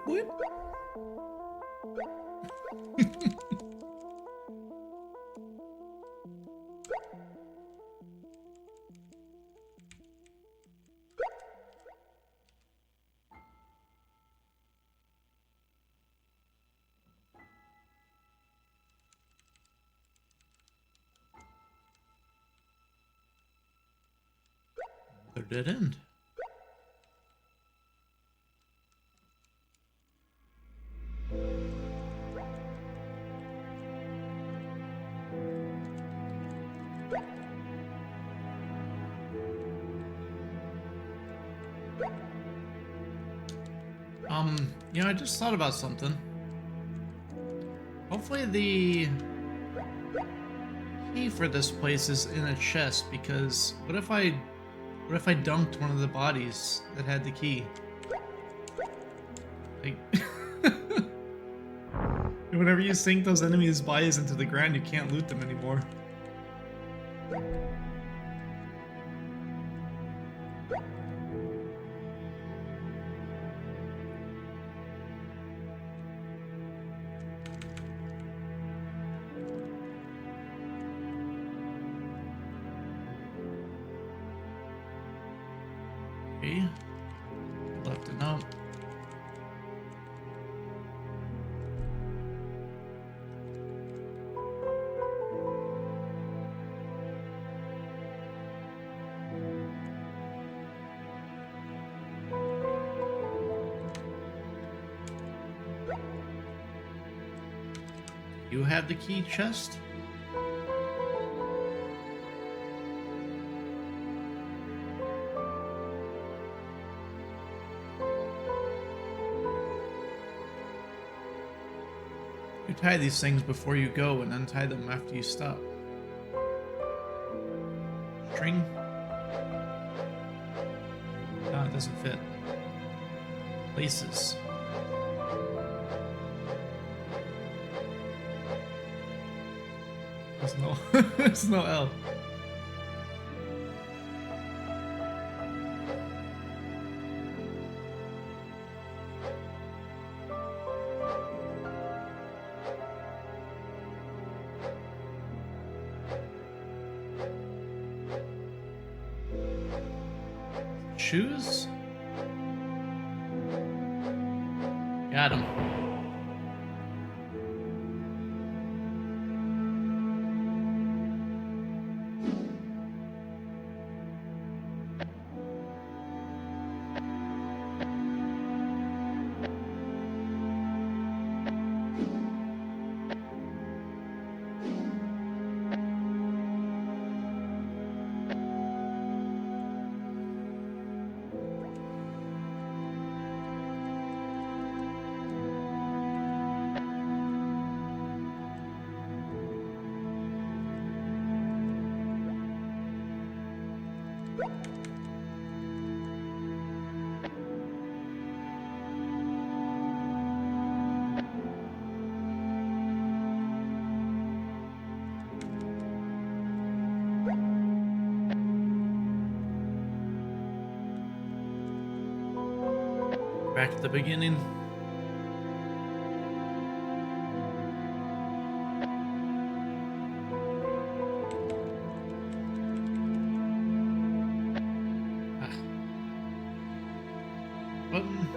Whip, whip. Another dead end. You know, I just thought about something. Hopefully the key for this place is in a chest, because what if I dunked one of the bodies that had the key? Like, whenever you sink those enemies' bodies into the ground, you can't loot them anymore. Okay. Left a note. You have the key chest? You tie these things before you go and untie them after you stop. String? Ah, it doesn't fit. Laces. There's no, there's no L. Shoes? Got him. Back to the beginning. Ah. Button.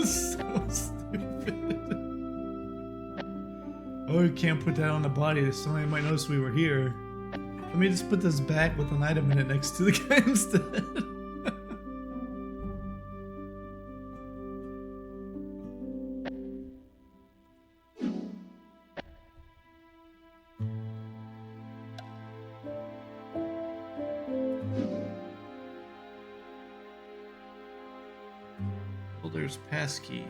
So stupid. Oh, you can't put that on the body. Somebody might notice we were here. Let me just put this back with an item in it next to the guy instead. Builder's passkey.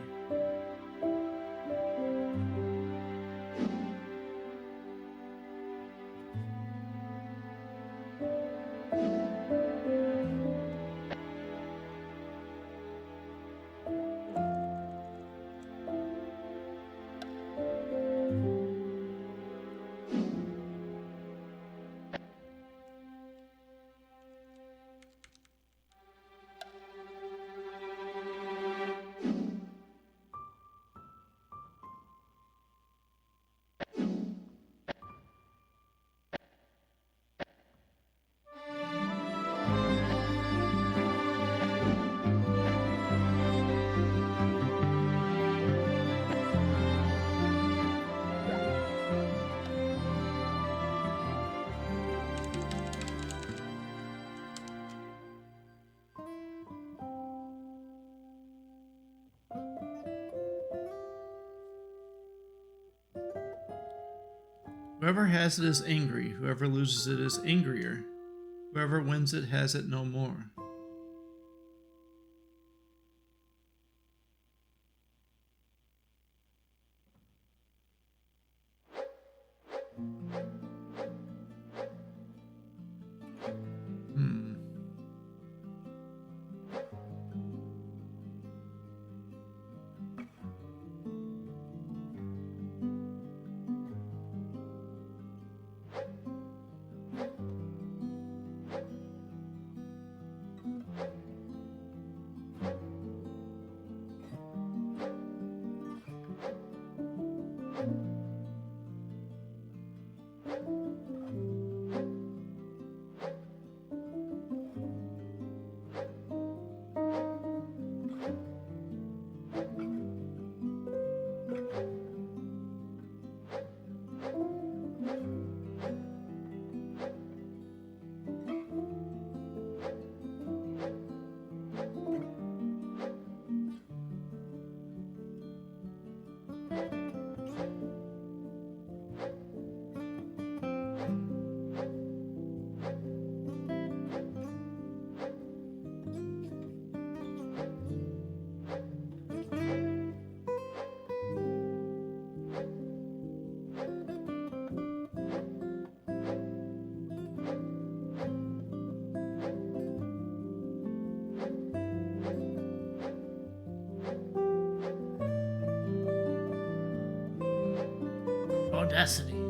Whoever has it is angry. Whoever loses it is angrier. Whoever wins it has it no more. audacity.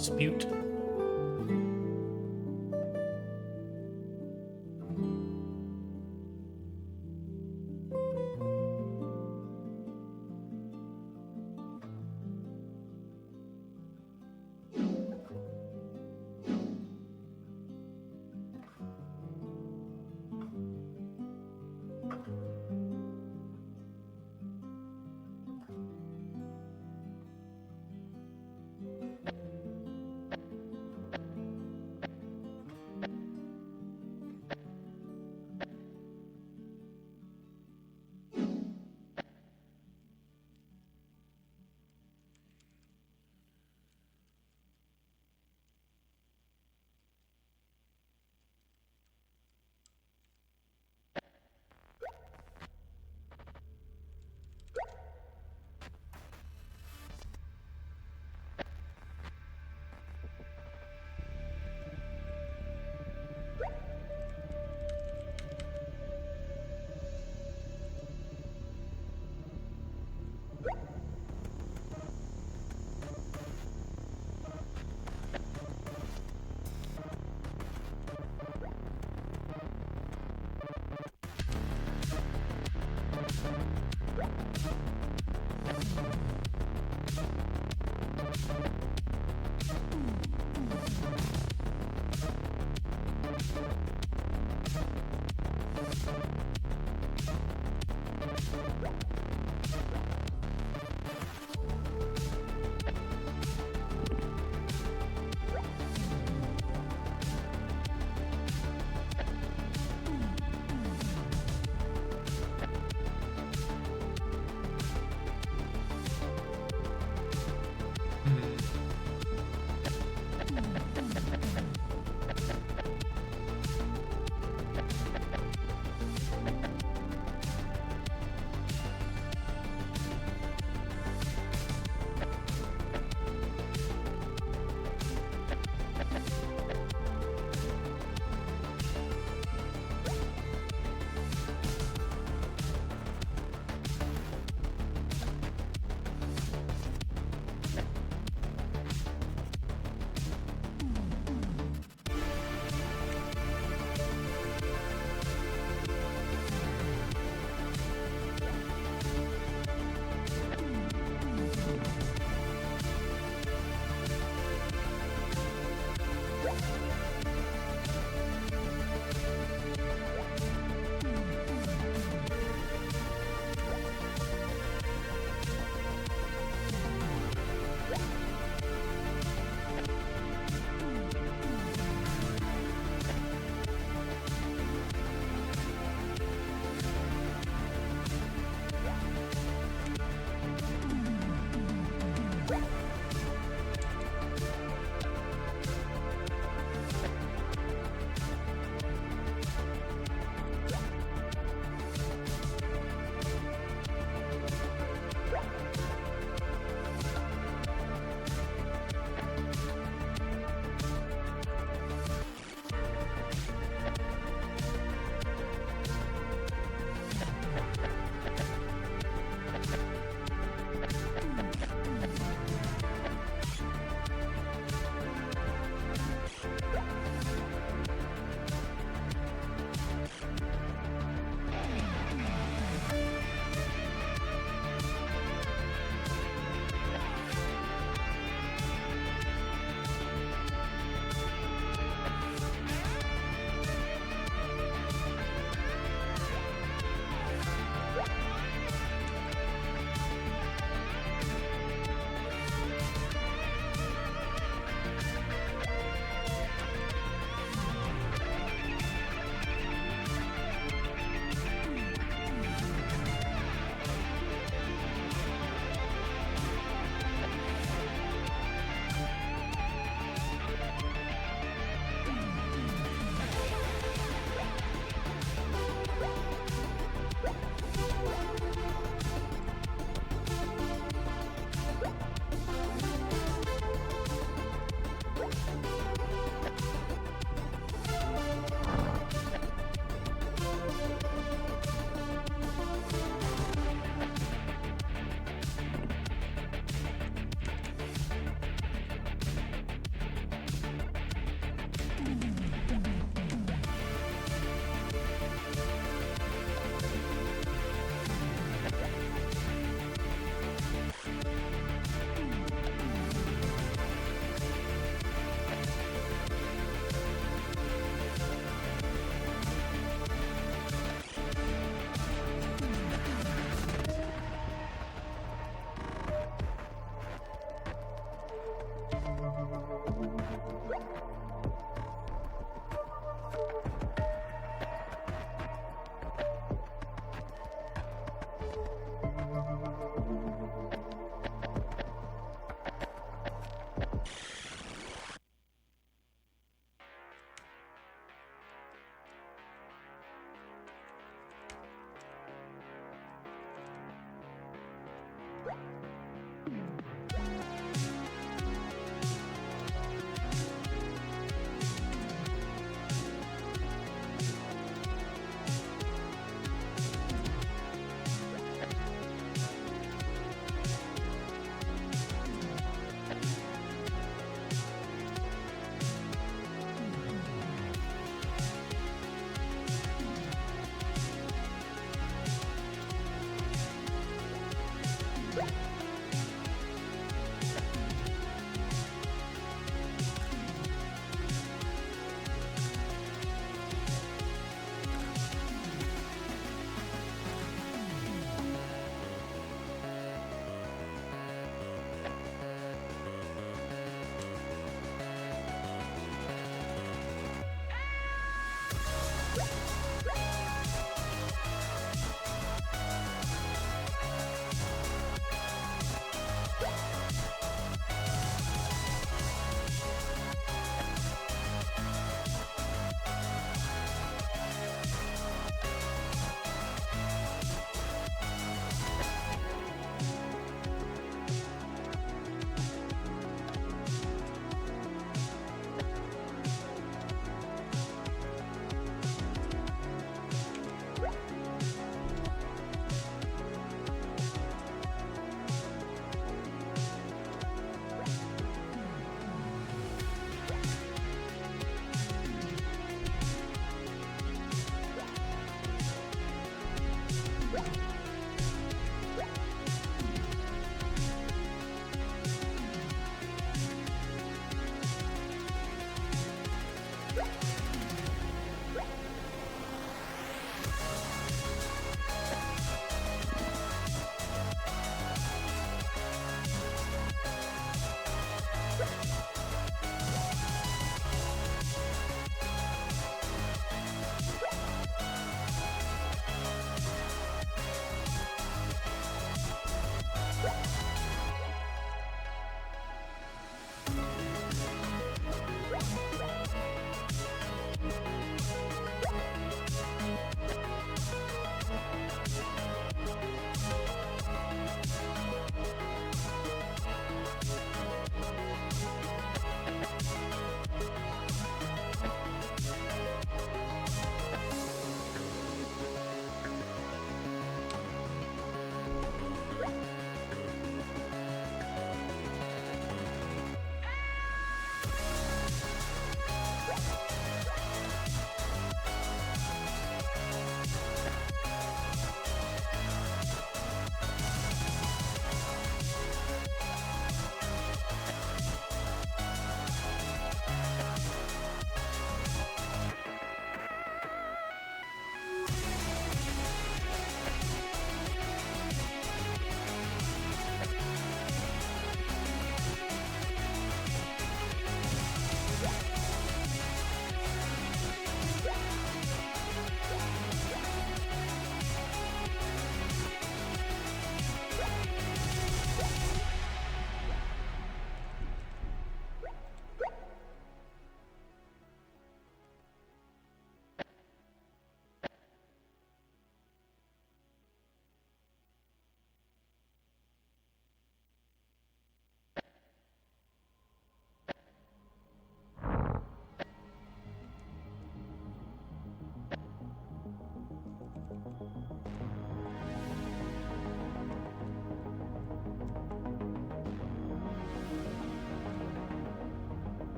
Dispute.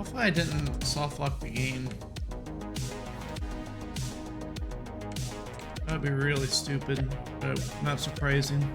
Hopefully I didn't soft lock the game. That would be really stupid, but not surprising.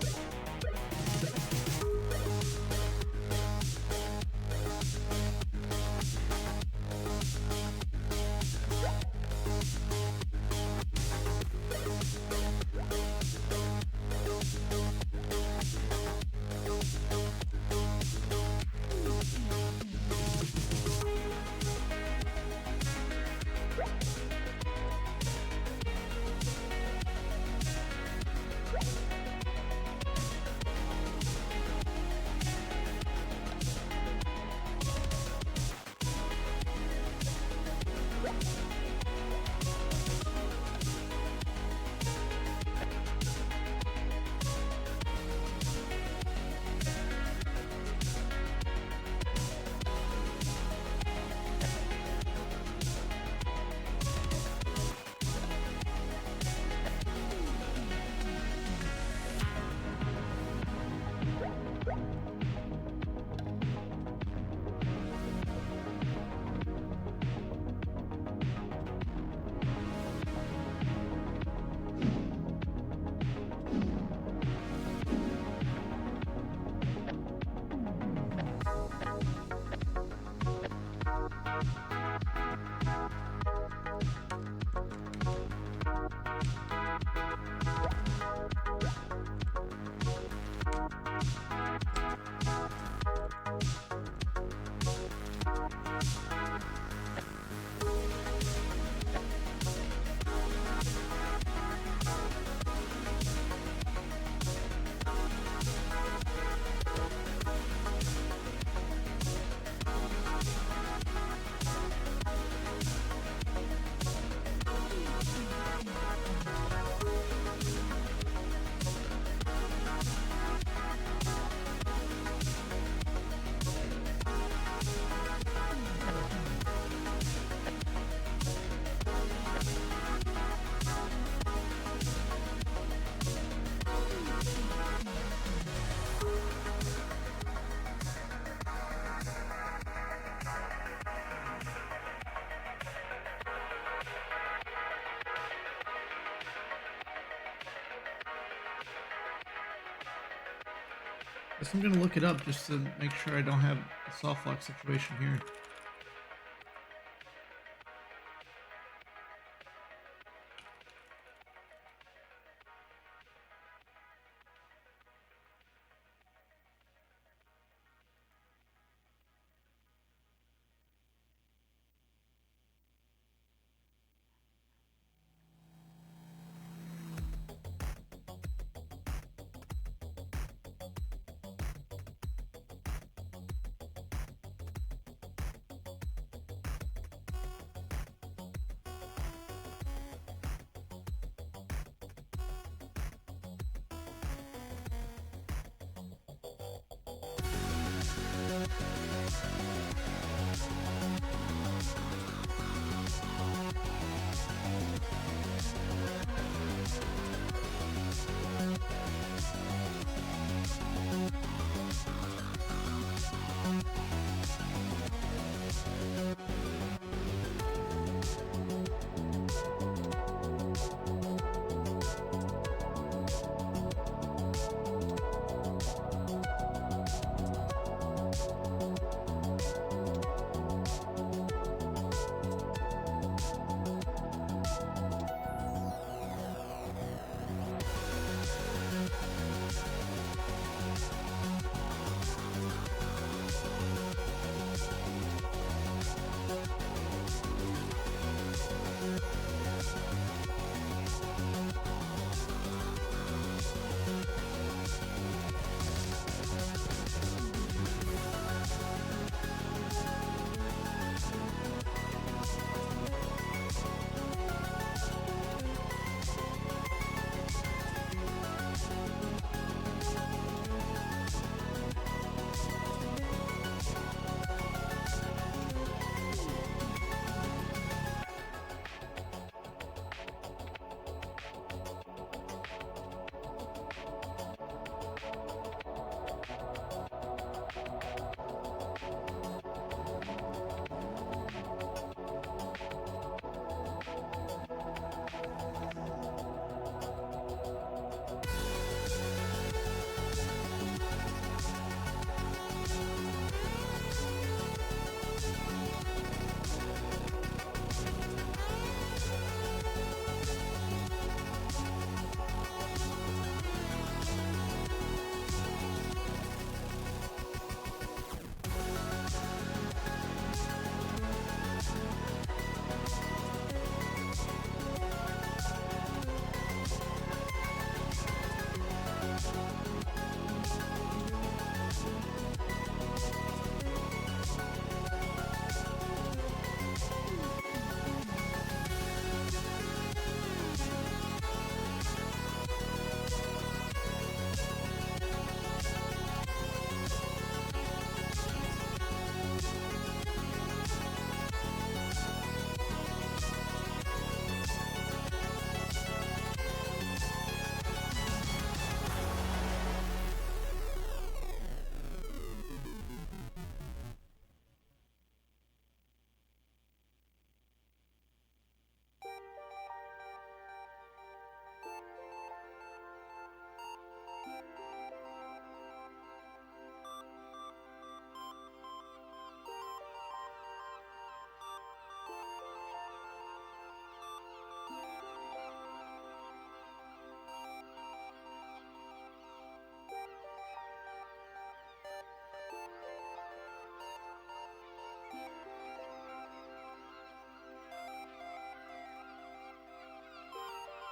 Guess I'm gonna look it up just to make sure I don't have a soft lock situation here.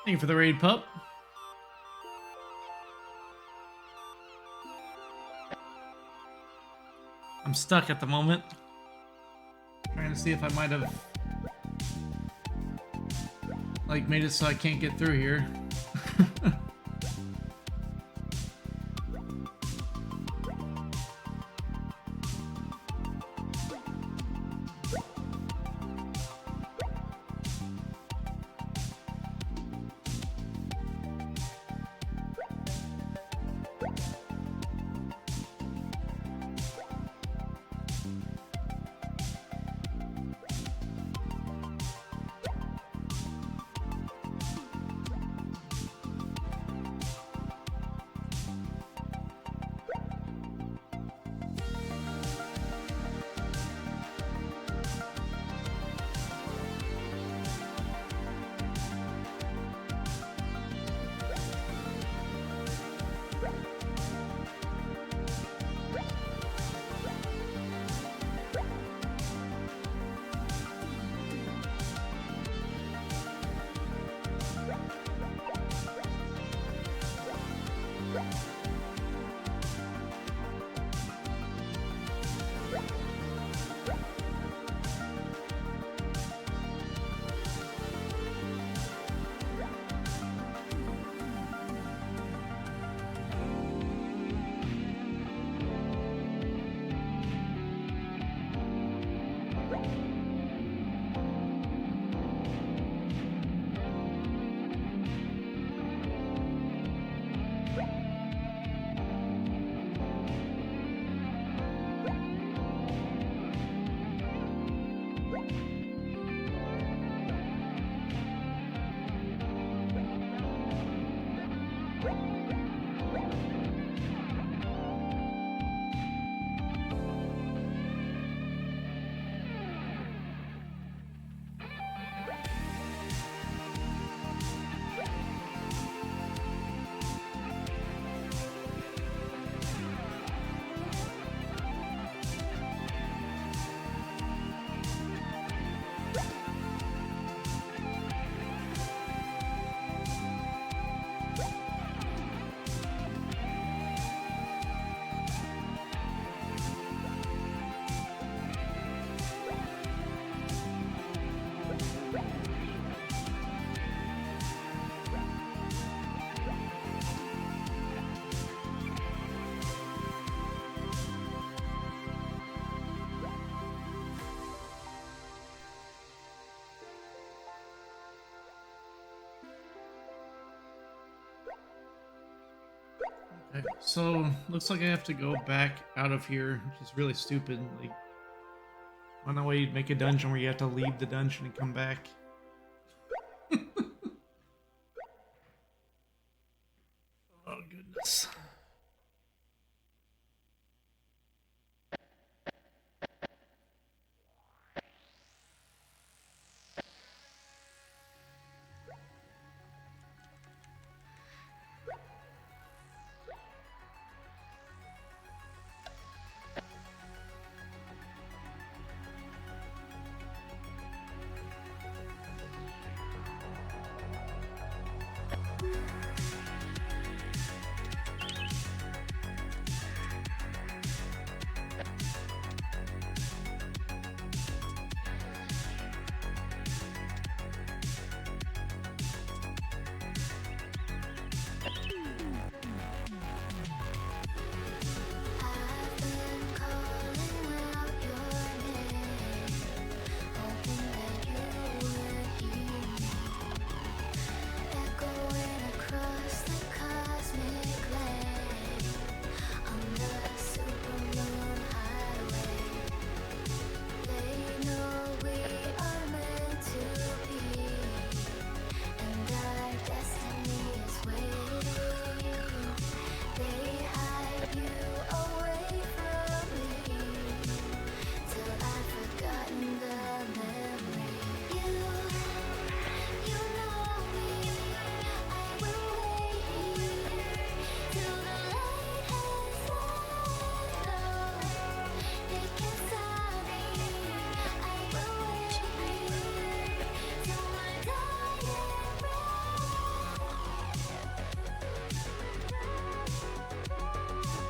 Thank you for the raid, pup. I'm stuck at the moment. Trying to see if I might have like made it so I can't get through here. Okay, so looks like I have to go back out of here, which is really stupid. Like, on the way you'd make a dungeon where you have to leave the dungeon and come back. Oh goodness.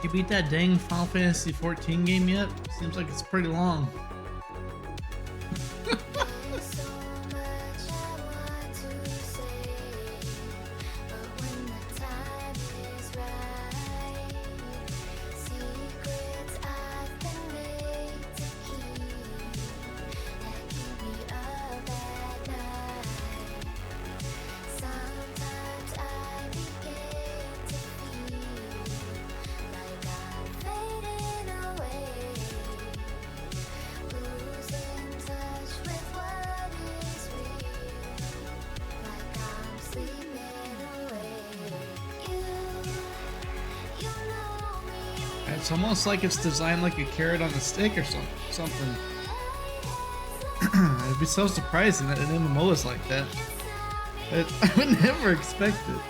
You beat that dang Final Fantasy 14 game yet? Seems like it's pretty long. It's almost like it's designed like a carrot on a stick or something. It'd be so surprising that an MMO is like that. I would never expect it.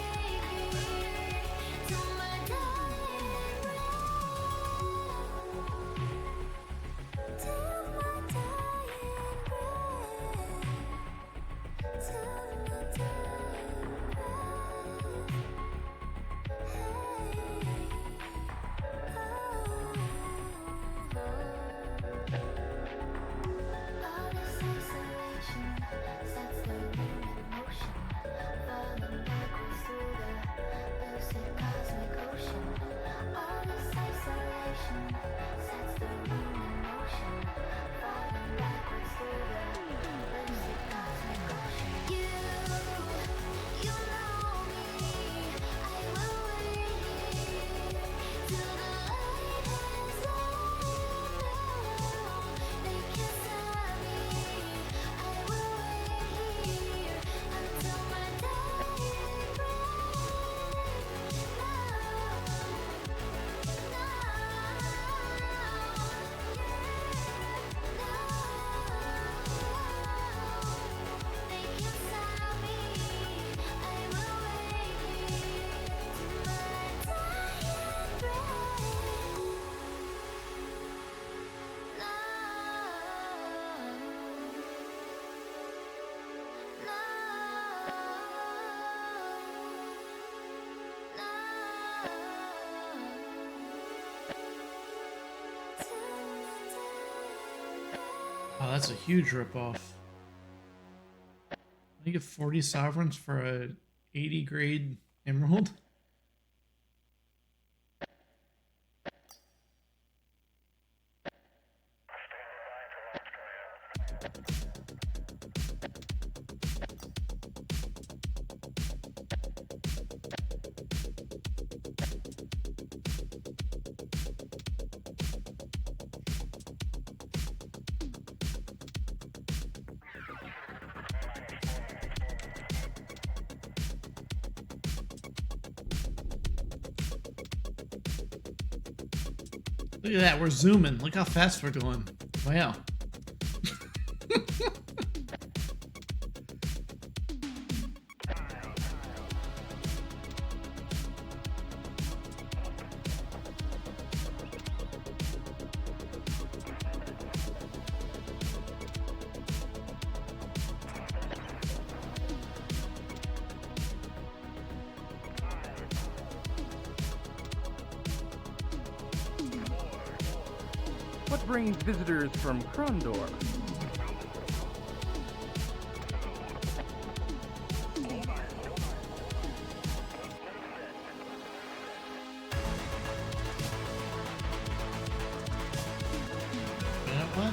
Oh, that's a huge ripoff. You get 40 sovereigns for a 80 grade emerald? Look at that, we're zooming. Look how fast we're going. Wow. What brings visitors from Krondor? What?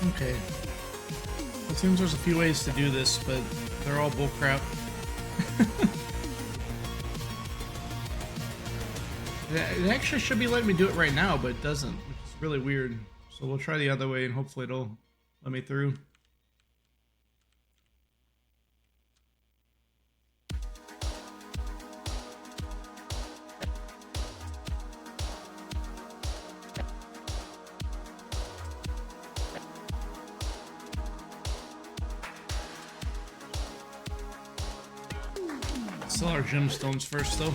Okay. It seems there's a few ways to do this, but they're all bullcrap. It actually should be letting me do it right now, but it doesn't, which is really weird. So we'll try the other way and hopefully it'll let me through. Sell our gemstones first, though.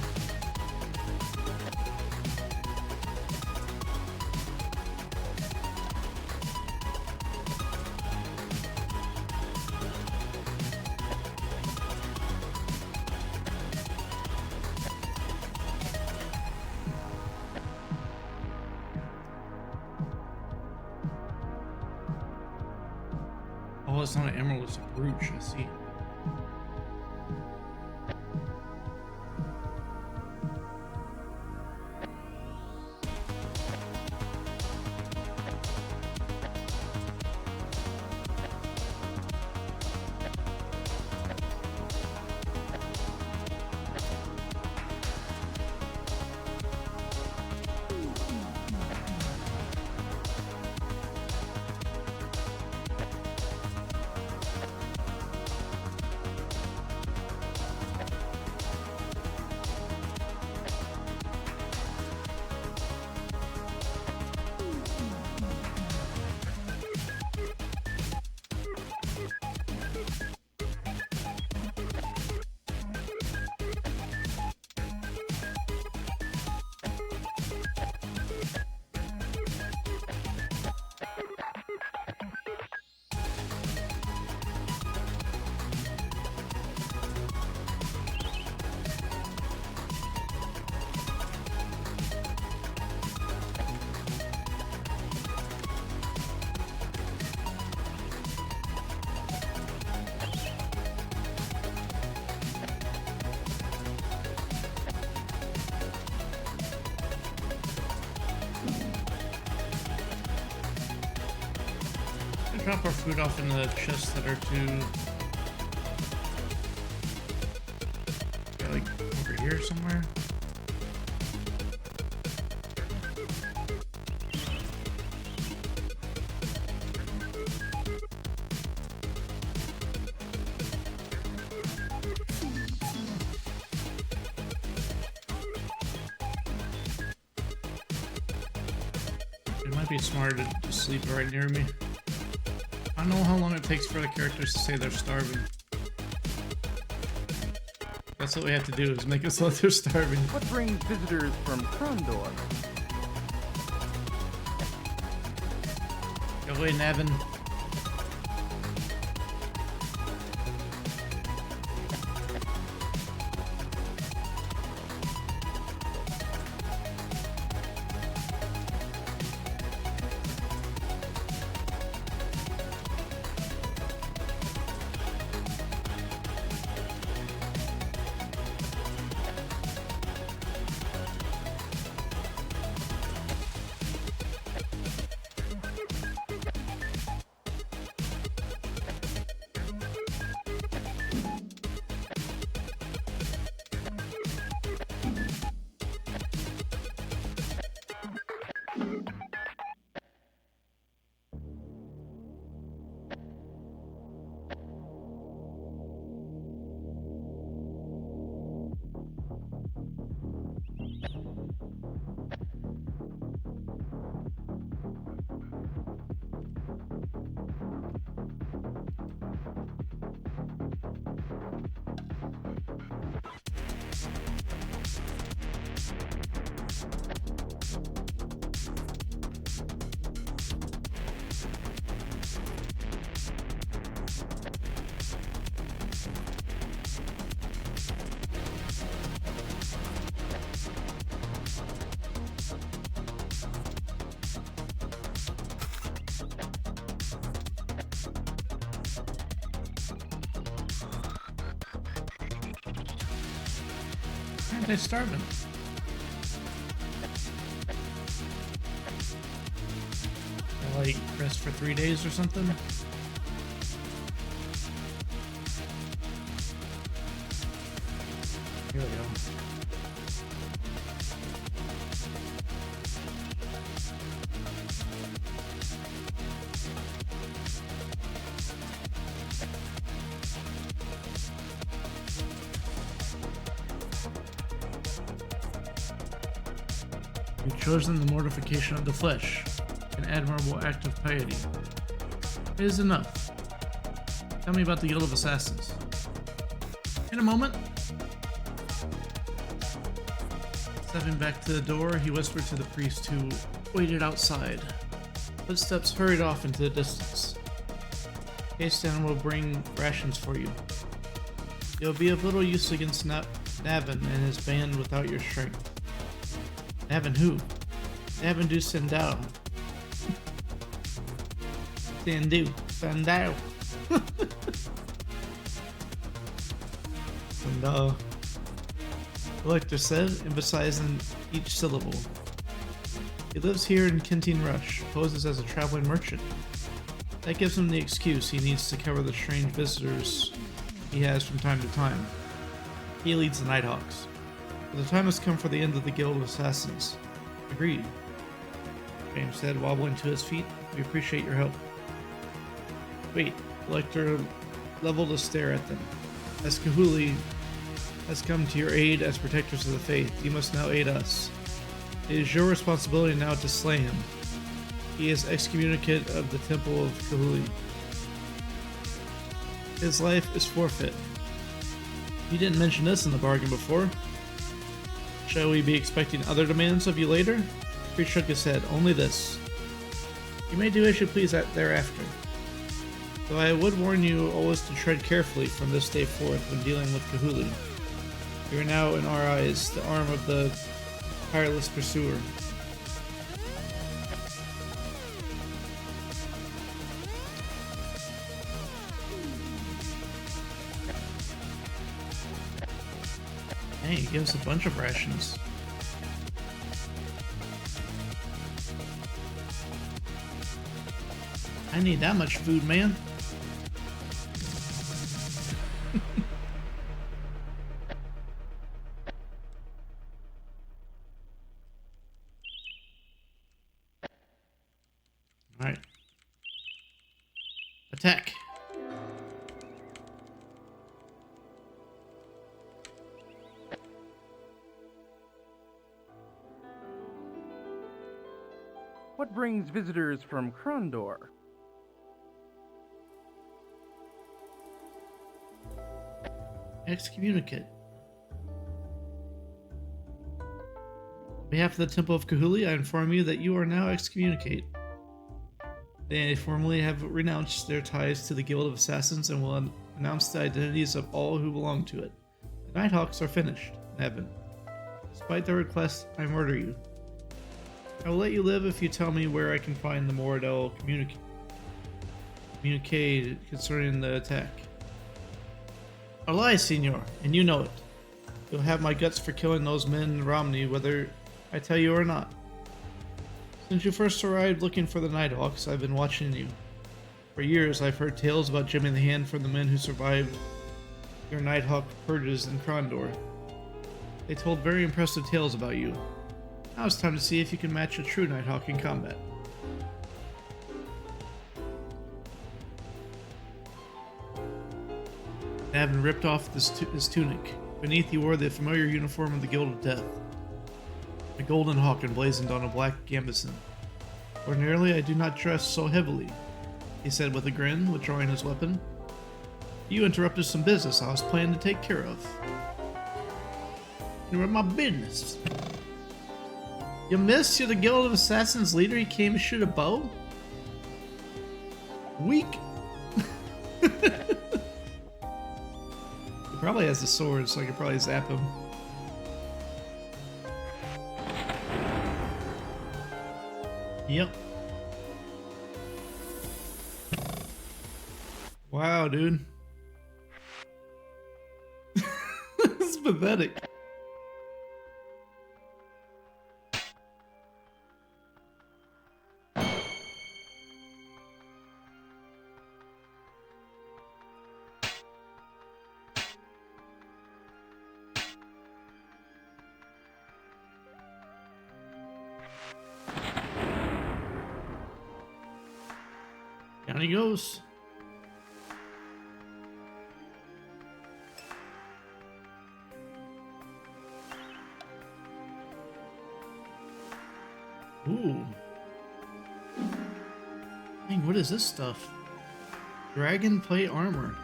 Oh, it's not an emerald, it's a brooch, I see. Drop our food off in the chests that are too... Yeah, like over here somewhere. It might be smarter to just sleep right near me. I don't know how long it takes for the characters to say they're starving. That's what we have to do, is make us let they're starving. What brings visitors from Krondor? Go away, Navin. They're starving. like rest for 3 days or something. Here we go. You've chosen the mortification of the flesh, an admirable act of piety. It is enough. Tell me about the Guild of Assassins. In a moment. Stepping back to the door, he whispered to the priest who waited outside. Footsteps hurried off into the distance. Kaystan will bring rations for you. You'll be of little use against Navin and his band without your strength. Navin who? Navin du Sandao. Sandao. And Collector said, emphasizing each syllable. He lives here in Kentine Rush, poses as a traveling merchant. That gives him the excuse he needs to cover the strange visitors he has from time to time. He leads the Nighthawks. But the time has come for the end of the Guild of Assassins. Agreed. James said, wobbling to his feet. We appreciate your help. Wait, Collector leveled a stare at them. As Kahuli has come to your aid as protectors of the faith, you must now aid us. It is your responsibility now to slay him. He is excommunicate of the Temple of Kahuli. His life is forfeit. You didn't mention this in the bargain before. Shall we be expecting other demands of you later? Priest shook his head. Only this. You may do as you please thereafter. Though I would warn you always to tread carefully from this day forth when dealing with Kahuli. You are now, in our eyes, the arm of the tireless pursuer. Hey, he gives a bunch of rations. I need that much food, man. Alright. Attack. What brings visitors from Krondor? Excommunicate. On behalf of the Temple of Kahuli, I inform you that you are now excommunicate. They formally have renounced their ties to the Guild of Assassins and will announce the identities of all who belong to it. The Nighthawks are finished, Nevin. Despite their request, I murder you. I will let you live if you tell me where I can find the Moradel communique concerning the attack. A lie, Senor, and you know it. You'll have my guts for killing those men in Romney, whether I tell you or not. Since you first arrived looking for the Nighthawks, I've been watching you. For years, I've heard tales about Jimmy the Hand from the men who survived your Nighthawk purges in Krondor. They told very impressive tales about you. Now it's time to see if you can match a true Nighthawk in combat. Navin ripped off his tunic. Beneath he wore the familiar uniform of the Guild of Death. A golden hawk emblazoned on a black gambeson. Ordinarily I do not dress so heavily, he said with a grin, withdrawing his weapon. You interrupted some business I was planning to take care of. Interrupt my business. You miss? You're the Guild of Assassins leader? He came to shoot a bow? Weak. He probably has the sword, so I could probably zap him. Yep. Wow, dude. This is pathetic. he goes. Ooh. Dang, what is this stuff? Dragon plate armor.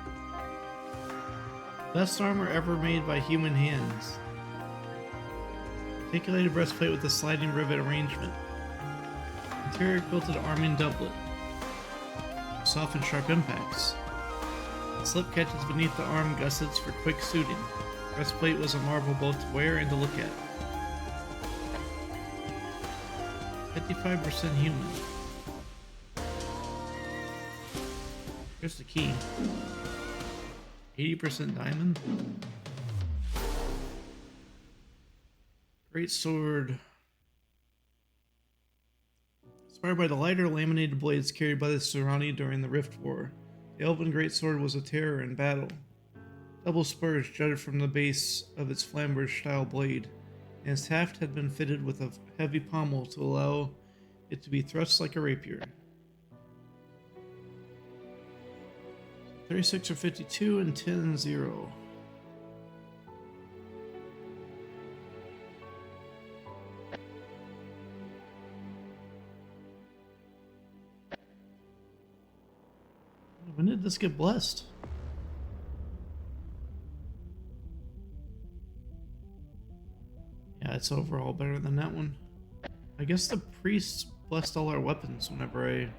Best armor ever made by human hands. Articulated breastplate with a sliding rivet arrangement. Interior quilted arming doublet. Soft and sharp impacts. Slip catches beneath the arm gussets for quick suiting. Breastplate was a marvel both to wear and to look at. 55% human. Here's the key. 80% diamond. Great sword. Inspired by the lighter laminated blades carried by the Surani during the Rift War, the Elven greatsword was a terror in battle. Double spurs jutted from the base of its flamberge-style blade, and its haft had been fitted with a heavy pommel to allow it to be thrust like a rapier. 36 or 52 and 10 and 0. When did this get blessed? Yeah, it's overall better than that one. I guess the priests blessed all our weapons whenever I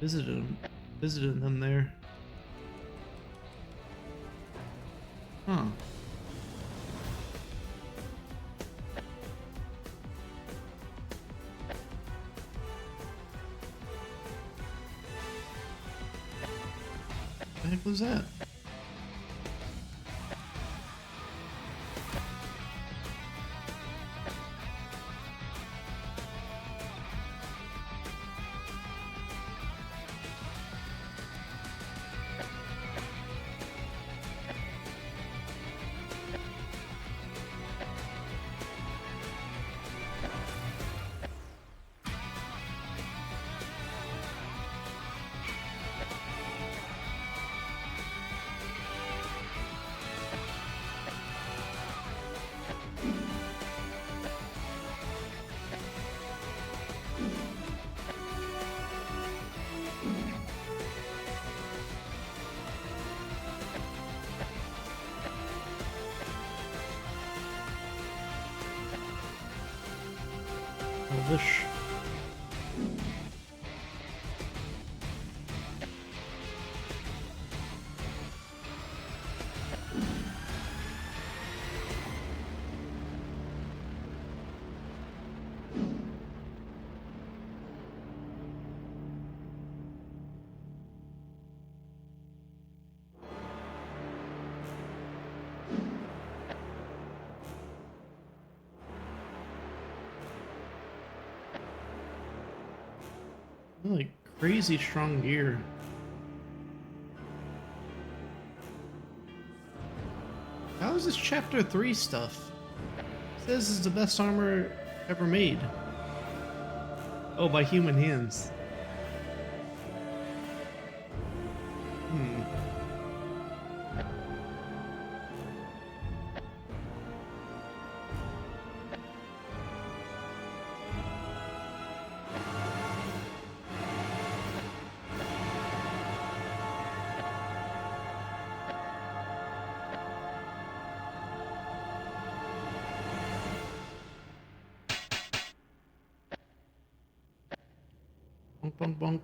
visited them there. Huh. What the heck was that? Elvish. Like crazy strong gear. How is this chapter 3 stuff? It says this is the best armor ever made. Oh, by human hands. Bonk, bonk, bonk.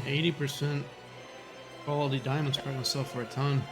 80% quality diamonds probably gonna sell for a ton.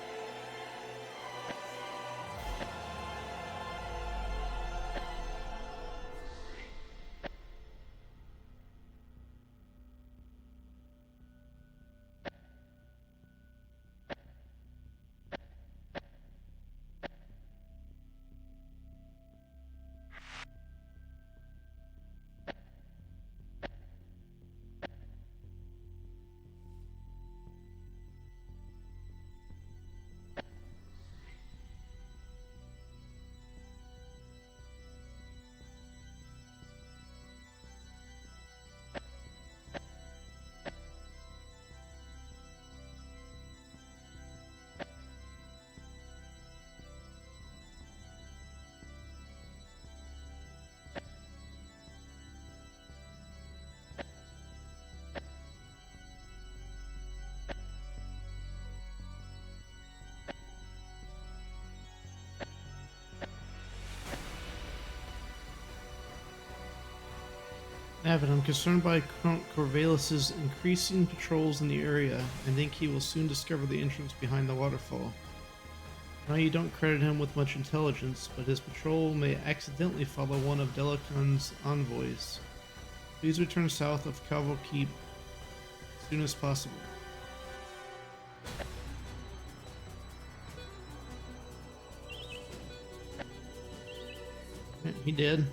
Avid, I'm concerned by Corvallis' increasing patrols in the area and think he will soon discover the entrance behind the waterfall. Now you don't credit him with much intelligence, but his patrol may accidentally follow one of Delacon's envoys. Please return south of Calvo Keep as soon as possible. He did.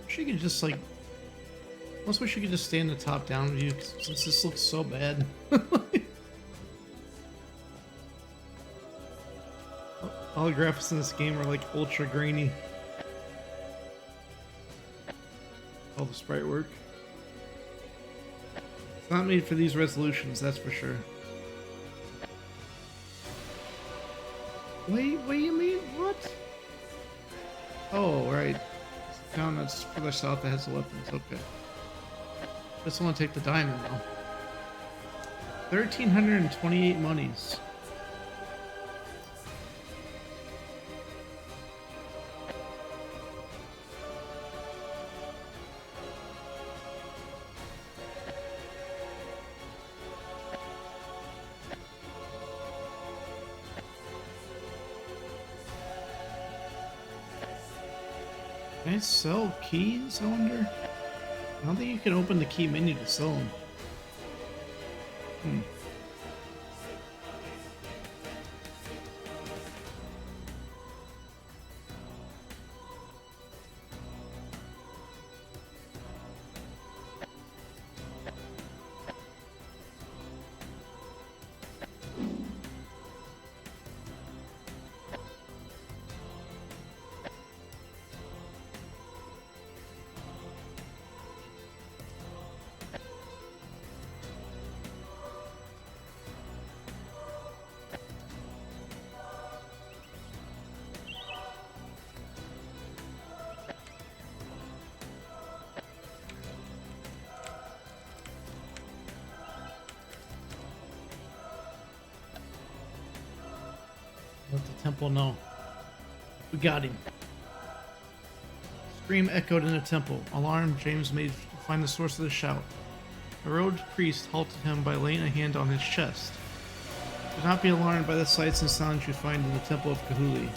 She could just like. I almost wish you could just stay in the top down view since this looks so bad. All the graphics in this game are like ultra grainy. All the sprite work. It's not made for these resolutions, that's for sure. Wait, what do you mean? What? Oh, right. No, that's further south that has the weapons. Okay. Just want to take the diamond though. 1,328 monies. Can I sell keys, I wonder? I don't think you can open the key menu to sell them. Let the temple know. We got him. Scream echoed in the temple. Alarmed, James made to find the source of the shout. A robed priest halted him by laying a hand on his chest. Do not be alarmed by the sights and sounds you find in the temple of Kahuli.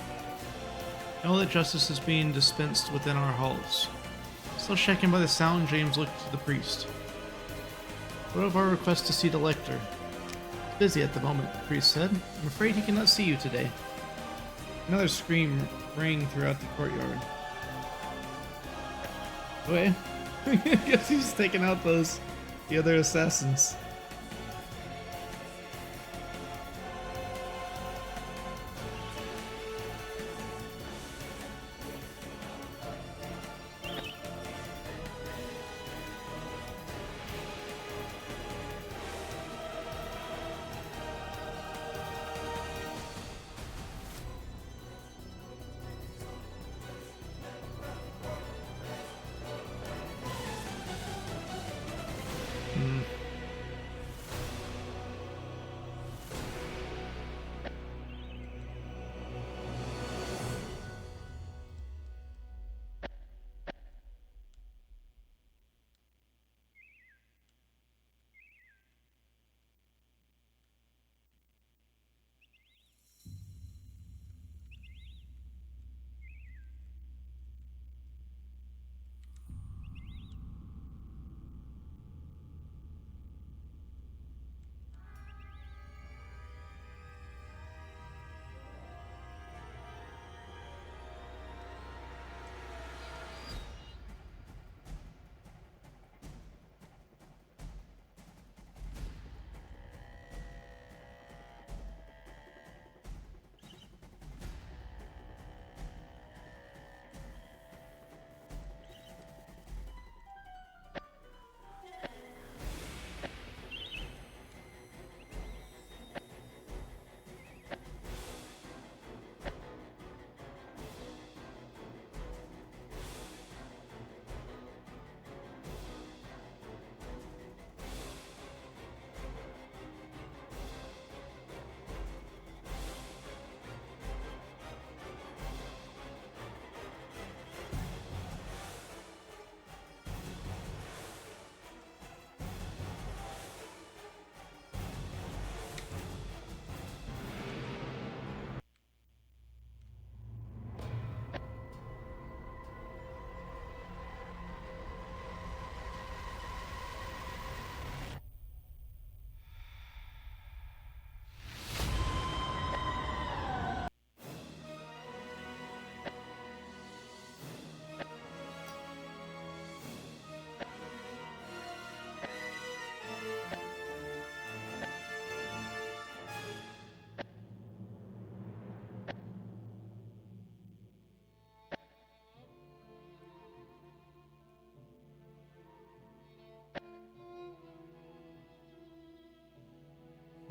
Know that justice is being dispensed within our halls. Still shaken by the sound, James looked to the priest. What of our request to see the lector? Busy at the moment, the priest said. I'm afraid he cannot see you today. Another scream rang throughout the courtyard. Wait, I guess he's taking out the other assassins.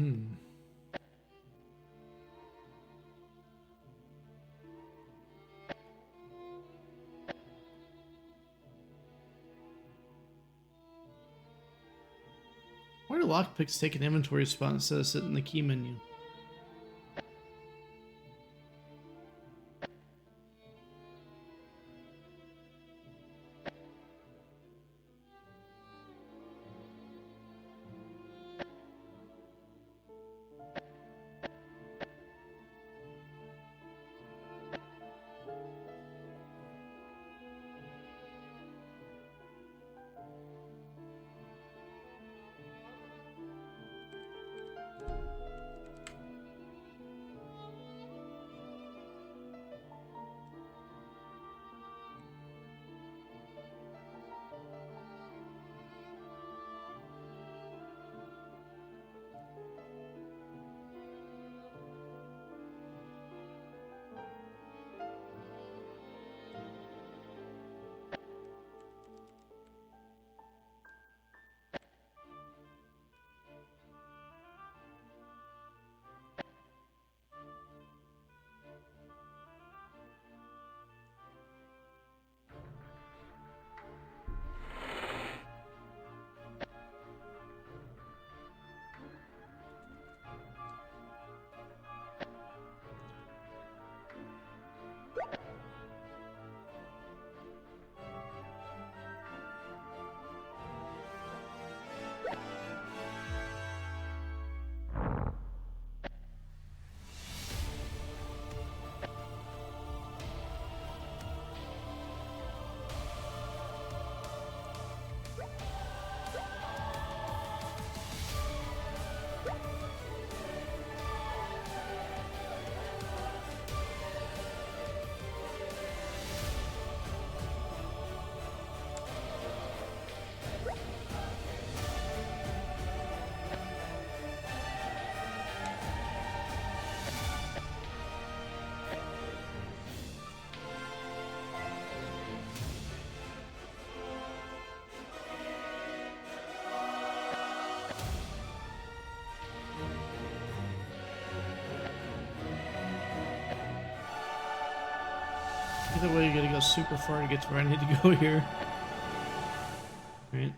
Hmm. Why do lockpicks take an inventory spot instead of sitting in the key menu? Either way, you gotta go super far to get to where I need to go here. Right?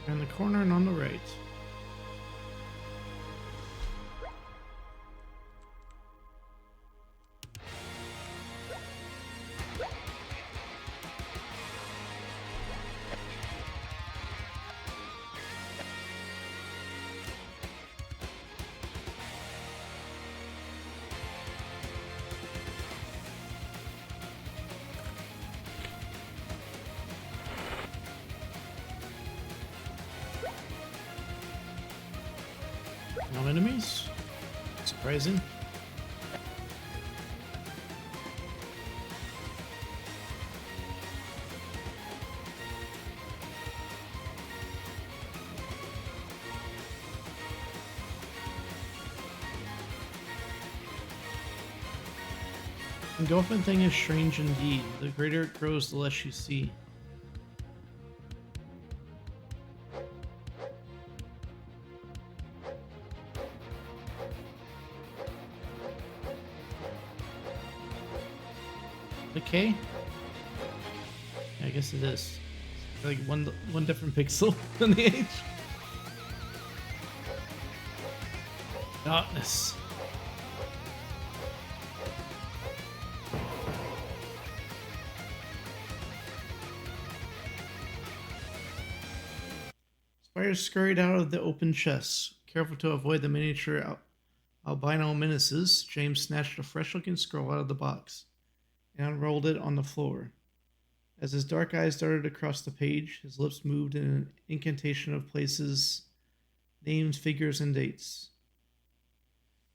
Around the corner and on the right. No enemies? Surprising. The Golfin thing is strange indeed. The greater it grows, the less you see. Okay. Yeah, I guess it is. Like one different pixel than the H. Darkness. Spires scurried out of the open chests, Careful to avoid the miniature albino menaces, James snatched a fresh-looking scroll out of the box and unrolled it on the floor. As his dark eyes darted across the page, his lips moved in an incantation of places, names, figures, and dates.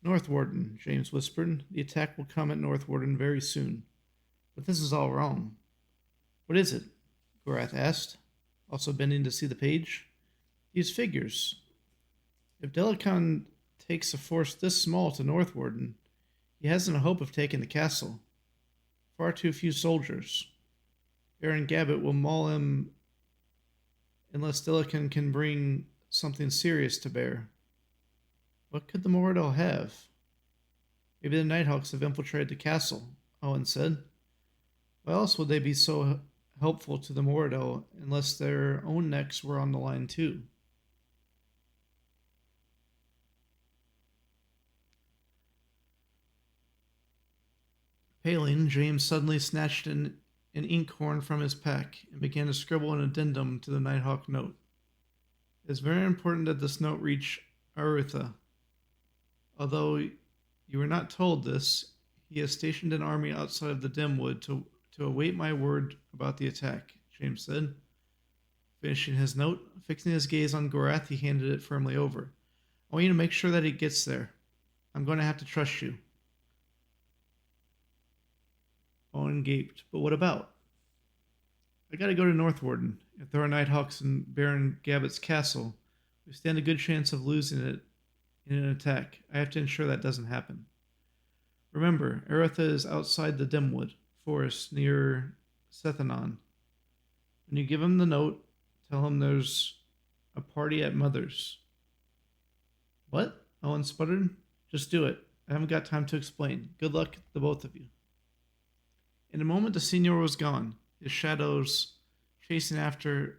North Warden, James whispered. The attack will come at North Warden very soon. But this is all wrong. What is it? Gorath asked, also bending to see the page. These figures. If Delicon takes a force this small to North Warden, he hasn't a hope of taking the castle. Far too few soldiers. Baron Gabbett will maul him unless Delicon can bring something serious to bear. What could the Moradel have? Maybe the Nighthawks have infiltrated the castle, Owen said. Why else would they be so helpful to the Moradel unless their own necks were on the line too? Paling, James suddenly snatched an inkhorn from his pack and began to scribble an addendum to the Nighthawk note. It is very important that this note reach Arutha. Although you were not told this, he has stationed an army outside of the Dimwood to await my word about the attack, James said. Finishing his note, fixing his gaze on Gorath, he handed it firmly over. I want you to make sure that he gets there. I'm going to have to trust you. Owen gaped. But what about? I gotta go to North Warden. If there are Nighthawks in Baron Gabbett's castle, we stand a good chance of losing it in an attack. I have to ensure that doesn't happen. Remember, Aretha is outside the Dimwood forest near Sethanon. When you give him the note, tell him there's a party at Mother's. What? Owen sputtered. Just do it. I haven't got time to explain. Good luck, the both of you. In a moment, the senior was gone, his shadows chasing after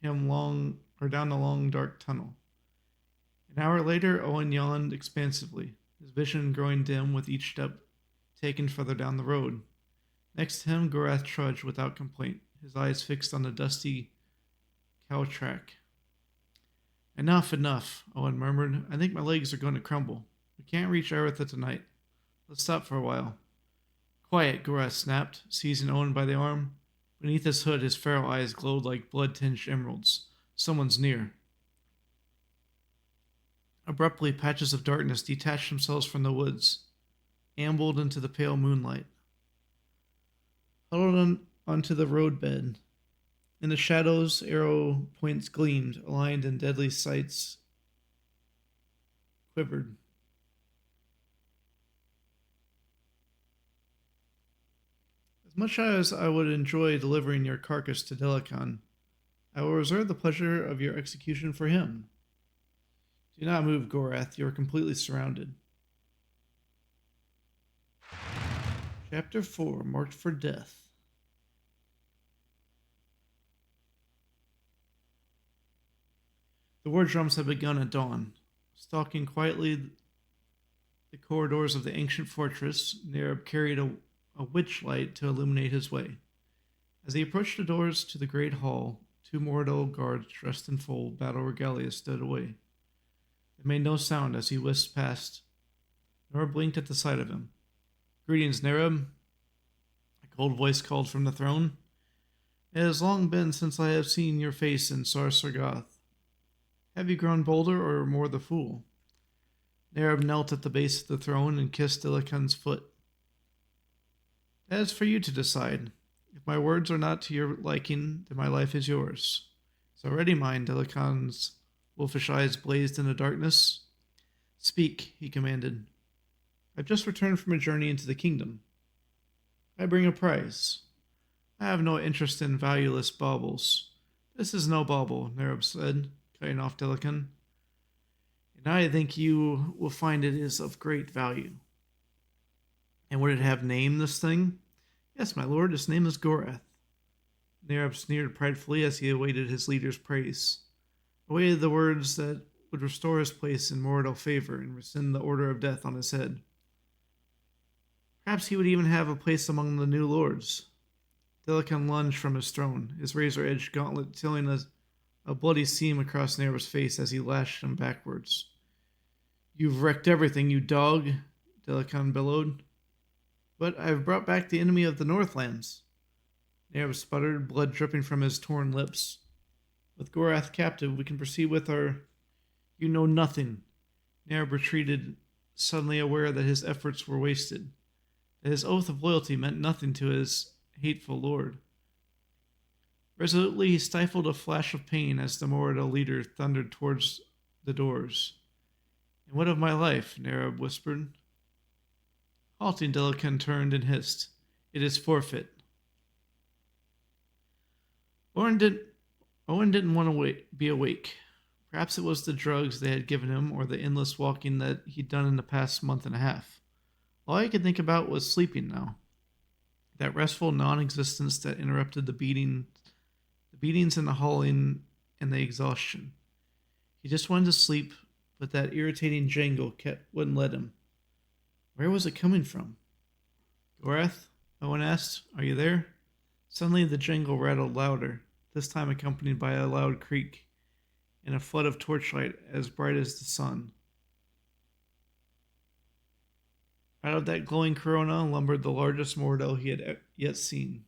him down the long, dark tunnel. An hour later, Owen yawned expansively, his vision growing dim with each step taken further down the road. Next to him, Gorath trudged without complaint, his eyes fixed on the dusty cow track. Enough, Owen murmured. I think my legs are going to crumble. We can't reach Aretha tonight. Let's stop for a while. Quiet, Gorath snapped, seizing Owen by the arm. Beneath his hood, his feral eyes glowed like blood-tinged emeralds. Someone's near. Abruptly, patches of darkness detached themselves from the woods, ambled into the pale moonlight. Huddled onto the roadbed. In the shadows, arrow points gleamed, aligned in deadly sights quivered. As much as I would enjoy delivering your carcass to Delicon, I will reserve the pleasure of your execution for him. Do not move, Gorath. You are completely surrounded. Chapter 4, Marked for Death. The war drums had begun at dawn. Stalking quietly the corridors of the ancient fortress, Nerub carried a witch light to illuminate his way. As he approached the doors to the great hall, two Moradel guards dressed in full battle regalia stood away. They made no sound as he whisked past, nor blinked at the sight of him. Greetings, Nerub, a cold voice called from the throne. It has long been since I have seen your face in Sar-Sargoth. Have you grown bolder or more the fool? Nerub knelt at the base of the throne and kissed Dilicon's foot. That is for you to decide. If my words are not to your liking, then my life is yours. It's already mine. Dilicon's wolfish eyes blazed in the darkness. Speak, he commanded. I've just returned from a journey into the kingdom. I bring a prize. I have no interest in valueless baubles. This is no bauble, Nerub said, cutting off Delicon. And I think you will find it is of great value. And would it have name, this thing? Yes, my lord, its name is Gorath. Nerub sneered pridefully as he awaited his leader's praise. Awaited the words that would restore his place in Moradel favor and rescind the order of death on his head. Perhaps he would even have a place among the new lords. Delicon lunged from his throne, his razor-edged gauntlet tilling a bloody seam across Nerub's face as he lashed him backwards. You've wrecked everything, you dog, Delacan bellowed. But I've brought back the enemy of the Northlands. Nerv sputtered, blood dripping from his torn lips. With Gorath captive, we can proceed with our... You know nothing. Nerv retreated, suddenly aware that his efforts were wasted, that his oath of loyalty meant nothing to his hateful lord. Resolutely, he stifled a flash of pain as the Moradel leader thundered towards the doors. And what of my life? Nerab whispered. Halting, Delacan turned and hissed. It is forfeit. Owen didn't want to be awake. Perhaps it was the drugs they had given him or the endless walking that he'd done in the past month and a half. All I could think about was sleeping now. That restful non-existence that interrupted the beatings and the hauling and the exhaustion. He just wanted to sleep, but that irritating jangle wouldn't let him. Where was it coming from? Gorath? Owen asked. Are you there? Suddenly the jangle rattled louder, this time accompanied by a loud creak and a flood of torchlight as bright as the sun. Out of that glowing corona lumbered the largest Moradel he had yet seen.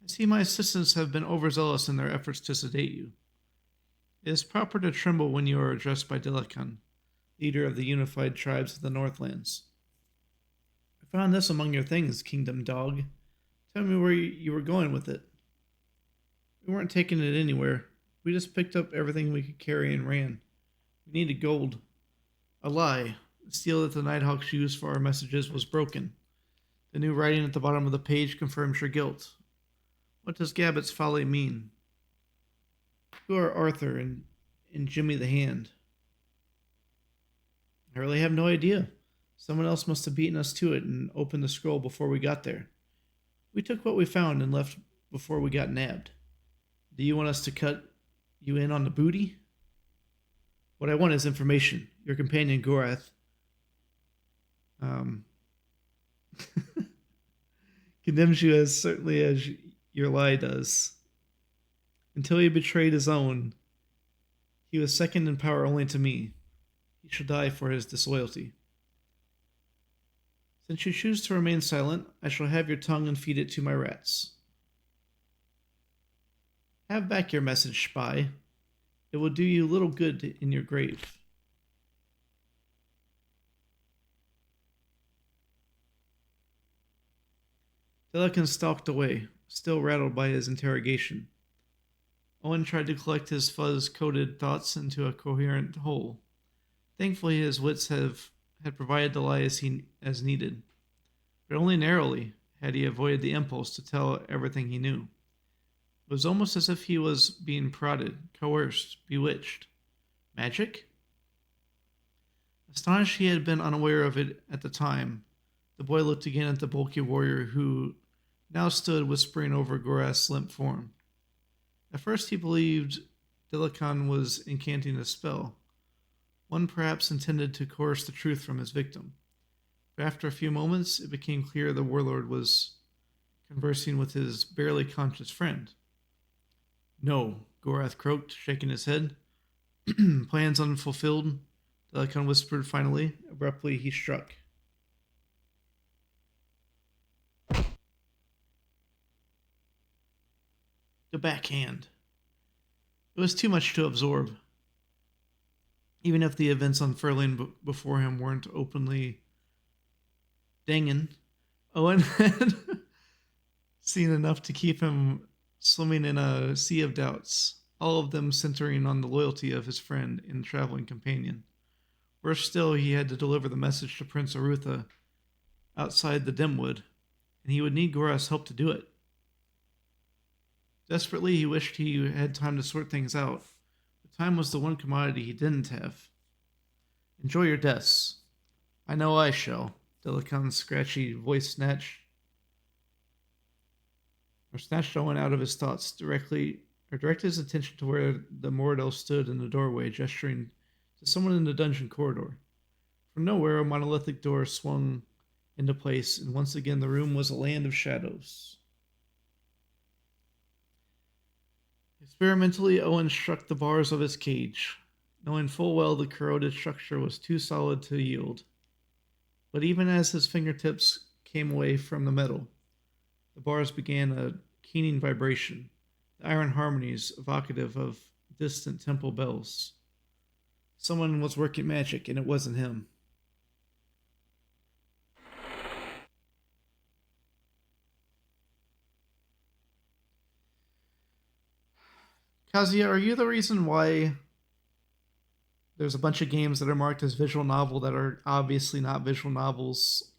I see my assistants have been overzealous in their efforts to sedate you. It is proper to tremble when you are addressed by Delacan, leader of the unified tribes of the Northlands. I found this among your things, Kingdom Dog. Tell me where you were going with it. We weren't taking it anywhere. We just picked up everything we could carry and ran. We needed gold. A lie. The steel that the Nighthawks used for our messages was broken. The new writing at the bottom of the page confirms your guilt. What does Gabbett's folly mean? Who are Arthur and Jimmy the Hand? I really have no idea. Someone else must have beaten us to it and opened the scroll before we got there. We took what we found and left before we got nabbed. Do you want us to cut you in on the booty? What I want is information. Your companion Gorath condemns you as certainly as your lie does. Until he betrayed his own, he was second in power only to me. He shall die for his disloyalty. Since you choose to remain silent, I shall have your tongue and feed it to my rats. Have back your message, spy. It will do you little good in your grave. Delacan stalked away, still rattled by his interrogation. Owen tried to collect his fuzz-coated thoughts into a coherent whole. Thankfully, his wits had provided the lie as needed, but only narrowly had he avoided the impulse to tell everything he knew. It was almost as if he was being prodded, coerced, bewitched. Magic? Astonished he had been unaware of it at the time, the boy looked again at the bulky warrior who now stood whispering over Gorath's limp form. At first he believed Delacan was incanting a spell, one perhaps intended to coerce the truth from his victim. But after a few moments, it became clear the warlord was conversing with his barely conscious friend. No, Gorath croaked, shaking his head. Plans unfulfilled, Delacan whispered finally. Abruptly, he struck. The backhand. It was too much to absorb. Even if the events unfurling before him weren't openly dangin', Owen had seen enough to keep him swimming in a sea of doubts, all of them centering on the loyalty of his friend and traveling companion. Worse still, he had to deliver the message to Prince Arutha outside the Dimwood, and he would need Gorath's help to do it. Desperately, he wished he had time to sort things out, but time was the one commodity he didn't have. Enjoy your deaths. I know I shall, Delacan's scratchy voice snatched Owen out of his thoughts, directed his attention to where the Moradel stood in the doorway, gesturing to someone in the dungeon corridor. From nowhere, a monolithic door swung into place, and once again the room was a land of shadows. Experimentally, Owen struck the bars of his cage, knowing full well the corroded structure was too solid to yield. But even as his fingertips came away from the metal, the bars began a keening vibration, the iron harmonies evocative of distant temple bells. Someone was working magic, and it wasn't him. Kazuya, are you the reason why there's a bunch of games that are marked as visual novel that are obviously not visual novels?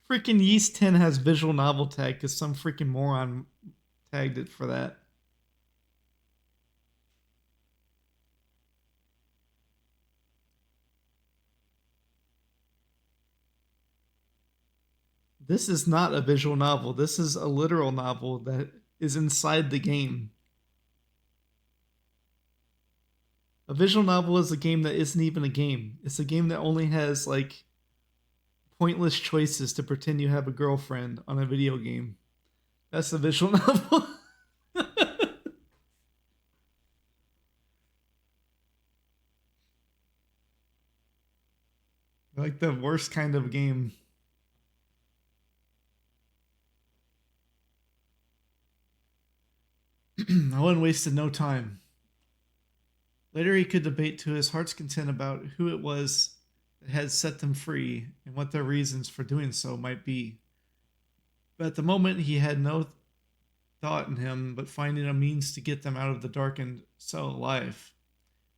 Freaking Yeast 10 has visual novel tag because some freaking moron tagged it for that. This is not a visual novel. This is a literal novel that is inside the game. A visual novel is a game that isn't even a game. It's a game that only has like pointless choices to pretend you have a girlfriend on a video game. That's a visual novel. Like the worst kind of game. Owen wasted no time. Later, he could debate to his heart's content about who it was that had set them free and what their reasons for doing so might be. But at the moment, he had no thought in him but finding a means to get them out of the darkened cell alive.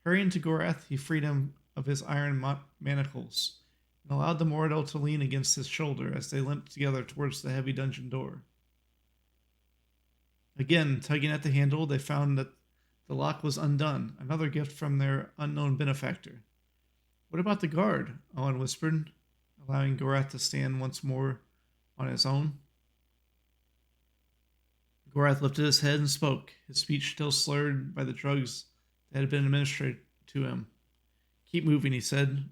Hurrying to Gorath, he freed him of his iron manacles and allowed the Moradel to lean against his shoulder as they limped together towards the heavy dungeon door. Again, tugging at the handle, they found that the lock was undone, another gift from their unknown benefactor. What about the guard? Owen whispered, allowing Gorath to stand once more on his own. Gorath lifted his head and spoke, his speech still slurred by the drugs that had been administered to him. Keep moving, he said,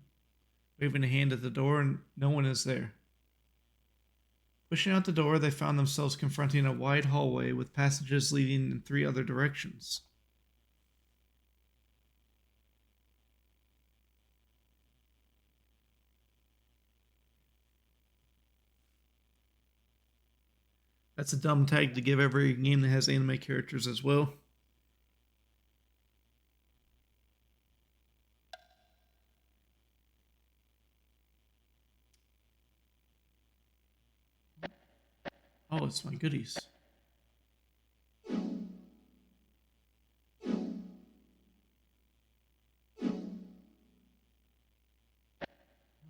waving a hand at the door, and no one is there. Pushing out the door, they found themselves confronting a wide hallway with passages leading in 3 other directions. That's a dumb tag to give every game that has anime characters as well. Oh, it's my goodies.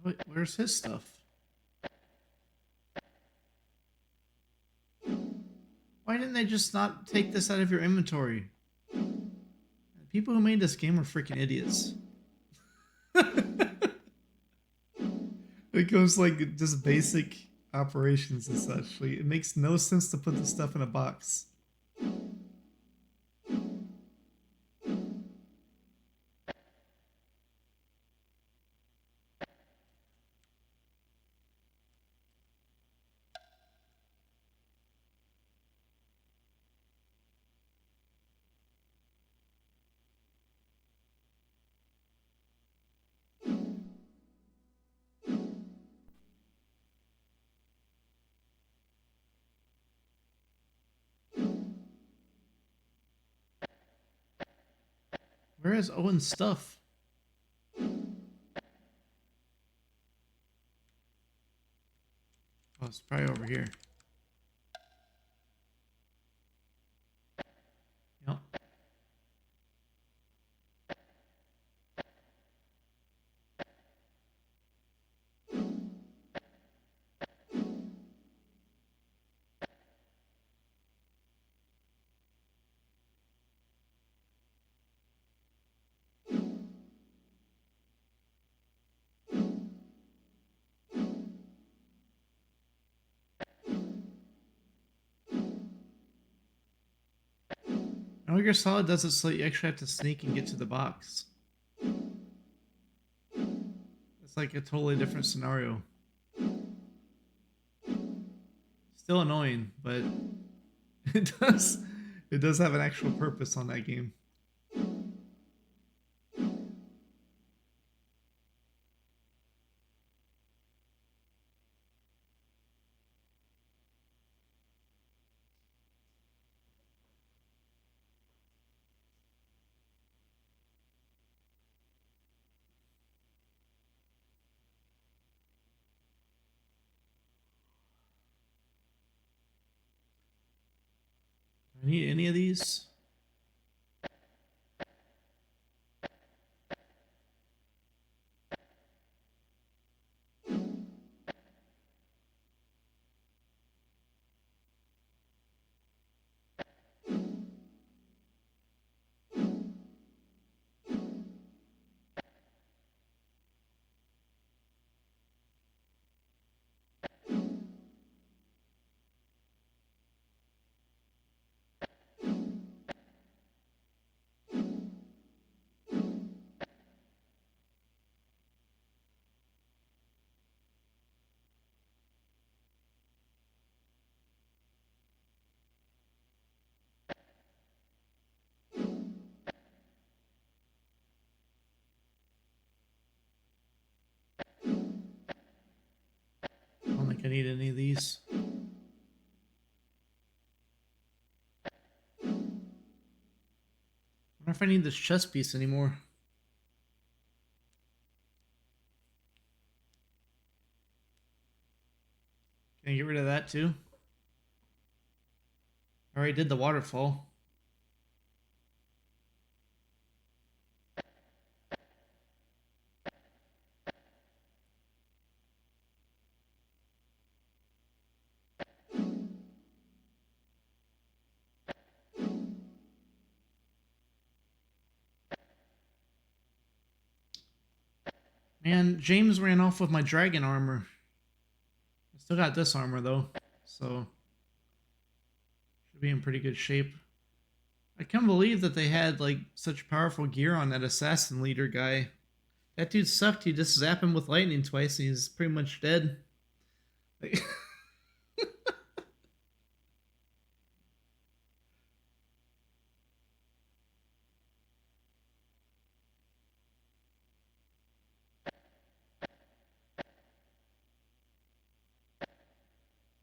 Wait, where's his stuff? Why didn't they just not take this out of your inventory? The people who made this game are freaking idiots. It goes like just basic operations and such. Like, it makes no sense to put this stuff in a box. Where is Owen's stuff? Oh, it's probably over here. Yep. Metal Gear Solid does it so you actually have to sneak and get to the box. It's like a totally different scenario. Still annoying, but It does. It does have an actual purpose on that game. Do I need any of these? I don't think I need any of these. I wonder if I need this chess piece anymore. Can I get rid of that too? I already did the waterfall. Man, James ran off with my dragon armor. I still got this armor though, so should be in pretty good shape. I can't believe that they had like such powerful gear on that assassin leader guy. That dude sucked. You just zap him with lightning twice and he's pretty much dead. Like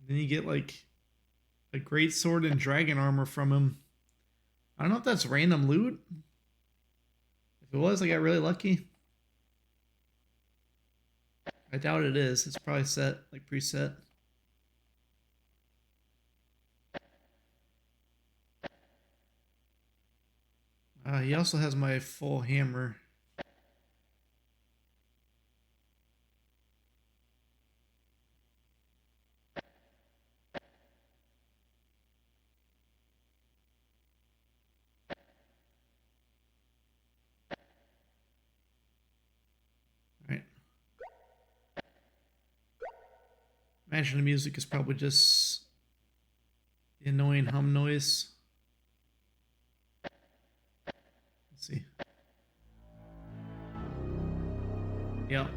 then you get like a great sword and dragon armor from him. I don't know if that's random loot. If it was, I got really lucky. I doubt it is. It's probably set, like preset. He also has my full hammer. Alright. Imagine the music is probably just the annoying hum noise. Let's see. Yep.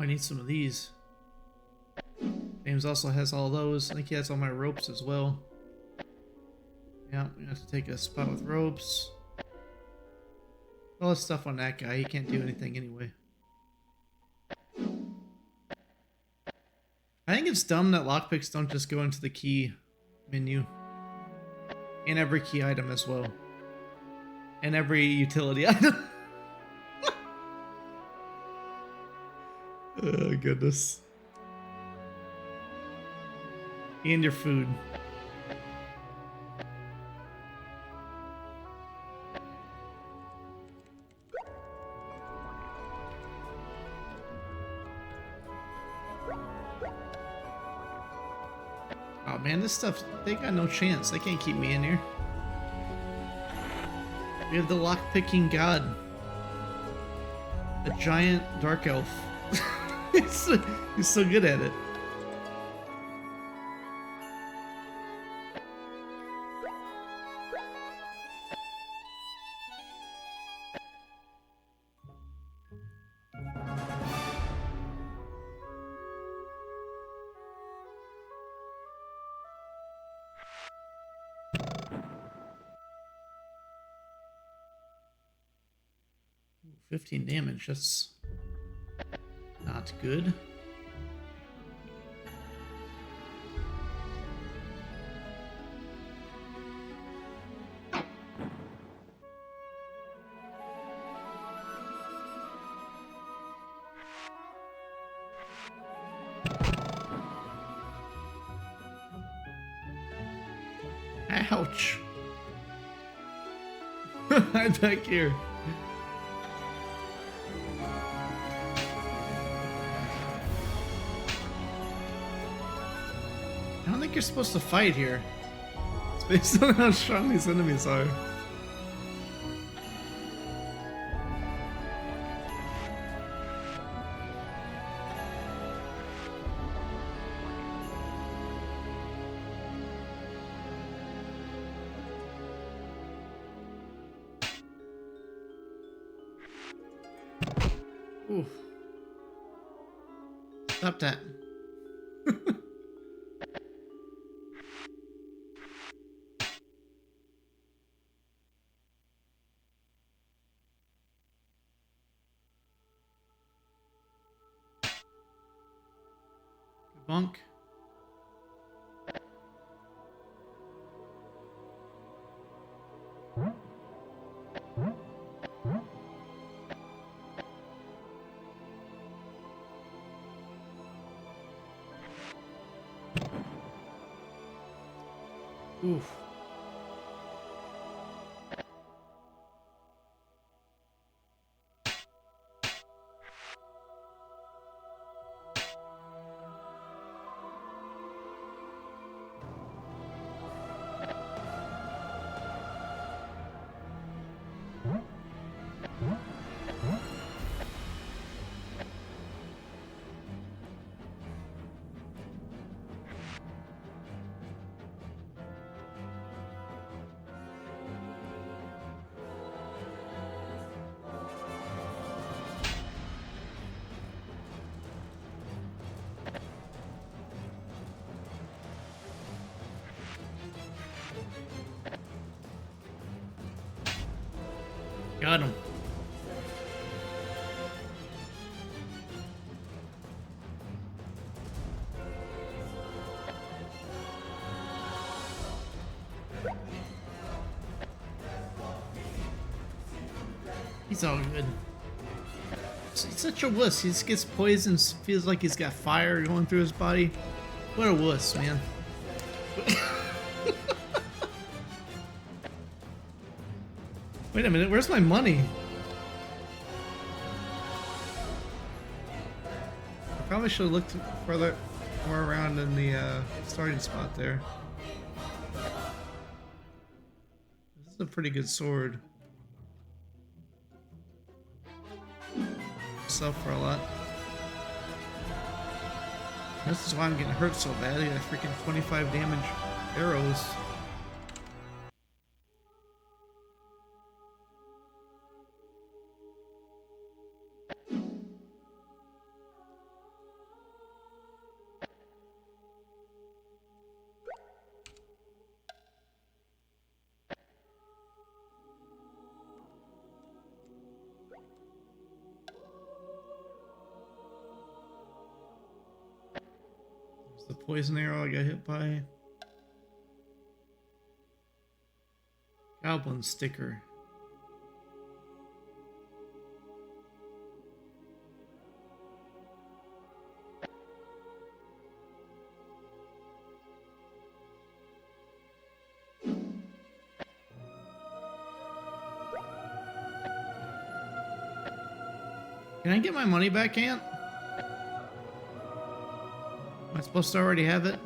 Oh, I need some of these. James also has all those. I think he has all my ropes as well. Yeah, we have to take a spot with ropes. All this stuff on that guy. He can't do anything anyway. I think it's dumb that lockpicks don't just go into the key menu. And every key item as well. And every utility item. Oh, goodness. And your food. Oh man, this stuff, they got no chance. They can't keep me in here. We have the lock-picking god. A giant dark elf. He's so good at it. Ooh, 15 damage, that's not good. Ouch. Hide back here. I don't think you're supposed to fight here. It's based on how strong these enemies are. Ooh. Stop that. Bunk. Oof. Got him. He's all good. He's such a wuss. He just gets poisoned, feels like he's got fire going through his body. What a wuss, man. Wait a minute, where's my money? I probably should have looked further more around in the starting spot there. This is a pretty good sword. Sell for a lot. This is why I'm getting hurt so bad. I got freaking 25 damage arrows. The poison arrow I got hit by. Goblin sticker. Can I get my money back, Ant? Am I supposed to already have it?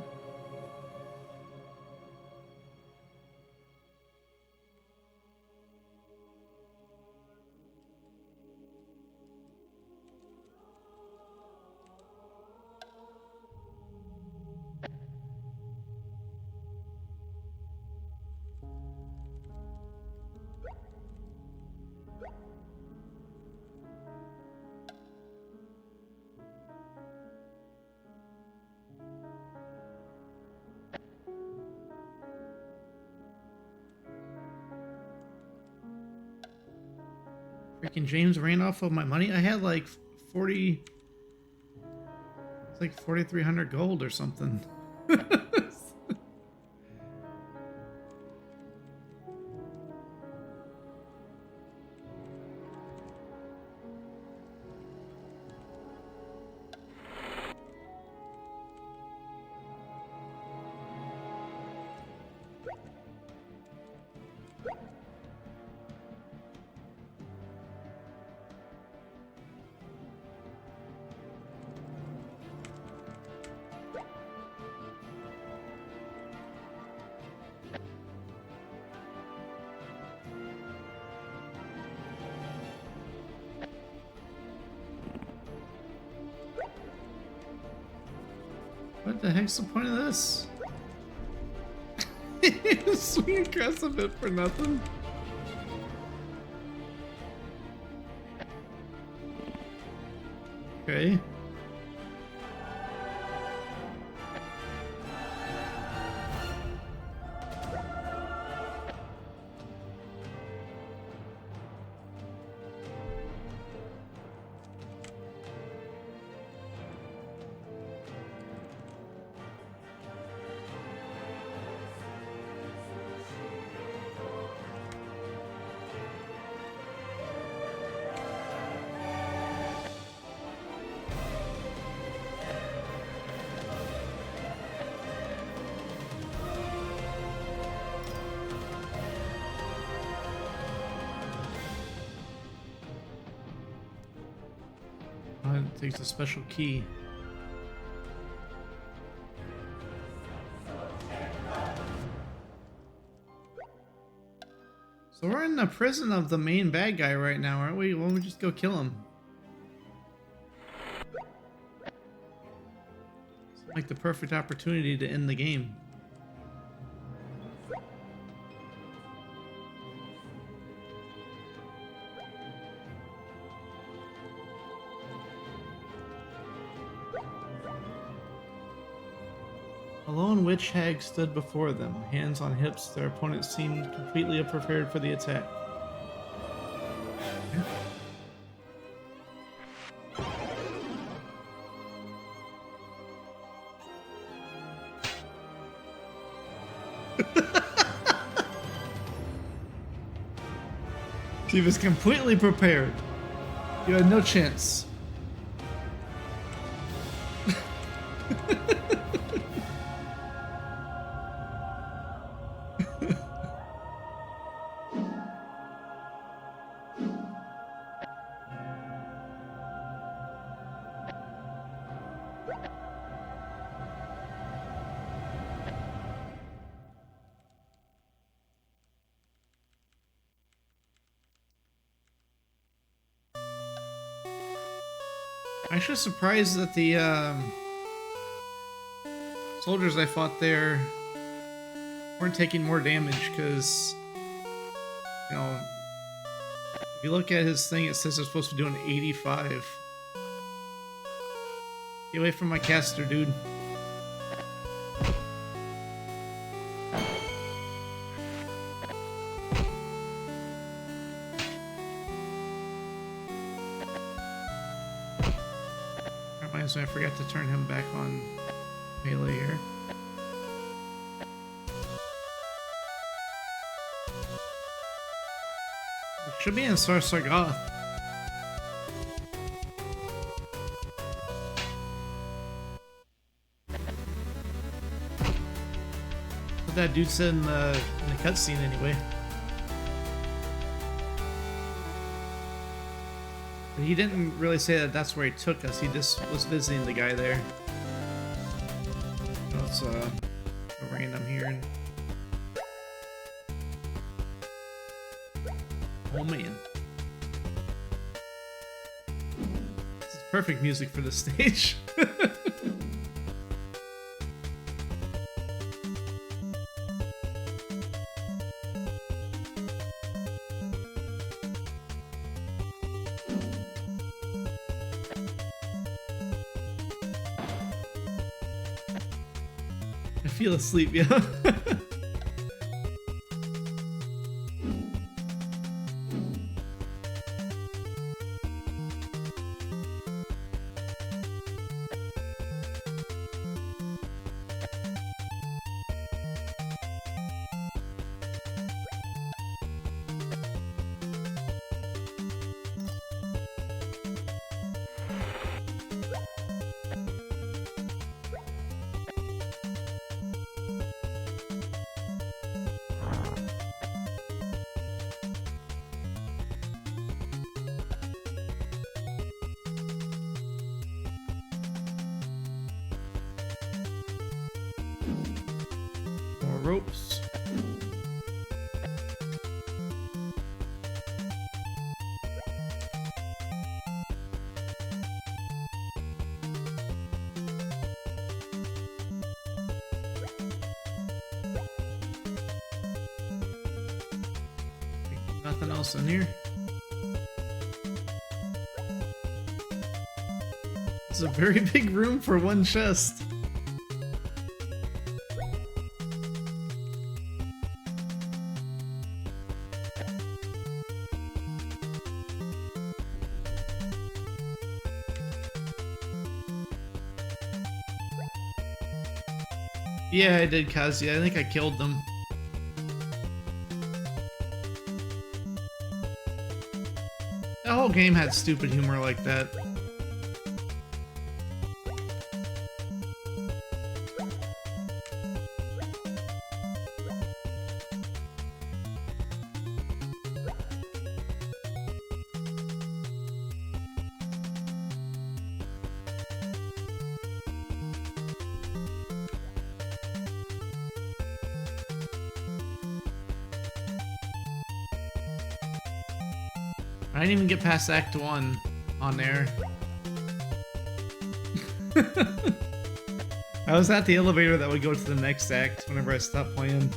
Freaking James ran off of my money. I had like 40. It's like 4,300 gold or something. What the heck's the point of this? Swing across a bit for nothing. Okay. It takes a special key. So we're in the prison of the main bad guy right now, aren't we? Why don't we just go kill him? It's like the perfect opportunity to end the game. A lone witch hag stood before them, hands on hips. Their opponent seemed completely unprepared for the attack. She was completely prepared. You had no chance. I'm actually surprised that the soldiers I fought there weren't taking more damage, because, you know, if you look at his thing, it says they're supposed to be doing 85. Get away from my caster, dude. So I forgot to turn him back on melee here. It should be in Sargoth. What that dude said in the cutscene anyway. But he didn't really say that that's where he took us. He just was visiting the guy there. Let's go random here. And... oh man, this is perfect music for this stage. I feel asleep, yeah. ropes. Nothing else in here. It's a very big room for one chest. Yeah, I did, Kazi. I think I killed them. The whole game had stupid humor like that. I didn't even get past Act 1 on there. I was at the elevator that would go to the next act whenever I stopped playing.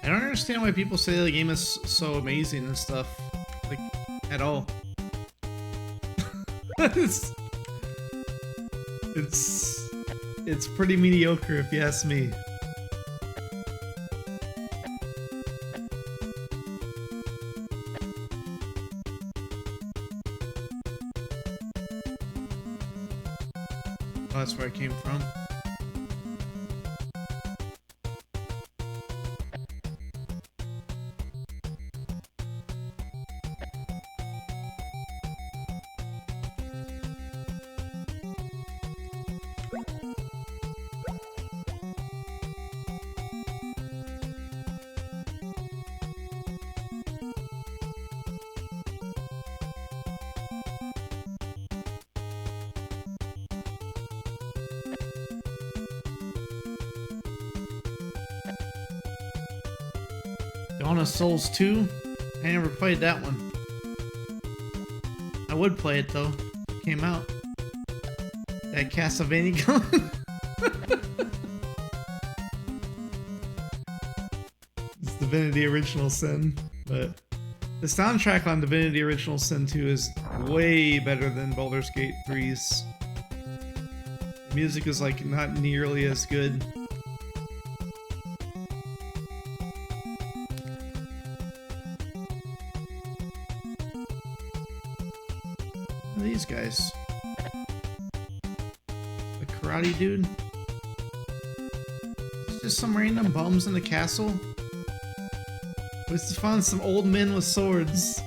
I don't understand why people say the game is so amazing and stuff, like, at all. it's pretty mediocre if you ask me. Oh, that's where I came from. Dawn of Souls 2? I never played that one. I would play it though. It came out. That Castlevania going. It's Divinity Original Sin, but the soundtrack on Divinity Original Sin 2 is way better than Baldur's Gate 3's. The music is like not nearly as good. These guys. The karate dude. It's just some random bums in the castle. We just found some old men with swords.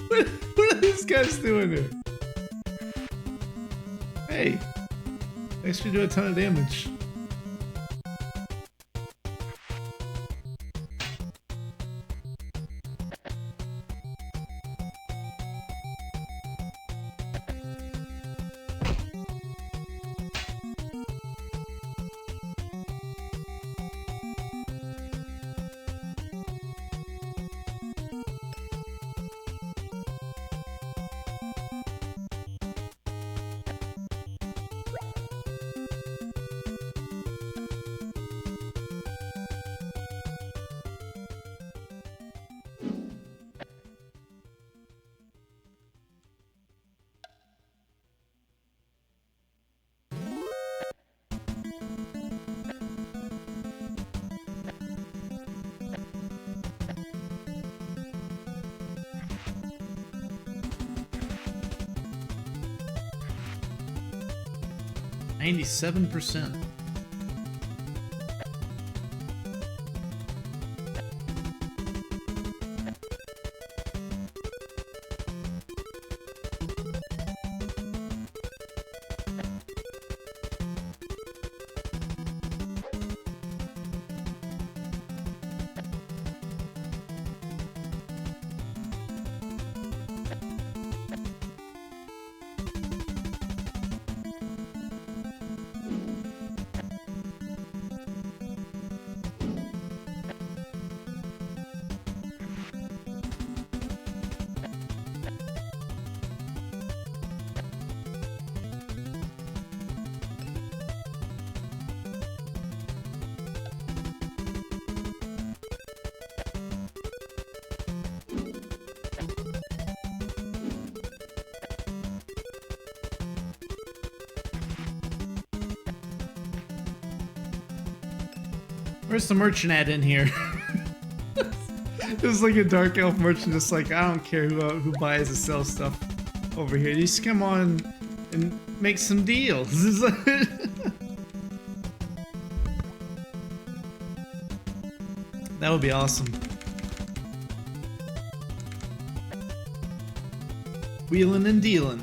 What are these guys doing here? Hey, they actually do a ton of damage. 97%. Where's the merchant at in here? There's like a dark elf merchant just like, I don't care who buys and sells stuff over here. Just come on and make some deals. That would be awesome. Wheeling and dealing.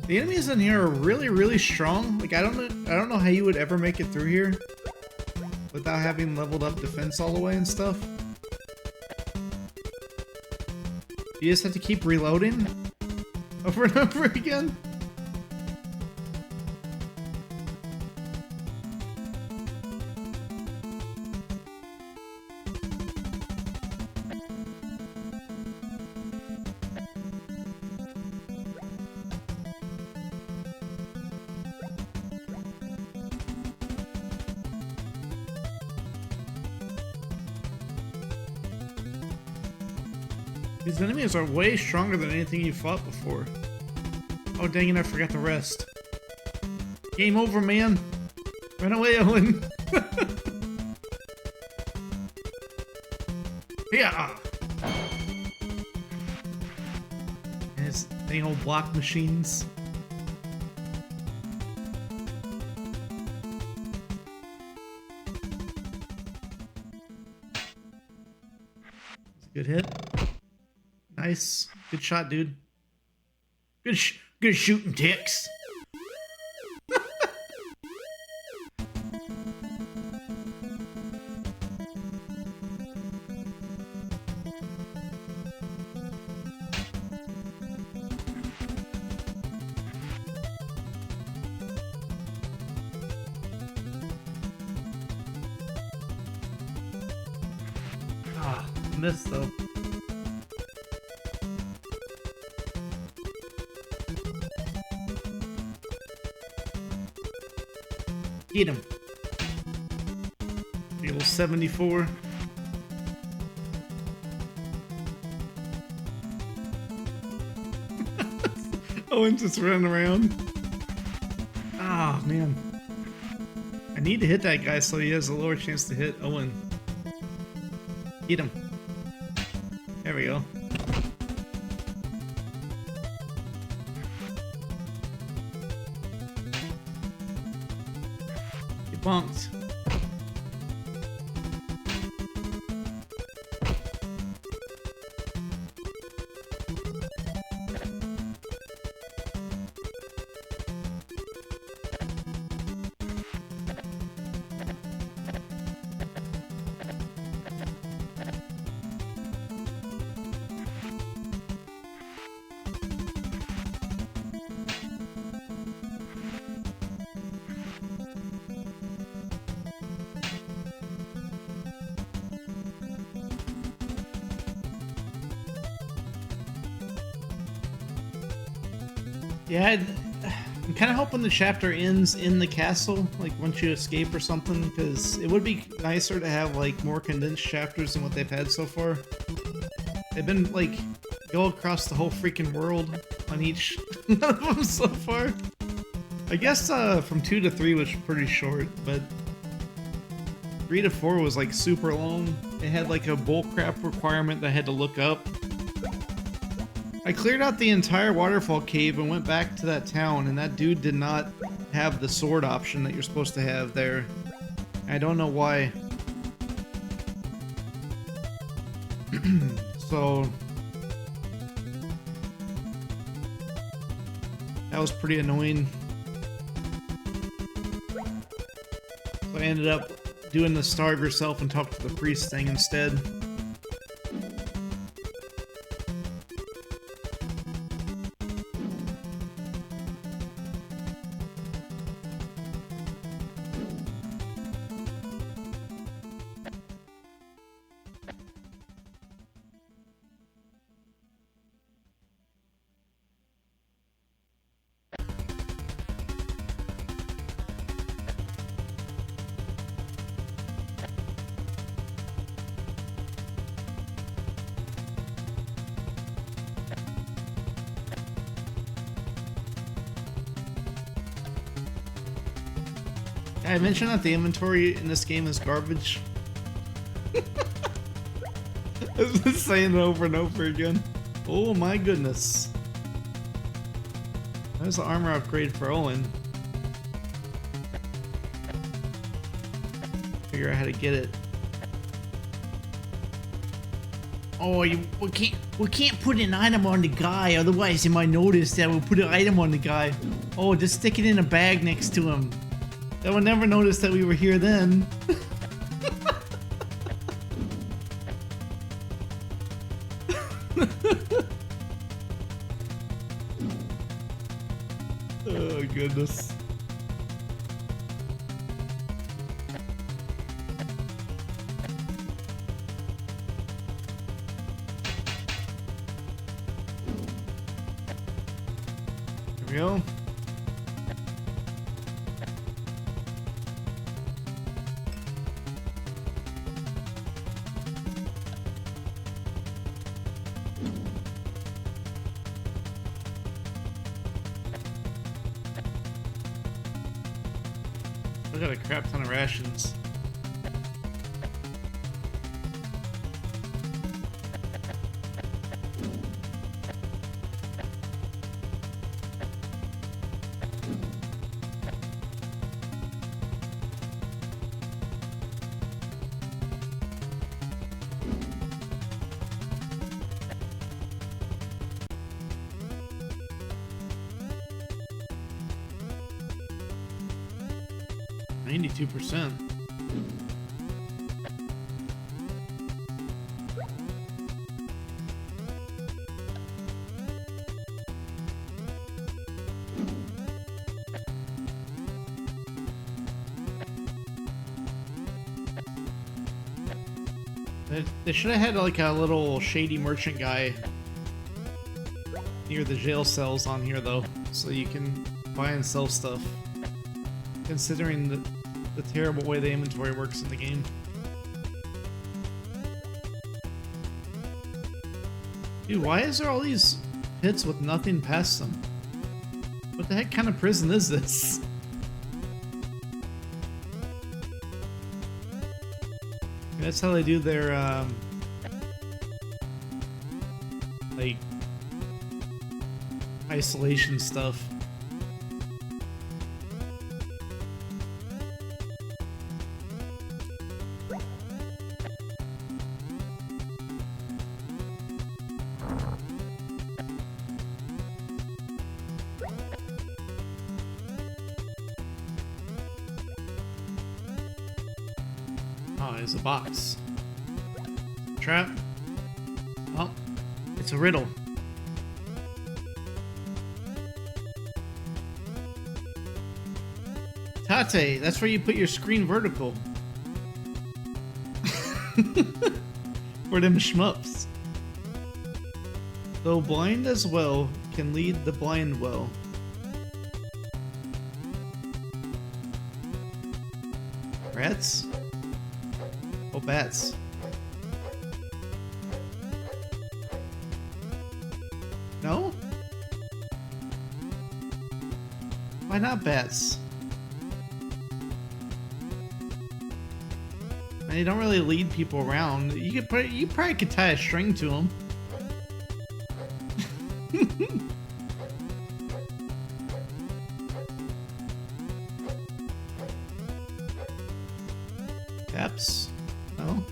The enemies in here are really strong. Like I don't know how you would ever make it through here without having leveled up defense all the way and stuff. You just have to keep reloading over and over again. These enemies are way stronger than anything you fought before. Oh dang it, I forgot the rest. Game over, man. Run away, Owen. Yeah. And his dang old block machines. Good hit. Nice. Good shot, dude. Good shooting, Tix. Ah, missed though. Get him. Level 74. Owen just running around. Ah, man. I need to hit that guy so he has a lower chance to hit Owen. Get him. There we go. Bonked. Yeah, I'm kind of hoping the chapter ends in the castle, like once you escape or something, because it would be nicer to have like more condensed chapters than what they've had so far. They've been like go across the whole freaking world on each one of them so far. I guess from 2 to 3 was pretty short, but 3 to 4 was like super long. It had like a bullcrap requirement that I had to look up. I cleared out the entire waterfall cave and went back to that town, and that dude did not have the sword option that you're supposed to have there. I don't know why. So that was pretty annoying. So I ended up doing the starve yourself and talk to the priest thing instead. I mentioned that the inventory in this game is garbage. I've been saying it over and over again. Oh my goodness. There's the armor upgrade for Owen. Figure out how to get it. Oh, we can't put an item on the guy, otherwise he might notice that we put an item on the guy. Oh, just stick it in a bag next to him. They would never notice that we were here then. Oh, goodness. Here we go. I got a crap ton of rations. %. They should have had like a little shady merchant guy near the jail cells on here though, so you can buy and sell stuff. Considering the terrible way the inventory works in the game. Dude, why is there all these pits with nothing past them? What the heck kind of prison is this? That's how they do their, like, isolation stuff. Oh, there's a box. Trap. Oh, it's a riddle. Tate, that's where you put your screen vertical. For them shmups. Though blind as well can lead the blind well. Rats? Oh, bats. No? Why not bats? And they don't really lead people around. You probably could tie a string to them. Caps? No.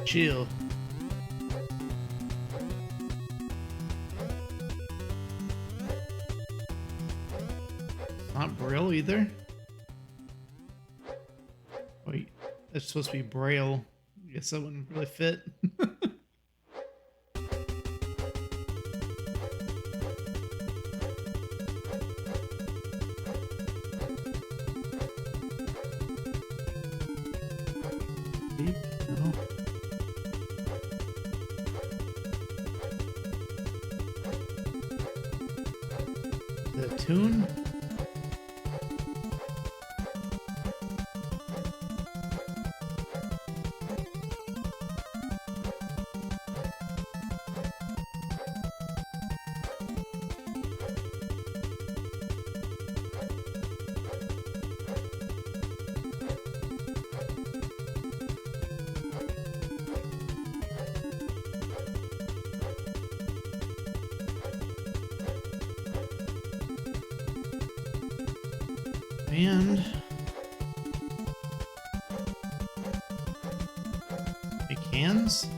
Chill. Not Braille either. Wait, that's supposed to be Braille. I guess that wouldn't really fit. Beep? No. The tune? And it cans?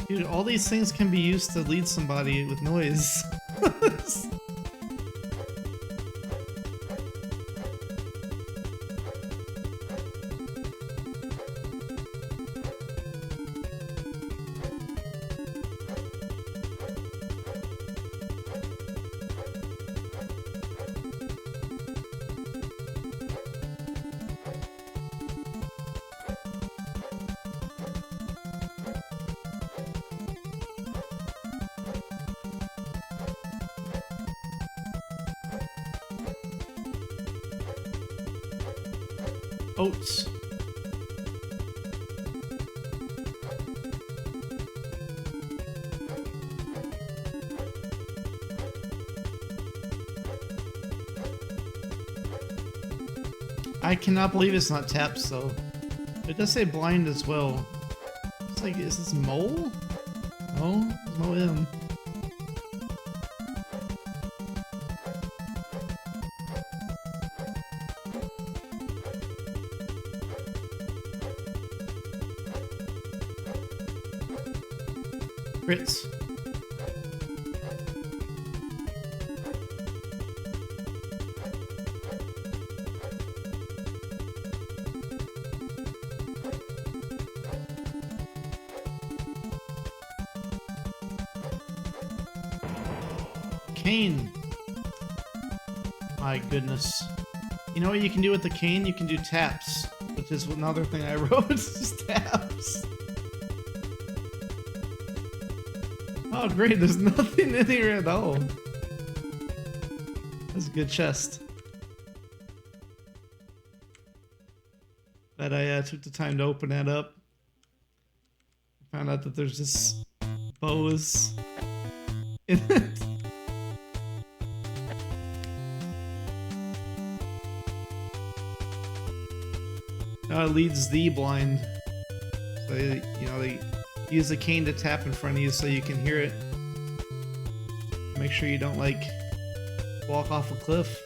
Dude, all these things can be used to lead somebody with noise. Oats. I cannot believe it's not taps though. It does say blind as well. It's like, is this mole? No, there's no M. Crits. Cane. My goodness. You know what you can do with the cane? You can do taps, which is another thing I wrote. It's just taps. Oh great, there's nothing in here at all. That's a good chest. But I took the time to open that up. Found out that there's just bows in it. Now it leads the blind. So, you know, they use the cane to tap in front of you so you can hear it. Make sure you don't, like, walk off a cliff.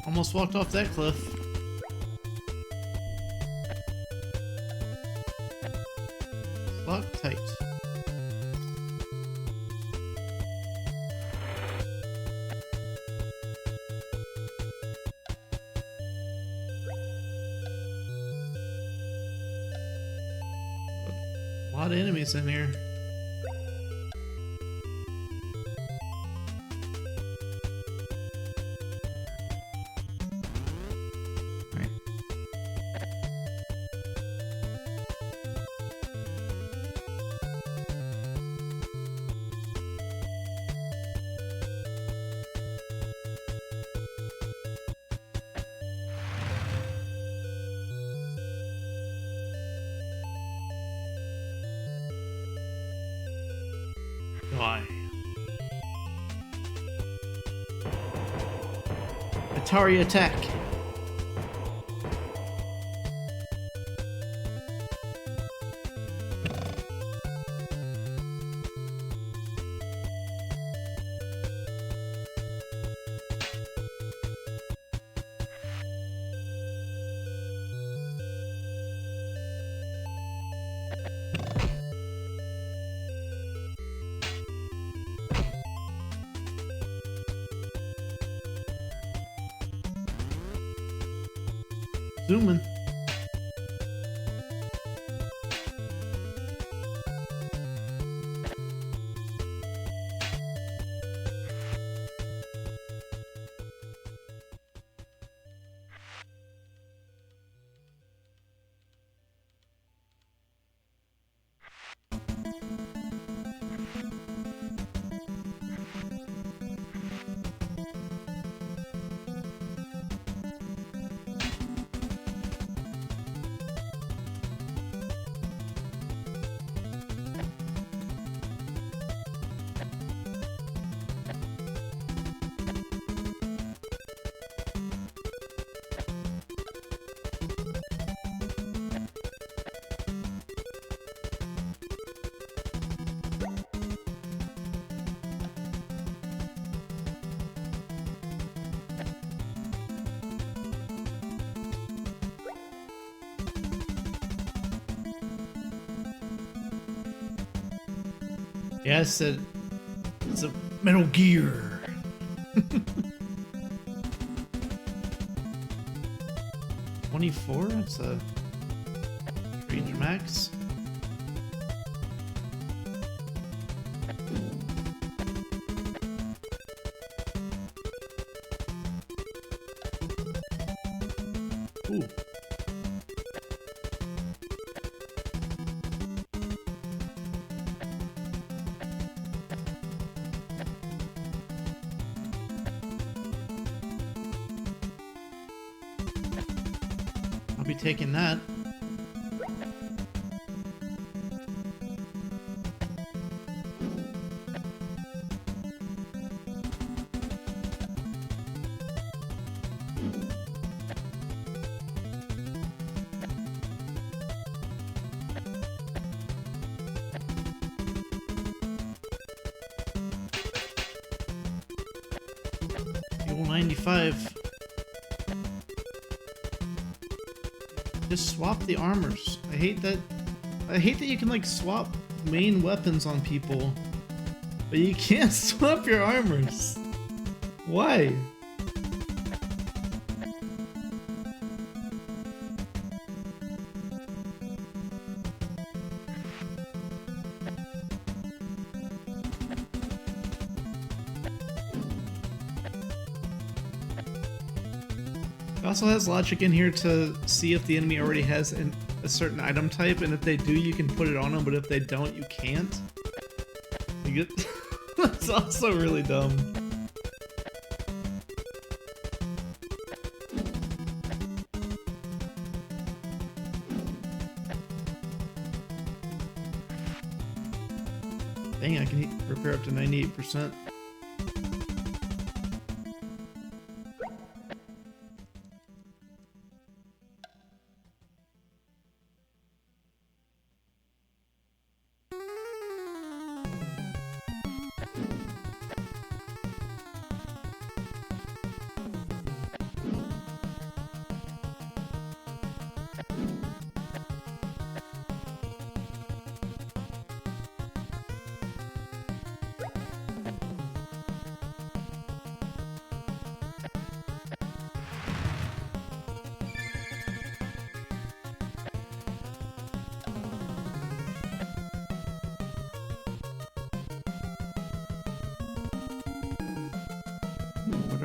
Almost walked off that cliff. Fucked. tight. A lot of enemies in here. Alright. Die. Atari attack. Zooming. Yes, it's a Metal Gear. 24? It's a Ranger Max. Ooh. I'll be taking that. Fuel 95. Just swap the armors. I hate that you can like swap main weapons on people, but you can't swap your armors. Why? It also has logic in here to see if the enemy already has a certain item type, and if they do, you can put it on them, but if they don't, you can't. You get That's also really dumb. Dang, I can repair up to 98%.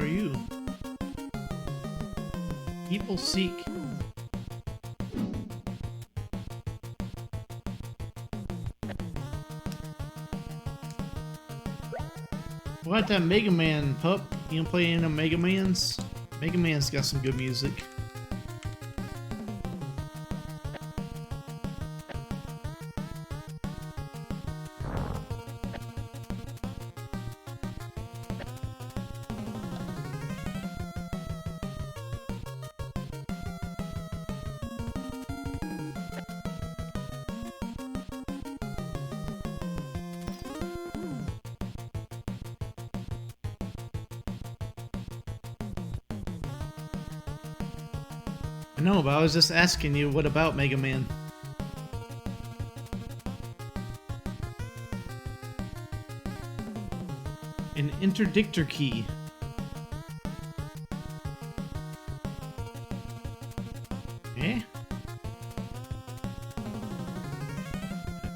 are you? People seek. What that Mega Man, pup? You gonna play any of Mega Mans? Mega Man's got some good music. I know, but I was just asking you, what about Mega Man? An interdictor key. Eh?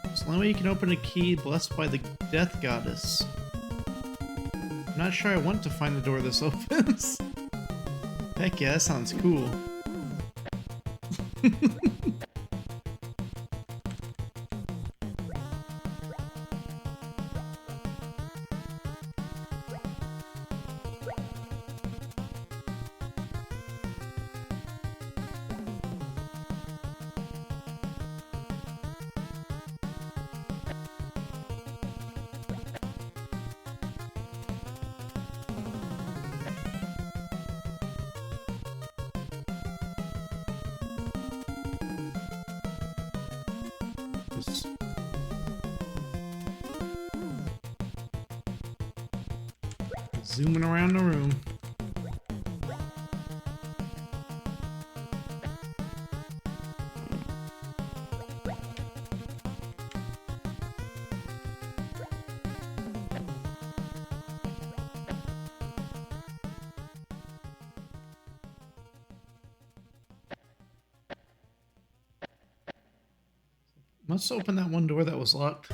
It's the only way you can open a key blessed by the Death Goddess. I'm not sure I want to find the door this opens. Heck yeah, that sounds cool. Just zooming around the room. Let's open that one door that was locked.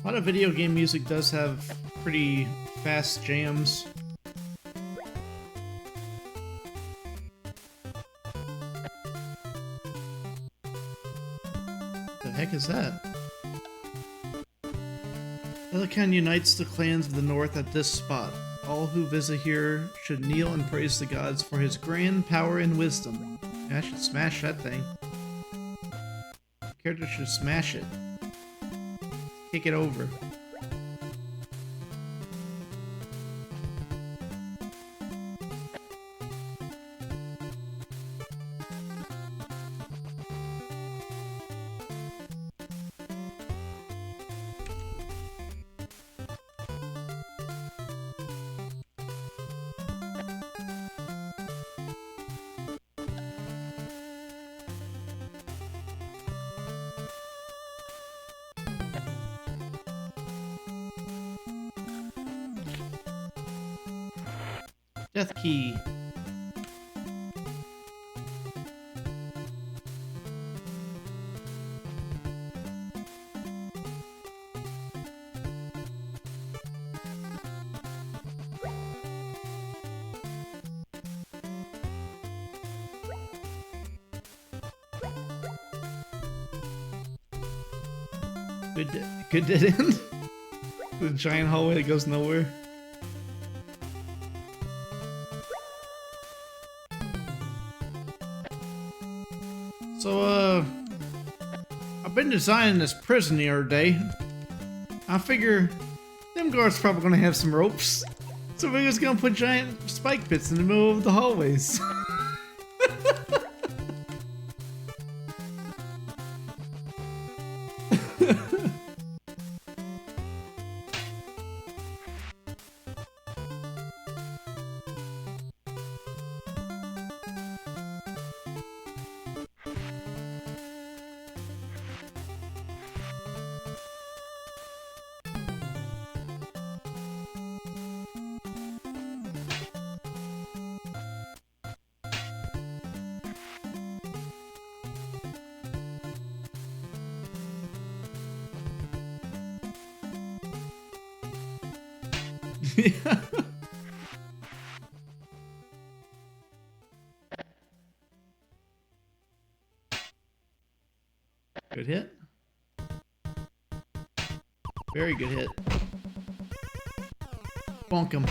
A lot of video game music does have pretty fast jams. The heck is that? Pelican unites the clans of the north at this spot. All who visit here should kneel and praise the gods for his grand power and wisdom. I should smash that thing. The character should smash it. Kick it over. Death key. Good dead end. The giant hallway that goes nowhere. So, I've been designing this prison the other day. I figure them guards probably gonna have some ropes. So we're just gonna put giant spike pits in the middle of the hallways. Good hit. Very good hit. Bonk him.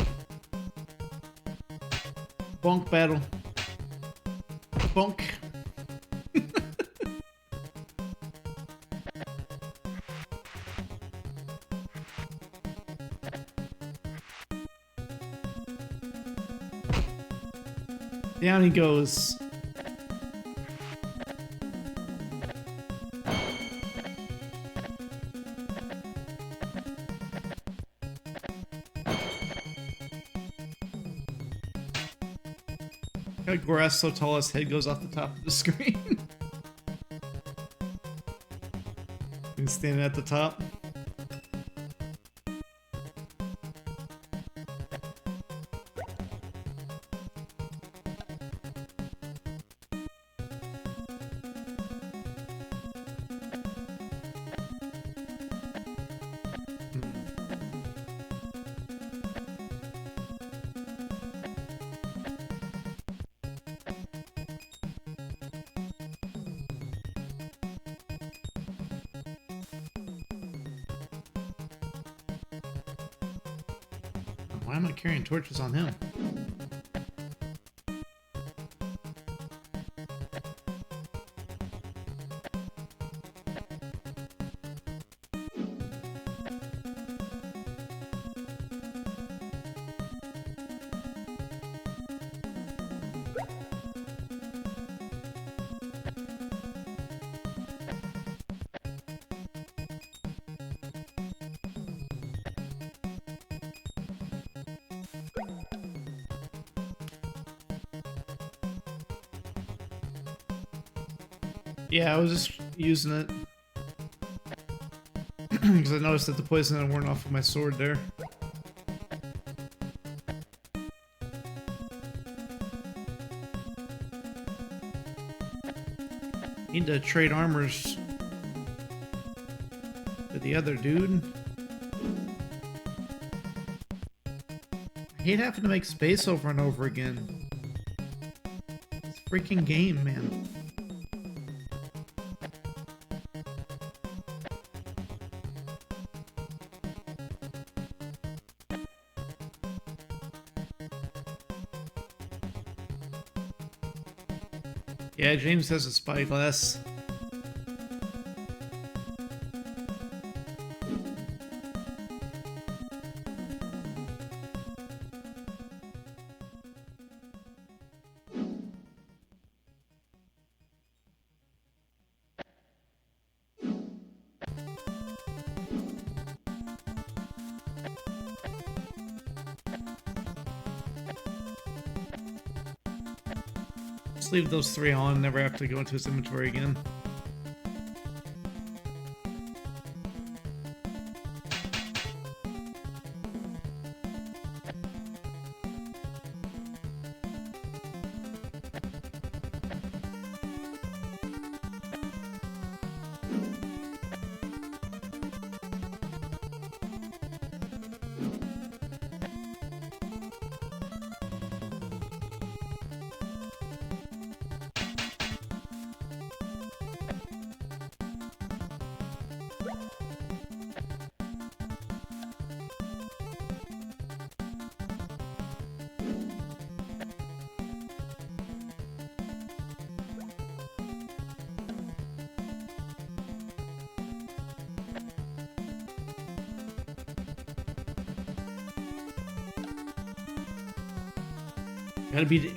Bonk battle. Bonk. Down he goes. Grass so tall his head goes off the top of the screen. He's standing at the top. Why am I carrying torches on him? Yeah, I was just using it because I noticed that the poison had worn off of my sword there. Need to trade armors with the other dude. I hate having to make space over and over again. It's a freaking game, man. Yeah, James has a spyglass. Just leave those 3 on, never have to go into his inventory again.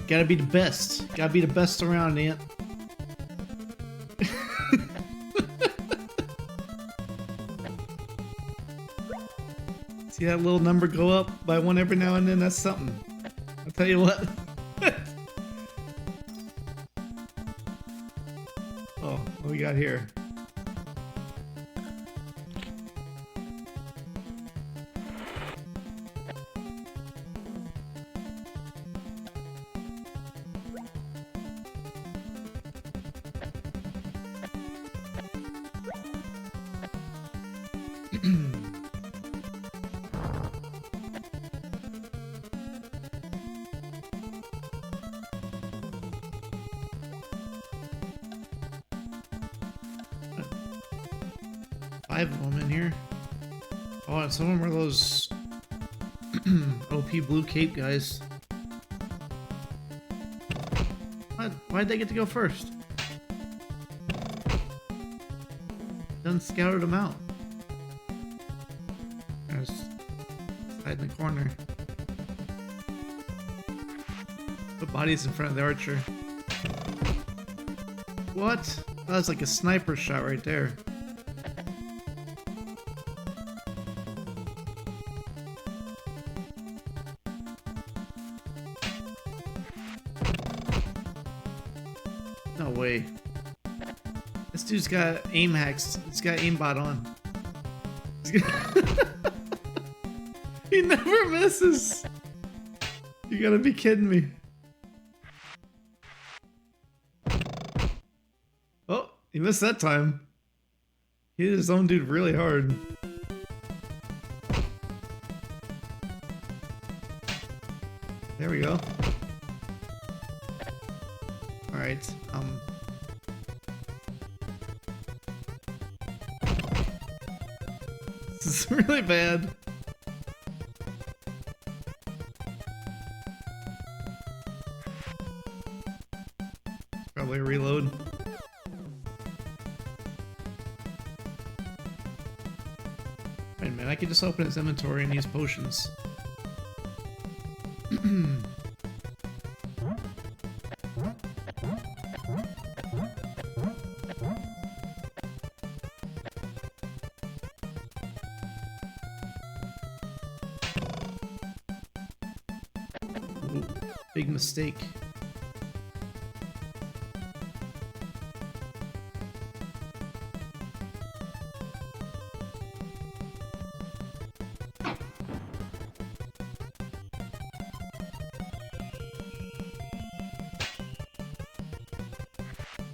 Gotta be the best. Gotta be the best around, Ant. See that little number go up by 1 every now and then? That's something. I'll tell you what. Oh, what do we got here? 5 of them in here. Oh, and some of them are those OP blue cape guys. What? Why'd they get to go first? Done scouted them out. There's hide in the corner. Put bodies in front of the archer. What? That was like a sniper shot right there. No way. This dude's got aim hacks. He's got aimbot on. He never misses. You gotta be kidding me. Oh, he missed that time. He hit his own dude really hard. There we go. Alright, this is really bad. Probably a reload. Wait a minute, I could just open his inventory and use potions. Ooh, big mistake.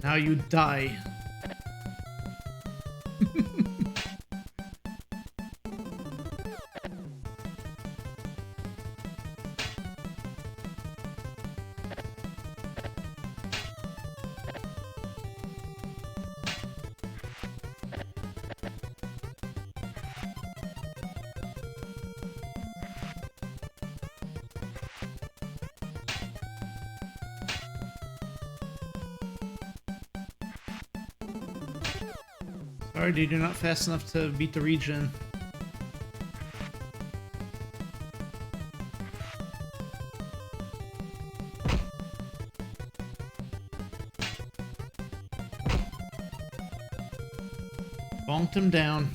Now you die. Sorry, dude, you're not fast enough to beat the regen. Bonked him down.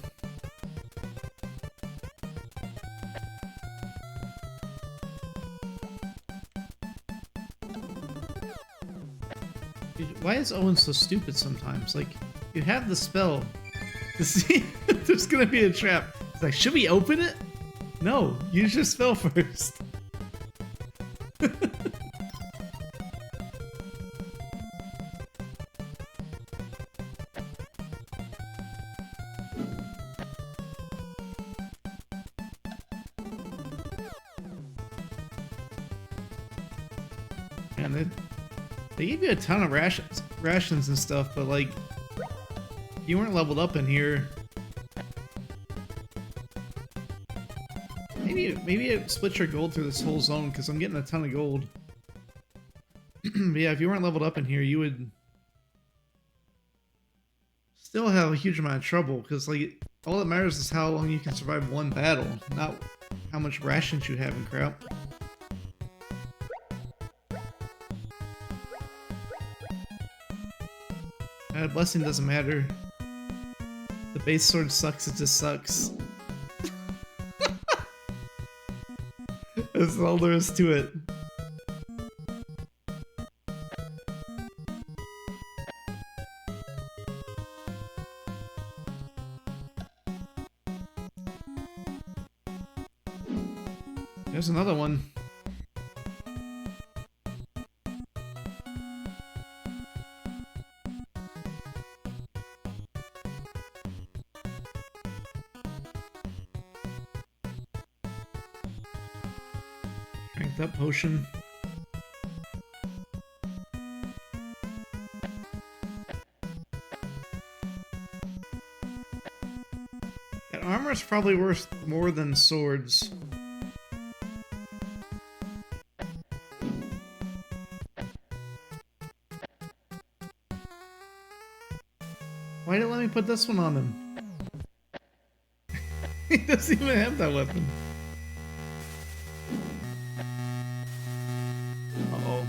Dude, why is Owen so stupid sometimes? Like, you have the spell to see if there's gonna be a trap. It's like, should we open it? No, use your spell first. Man, they gave you a ton of rations and stuff, but like, you weren't leveled up in here. Maybe split your gold through this whole zone because I'm getting a ton of gold. But yeah, if you weren't leveled up in here, you would still have a huge amount of trouble because like all that matters is how long you can survive one battle, not how much rations you have and crap. Blessing doesn't matter. The base sword sucks, it just sucks. That's all there is to it. There's another one. Drink that potion. That armor is probably worth more than swords. Why did it let me put this one on him? He doesn't even have that weapon. Uh-oh.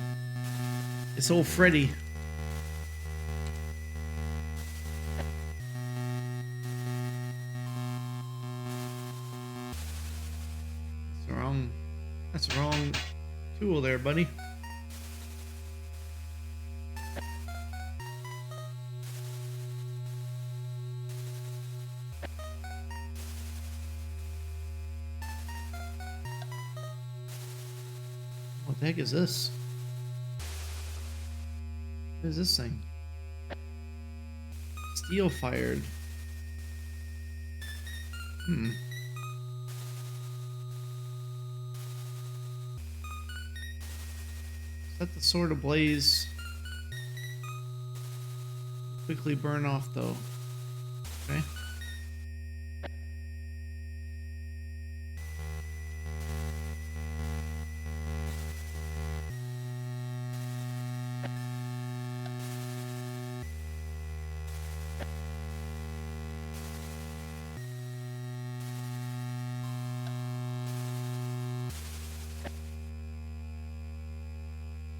It's old Freddy. That's the wrong tool there, buddy. What the heck is this? What is this thing? Steel fired. Set the sword ablaze. Quickly burn off though. Okay.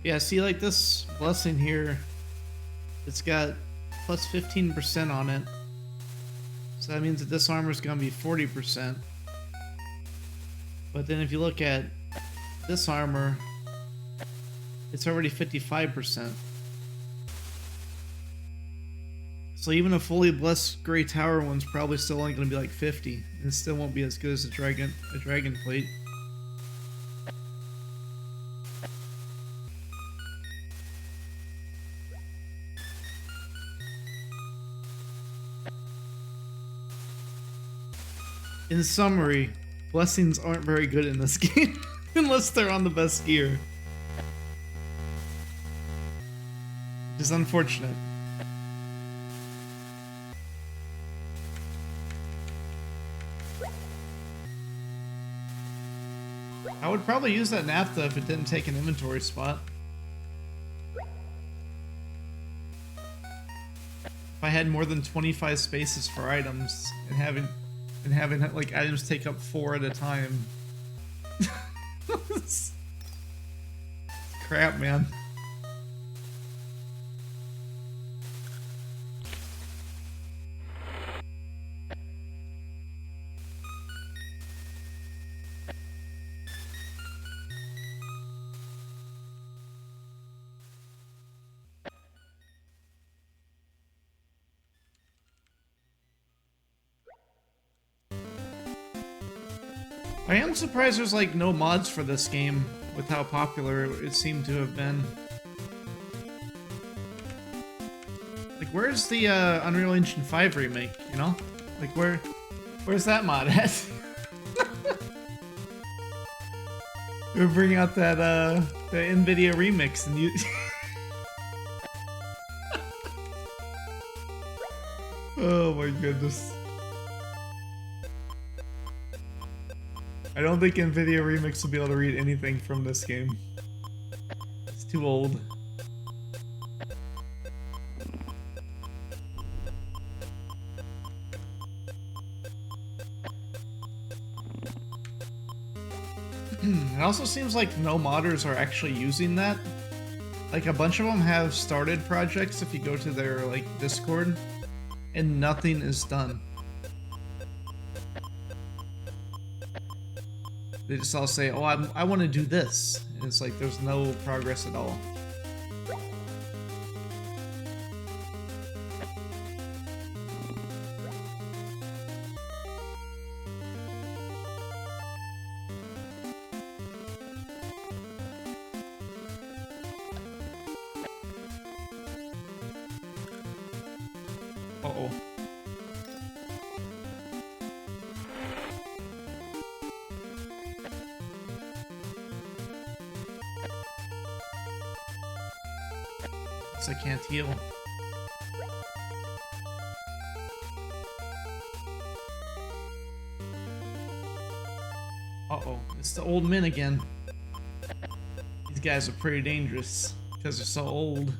Yeah, see, like this blessing here, it's got plus 15% on it. So that means that this armor is going to be 40%. But then if you look at this armor, it's already 55%. So even a fully blessed Grey Tower one's probably still only going to be like 50. And it still won't be as good as a dragon plate. In summary, blessings aren't very good in this game, unless they're on the best gear. Which is unfortunate. I would probably use that naphtha if it didn't take an inventory spot. If I had more than 25 spaces for items and having like items take up 4 at a time. Crap, man. I am surprised there's like no mods for this game with how popular it seemed to have been. Like, where's the Unreal Engine 5 remake, you know? Like, where's that mod at? We're bringing out that the NVIDIA remix and you oh my goodness. I don't think NVIDIA Remix will be able to read anything from this game. It's too old. It also seems like no modders are actually using that. Like, a bunch of them have started projects if you go to their, like, Discord, and nothing is done. They just all say, oh, I want to do this. And it's like, there's no progress at all. Uh-oh. I can't heal. Uh-oh, it's the old men again. These guys are pretty dangerous because they're so old.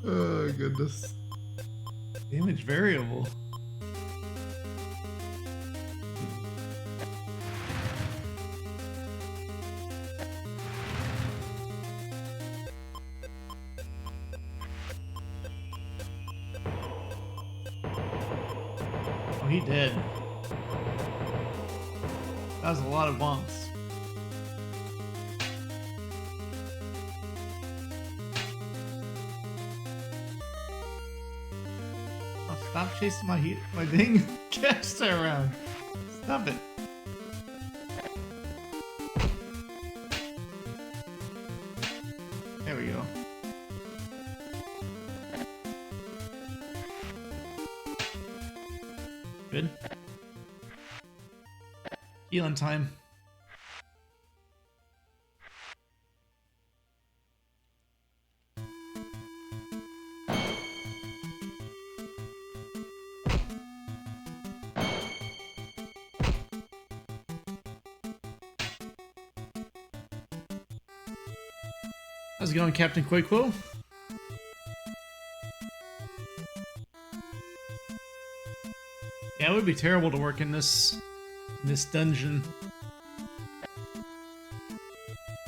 Oh, goodness. Damage variable. Oh, he did. That was a lot of bumps. Stop chasing my dang caster around. Stop it. There we go. Good. Healing time. How's it going, Captain Quakequill? Yeah, it would be terrible to work in this dungeon.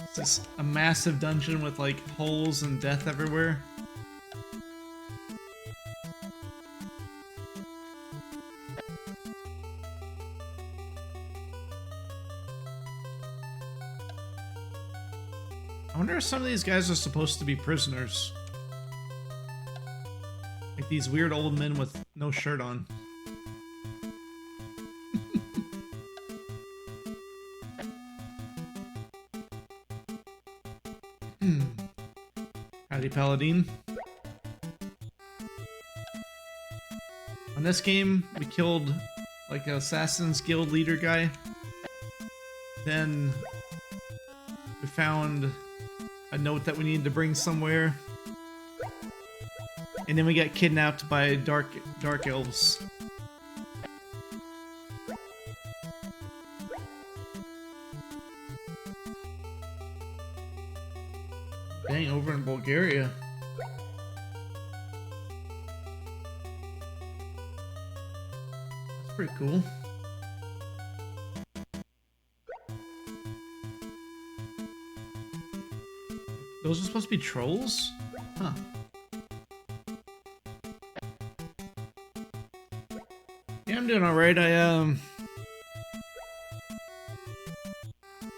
It's just a massive dungeon with like holes and death everywhere. I wonder if some of these guys are supposed to be prisoners. Like these weird old men with no shirt on. Howdy, Paladin. On this game, we killed like an Assassin's Guild leader guy. Then we found a note that we needed to bring somewhere. And then we got kidnapped by dark elves. Dang, over in Bulgaria. That's pretty cool. Those are supposed to be trolls? Huh. Yeah, I'm doing alright. I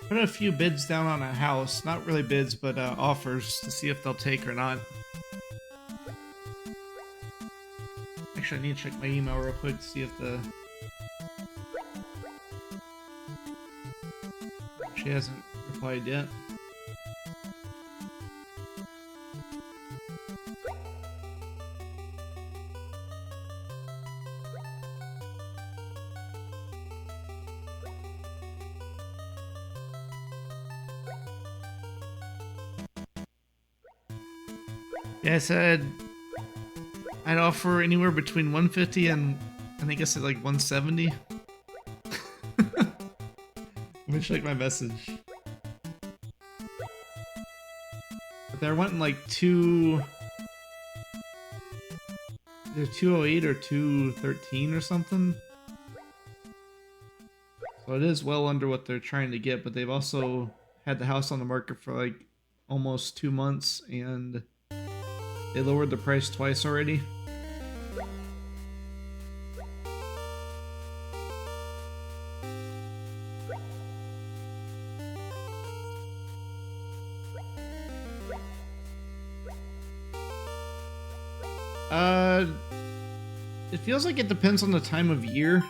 put a few bids down on a house. Not really bids, but offers to see if they'll take or not. Actually, I need to check my email real quick to see if she hasn't replied yet. Yeah, I said I'd offer anywhere between 150 and I think I said like 170. Let me check my message. But they're wanting like either 208 or 213 or something. So it is well under what they're trying to get, but they've also had the house on the market for like almost 2 months and they lowered the price twice already. It feels like it depends on the time of year.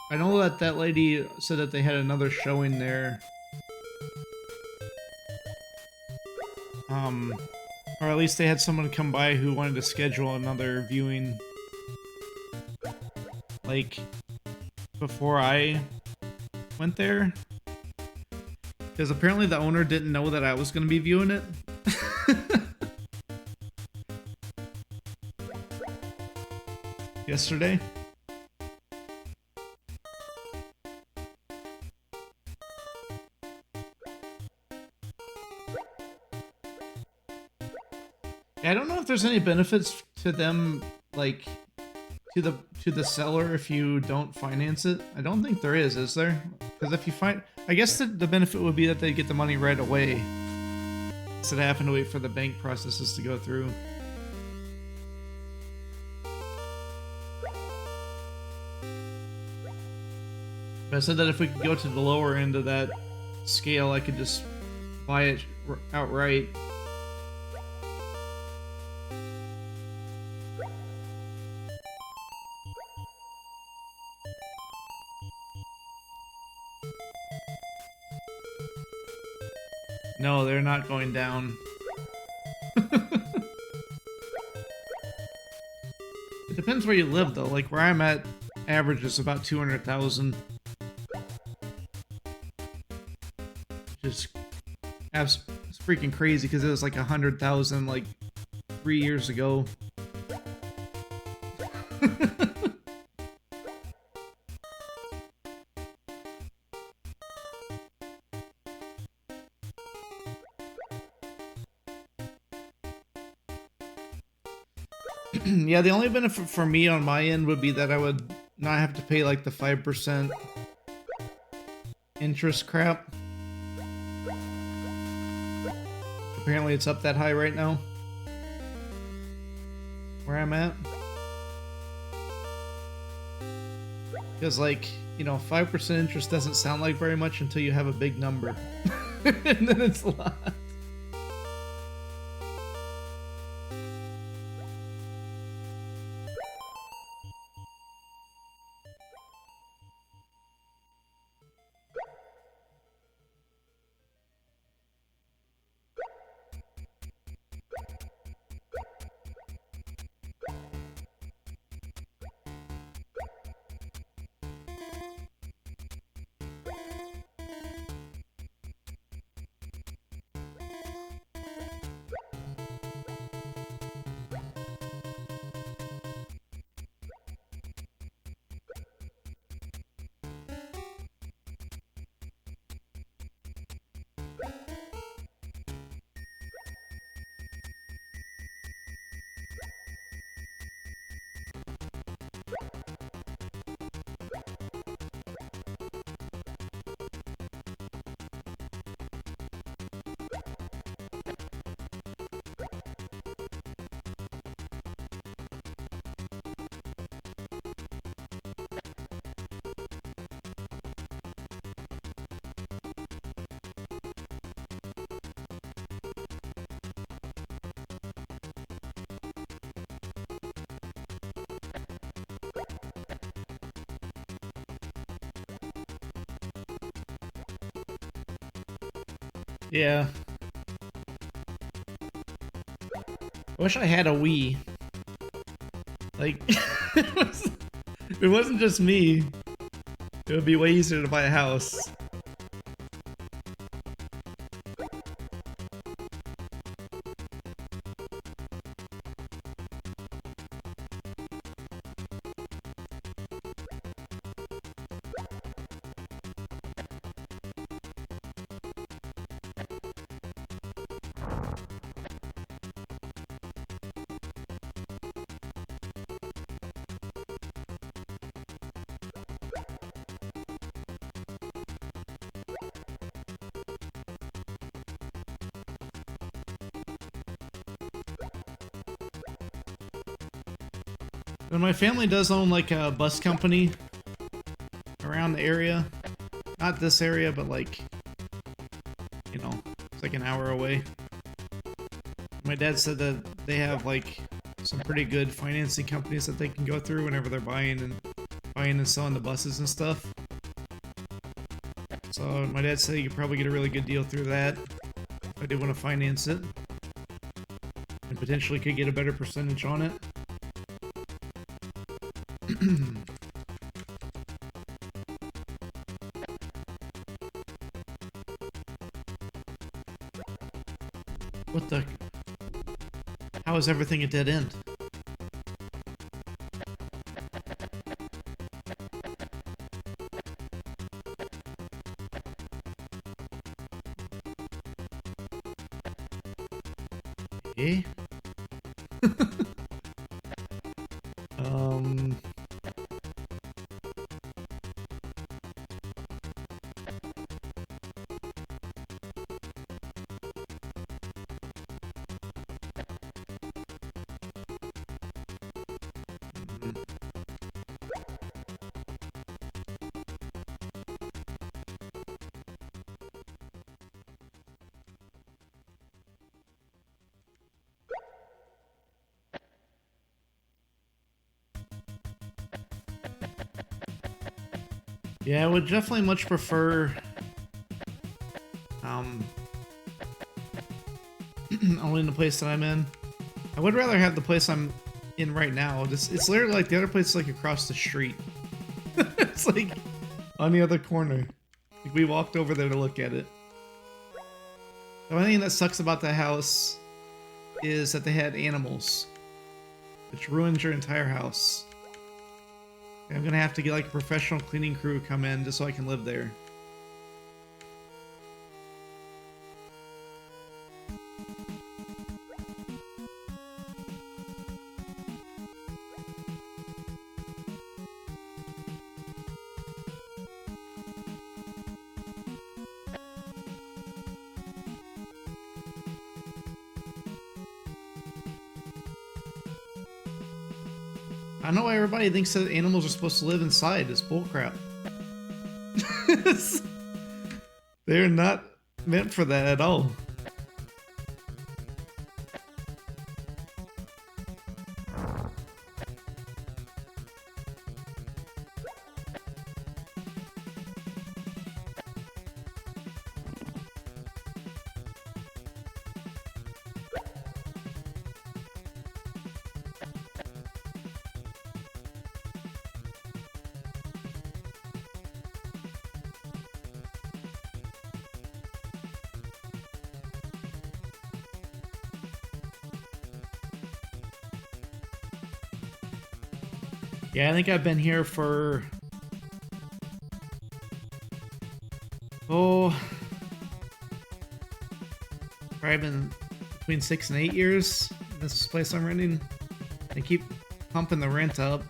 I know that that lady said that they had another showing there. Or at least they had someone come by who wanted to schedule another viewing. Like, before I went there. Because apparently the owner didn't know that I was going to be viewing it. yesterday. I don't know if there's any benefits to them, like, to the seller if you don't finance it. I don't think there is there? Because if you I guess the benefit would be that they get the money right away instead of having to wait for the bank processes to go through. But I said that if we could go to the lower end of that scale, I could just buy it outright. No, they're not going down. It depends where you live, though. Like, where I'm at, average is about 200,000. Just it's freaking crazy because it was like 100,000 like 3 years ago. Yeah, the only benefit for me on my end would be that I would not have to pay like the 5% interest crap. Apparently it's up that high right now. Where I'm at. Because, like, you know, 5% interest doesn't sound like very much until you have a big number. And then it's a lot. Yeah. I wish I had a Wii. Like, it wasn't just me. It would be way easier to buy a house. But my family does own like a bus company around the area. Not this area, but like, you know, it's like an hour away. My dad said that they have like some pretty good financing companies that they can go through whenever they're buying and selling the buses and stuff. So my dad said you could probably get a really good deal through that if I did want to finance it. And potentially could get a better percentage on it. What the? How is everything a dead end? Eh? um... Yeah, I would definitely much prefer owning the place that I'm in. I would rather have the place I'm in right now. It's literally like the other place is like across the street. It's like on the other corner. Like we walked over there to look at it. The only thing that sucks about that house is that they had animals, which ruins your entire house. I'm gonna have to get like a professional cleaning crew to come in just so I can live there. I know why everybody thinks that animals are supposed to live inside. It's bullcrap. They're not meant for that at all. Yeah, I think I've been here for... Oh... Probably been between 6 and 8 years in this place I'm renting. They keep pumping the rent up.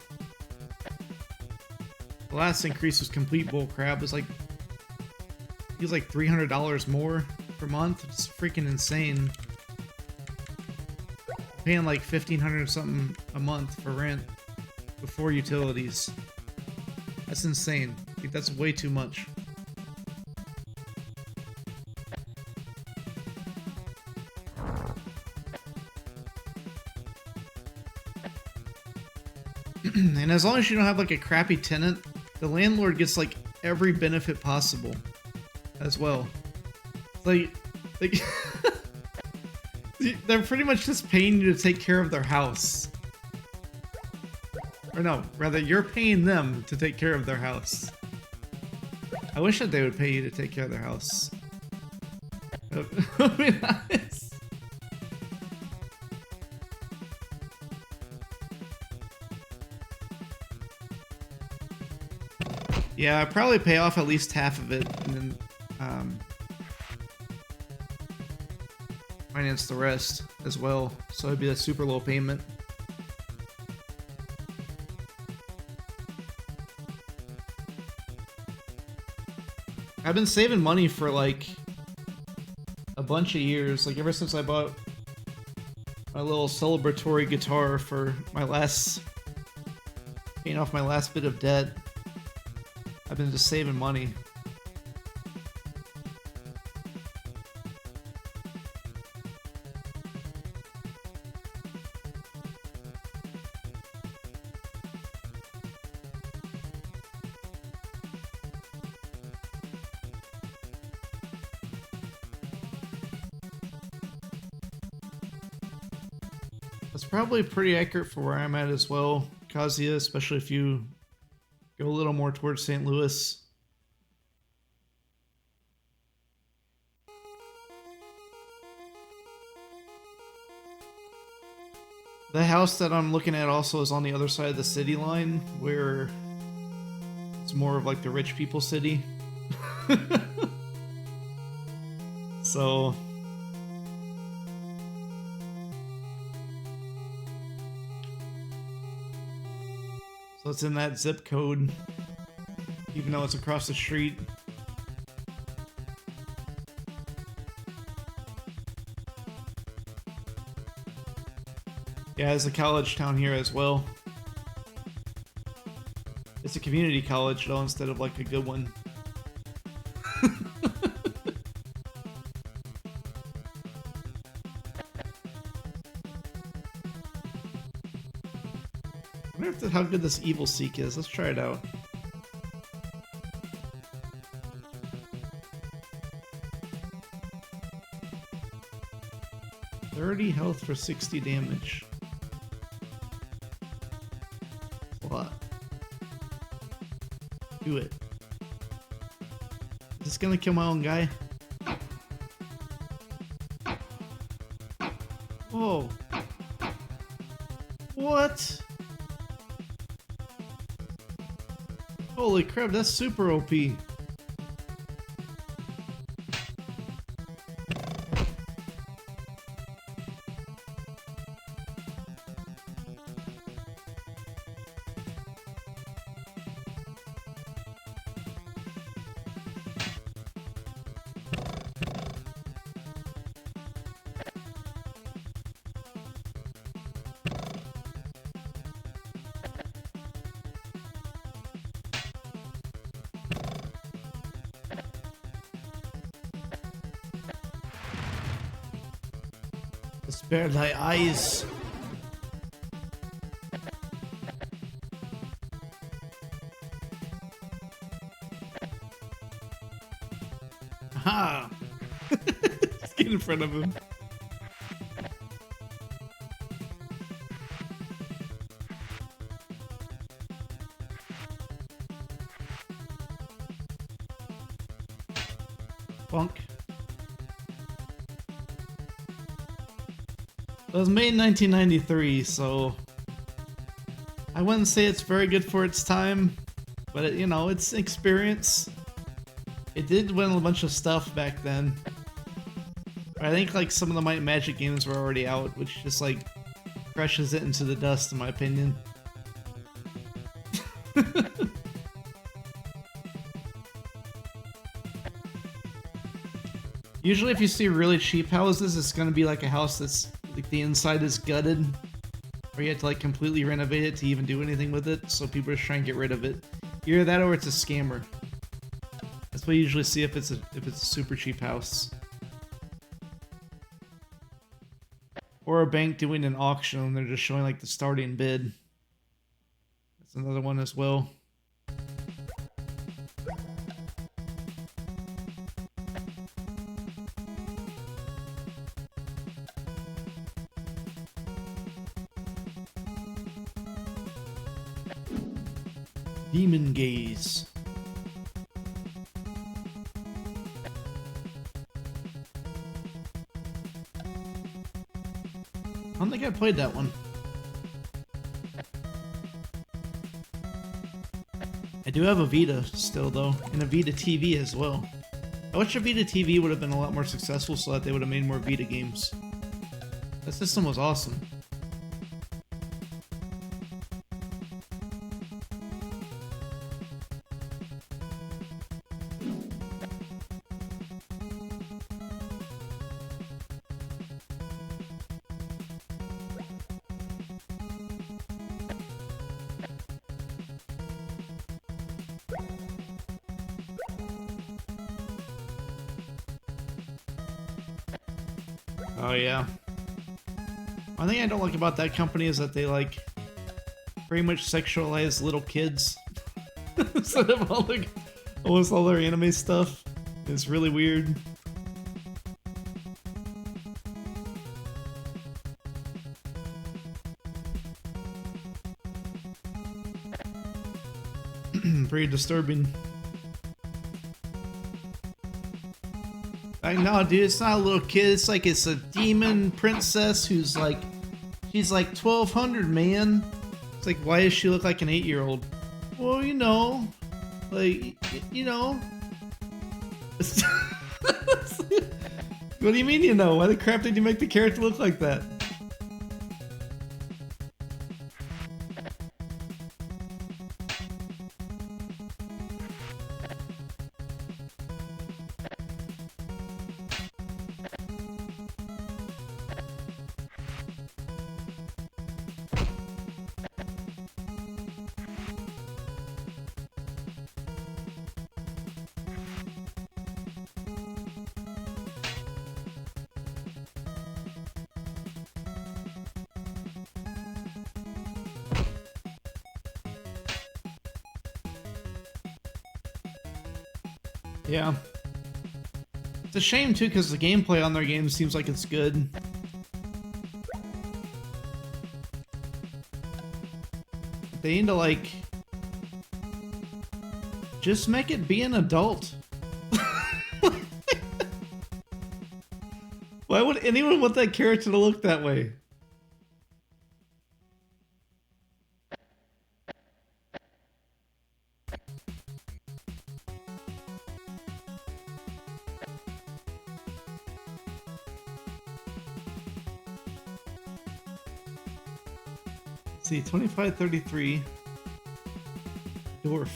The last increase was complete bullcrap. It was like... It was like $300 more per month. It's freaking insane. Paying like $1,500 something a month for rent before utilities. That's insane. I think that's way too much. And as long as you don't have like a crappy tenant, the landlord gets like every benefit possible as well. Like they're pretty much just paying you to take care of their house. Or no, rather you're paying them to take care of their house. I wish that they would pay you to take care of their house. That would be nice. Yeah, I'd probably pay off at least half of it and then finance the rest as well. So it'd be a super low payment. I've been saving money for like a bunch of years, like ever since I bought my little celebratory guitar for my last, paying off my last bit of debt. I've been just saving money. That's probably pretty accurate for where I'm at as well, Kazuya, especially if you go a little more towards St. Louis. The house that I'm looking at also is on the other side of the city line, where it's more of like the rich people city. So So it's in that zip code, even though it's across the street. Yeah, there's a college town here as well. It's a community college though, instead of like a good one. I wonder how good this Evil Seek is. Let's try it out. $30 health for 60 damage. That's a lot. Do it. Is this gonna kill my own guy? Whoa. What? Holy crap, that's super OP. Spare thy eyes. Aha! Just get in front of him. Bonk. It was made in 1993, so I wouldn't say it's very good for its time, but you know, it's experience. It did win a bunch of stuff back then. I think like some of the Might and Magic games were already out, which just like crushes it into the dust, in my opinion. Usually if you see really cheap houses, it's gonna be like a house that's like the inside is gutted, or you have to like completely renovate it to even do anything with it, so people just try and get rid of it. Either that or it's a scammer. That's what you usually see if it's a super cheap house. Or a bank doing an auction and they're just showing like the starting bid. That's another one as well. Demon Gaze. I don't think I played that one. I do have a Vita still though, and a Vita TV as well. I wish a Vita TV would have been a lot more successful so that they would have made more Vita games. That system was awesome. Oh yeah. One thing I don't like about that company is that they like pretty much sexualize little kids instead of almost all their anime stuff. It's really weird. Pretty disturbing. Like, no, dude, it's not a little kid. It's like it's a demon princess who's like, she's like 1200, man. It's like, why does she look like an 8-year-old? Well, you know, like, you know. What do you mean, you know? Why the crap did you make the character look like that? Yeah. It's a shame too, because the gameplay on their game seems like it's good. They need to, like, just make it be an adult. Why would anyone want that character to look that way? Let's see, 2533 dwarf.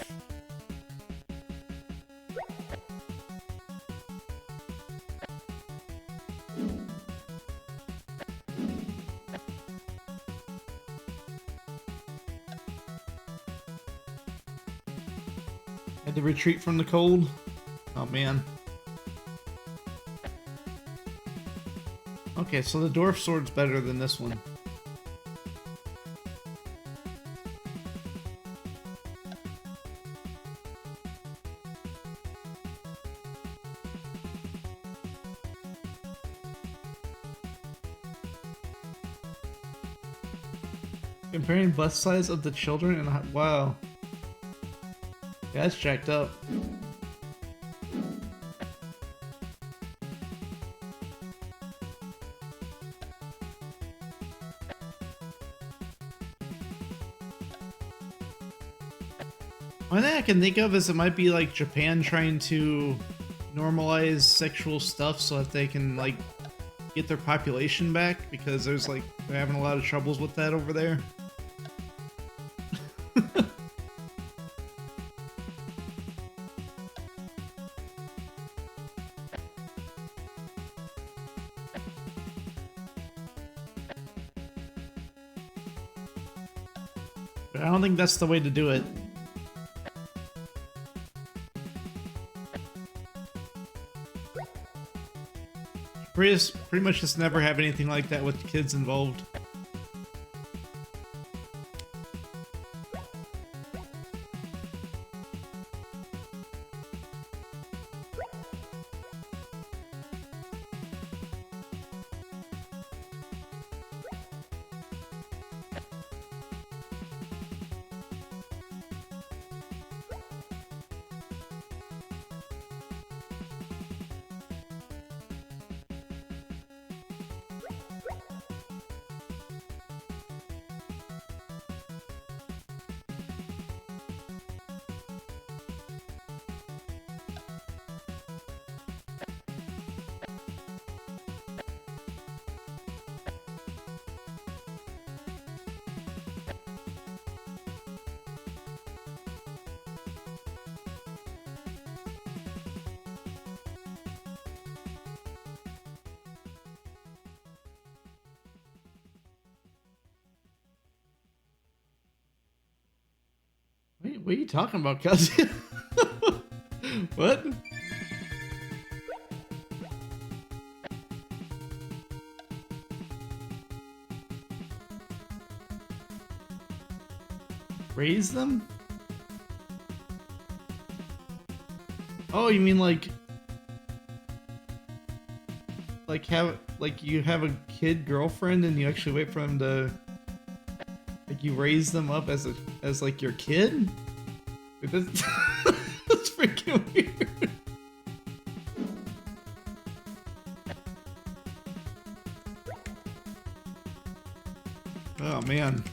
Had to retreat from the cold. Oh man. Okay, so the dwarf sword's better than this one. Comparing bust size of the children and wow. Yeah, that's jacked up. One thing I can think of is it might be like Japan trying to normalize sexual stuff so that they can like get their population back, because there's like they're having a lot of troubles with that over there. But I don't think that's the way to do it. Pretty much just never have anything like that with kids involved. Wait, what are you talking about, cousin? What? Raise them? Oh, you mean like you have a kid girlfriend and you actually wait for them to like you raise them up as like your kid? Like, that's, that's freaking weird. Oh man.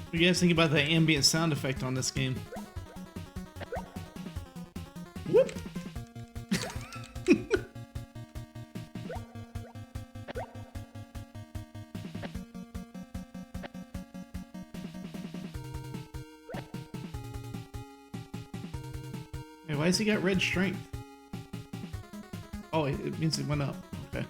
What do you guys think about the ambient sound effect on this game? Whoop! Hey, why has he got red strength? Oh, it means it went up. Okay.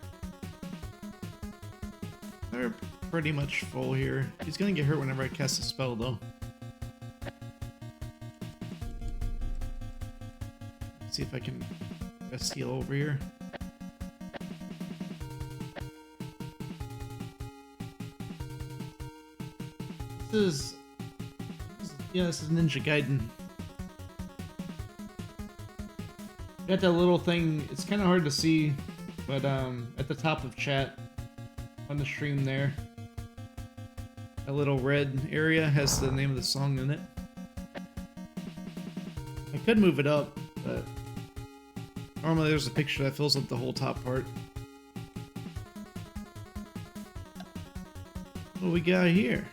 They're pretty much full here. He's gonna get hurt whenever I cast a spell, though. Let's see if I can steal over here. This is Ninja Gaiden. Got that little thing, it's kind of hard to see, but at the top of chat on the stream there, a little red area has the name of the song in it. I could move it up, but normally there's a picture that fills up the whole top part. What we got here?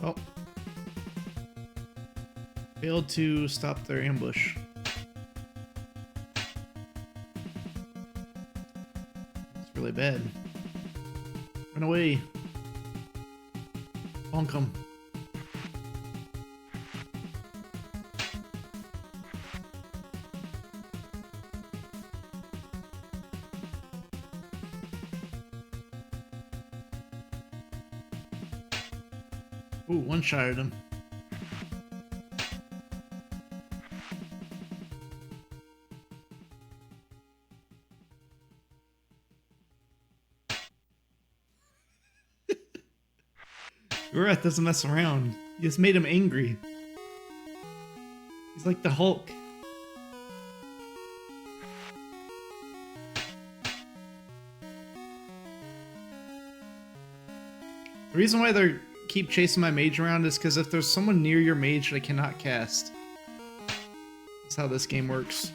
Oh. Failed to stop their ambush. It's really bad. Run away. Bonk 'em. Ooh, one-shotted him. Urath doesn't mess around. You just made him angry. He's like the Hulk. The reason why they keep chasing my mage around is because if there's someone near your mage that I cannot cast. That's how this game works.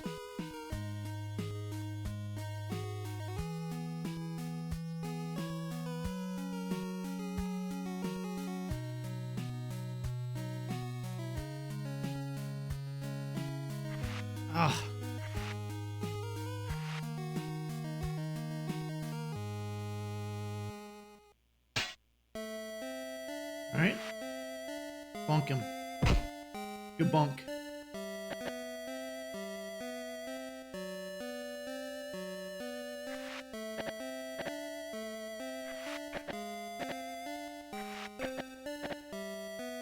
Ah. Alright. Bonk him. Good bonk.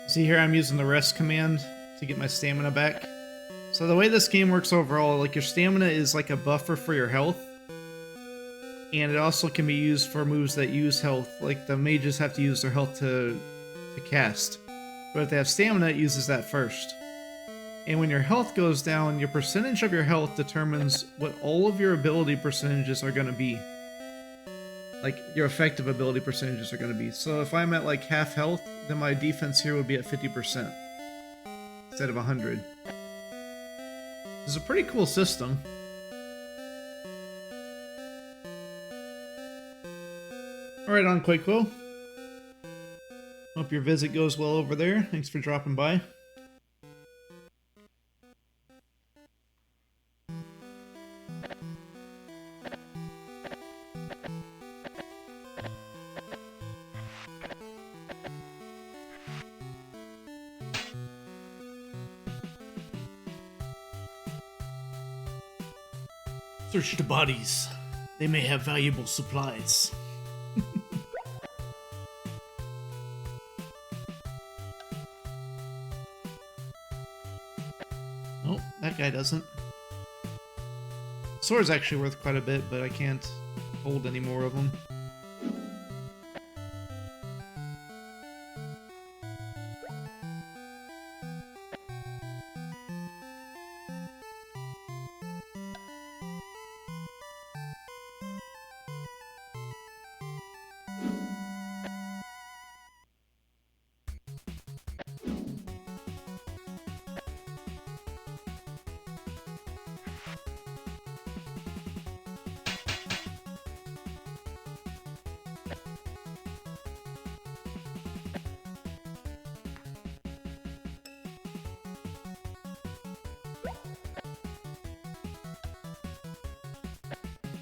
See here, I'm using the rest command to get my stamina back. So the way this game works overall, like your stamina is like a buffer for your health. And it also can be used for moves that use health, like the mages have to use their health to cast. But if they have stamina, it uses that first. And when your health goes down, your percentage of your health determines what all of your ability percentages are going to be. Like, your effective ability percentages are going to be. So if I'm at like half health, then my defense here would be at 50% instead of 100. It's a pretty cool system. Alright, on Quakequo. Hope your visit goes well over there. Thanks for dropping by. Search the bodies. They may have valuable supplies. Nope, that guy doesn't. Sword's actually worth quite a bit, but I can't hold any more of them.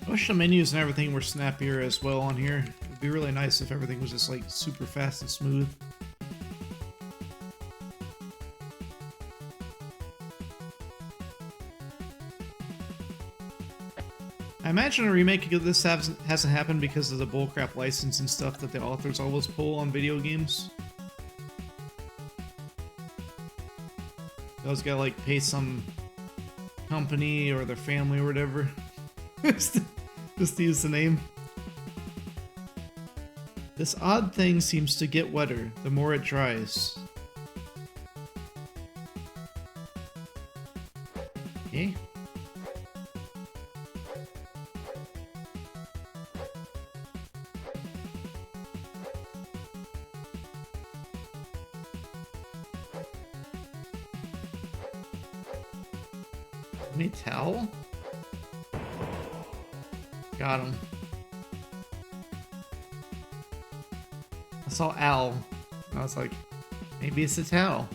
I wish the menus and everything were snappier as well on here. It'd be really nice if everything was just like super fast and smooth. I imagine a remake of this hasn't happened because of the bullcrap license and stuff that the authors always pull on video games. I was gotta like pay some company or their family or whatever. just to use the name. This odd thing seems to get wetter the more it dries. Okay. Any towel? Got him. I saw Al. And I was like, maybe it's a towel.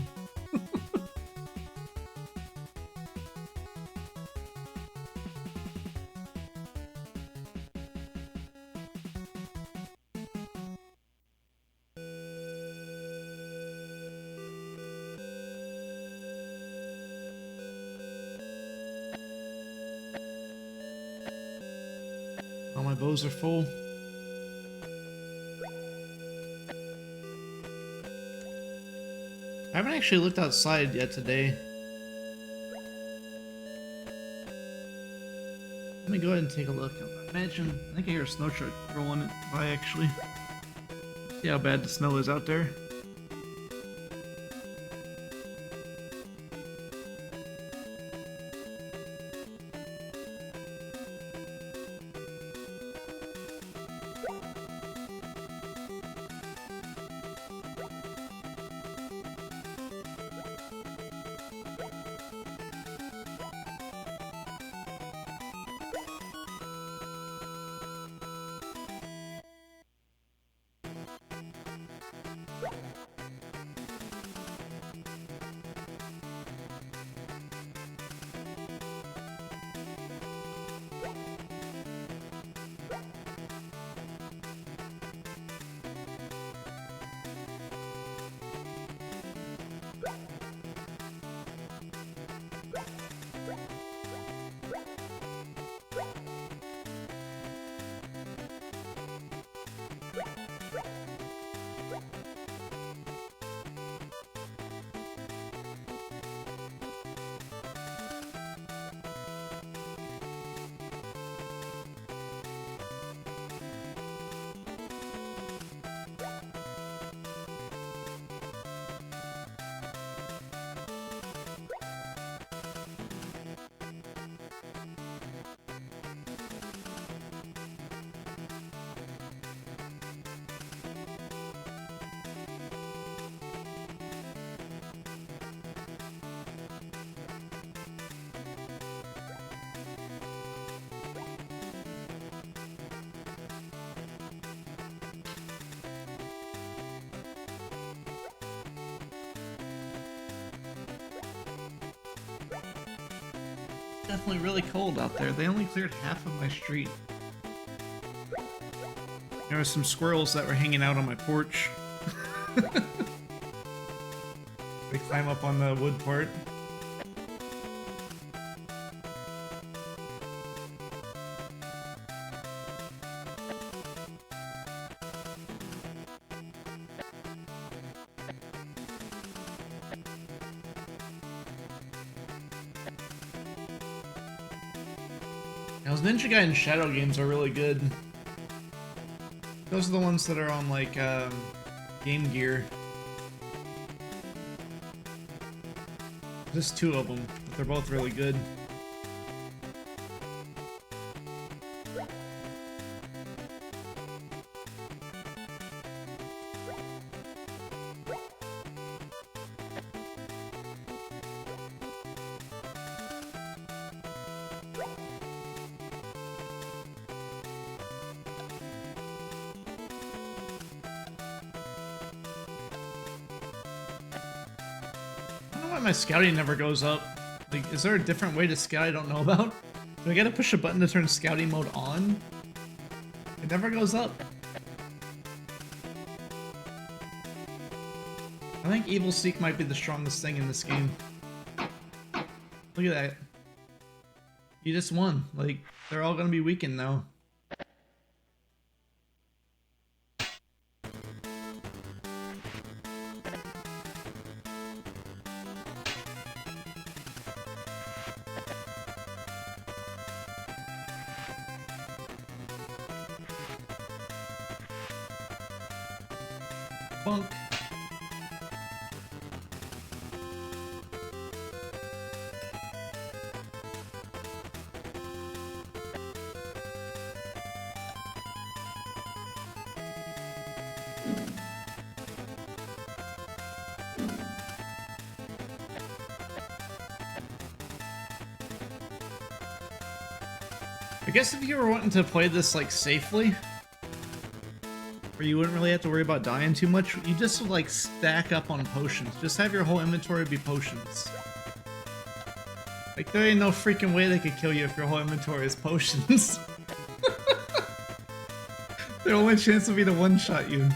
All my bows are full. I haven't actually looked outside yet today. Let me go ahead and take a look. I think I hear a snow truck rolling it by actually. See how bad the snow is out there. Definitely really cold out there. They only cleared half of my street. There were some squirrels that were hanging out on my porch. They climb up on the wood part. Those Ninja Gaiden Shadow games are really good. Those are the ones that are on like Game Gear. Just two of them, but they're both really good. My scouting never goes up. Like, is there a different way to scout I don't know about? Do I gotta push a button to turn scouting mode on? It never goes up. I think Evil Seek might be the strongest thing in this game. Look at that. You just won. Like, they're all gonna be weakened now. Bunk. I guess if you were wanting to play this like safely, where you wouldn't really have to worry about dying too much, you just would like stack up on potions. Just have your whole inventory be potions. Like there ain't no freaking way they could kill you if your whole inventory is potions. Their only chance would be to one-shot you.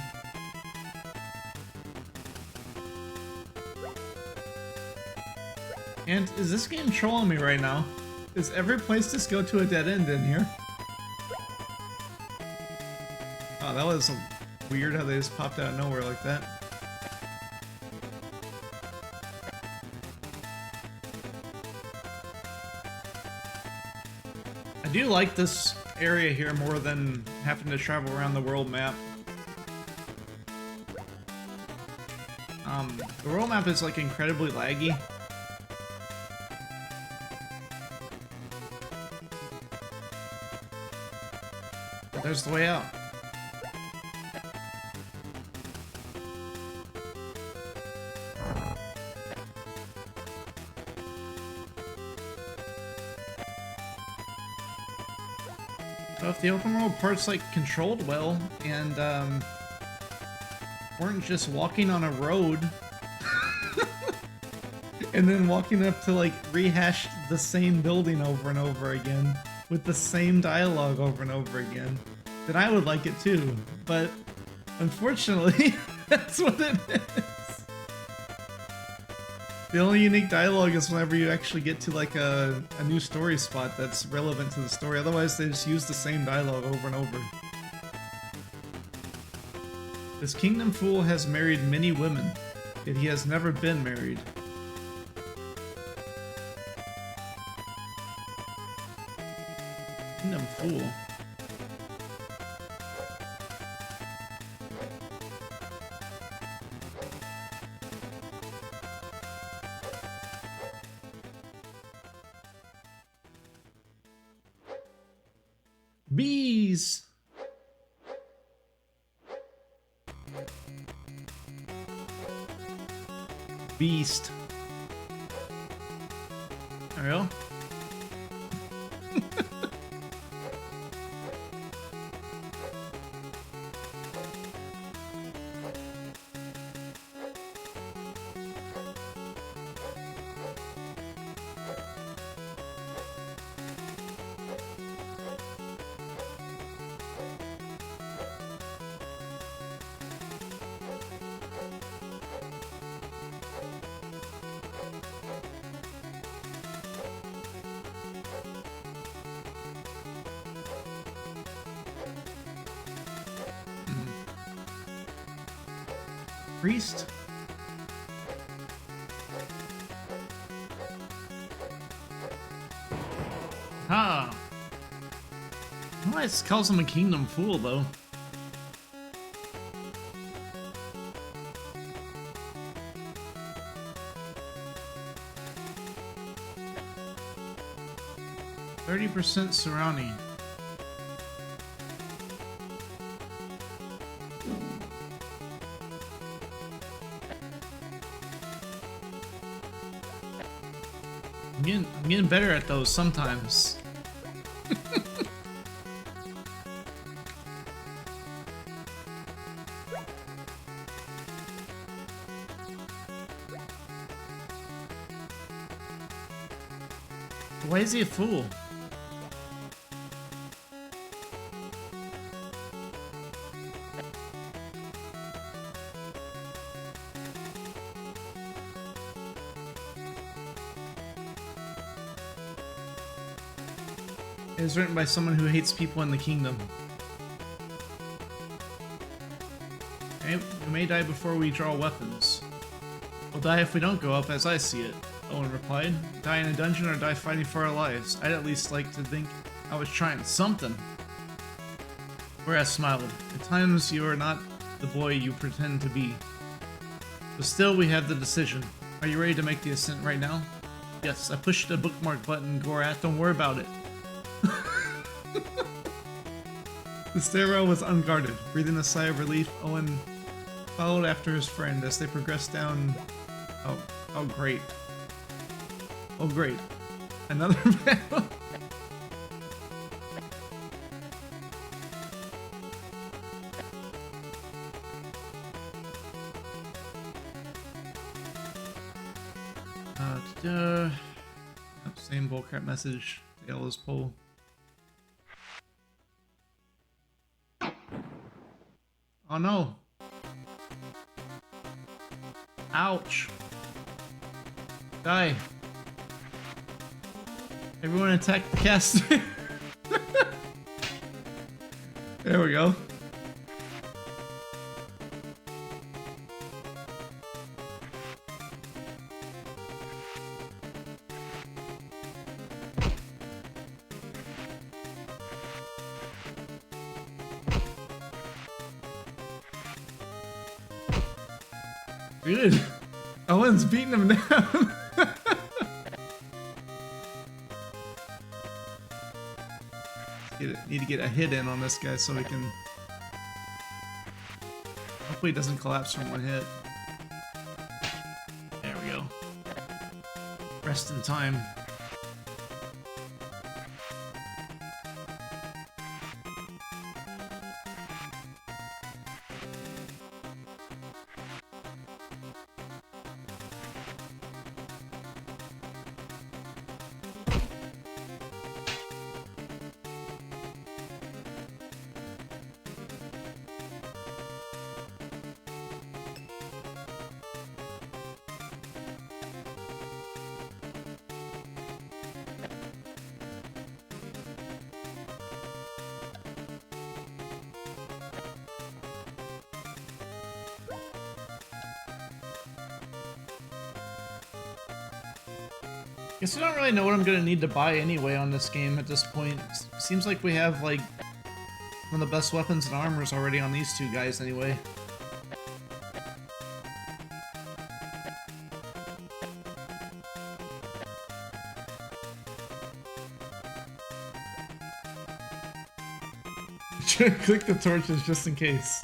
And is this game trolling me right now? Is every place just go to a dead end in here? Oh, that was weird how they just popped out of nowhere like that. I do like this area here more than having to travel around the world map. The world map is like incredibly laggy. But there's the way out. So if the open world part's like controlled well and weren't just walking on a road and then walking up to like rehash the same building over and over again with the same dialogue over and over again, then I would like it too. But unfortunately, that's what it is. The only unique dialogue is whenever you actually get to like a new story spot that's relevant to the story. Otherwise, they just use the same dialogue over and over. This kingdom fool has married many women, yet he has never been married. Kingdom fool. Bees! Beast. There we go. Priest? Ah. Why it calls him a kingdom fool though? %30 surrounding. I'm getting better at those sometimes. Why is he a fool? It was written by someone who hates people in the kingdom. Okay, we may die before we draw weapons. We'll die if we don't go up, as I see it, Owen replied. Die in a dungeon or die fighting for our lives. I'd at least like to think I was trying something. Whereas smiled. At times you are not the boy you pretend to be. But still, we have the decision. Are you ready to make the ascent right now? Yes, I pushed the bookmark button, Gorath. Don't worry about it. The stairwell was unguarded. Breathing a sigh of relief, Owen followed after his friend as they progressed down. Oh great. Oh great. Another battle. Same bullcrap message. Dale's poll. Oh no. Ouch. Die. Everyone attack the caster. There we go. Good. Owen's beating him down. Need to get a hit in on this guy so we can. Hopefully, he doesn't collapse from one hit. There we go. Rest in time. Guess I don't really know what I'm gonna need to buy anyway on this game at this point. Seems like we have like one of the best weapons and armors already on these two guys anyway. Click the torches just in case.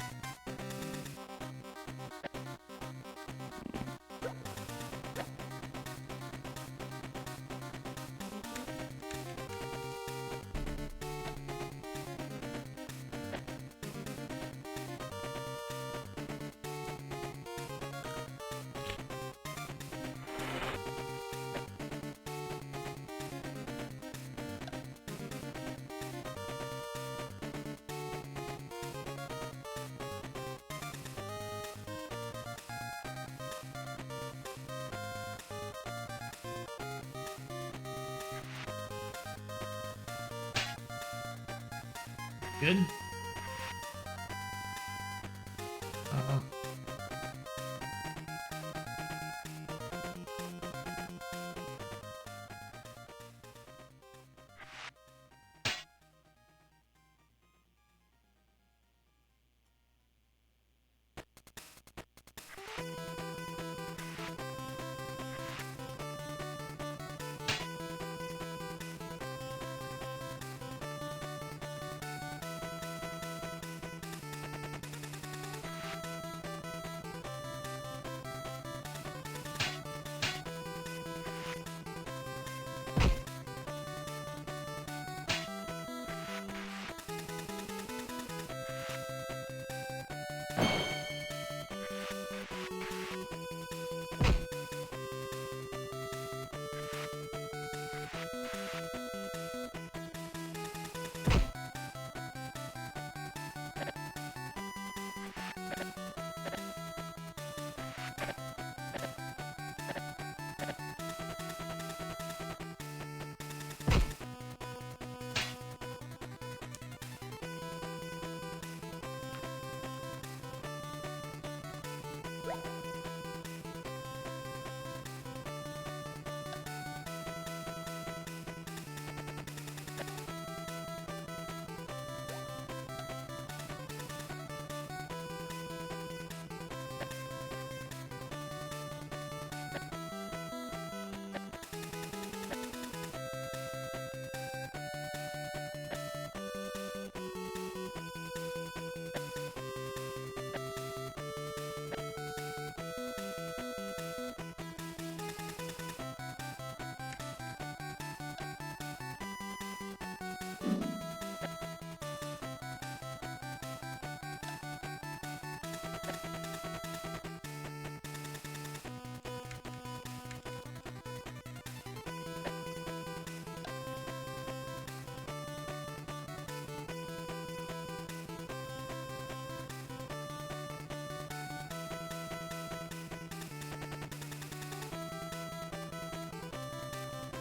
Good.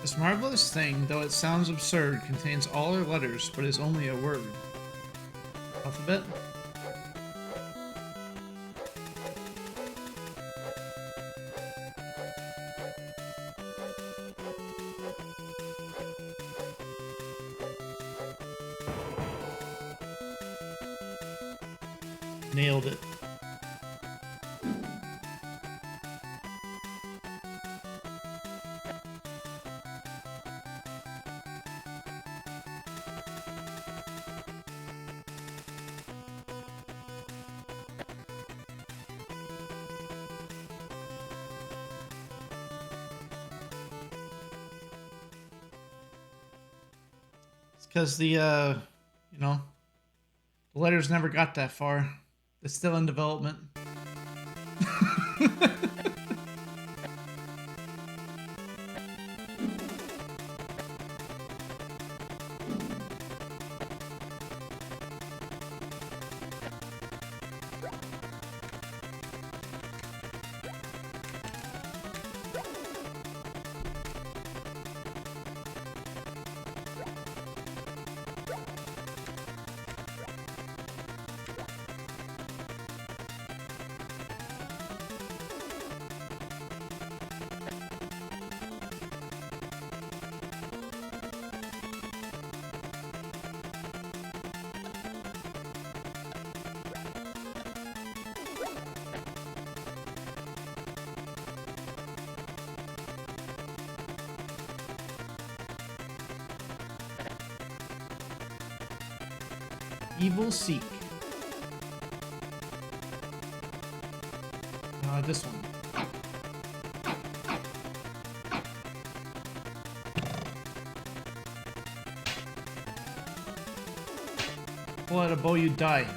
This marvelous thing, though it sounds absurd, contains all our letters, but is only a word. Alphabet? Nailed it. It's because the, you know, the letters never got that far. It's still in development. Evil Seek. This one. Pull out a bow, you die.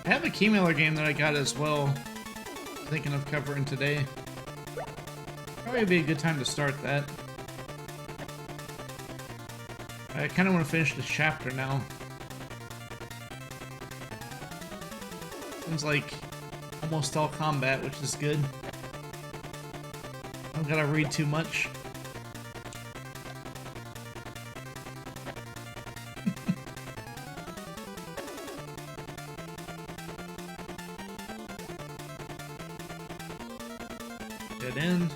I have a Keymailer game that I got as well. Thinking of covering today. Probably be a good time to start that. I kind of want to finish this chapter now. Seems like almost all combat, which is good. I don't gotta read too much. Dead end.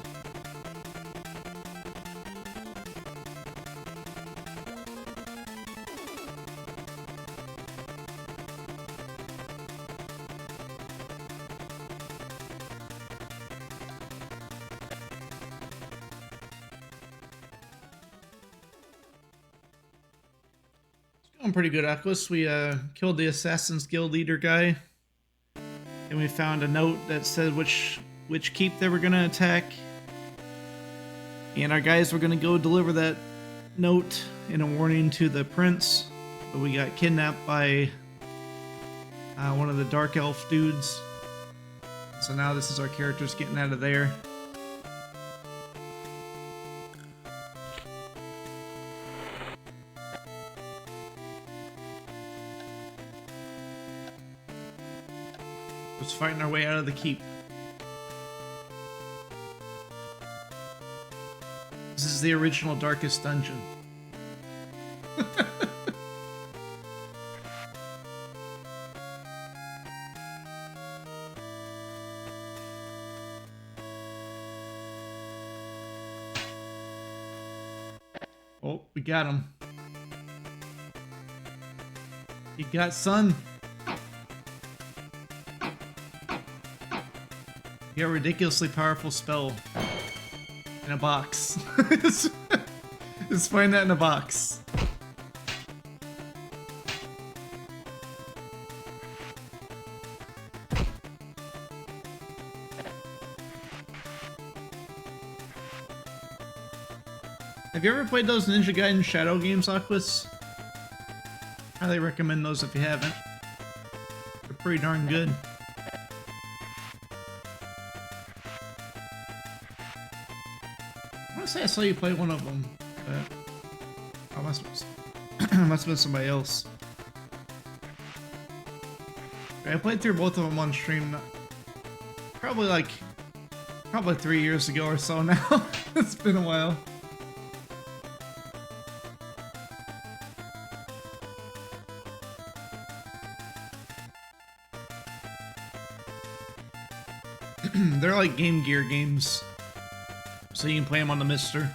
Going pretty good, Aquas. We killed the Assassin's Guild leader guy, and we found a note that said which keep they were gonna attack, and our guys were gonna go deliver that note in a warning to the prince, but we got kidnapped by one of the dark elf dudes. So now this is our characters getting out of there. Just fighting our way out of the keep. This is the original Darkest Dungeon. Oh, we got him. You got son. You got a ridiculously powerful spell. And in a box. Just find that in a box. Have you ever played those Ninja Gaiden Shadow games, Aquas? Highly recommend those if you haven't. They're pretty darn good. I want to say I saw you play one of them, but I must have been somebody else. I played through both of them on stream, probably 3 years ago or so now. It's been a while. They're like Game Gear games, so you can play them on the Mister.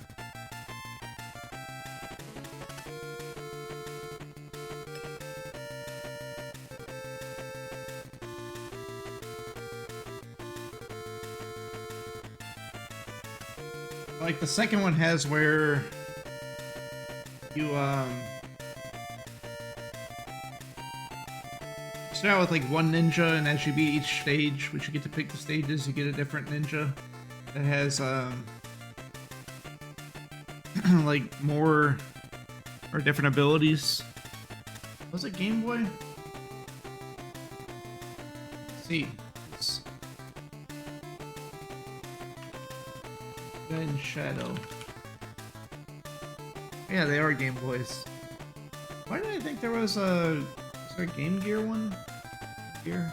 Like the second one has where you start out with like one ninja, and as you beat each stage, which you get to pick the stages, you get a different ninja that has like more or different abilities. Was it Game Boy? Let's see. Gaiden Shadow. Yeah, they are Game Boys. Why did I think there was a... Is there a Game Gear one? Here?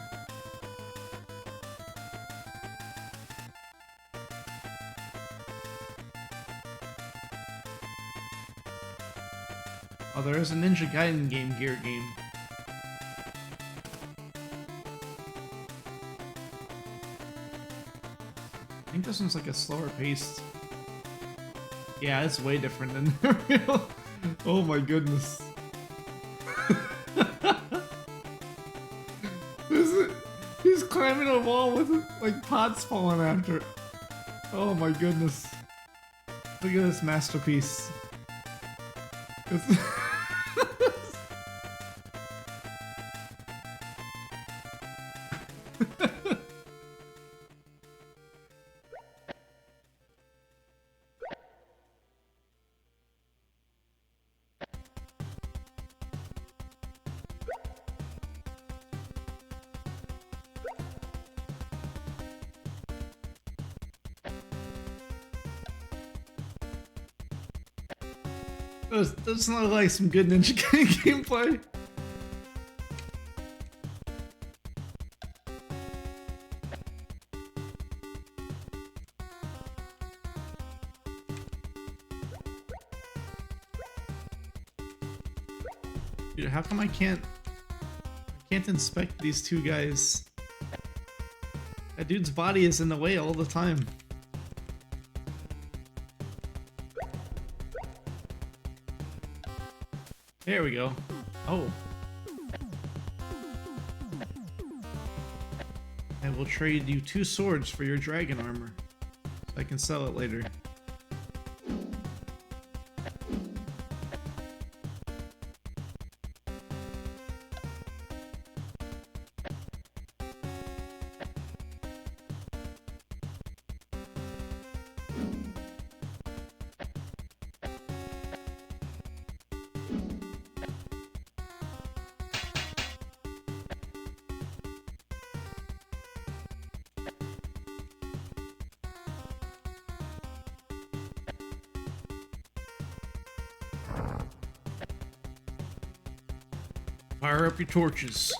Oh, there is a Ninja Gaiden Game Gear game. I think this one's like a slower paced. Yeah, it's way different than the real. Oh my goodness. He's climbing a wall with like pots falling after it. Oh my goodness. Look at this masterpiece. Doesn't look like some good Ninja Gaiden gameplay. Dude, how come I can't inspect these two guys? That dude's body is in the way all the time. There we go. Oh. I will trade you 2 swords for your dragon armor, so I can sell it later. Fire up your torches.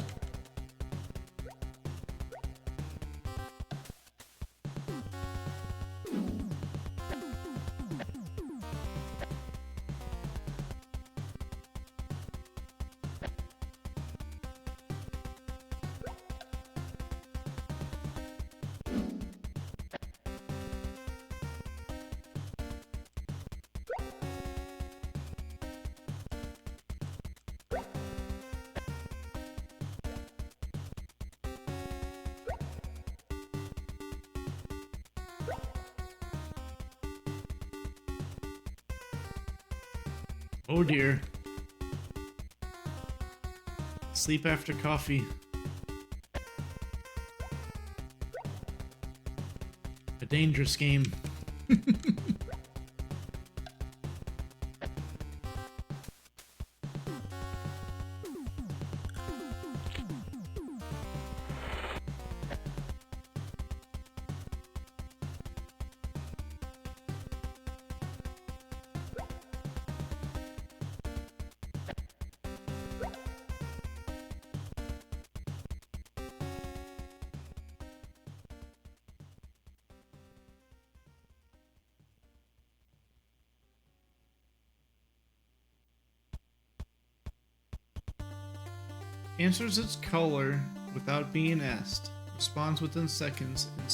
Oh dear. Sleep after coffee. A dangerous game. Answers its color without being asked, responds within seconds, and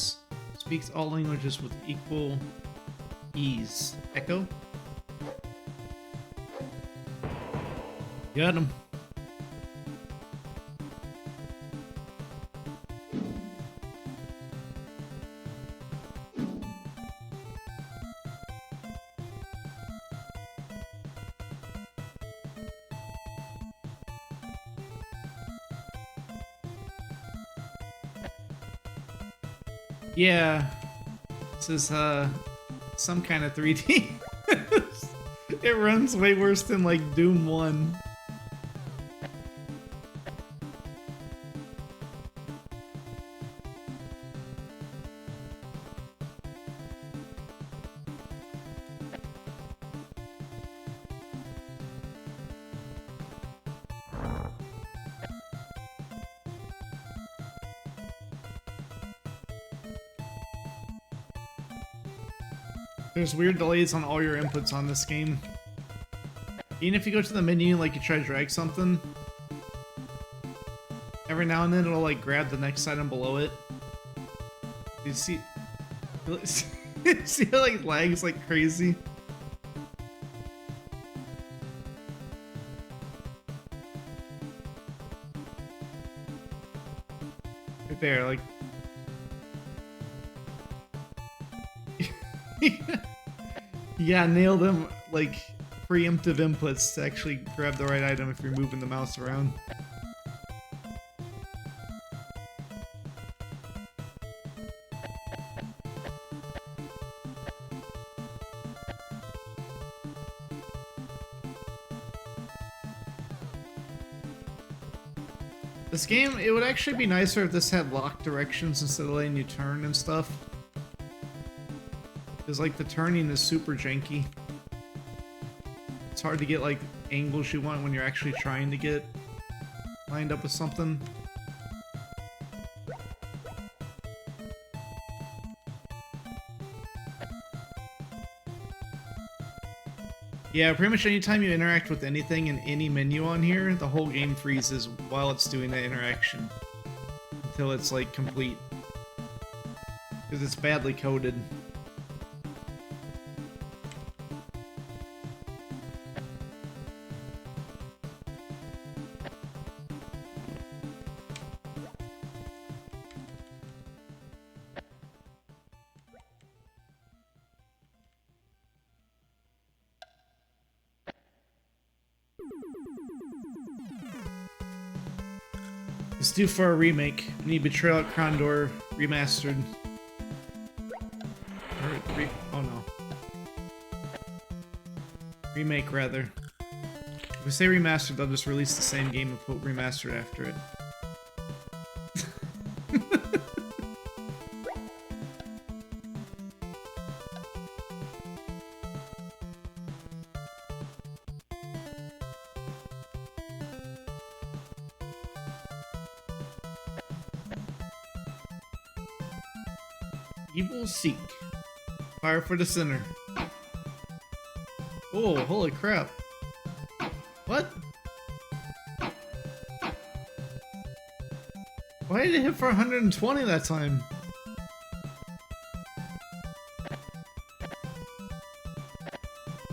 speaks all languages with equal ease. Echo? Got him. Yeah, this is some kind of 3D. It runs way worse than like Doom 1. There's weird delays on all your inputs on this game. Even if you go to the menu, like you try to drag something, every now and then it'll like grab the next item below it. You see, see how like lags like crazy? Right there, like. Yeah, nail them like preemptive inputs to actually grab the right item if you're moving the mouse around. This game, it would actually be nicer if this had locked directions instead of letting you turn and stuff. Because, like, the turning is super janky. It's hard to get, like, angles you want when you're actually trying to get lined up with something. Yeah, pretty much anytime you interact with anything in any menu on here, the whole game freezes while it's doing that interaction. Until it's, like, complete. Because it's badly coded. It's due for a remake. We need Betrayal at Krondor remastered. Oh no. Remake, rather. If we say remastered, they'll just release the same game and put remastered after it. Evil Seek. Fire for the Sinner. Oh, holy crap. What? Why did it hit for 120 that time?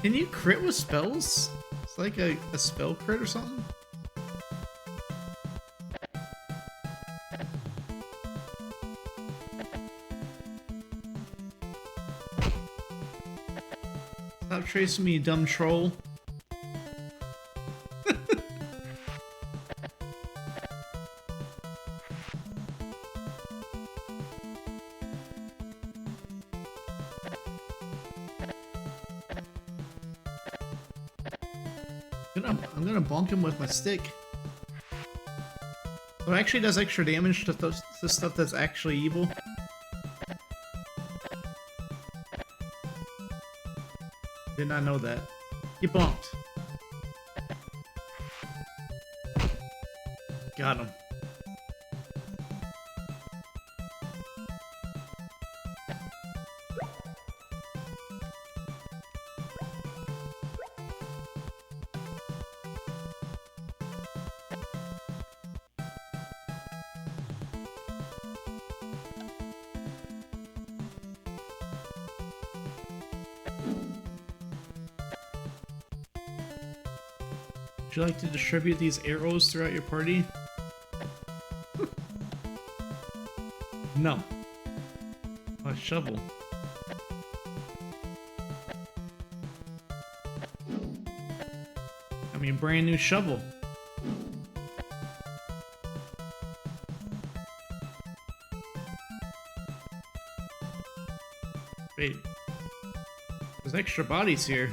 Can you crit with spells? It's like a spell crit or something? Stop chasing me, you dumb troll. I'm gonna bonk him with my stick. So it actually does extra damage to stuff that's actually evil. Did not know that. Get bonked. Got him. Would you like to distribute these arrows throughout your party? No. Oh, a shovel. I mean, brand new shovel. Wait. There's extra bodies here.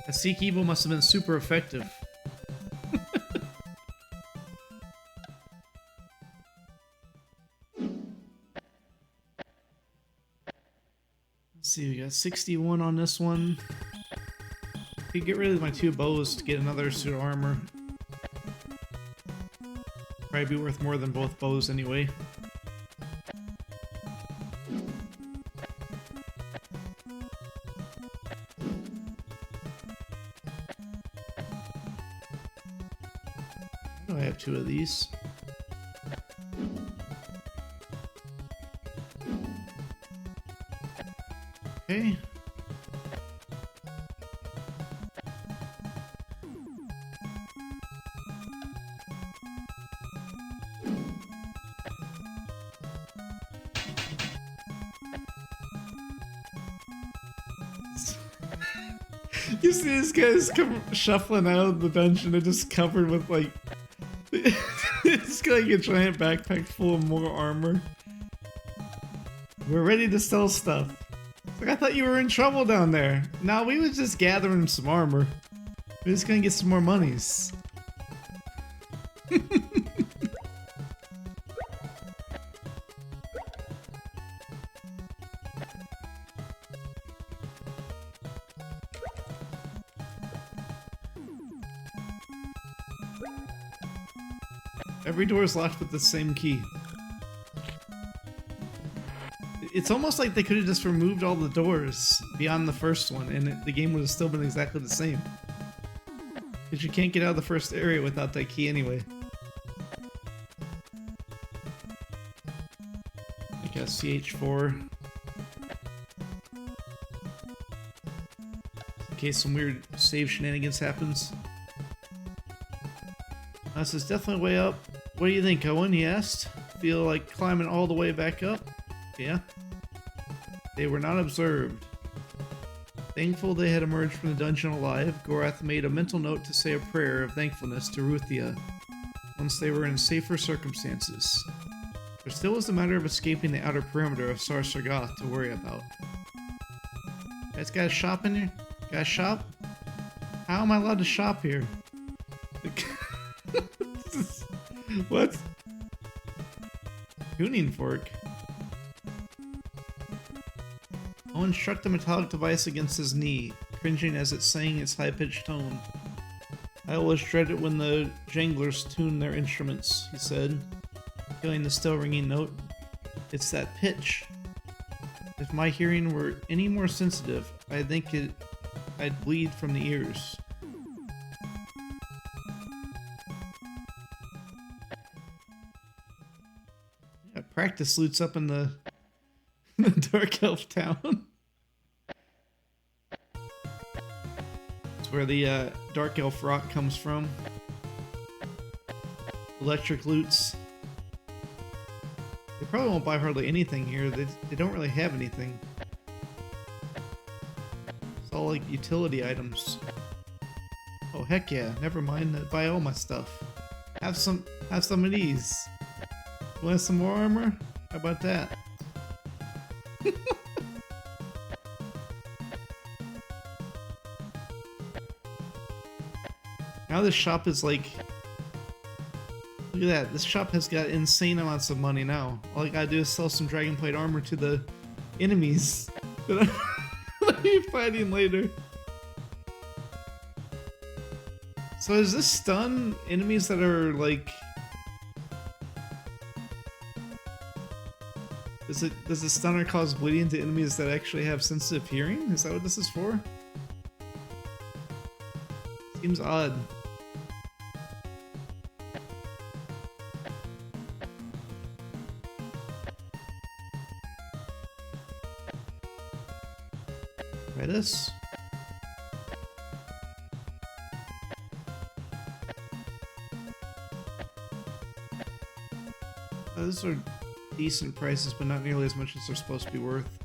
That Seek Evil must have been super effective. Let's see, we got 61 on this one. Could get rid of my 2 bows to get another suit of armor. Probably be worth more than both bows anyway. I have 2 of these. Okay. You see this guy's come shuffling out of the dungeon and just covered with like it's got like a giant backpack full of more armor. We're ready to sell stuff. Like, I thought you were in trouble down there. No, we was just gathering some armor. We're just gonna get some more monies. Every door is locked with the same key. It's almost like they could have just removed all the doors beyond the first one and the game would have still been exactly the same. Because you can't get out of the first area without that key anyway. I guess CH4. In case some weird save shenanigans happens. This is definitely way up. What do you think, Owen? He asked. Feel like climbing all the way back up? Yeah. They were not observed. Thankful they had emerged from the dungeon alive, Gorath made a mental note to say a prayer of thankfulness to Ruthia once they were in safer circumstances. There still was the matter of escaping the outer perimeter of Sar Sargoth to worry about. Guys got a shop in here? Got a shop? How am I allowed to shop here? What? Tuning fork. Owen struck the metallic device against his knee, cringing as it sang its high-pitched tone. I always dread it when the janglers tune their instruments, he said, feeling the still ringing note. It's that pitch. If my hearing were any more sensitive, I think I'd bleed from the ears. Yeah, practice loots up in the Dark Elf town. It's where the Dark Elf rock comes from. Electric loots. They probably won't buy hardly anything here. They don't really have anything. It's all like utility items. Oh heck yeah! Never mind. Buy all my stuff. Have some of these. Want some more armor? How about that? Now this shop is like... Look at that. This shop has got insane amounts of money now. All I gotta do is sell some Dragonplate armor to the enemies that I'll be fighting later. So does this stun enemies that are like... Does the stunner cause bleeding to enemies that actually have sensitive hearing? Is that what this is for? Seems odd. Try this. Those are decent prices, but not nearly as much as they're supposed to be worth.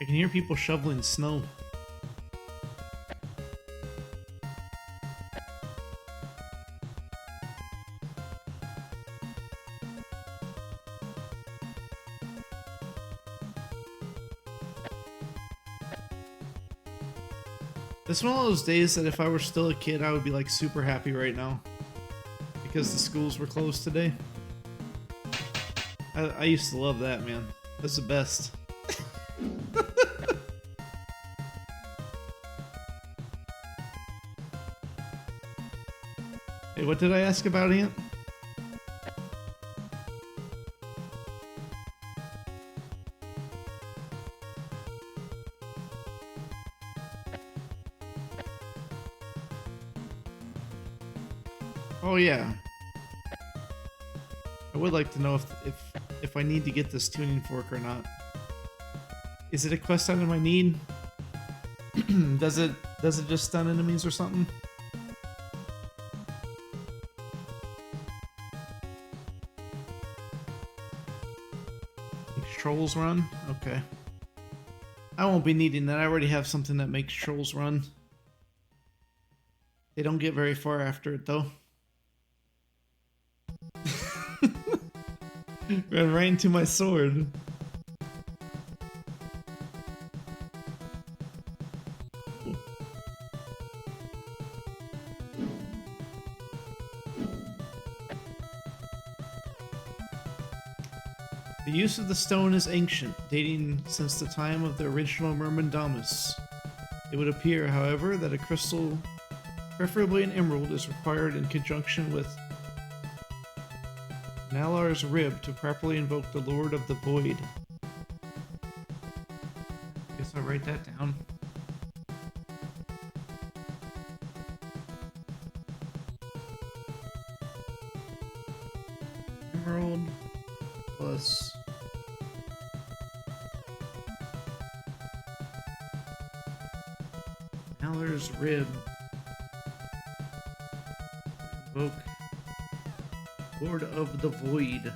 I can hear people shoveling snow. It's one of those days that if I were still a kid, I would be like super happy right now. Because the schools were closed today. I used to love that, man. That's the best. Hey, what did I ask about, Ant? Oh yeah. I would like to know if I need to get this tuning fork or not. Is it a quest item I need? Does it just stun enemies or something? Makes trolls run? Okay. I won't be needing that. I already have something that makes trolls run. They don't get very far after it though. Ran right into my sword. The use of the stone is ancient, dating since the time of the original Myrmendamus. It would appear, however, that a crystal, preferably an emerald, is required in conjunction with Nalar's rib to properly invoke the Lord of the Void. Guess I'll write that down. Emerald plus Nalar's rib. Invoke Lord of the Void.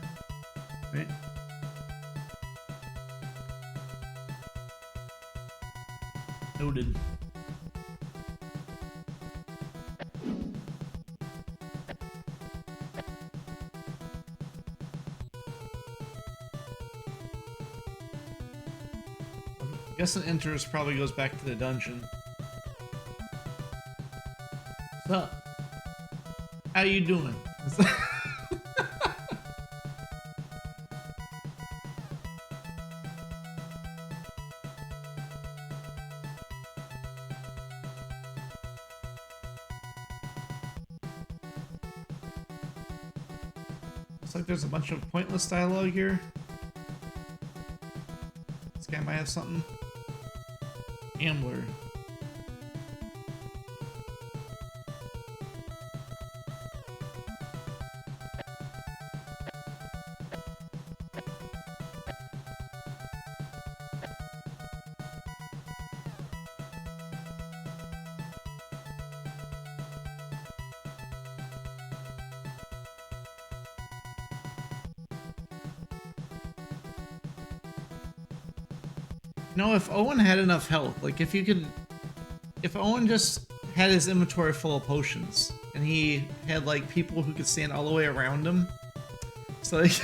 Right? Noted. I guess it enters probably goes back to the dungeon. What's up? How you doing? Looks like there's a bunch of pointless dialogue here. This guy might have something. Gambler. No, if Owen had enough health, like if Owen just had his inventory full of potions, and he had like people who could stand all the way around him, so like,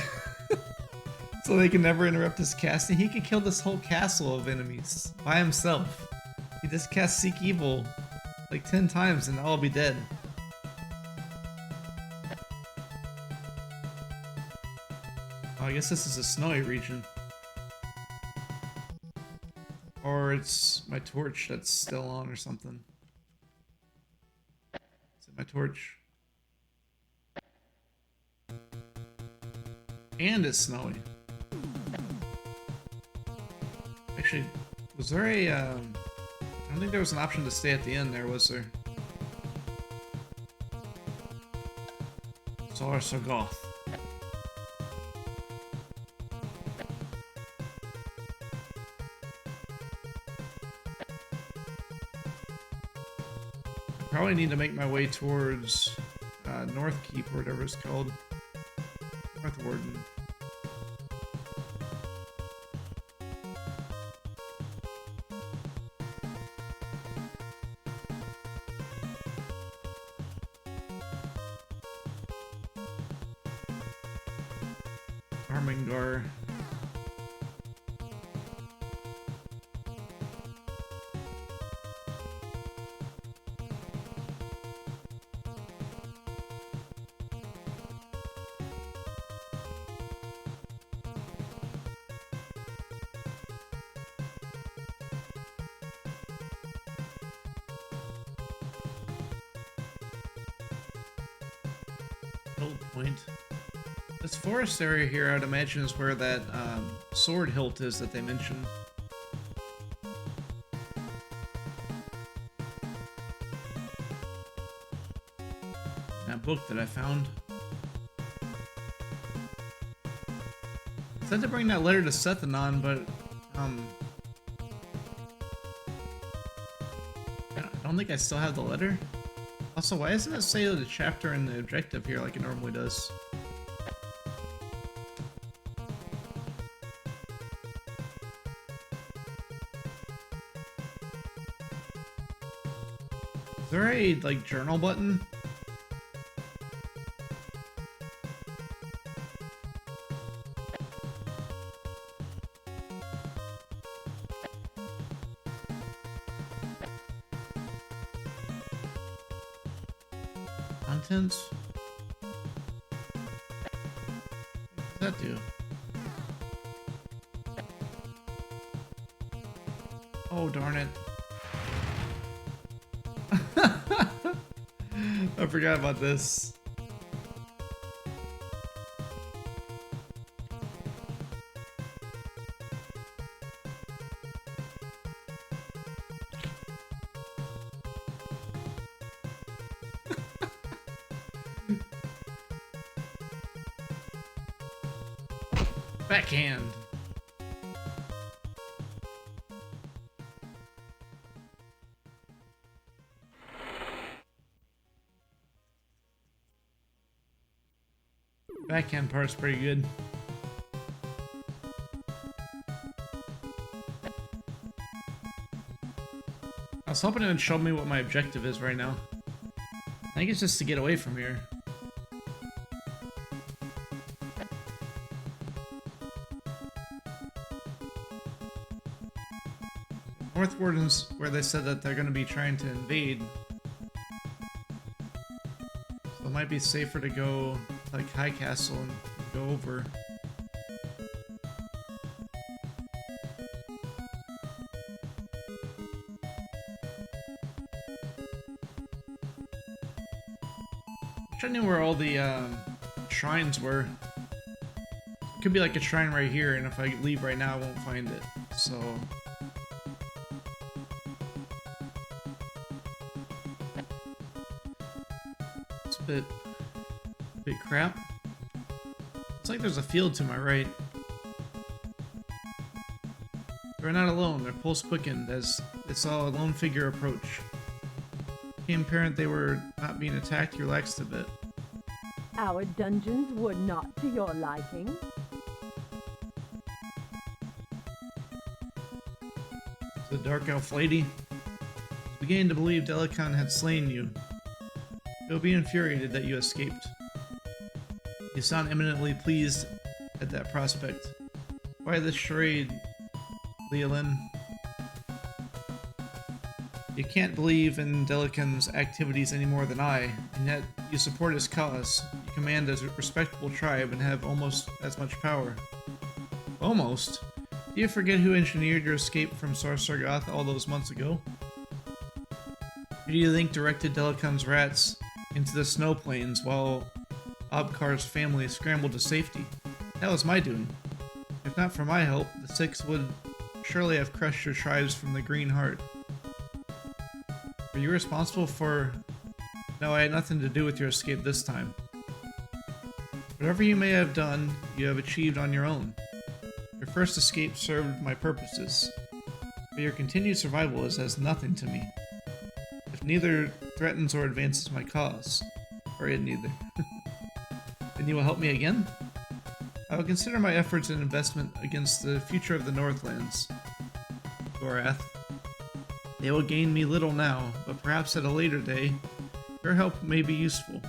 So they can never interrupt his casting. He could kill this whole castle of enemies by himself. He just casts Seek Evil like 10 times and I'll be dead. Oh, I guess this is a snowy region. Or it's my torch that's still on or something. Is it my torch? And it's snowy. Actually, was there a, I don't think there was an option to stay at the end there, was there? Solar Sagoth. I probably need to make my way towards North Keep or whatever it's called. North Warden. Armingar. Point. This forest area here, I'd imagine, is where that sword hilt is that they mentioned. That book that I found. I said to bring that letter to Sethanon, but I don't think I still have the letter. Also, why doesn't it say the chapter and the objective here like it normally does? Is there a, like, journal button? Contents? What does that do? Oh, darn it. I forgot about this. Backhand. Backhand part's pretty good. I was hoping it would show me what my objective is right now. I think it's just to get away from here. North Warden's where they said that they're going to be trying to invade. So it might be safer to go like High Castle and go over. Wish I knew where all the shrines were. Could be like a shrine right here, and if I leave right now I won't find it. So it's a bit crap. Looks like there's a field to my right. They're not alone. Their pulse quickened as they saw a lone figure approach. Became apparent they were not being attacked. He relaxed a bit. Our dungeons were not to your liking. The Dark Elf Lady began to believe Delicon had slain you. He'll be infuriated that you escaped. You sound eminently pleased at that prospect. Why this charade, Leolin? You can't believe in Delican's activities any more than I, and yet you support his cause. You command a respectable tribe and have almost as much power. Almost? Do you forget who engineered your escape from Sarsargoth all those months ago? Who do you think directed Delican's rats into the snow plains while Obkar's family scrambled to safety? That was my doing. If not for my help, the Six would surely have crushed your tribes from the Green Heart. Were you responsible for... No, I had nothing to do with your escape this time. Whatever you may have done, you have achieved on your own. Your first escape served my purposes, but your continued survival is as nothing to me. If neither threatens or advances my cause, or it neither, then you will help me again? I will consider my efforts an investment against the future of the Northlands. Gorath. They will gain me little now, but perhaps at a later day, your help may be useful.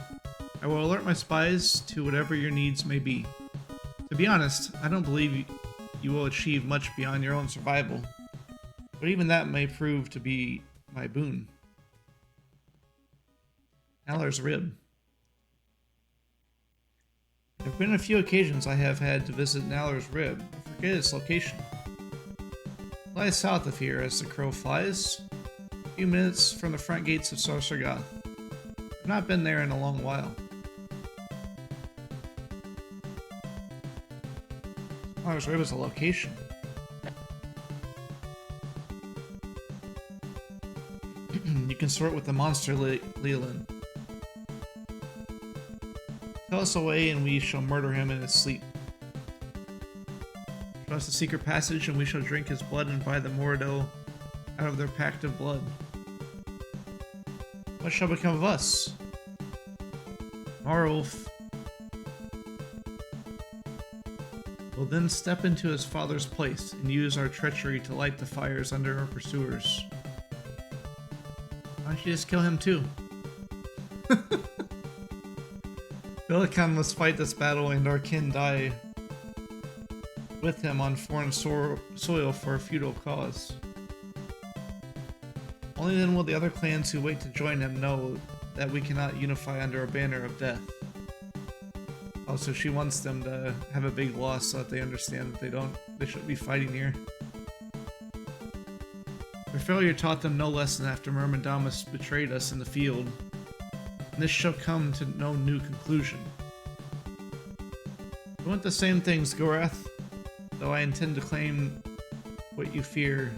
I will alert my spies to whatever your needs may be. To be honest, I don't believe you will achieve much beyond your own survival, but even that may prove to be my boon. Allar's Rib. There have been a few occasions I have had to visit Nallar's Rib and forget its location. It lies south of here as the crow flies, a few minutes from the front gates of Sarsargoth. I've not been there in a long while. Nallar's Rib is a location. You can sort with the monster Leolin. Tell us away and we shall murder him in his sleep. Show us the secret passage and we shall drink his blood and buy the Moradel out of their pact of blood. What shall become of us? Marulf will then step into his father's place and use our treachery to light the fires under our pursuers. Why don't you just kill him too? Delican must fight this battle and our kin die with him on foreign soil for a feudal cause. Only then will the other clans who wait to join him know that we cannot unify under a banner of death. Also, she wants them to have a big loss so that they understand that they shouldn't be fighting here. Their failure taught them no lesson after Myrmidamus betrayed us in the field. And this shall come to no new conclusion. We want the same things, Gorath, though I intend to claim what you fear.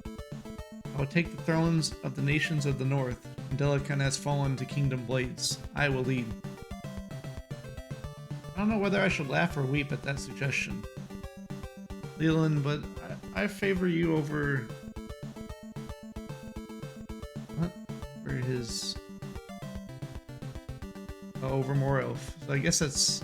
I will take the thrones of the nations of the north, and Delican has fallen to Kingdom Blades. I will lead. I don't know whether I should laugh or weep at that suggestion, Leolin, but I favor you over... What? Over his... over Morelf. So I guess that's...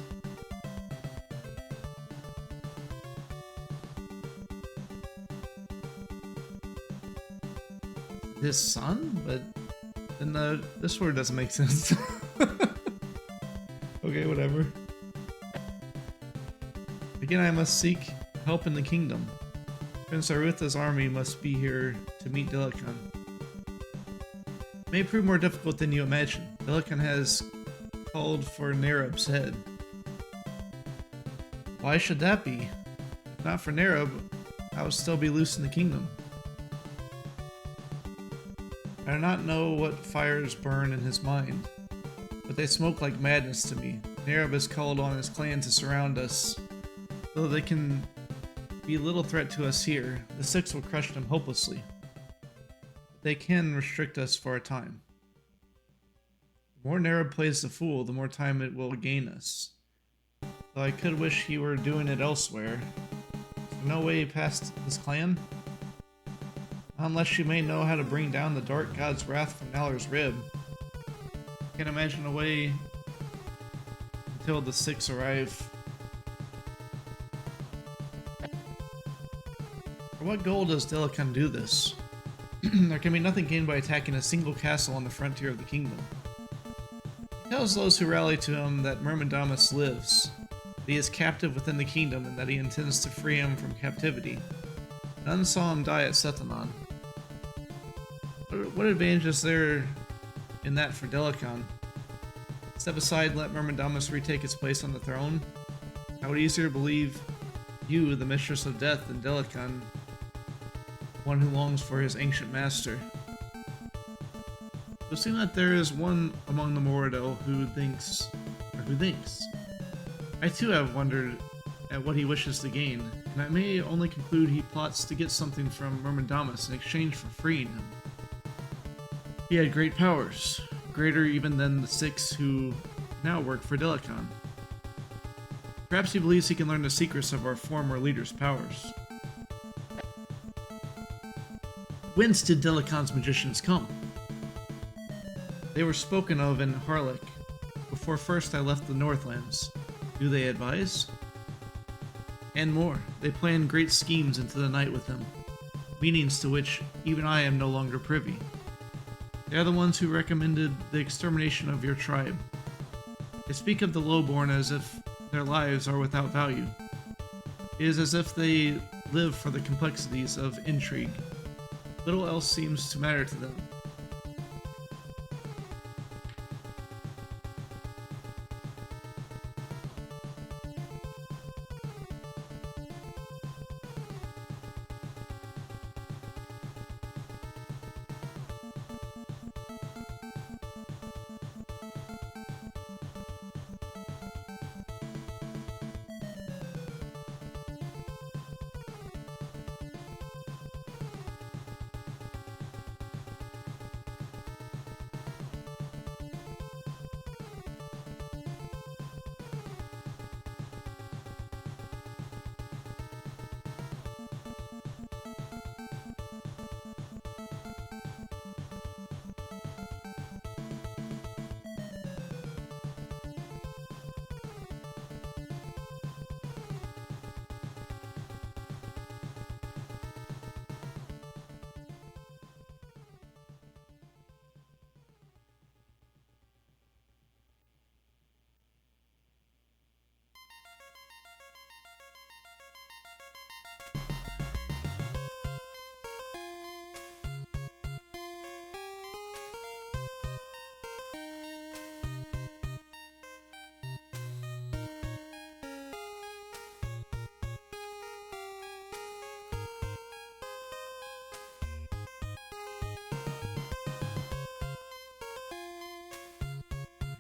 his son? But then this word doesn't make sense. Okay, whatever. Again, I must seek help in the kingdom. Prince Arutha's army must be here to meet Delican. It may prove more difficult than you imagine. Delican has called for Nerub's head. Why should that be? If not for Nerub, I would still be loose in the kingdom. I do not know what fires burn in his mind, but they smoke like madness to me. Nerub has called on his clan to surround us. Though they can be little threat to us here, the Six will crush them hopelessly. They can restrict us for a time. The more Nerub plays the fool, the more time it will gain us. Though I could wish he were doing it elsewhere. Is there no way past his clan? Unless you may know how to bring down the Dark God's wrath from Nallar's Rib. I can't imagine a way until the Six arrive. For what goal does Delican do this? There can be nothing gained by attacking a single castle on the frontier of the kingdom. He tells those who rally to him that Myrmidamus lives. that he is captive within the kingdom and that he intends to free him from captivity. None saw him die at Sethanon. What advantage is there in that for Delicon? Step aside and let Myrmidamus retake its place on the throne? I would easier believe you, the mistress of death, than Delicon, one who longs for his ancient master. It would seem that there is one among the Moradel who thinks. I too have wondered at what he wishes to gain, and I may only conclude he plots to get something from Myrmidamus in exchange for freeing him. He had great powers, greater even than the 6 who now work for Delicon. Perhaps he believes he can learn the secrets of our former leader's powers. Whence did Delicon's magicians come? They were spoken of in Harlech, before first I left the Northlands. Do they advise? And more, they plan great schemes into the night with him, meanings to which even I am no longer privy. They are the ones who recommended the extermination of your tribe. They speak of the lowborn as if their lives are without value. It is as if they live for the complexities of intrigue. Little else seems to matter to them.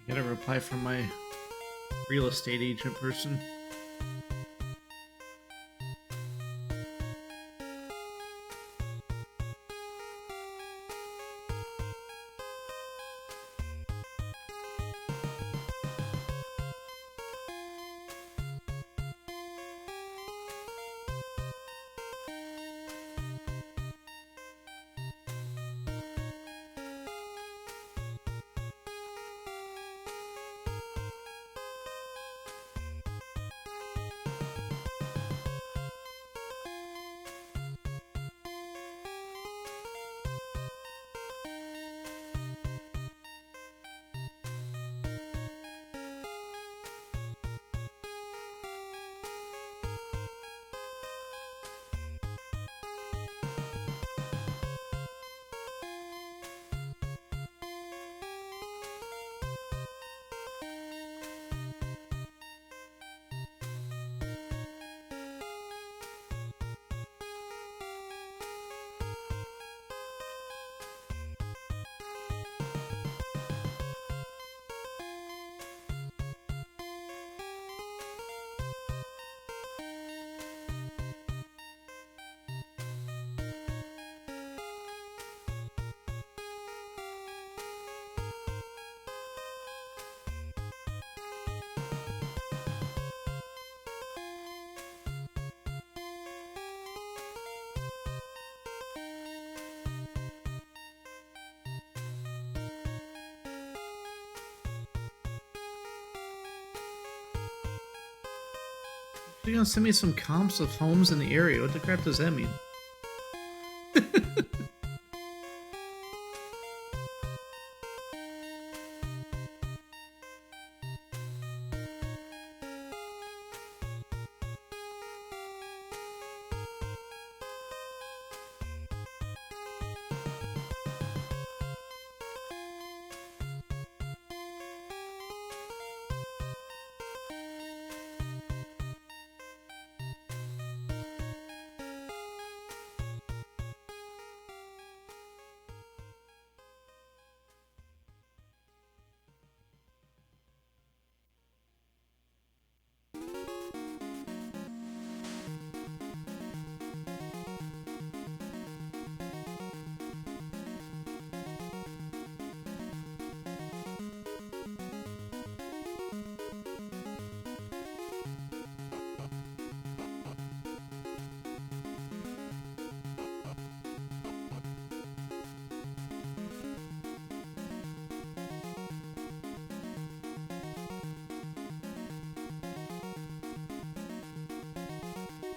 Get a reply from my real estate agent person. You're gonna send me some comps of homes in the area. What the crap does that mean?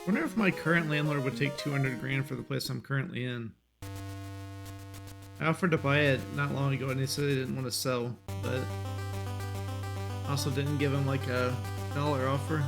Wonder if my current landlord would take 200 grand for the place I'm currently in. I offered to buy it not long ago and they said they didn't want to sell, but also didn't give him like a dollar offer.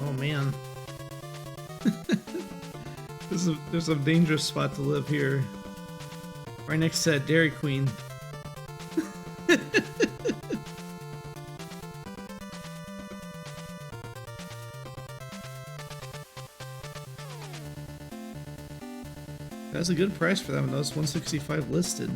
Oh man. There's a dangerous spot to live here. Right next to that Dairy Queen. That's a good price for them, though. It's 165 listed.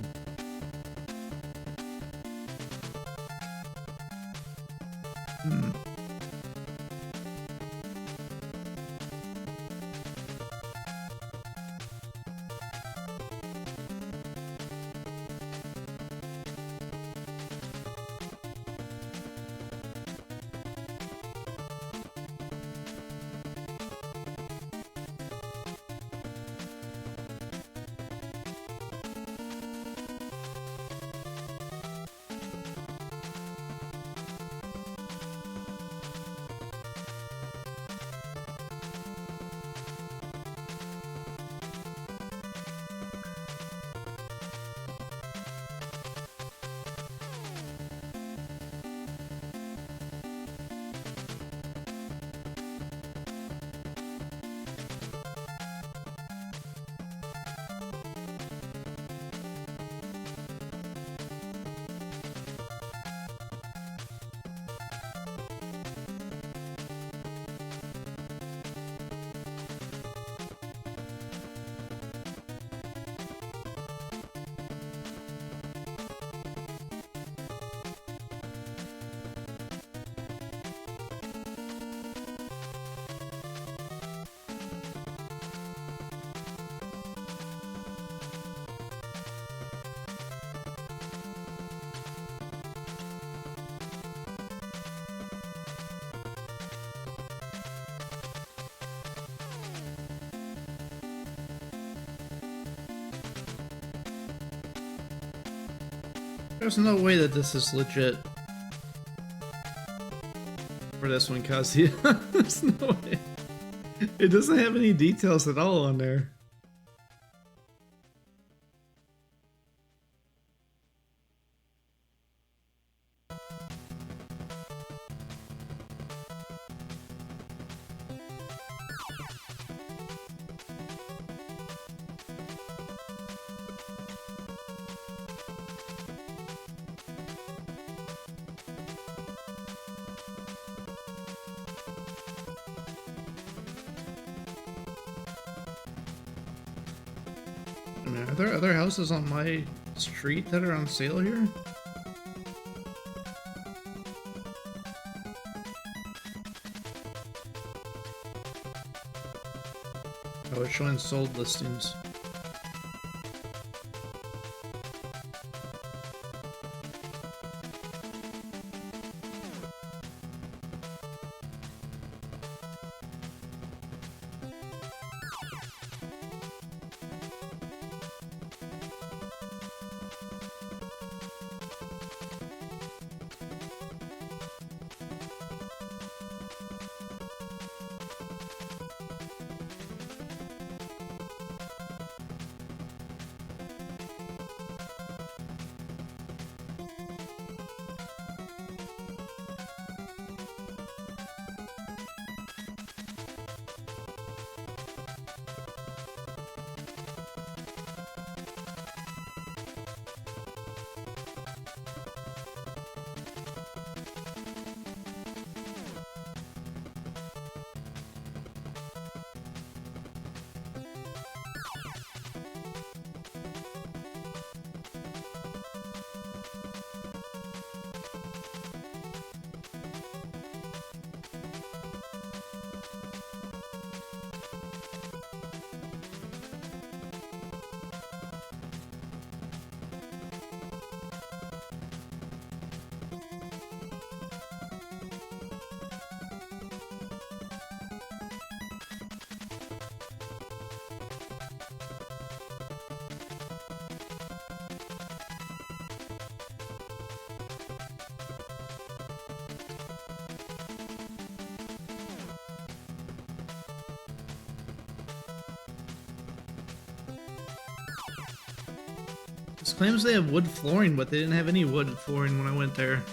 There's no way that this is legit. For this one, Kazuya. There's no way. It doesn't have any details at all on there. I mean, are there other houses on my street that are on sale here? Oh, it's showing sold listings. This claims they have wood flooring, but they didn't have any wood flooring when I went there.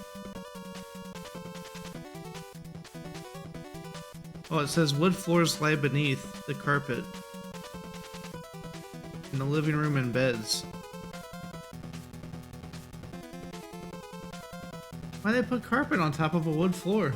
Oh, it says wood floors lie beneath the carpet in the living room and beds. Why they put carpet on top of a wood floor?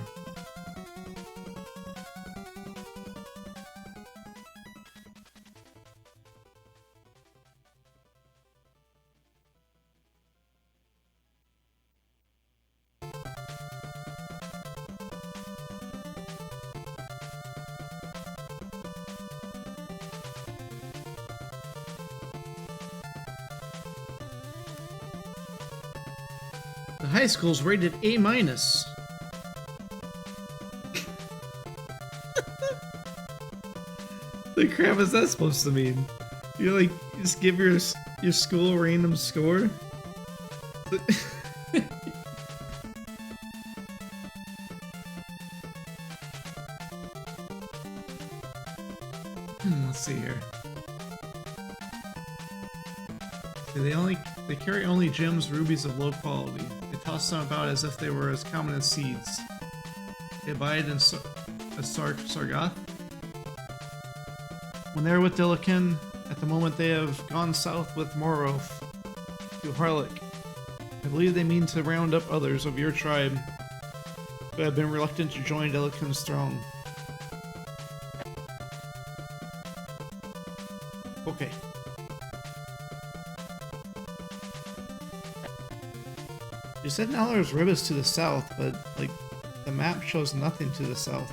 The high school's rated A-. The crap is that supposed to mean? You like just give your school a random score? Let's see here. They carry only gems, rubies of low quality. They toss them about as if they were as common as seeds. They abide in Sargoth. When they are with Dillikin, at the moment they have gone south with Moroth to Harlech. I believe they mean to round up others of your tribe who have been reluctant to join Dillikin's throne. Okay. You said now there's rivers to the south, but, like, the map shows nothing to the south.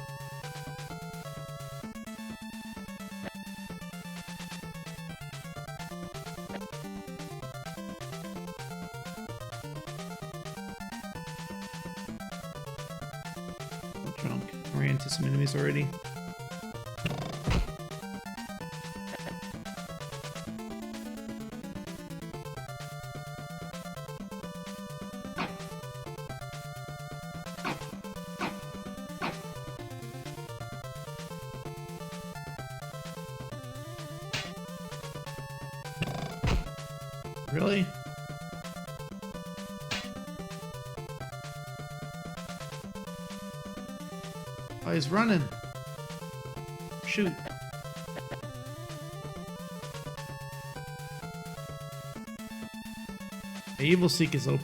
Drunk. Ran into some enemies already. Really? Oh, he's running. Shoot. The Evil Seek is OP.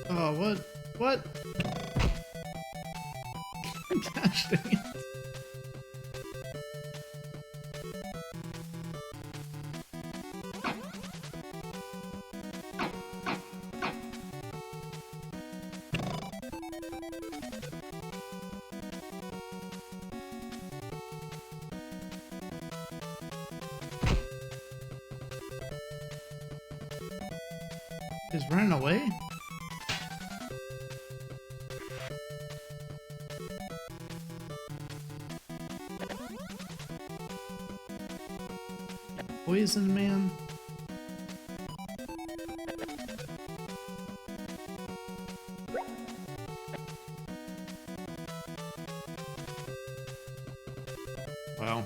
Oh, what? What? Gosh dang it. He's running away? Poison man? Wow.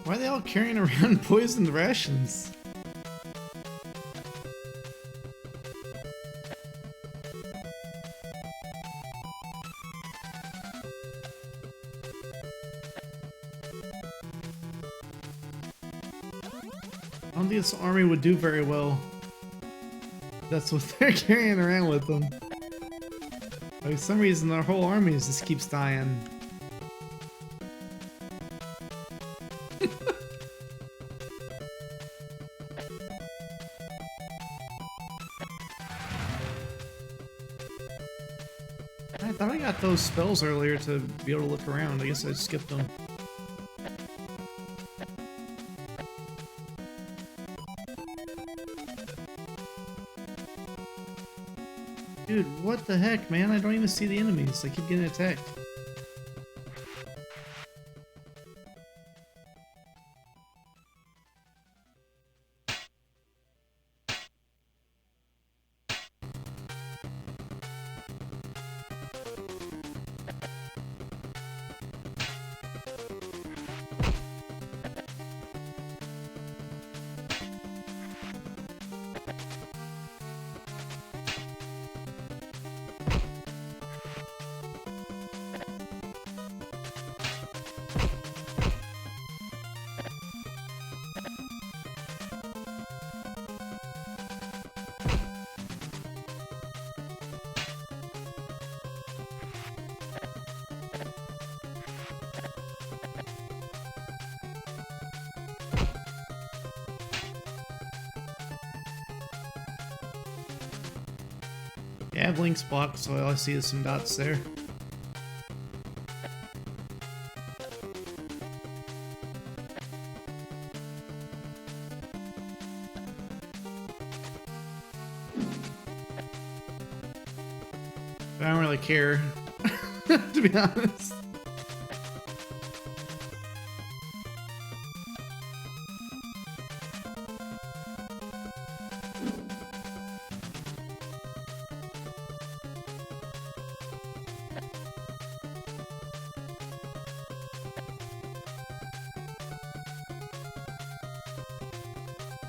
Why are they all carrying around poisoned rations? I don't think this army would do very well. That's what they're carrying around with them. Like, for some reason, their whole army just keeps dying. I thought I got those spells earlier to be able to look around. I guess I skipped them. Dude, what the heck, man? I don't even see the enemies. I keep getting attacked. Yeah, I have Link's block, so all I see is some dots there. I don't really care, to be honest.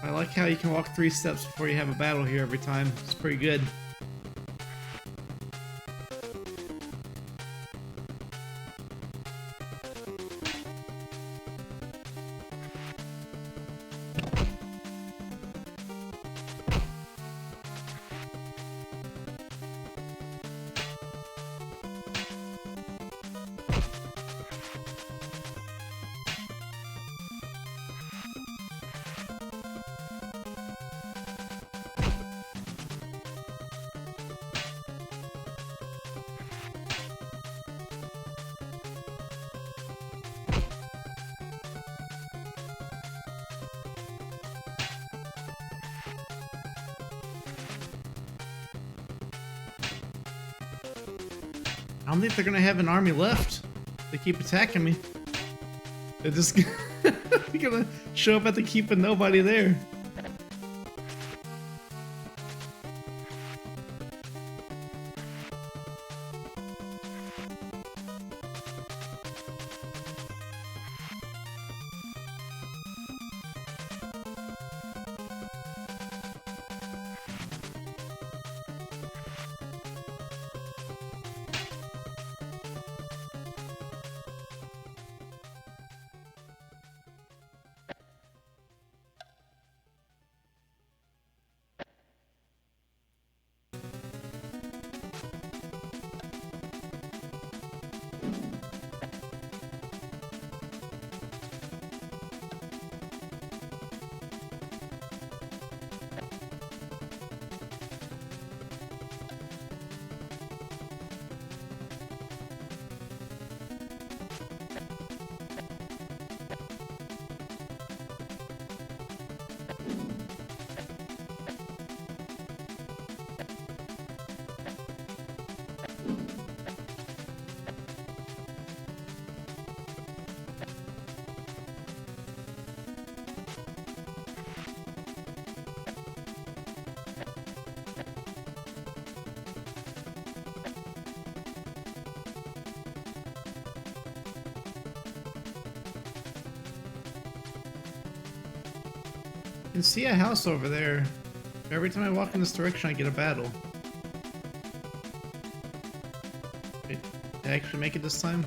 I like how you can walk 3 steps before you have a battle here every time. It's pretty good. I don't think they're gonna have an army left. They keep attacking me. They're just gonna show up at the keep and nobody there. I can see a house over there. Every time I walk in this direction, I get a battle. Wait, did I actually make it this time?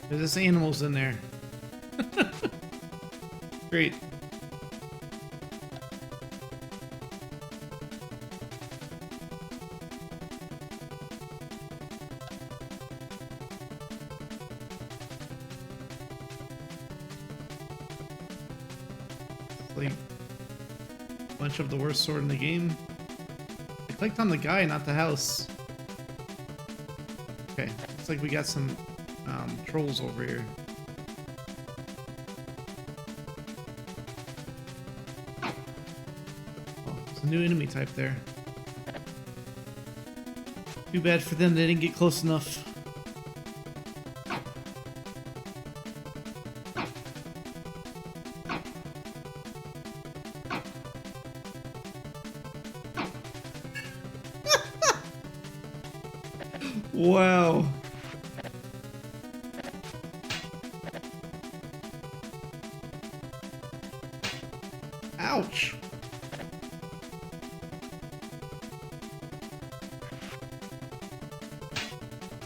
There's just animals in there. Great. Like a bunch of the worst sword in the game. I clicked on the guy, not the house. Okay, looks like we got some trolls over here. Oh, there's a new enemy type there. Too bad for them, they didn't get close enough. Wow. Ouch.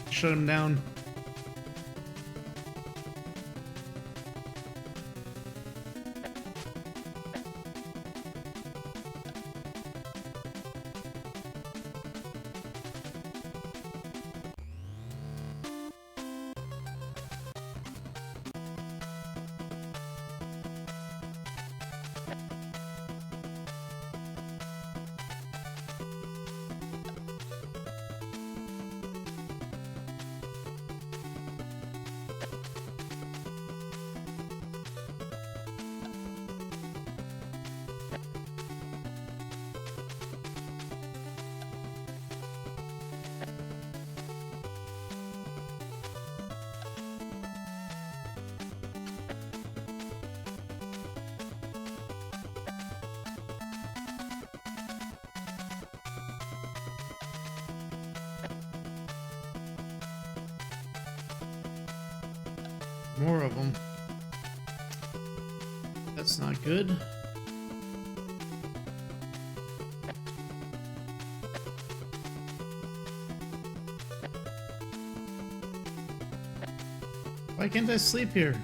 Shut him down. More of them. That's not good. Why can't I sleep here?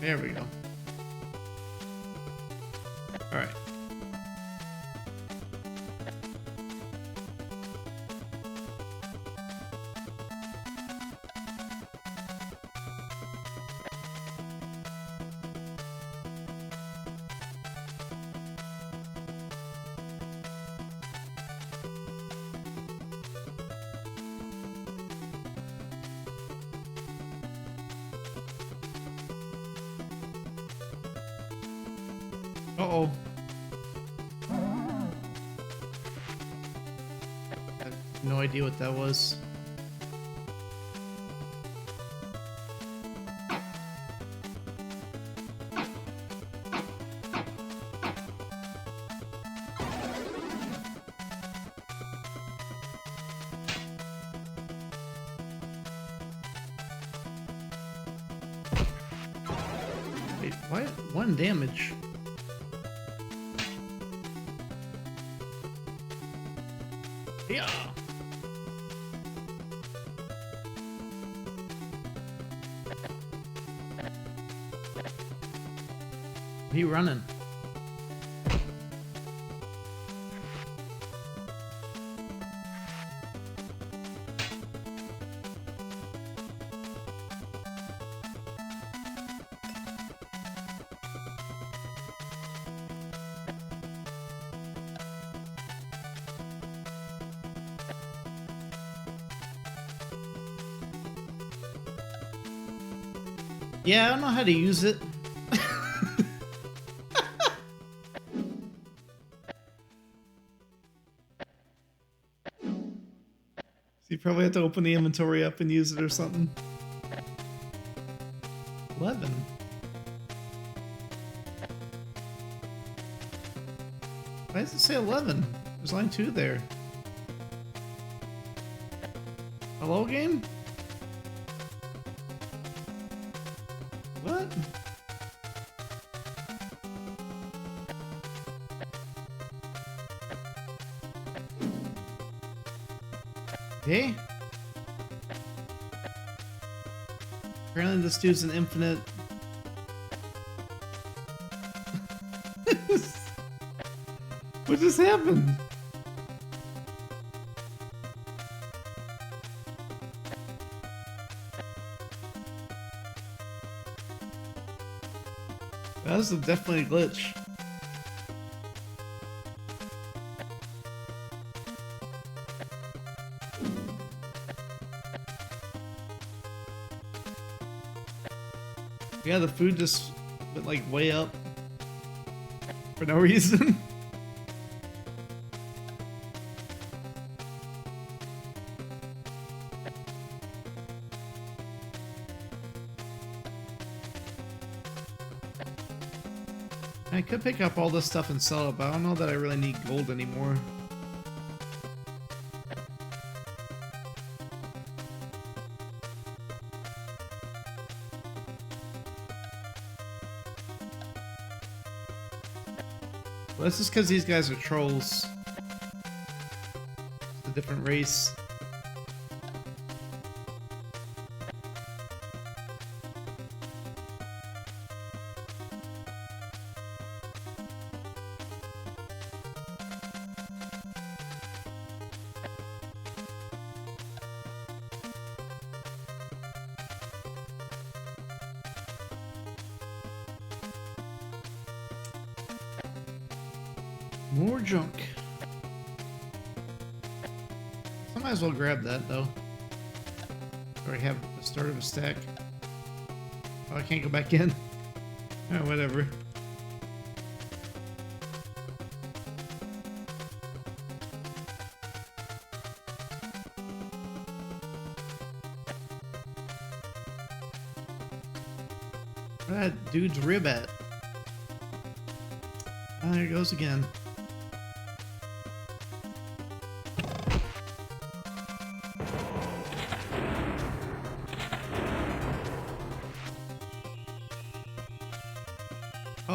There we go. Alright. Uh-oh. I have no idea what that was. Wait, why? 1 damage. Yeah. He running. Yeah, I don't know how to use it. So you probably have to open the inventory up and use it or something. 11. Why does it say 11? There's line 2 there. Hello, game? What? Okay. Apparently this dude's an infinite... What just happened? That was definitely a glitch. Yeah, the food just went like way up for no reason. I could pick up all this stuff and sell it, but I don't know that I really need gold anymore. Well, that's just because these guys are trolls. It's a different race. More junk. I might as well grab that though. Already have the start of a stack. Oh, I can't go back in. Oh, whatever. Where that dude's rib at? Oh, there it goes again.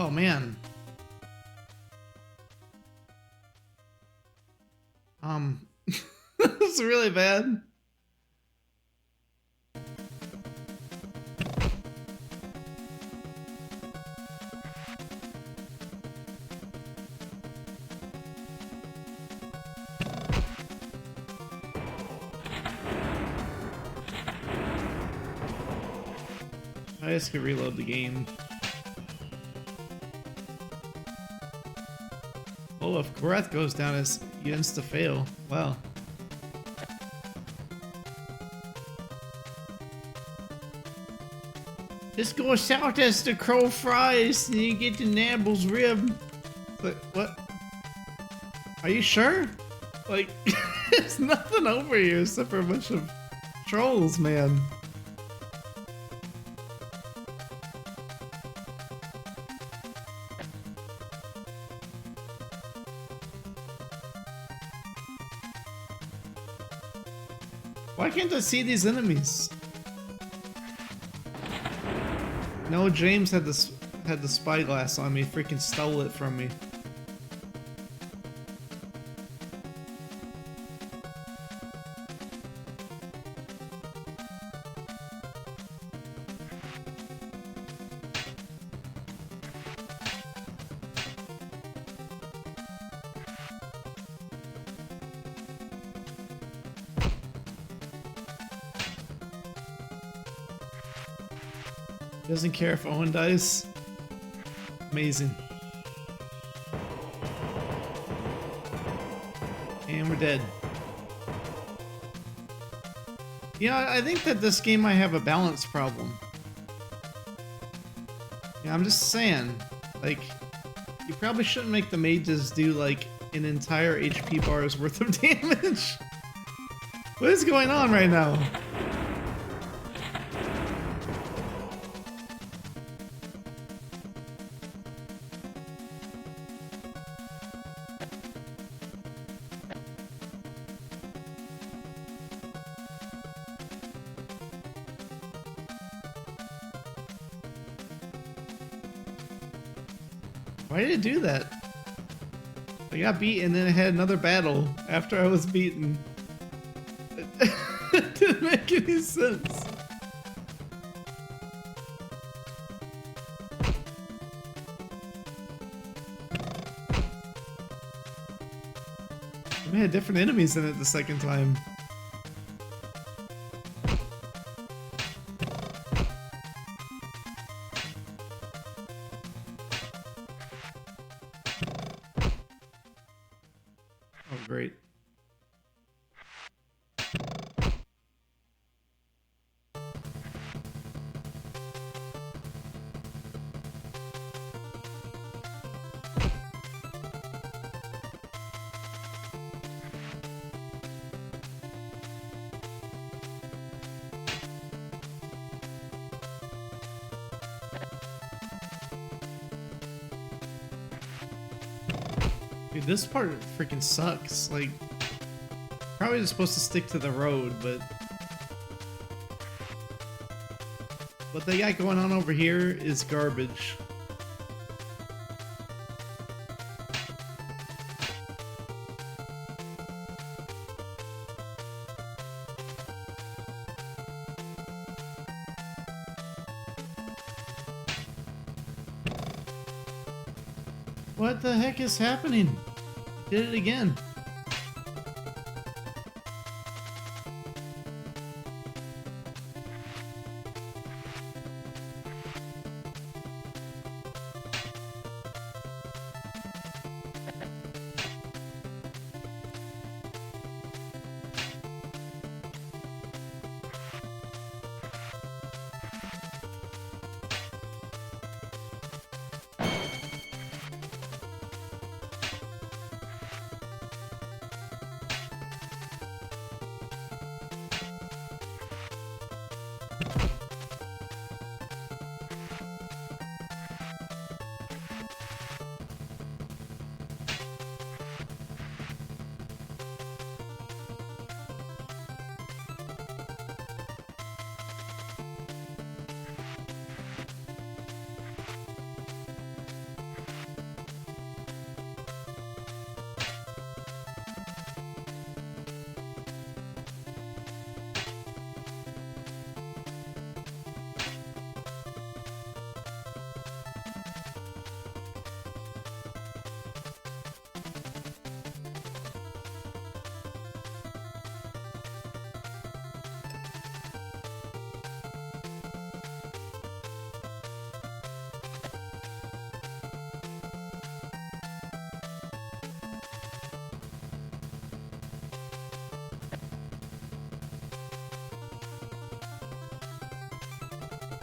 Oh man. This is really bad. I just could reload the game. Oh, if breath goes down, you insta fail. Wow. Just go south as the crow flies, and you get to Namble's rib. But what? Are you sure? Like, there's nothing over here except for a bunch of trolls, man. Why can't I see these enemies? No, James had the spyglass on me. Freaking stole it from me. Doesn't care if Owen dies. Amazing. And we're dead. You know, I think that this game might have a balance problem. Yeah, I'm just saying. Like, you probably shouldn't make the mages do like an entire HP bar's worth of damage. What is going on right now? Why did it do that? I got beat and then I had another battle after I was beaten. It didn't make any sense. We had different enemies in it the second time. Oh, great. Dude, this part freaking sucks. Like, probably just supposed to stick to the road, but what they got going on over here is garbage. What the heck is happening? Did it again.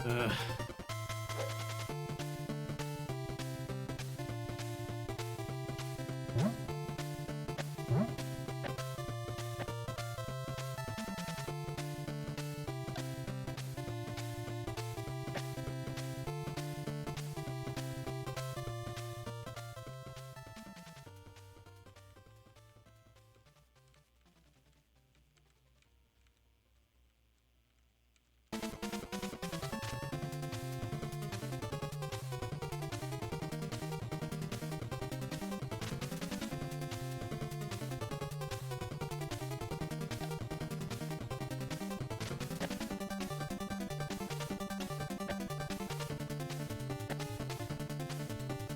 Ugh.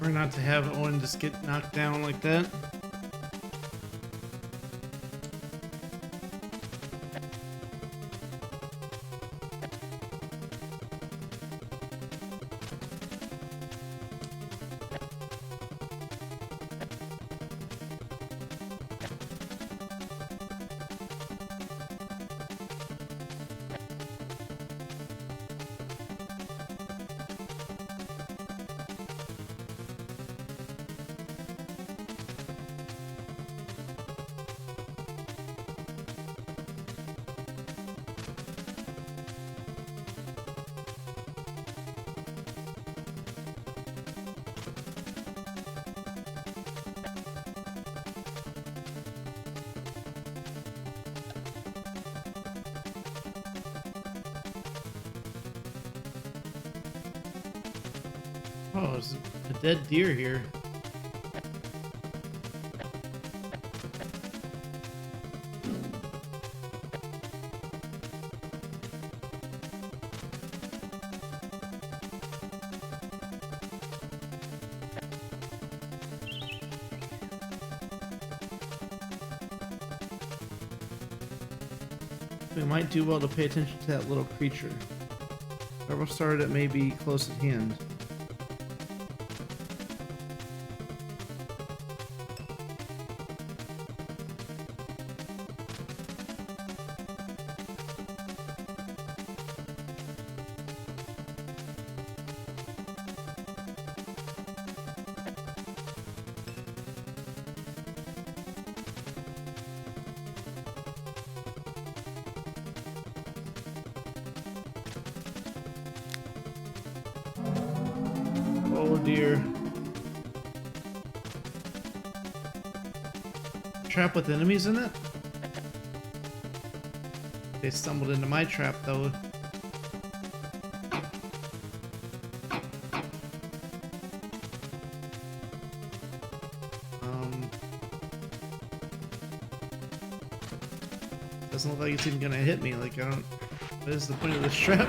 Or not to have Owen just get knocked down like that. Oh, there's a dead deer here. We might do well to pay attention to that little creature. Whoever started it may be close at hand. Oh dear. Trap with enemies in it? They stumbled into my trap though. Doesn't look like it's even gonna hit me. Like, I don't. What is the point of this trap?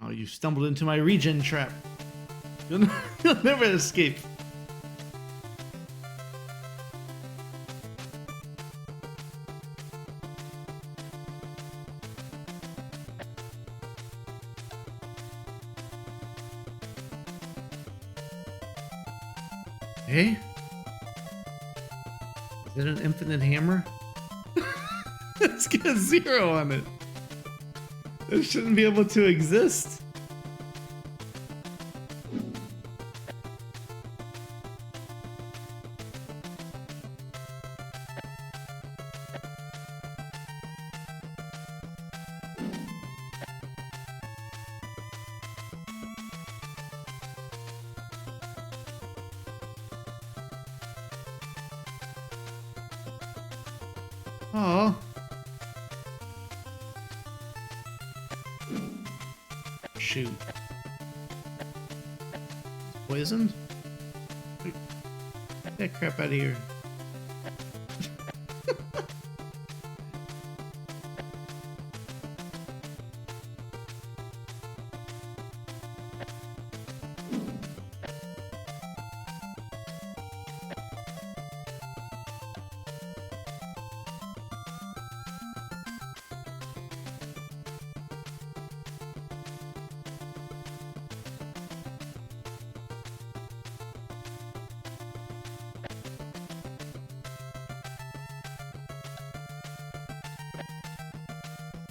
Oh, you stumbled into my regen trap. You'll never escape. Hey? Is it an infinite hammer? It's got a 0 on it. It shouldn't be able to exist. Oh. Shoot. Poisoned? Get that crap out of here.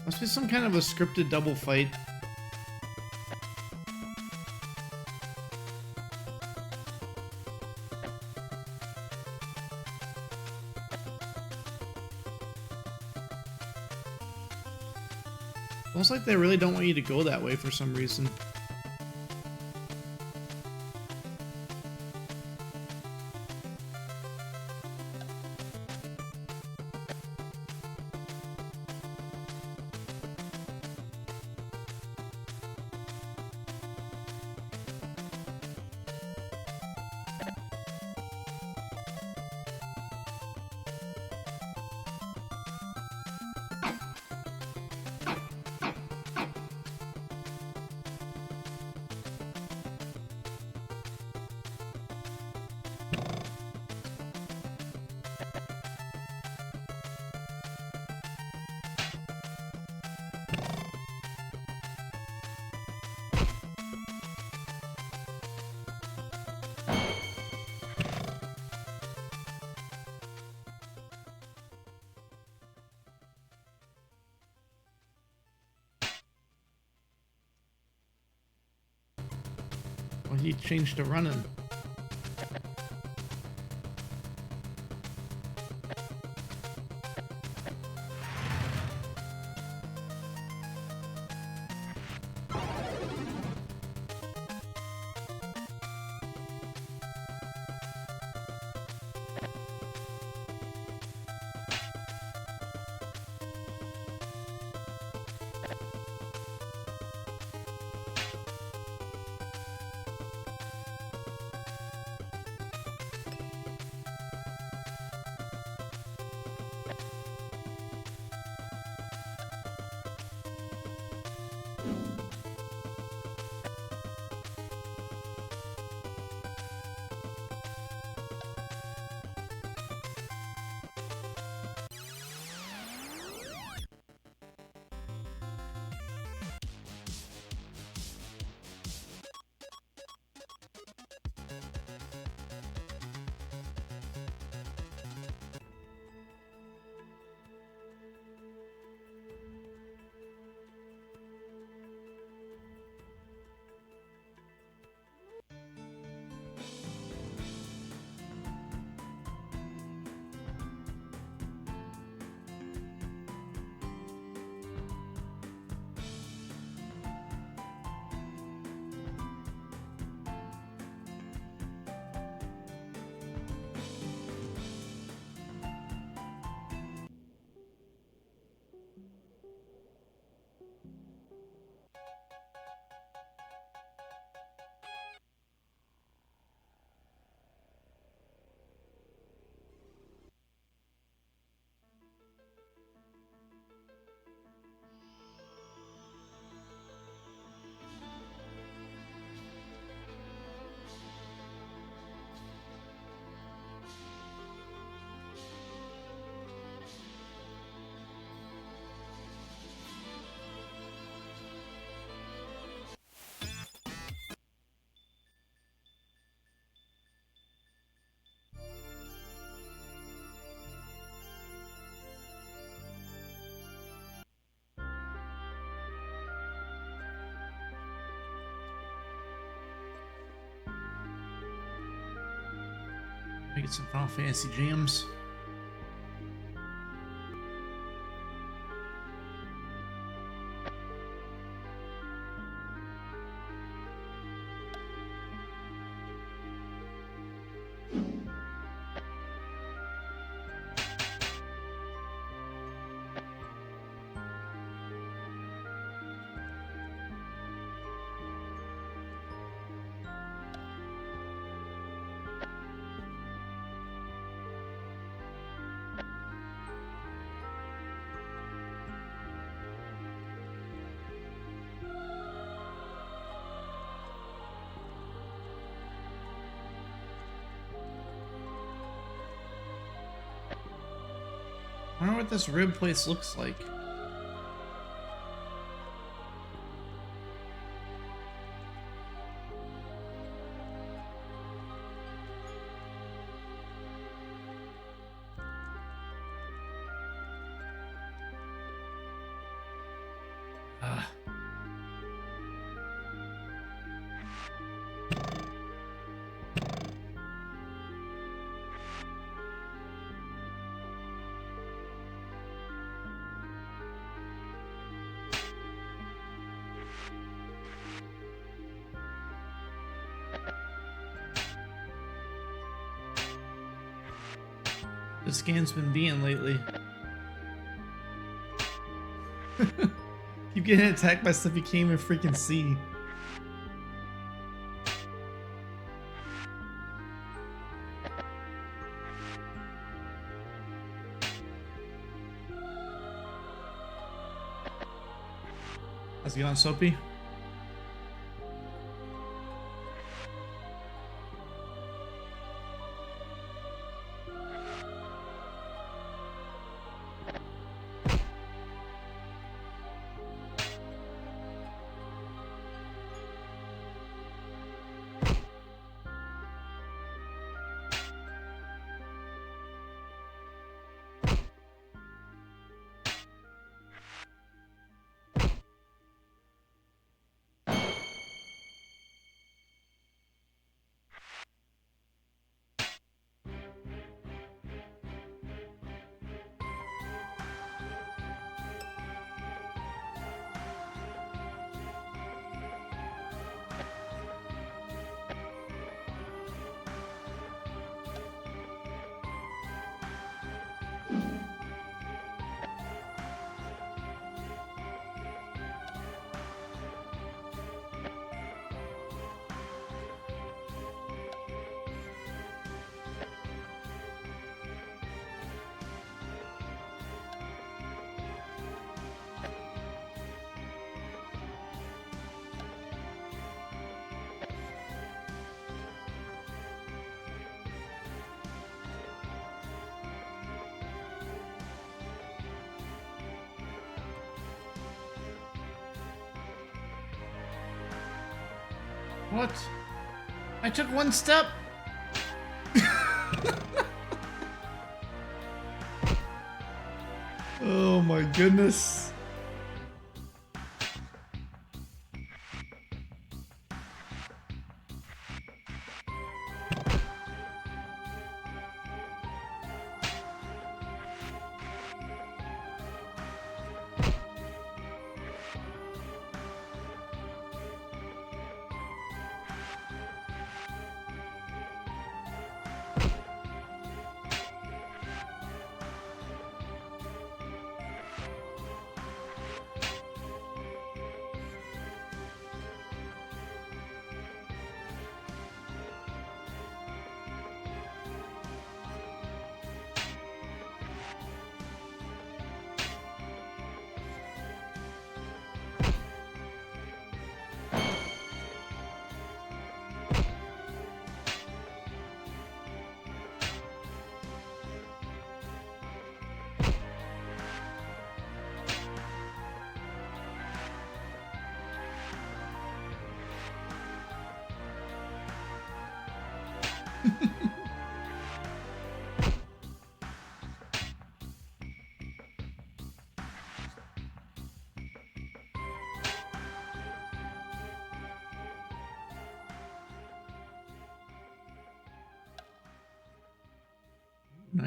Must be some kind of a scripted double fight. Almost like they really don't want you to go that way for some reason. Well, he changed to running. Get some Final Fantasy jams. I wonder what this rib place looks like. Ah. This game's been being lately. Keep getting attacked by stuff you can't even freaking see. How's it going, Soapy? What? I took one step. Oh my goodness.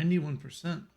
%.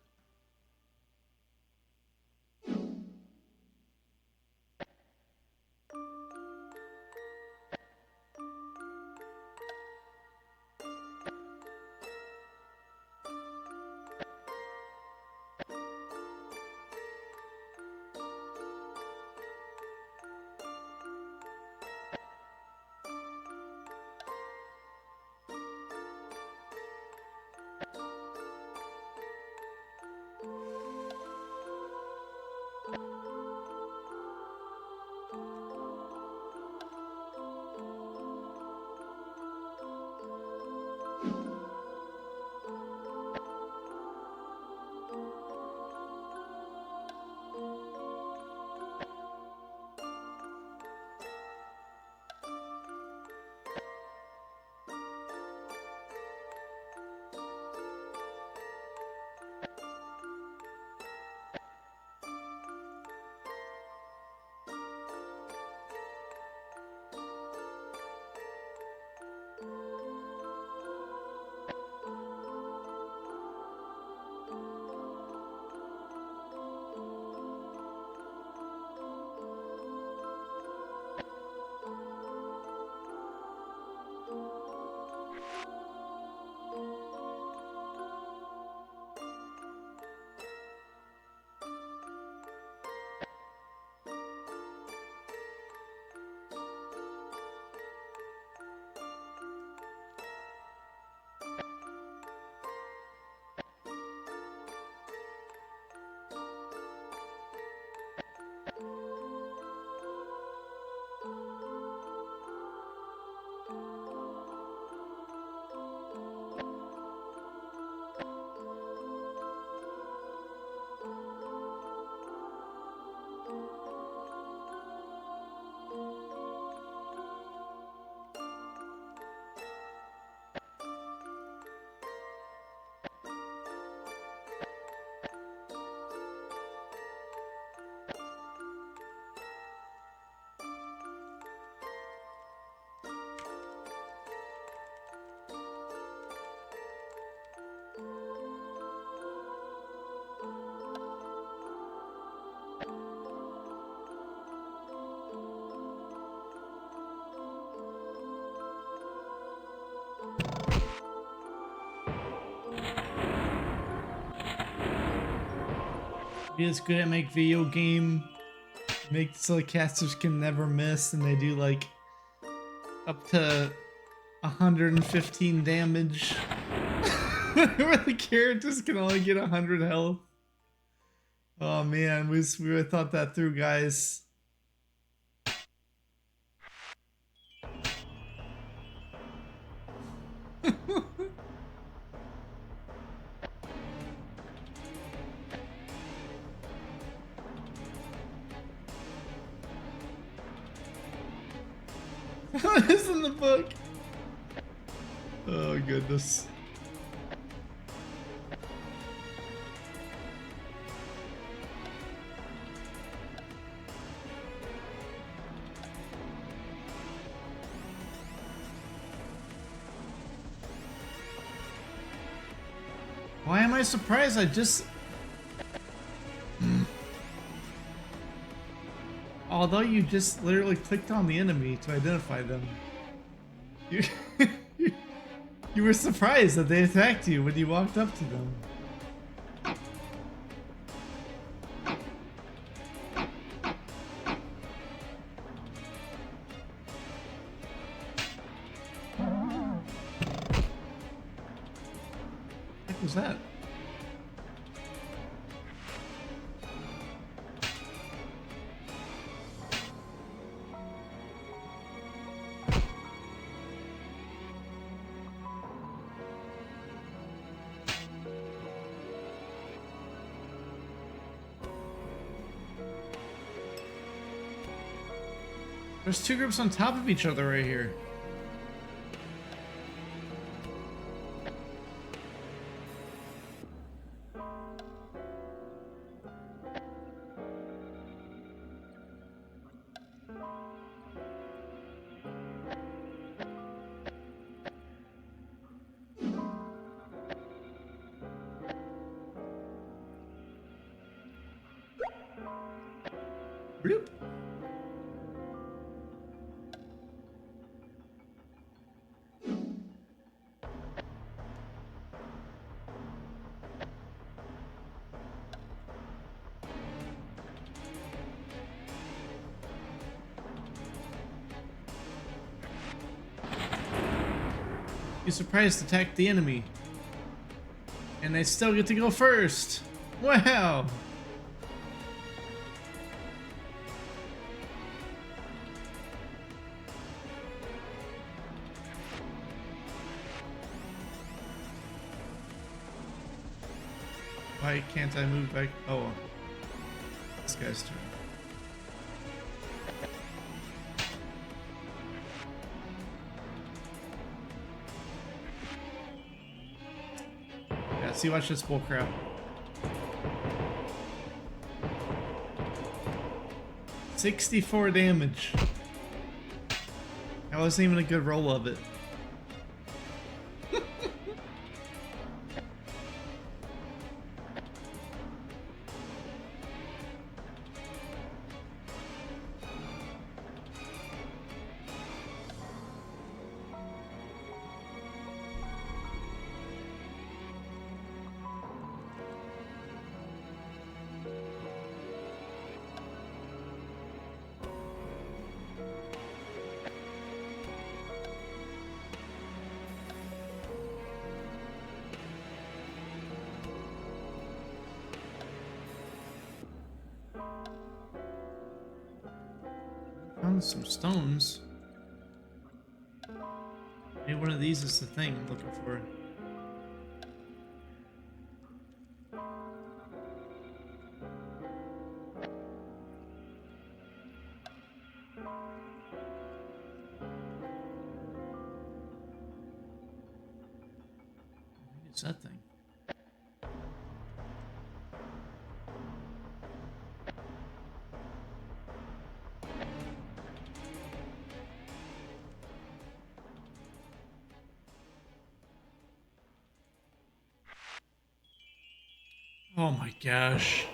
Be as good at make video game, make so the casters can never miss, and they do like up to 115 damage. Where the characters can only get 100 health. Oh man, we really thought that through, guys. What is in the book? Oh goodness. Why am I surprised? I just... Although you just literally clicked on the enemy to identify them. You, you were surprised that they attacked you when you walked up to them. What was that? There's two groups on top of each other right here. Bloop. You surprised attack the enemy. And they still get to go first. Wow. Why can't I move back? Oh, this guy's turn. Yeah, see, watch this bullcrap. $64 damage. That wasn't even a good roll of it. Found some stones. Maybe one of these is the thing I'm looking for. What is that thing? Oh my gosh.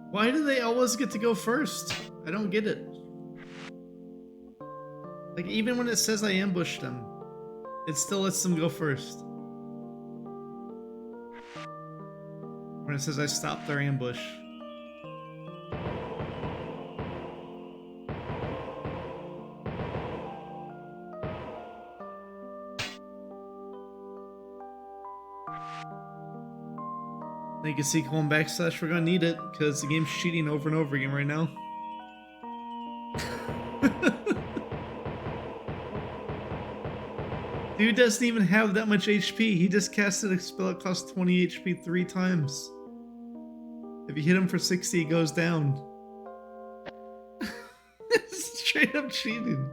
Why do they always get to go first? I don't get it. Like, even when it says I ambushed them. It still lets them go first. When it says I stopped their ambush. Now you can see colon backslash, we're gonna need it, because the game's cheating over and over again right now. Dude doesn't even have that much HP. He just casted a spell that costs 20 HP 3 times. If you hit him for 60, he goes down. Straight up cheating.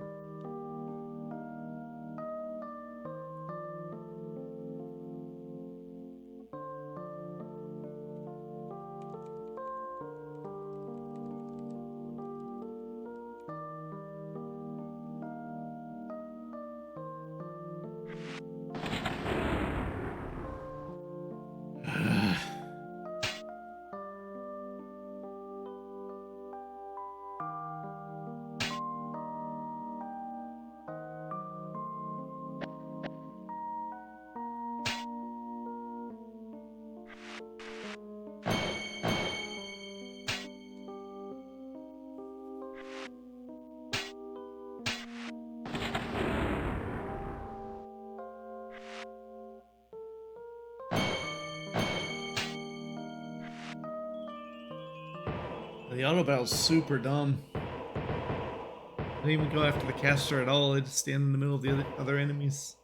The auto battle's super dumb. They don't even go after the caster at all, they just stand in the middle of the other enemies.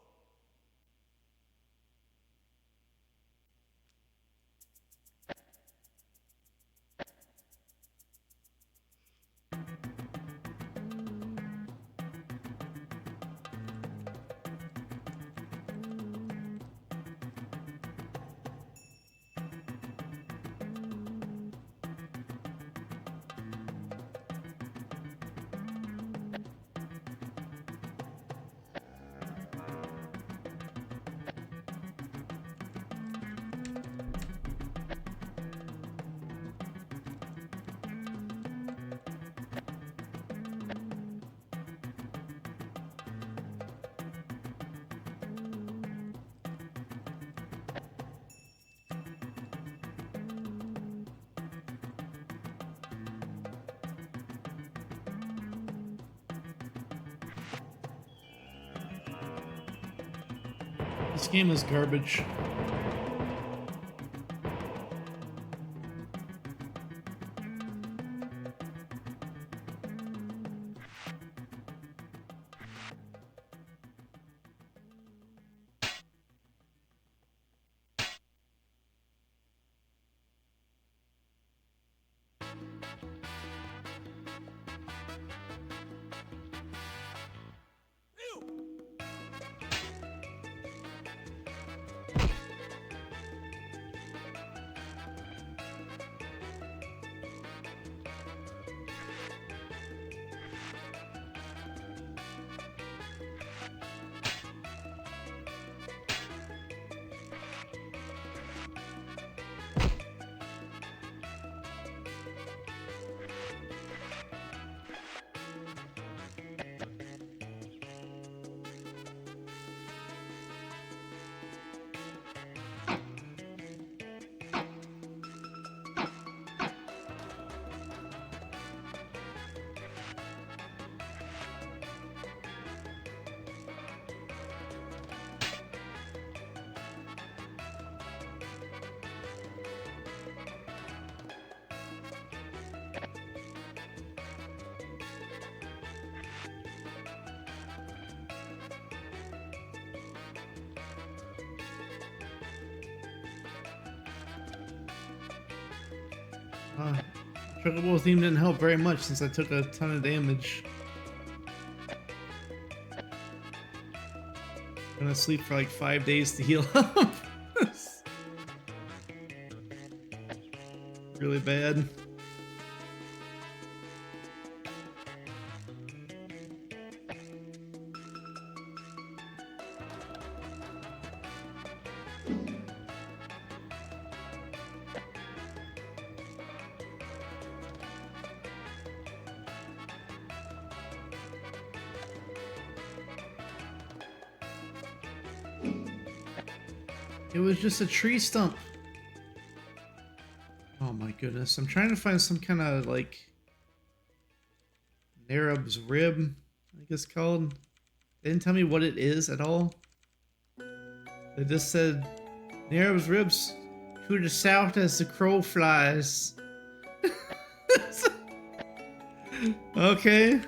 This game is garbage. Chocobo theme didn't help very much since I took a ton of damage. I'm gonna sleep for like 5 days to heal up. Really bad. It was just a tree stump. Oh my goodness. I'm trying to find some kind of like Narub's rib, I think it's called. They didn't tell me what it is at all. They just said Narub's ribs to the south as the crow flies. Okay.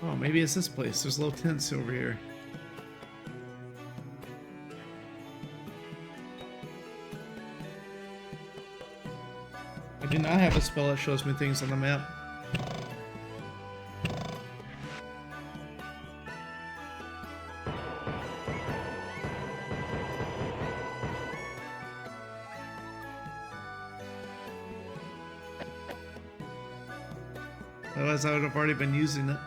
Oh, maybe it's this place. There's little tents over here. I do not have a spell that shows me things on the map. Otherwise, I would have already been using it.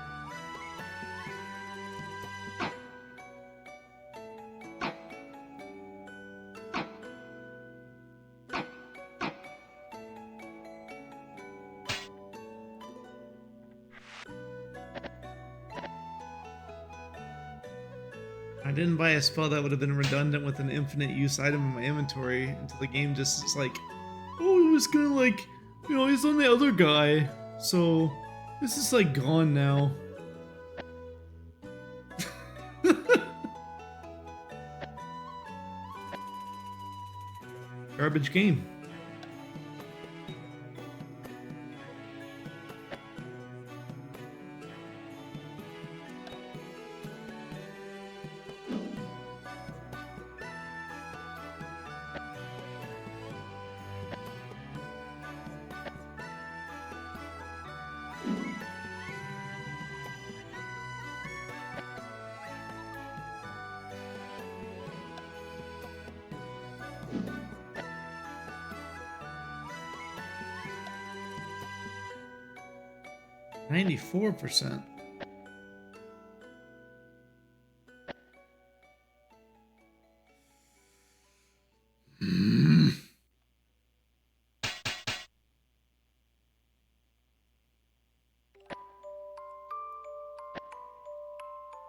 I didn't buy a spell that would have been redundant with an infinite use item in my inventory until the game just is like, oh, it was gonna like, you know, he's on the other guy, so this is like gone now. Garbage game. %.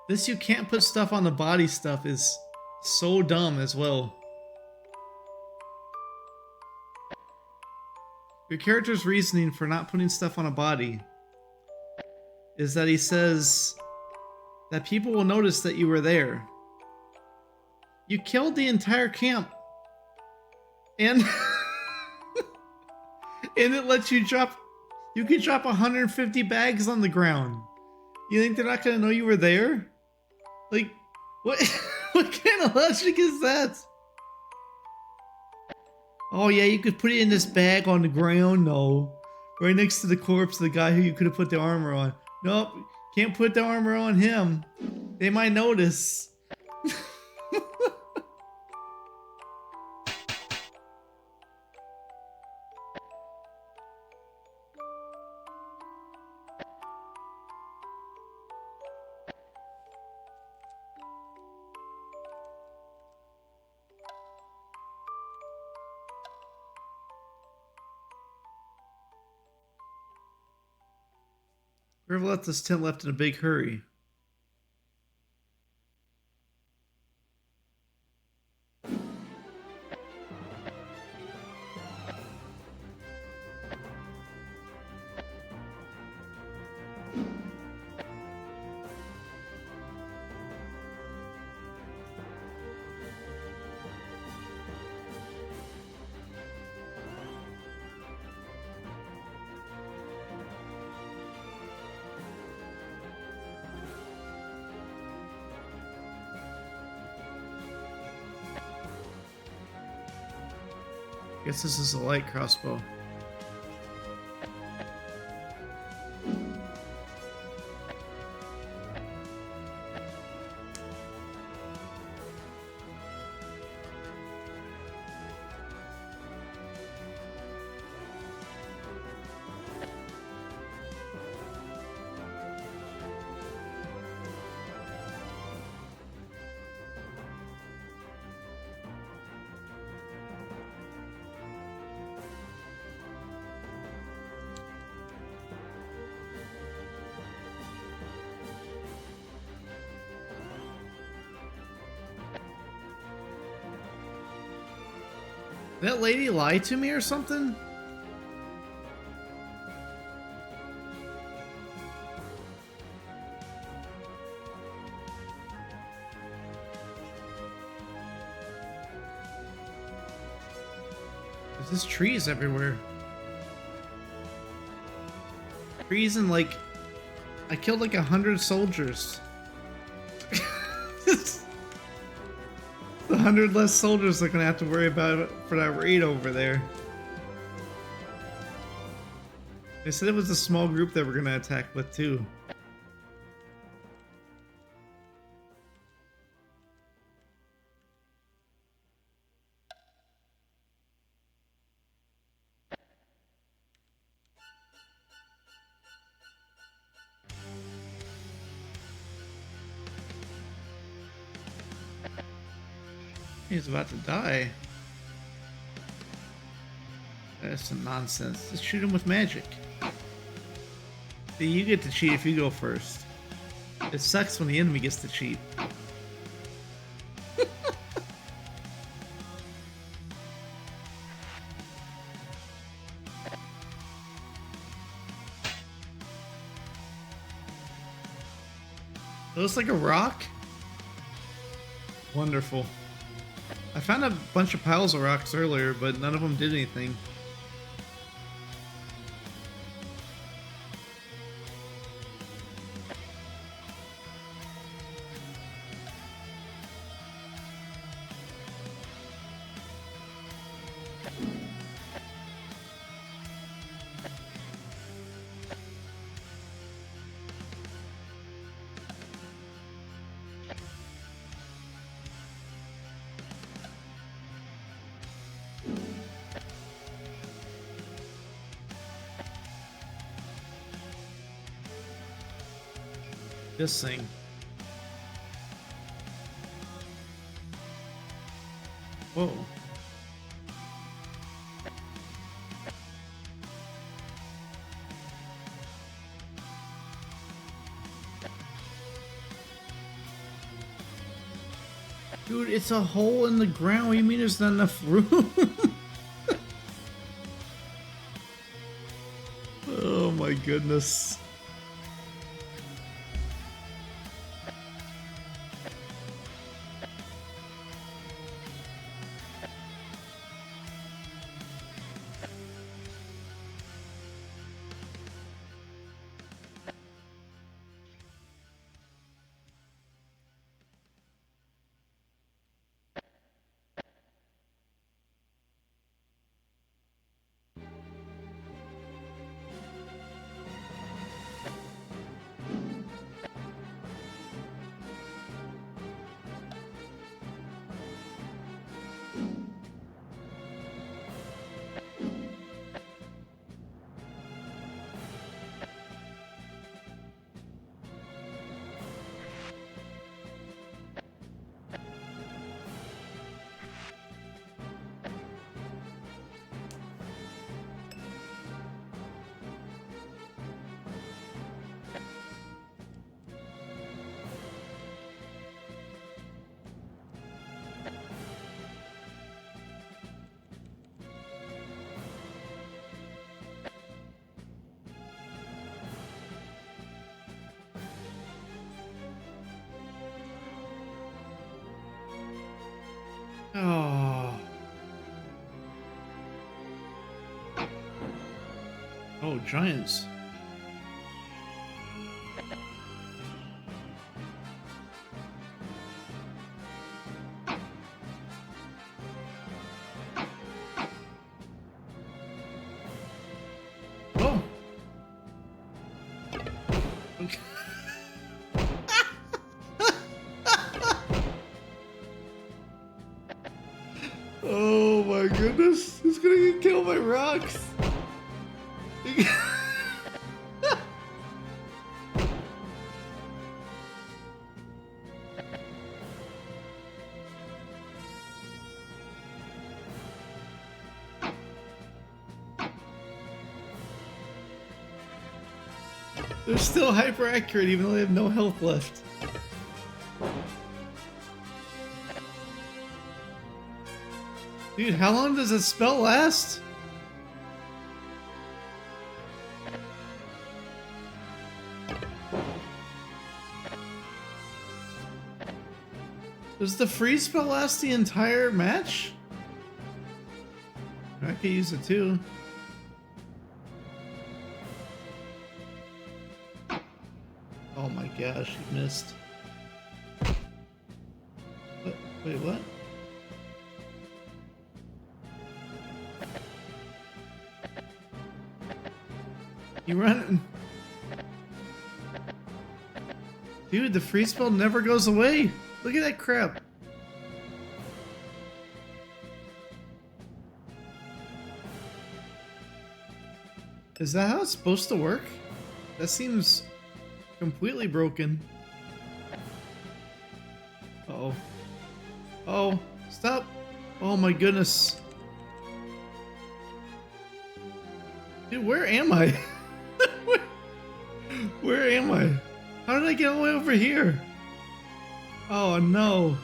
This you can't put stuff on the body stuff is so dumb as well. Your character's reasoning for not putting stuff on a body is that he says that people will notice that you were there. You killed the entire camp. And and it lets you drop, you can drop 150 bags on the ground. You think they're not gonna know you were there? Like, what what kind of logic is that? Oh yeah, you could put it in this bag on the ground, no. Right next to the corpse of the guy who you could have put the armor on. Nope, can't put the armor on him. They might notice. Whoever left this tent left in a big hurry. Guess this is a light crossbow. Did that lady lie to me or something? There's just trees everywhere. Trees and like... I killed like 100 soldiers. 100 less soldiers they're gonna have to worry about for that raid over there. They said it was a small group that we're gonna attack with too. He's about to die. That's some nonsense. Just shoot him with magic. See, you get to cheat if you go first. It sucks when the enemy gets to cheat. It looks like a rock? Wonderful. I found a bunch of piles of rocks earlier, but none of them did anything. This thing. Whoa. Dude, it's a hole in the ground. What do you mean there's not enough room? Oh my goodness. Oh. Oh, giants. Oh. Okay. Oh my goodness, he's gonna get killed by rocks. They're still hyper accurate even though they have no health left. Dude, how long does a spell last? Does the freeze spell last the entire match? I could use it too. Oh my gosh, he missed. What? Wait, what? You running? Dude, the freeze spell never goes away. Look at that crap. Is that how it's supposed to work? That seems completely broken. Uh-oh. Oh, stop. Oh my goodness. Dude, where am I? where am I? How did I get all the way over here? Oh no.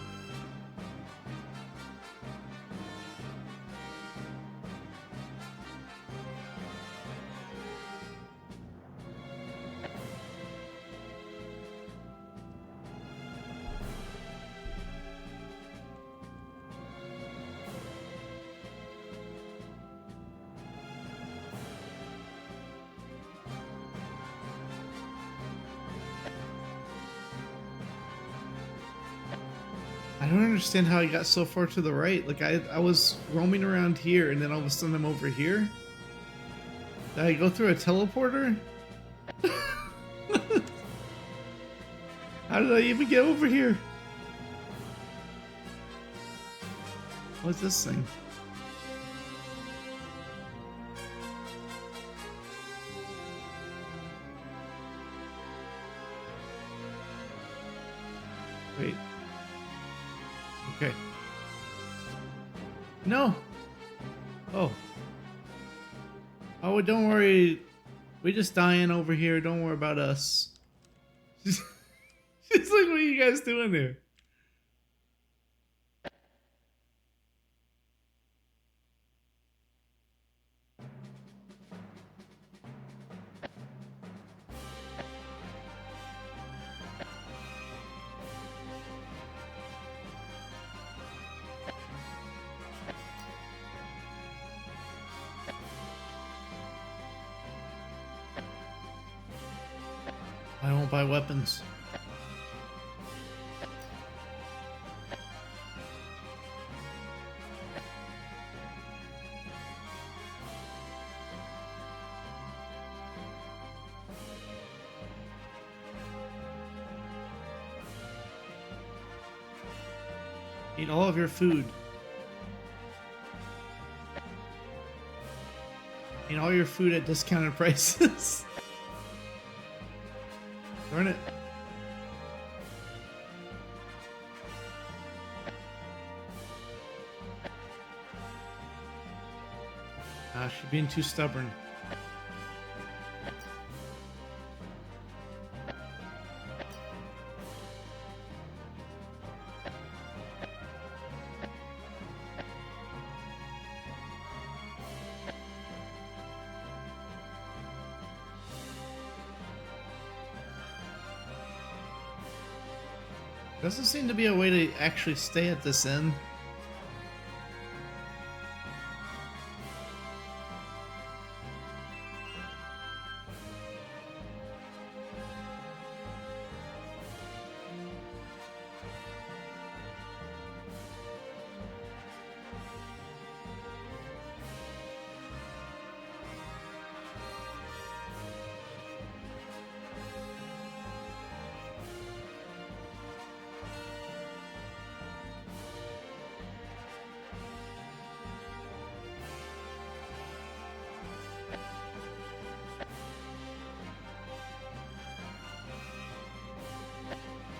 I don't understand how I got so far to the right. Like I was roaming around here and then all of a sudden I'm over here. Did I go through a teleporter? How did I even get over here? What's this thing? Wait. Okay. No. Oh. Oh, don't worry. We just dying over here. Don't worry about us. Just like, what are you guys doing there? I don't buy weapons. Eat all of your food. Eat all your food at discounted prices. Darn it. Ah, she's being too stubborn. Doesn't seem to be a way to actually stay at this end.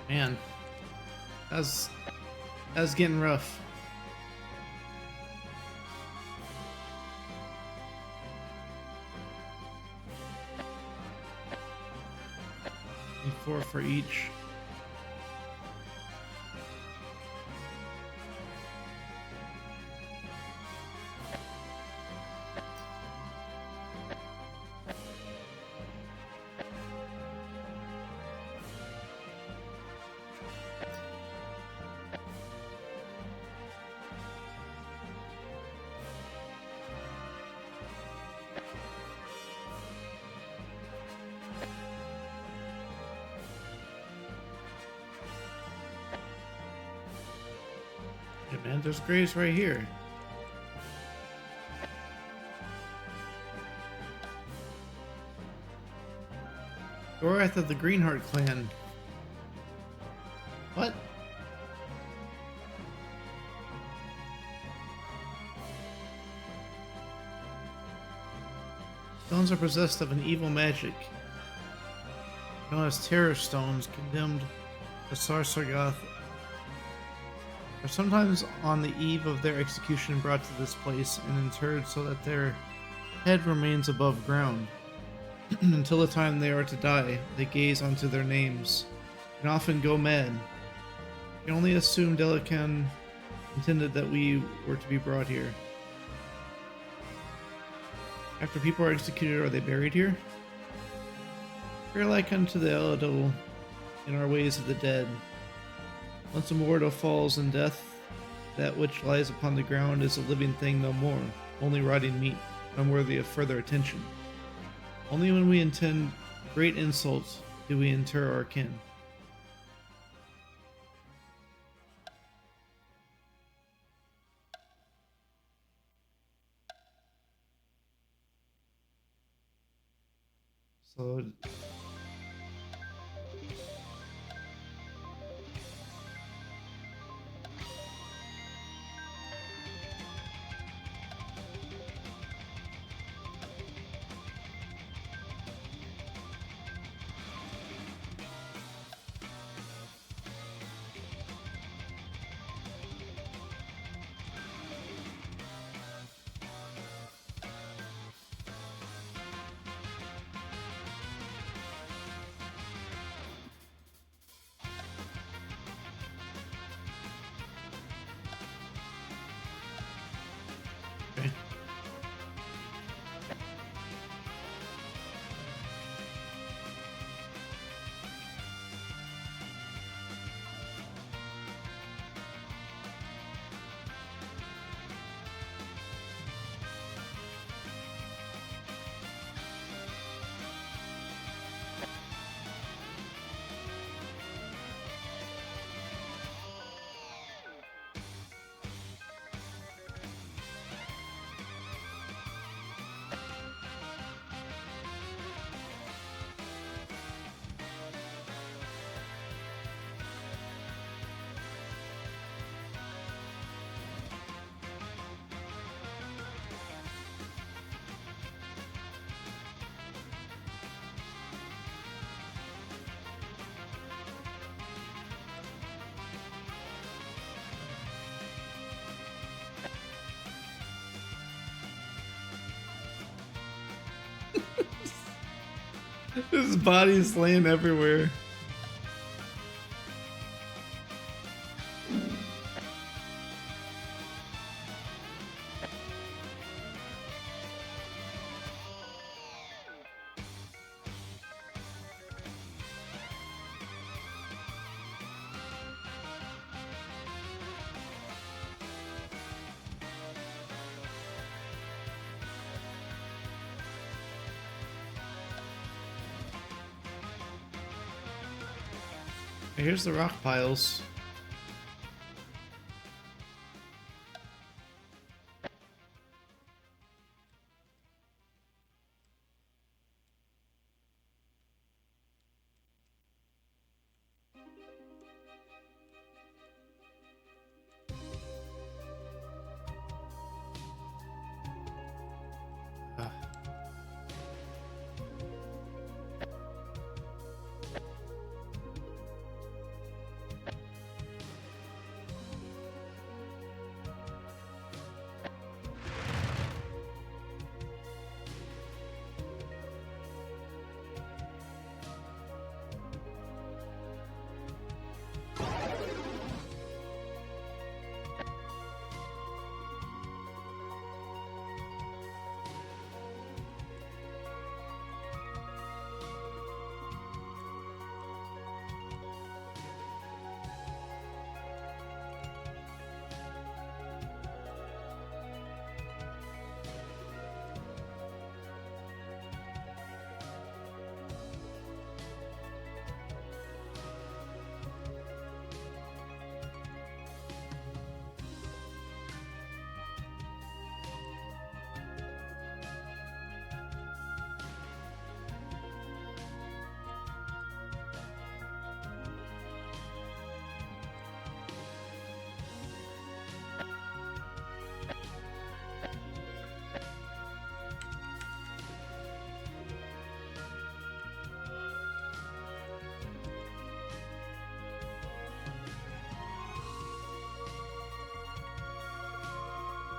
Man, that's getting rough. Need 4 for each. man. There's graves right here. Gorath of the Greenheart clan. What? Stones are possessed of an evil magic, known as Terror Stones, condemned to Sarsargoth, are sometimes on the eve of their execution brought to this place and interred so that their head remains above ground. Until the time they are to die, they gaze onto their names, and often go mad. We can only assume Delican intended that we were to be brought here. After people are executed, are they buried here? We are like unto the Eladil in our ways of the dead. Once a mortal falls in death, that which lies upon the ground is a living thing no more, only rotting meat, unworthy of further attention. Only when we intend great insults do we inter our kin. So okay. His body's laying everywhere. Here's the rock piles. Ah.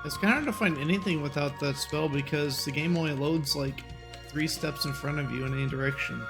It's kind of hard to find anything without that spell because the game only loads like 3 steps in front of you in any direction.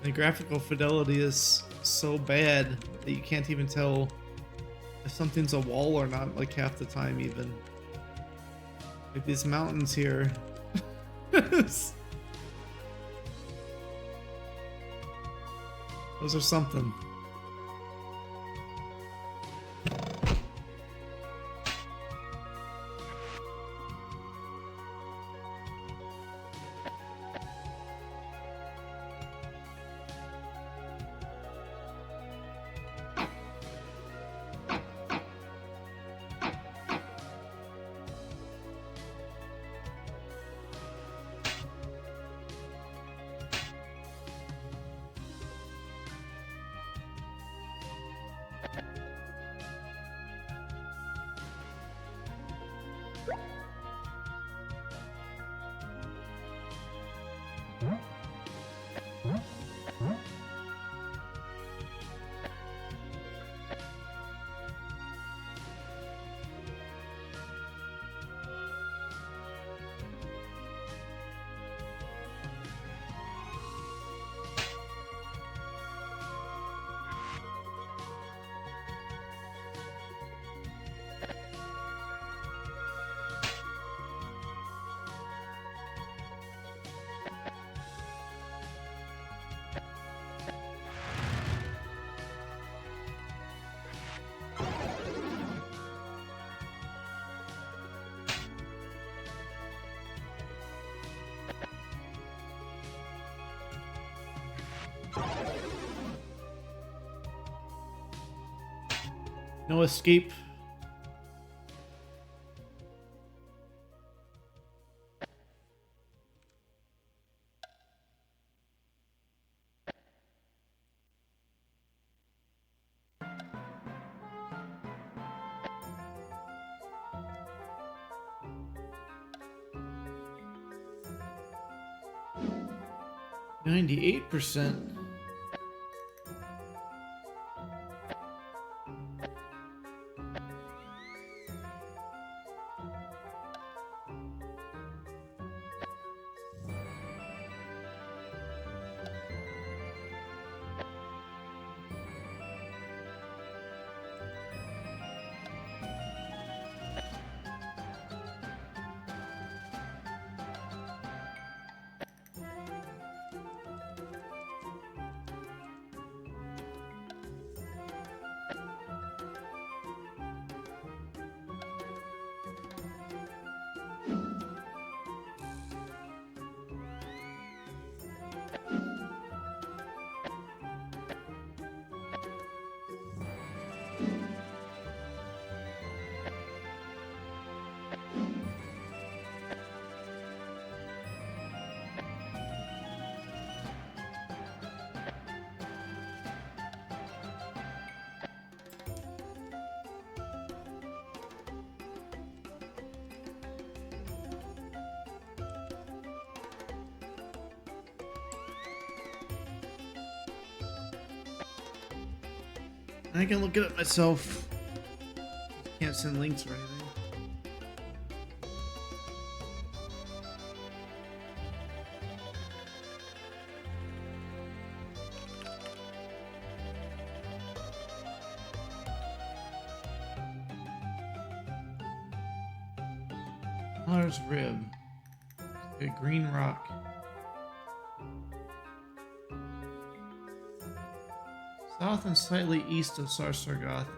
The graphical fidelity is so bad that you can't even tell if something's a wall or not, like half the time even. Like these mountains here. Those are something. No escape. %. I can look it up myself. Can't send links or anything. There's Rib. A green rock. South and slightly east of Sarsargoth,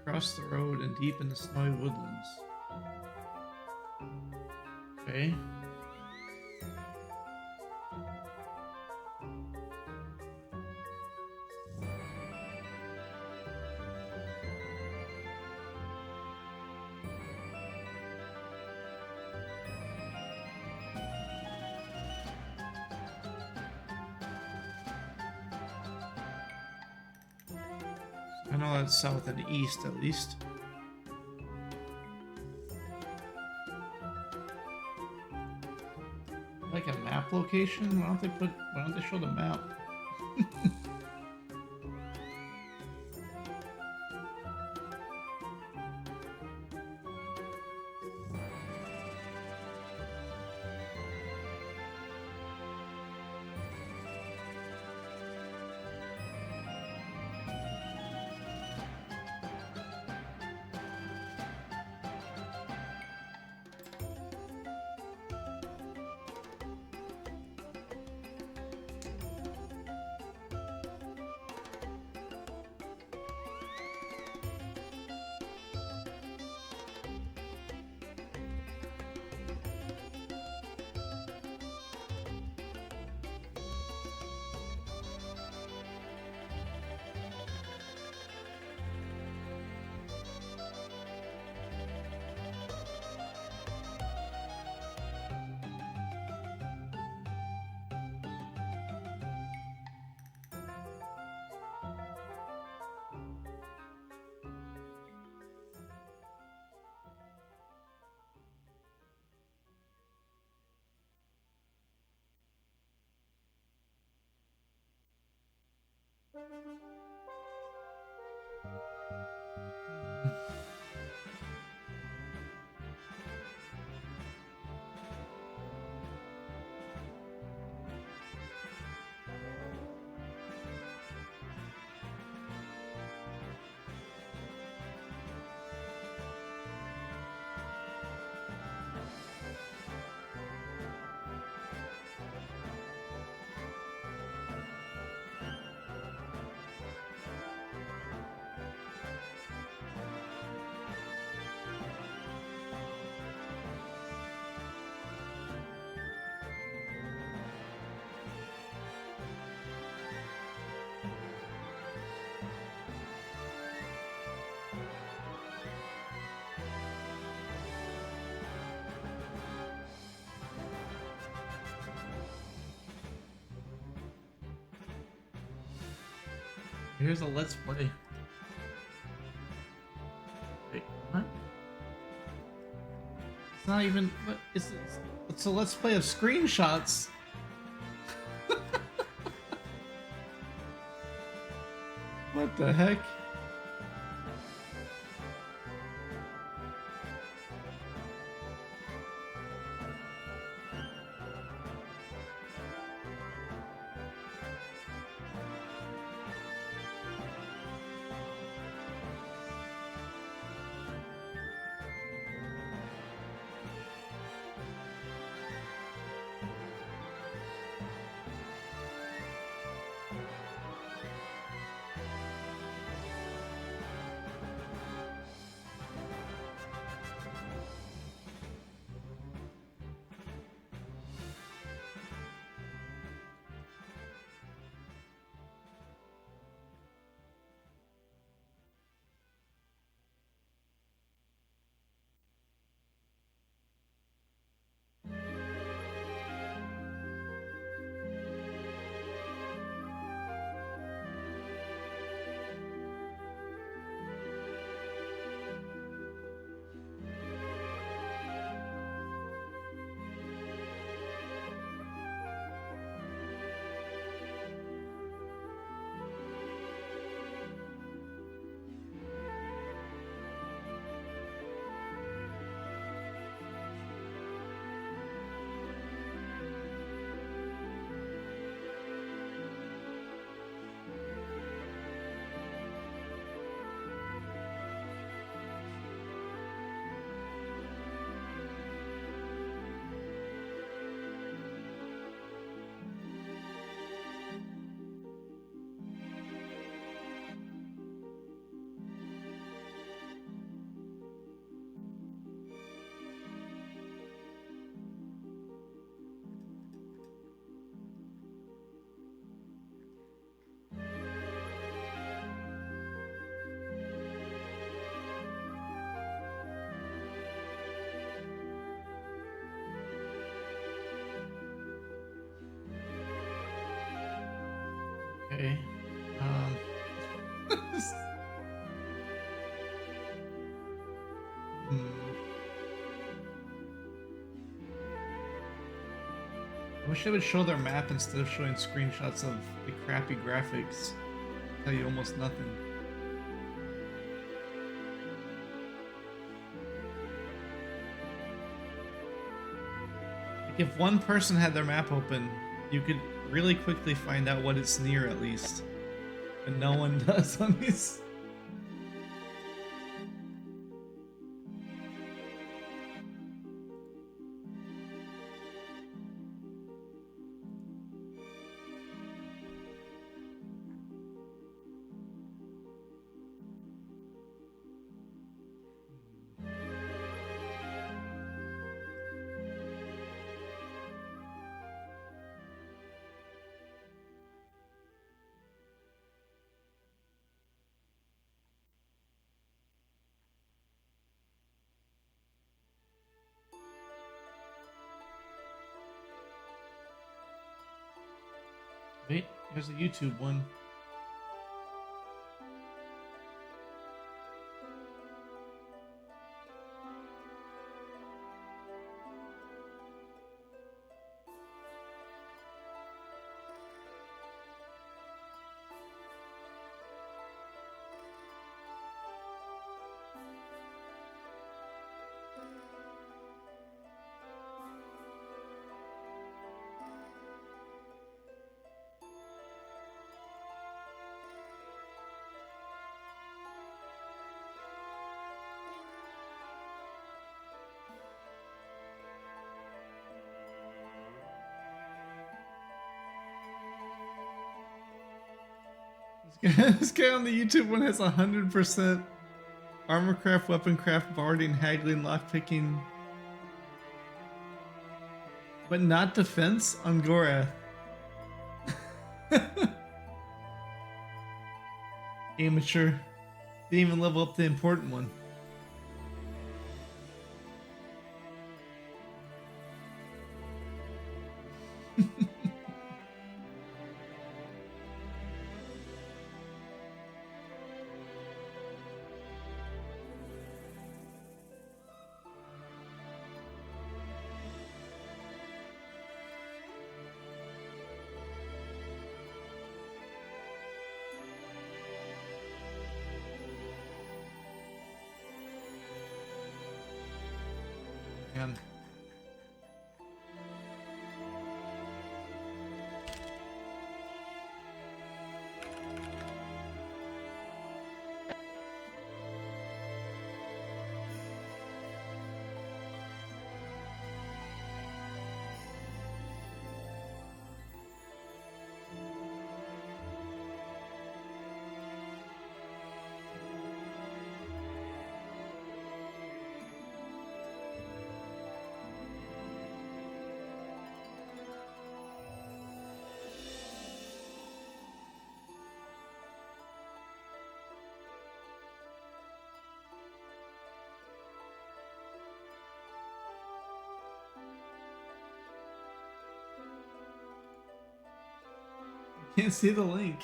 across the road and deep in the snowy woodlands. Okay. know that's south and east at least. Like a map location? Why don't they show the map? Here's a let's play. Wait, what? It's not even. It's a let's play of screenshots. What the heck? Okay. Hmm. I wish they would show their map instead of showing screenshots of the crappy graphics. Tell you almost nothing. Like if one person had their map open, you could really quickly find out what it's near at least. But no one does on these. Wait, there's a YouTube one. This guy on the YouTube one has 100% armorcraft, weaponcraft, barding, haggling, lockpicking, but not defense on Gorath. Amateur. Didn't even level up the important one. Man. Can't see the link.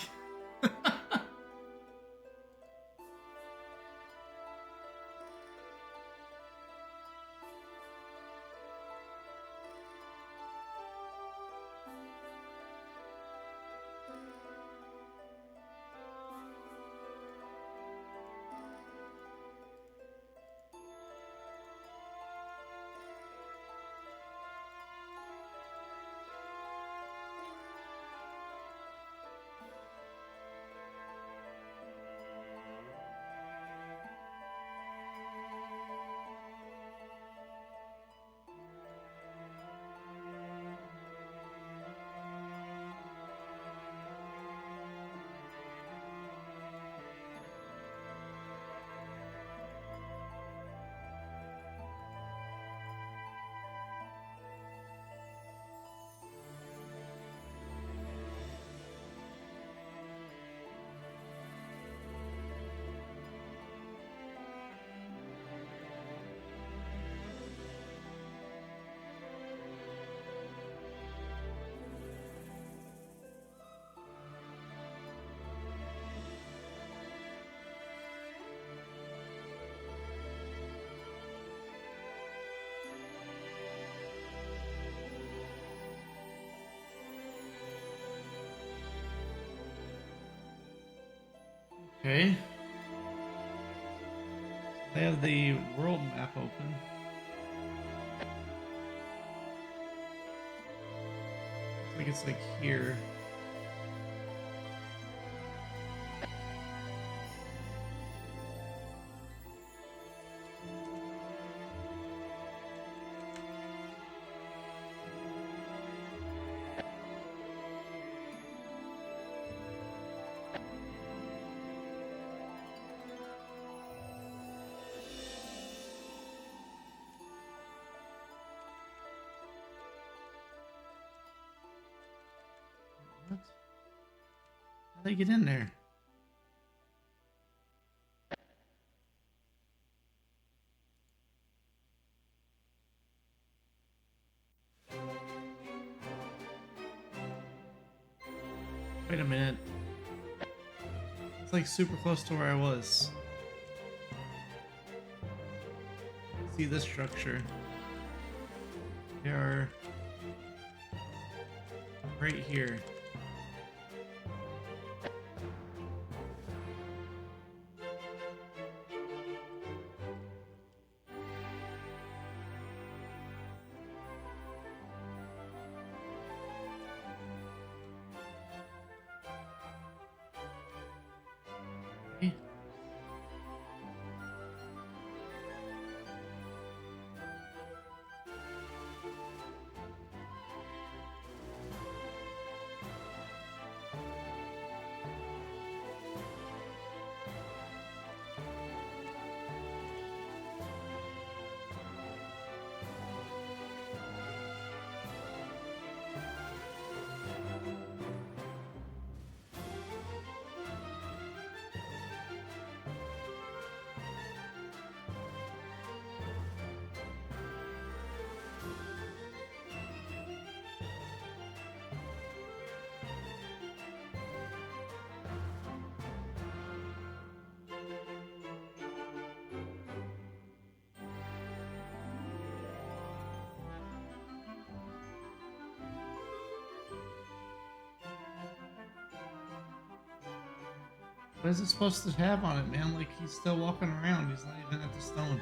Okay. They have the world map open. Looks like it's like here. What? How'd they get in there? Wait a minute. It's like super close to where I was. See this structure. They are right here. Okay. What is it supposed to have on it, man? Like, he's still walking around. He's not even at the stone.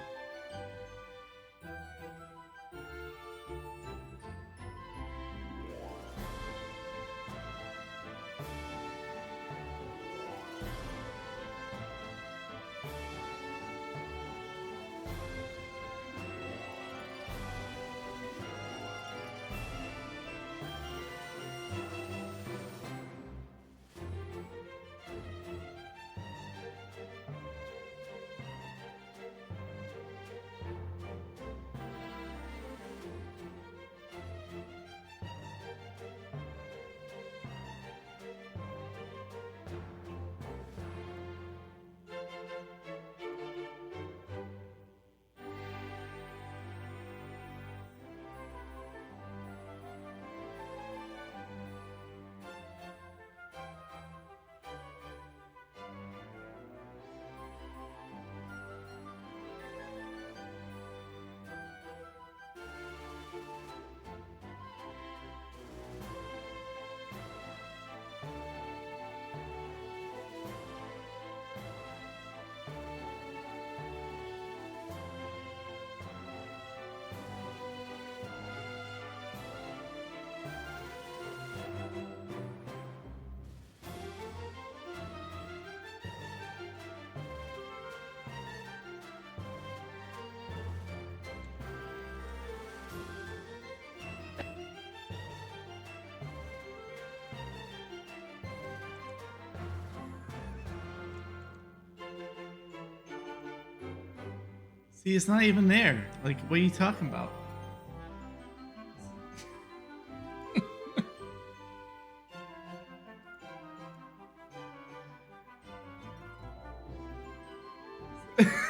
See, it's not even there. Like, what are you talking about?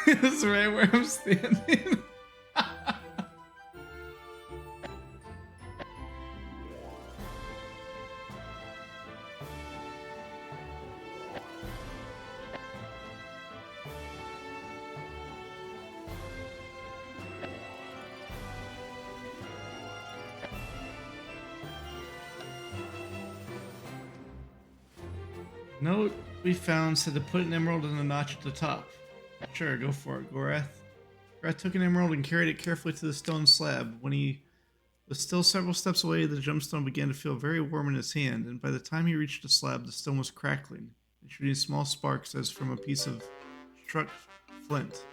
It's right where I'm standing. No, We found said to put an emerald in the notch at the top. Sure, go for it, Gorath. Gorath took an emerald and carried it carefully to the stone slab. When he was still several steps away, the gemstone began to feel very warm in his hand, and by the time he reached the slab, the stone was crackling and shooting small sparks as from a piece of struck flint.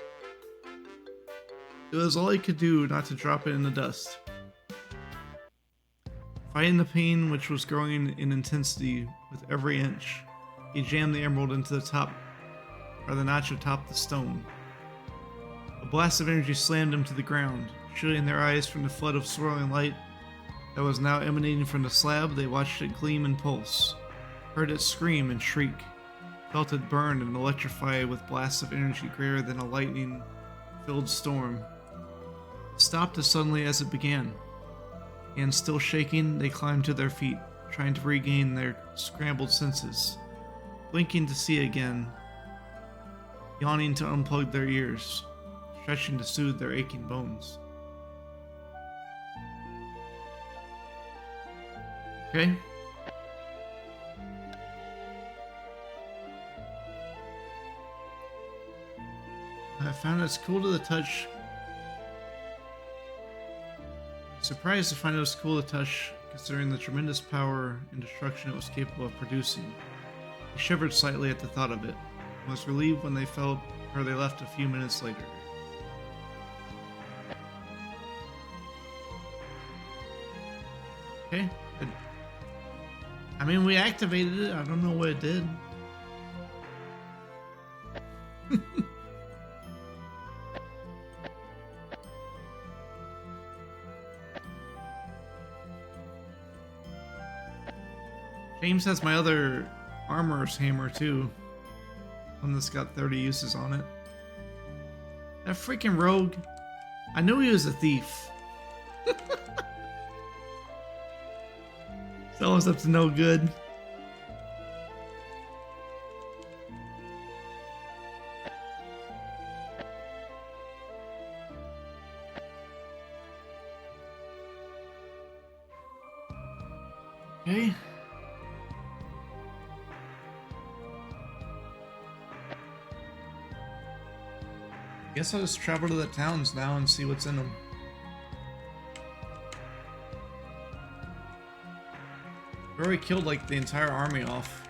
It was all he could do not to drop it in the dust. Fighting the pain which was growing in intensity with every inch, he jammed the emerald into the top, or the notch atop the stone. A blast of energy slammed him to the ground. Shielding their eyes from the flood of swirling light that was now emanating from the slab, they watched it gleam and pulse, heard it scream and shriek, felt it burn and electrify with blasts of energy greater than a lightning-filled storm. It stopped as suddenly as it began, and still shaking, they climbed to their feet, trying to regain their scrambled senses, blinking to see again, yawning to unplug their ears, stretching to soothe their aching bones. Okay. I found it's cool to the touch. Surprised to find it was cool to touch, considering the tremendous power and destruction it was capable of producing. He shivered slightly at the thought of it, and was relieved when they left a few minutes later. Okay. I mean, we activated it. I don't know what it did. James has my other armorer's hammer too. One that's got 30 uses on it. That freaking rogue. I knew he was a thief. It's almost up to no good. Okay. Guess I'll just travel to the towns now and see what's in them. We already killed like the entire army off.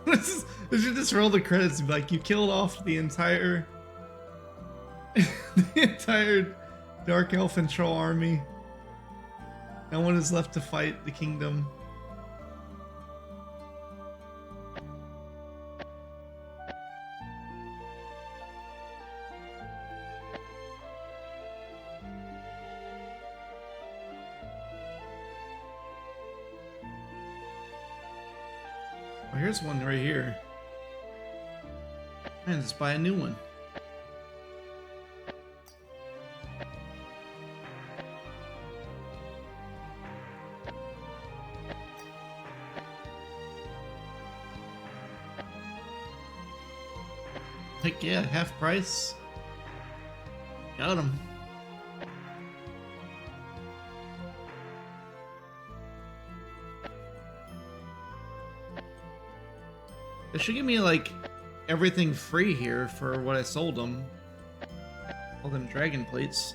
We should just roll the credits and be like, you killed off the entire the entire Dark Elf Troll army. No one is left to fight the kingdom. Oh, here's one right here. Man, let's buy a new one. Heck yeah, half price. Got him. They should give me like everything free here for what I sold them. All them dragon plates.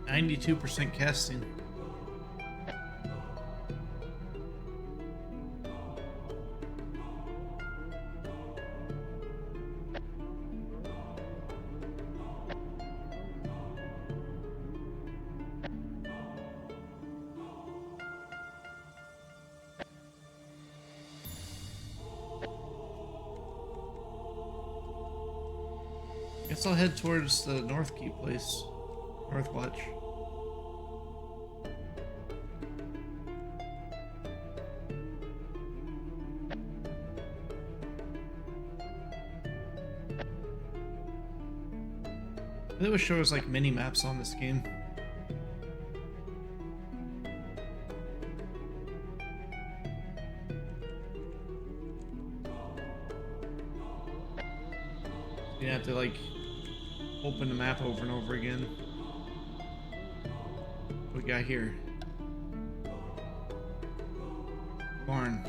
92% casting. Guess I'll head towards the North Key place. North Watch. They would show us like mini maps on this game. You have to like open the map over and over again. What we got here? Barn.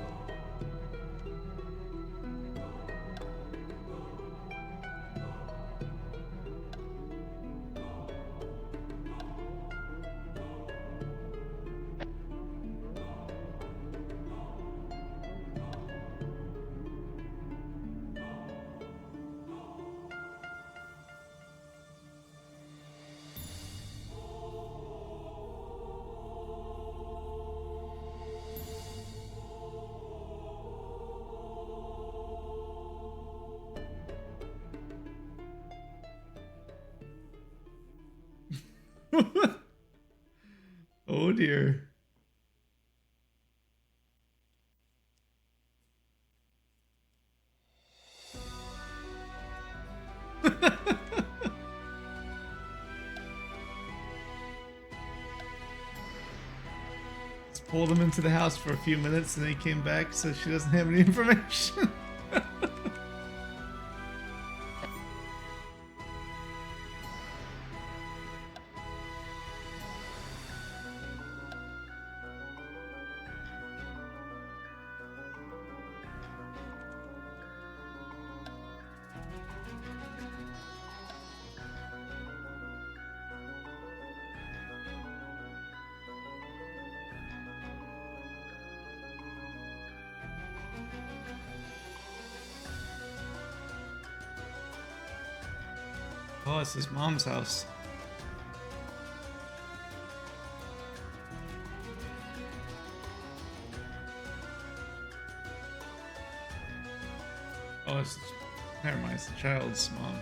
Oh dear. Just pulled him into the house for a few minutes and then he came back, so she doesn't have any information. Oh, it's his mom's house. Oh, it's... Never mind, it's the child's mom.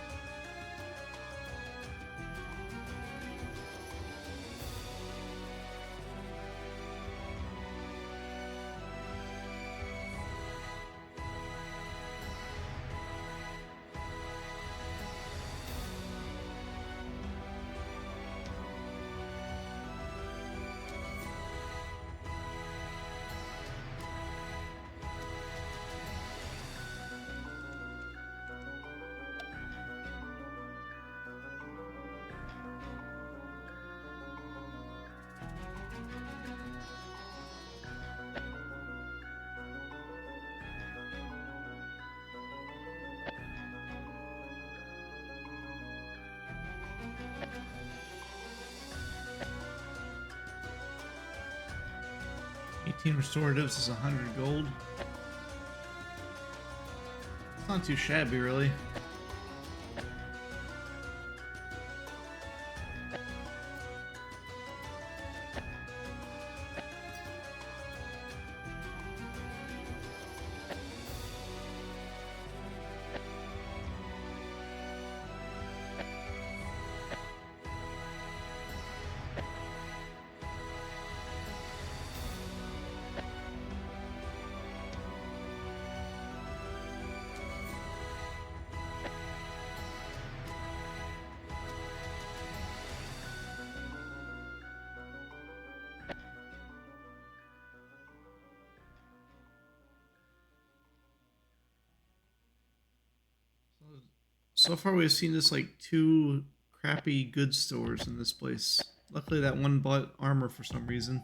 Restoratives is 100 gold. It's not too shabby, really. So far we've seen just like 2 crappy goods stores in this place. Luckily that one bought armor for some reason.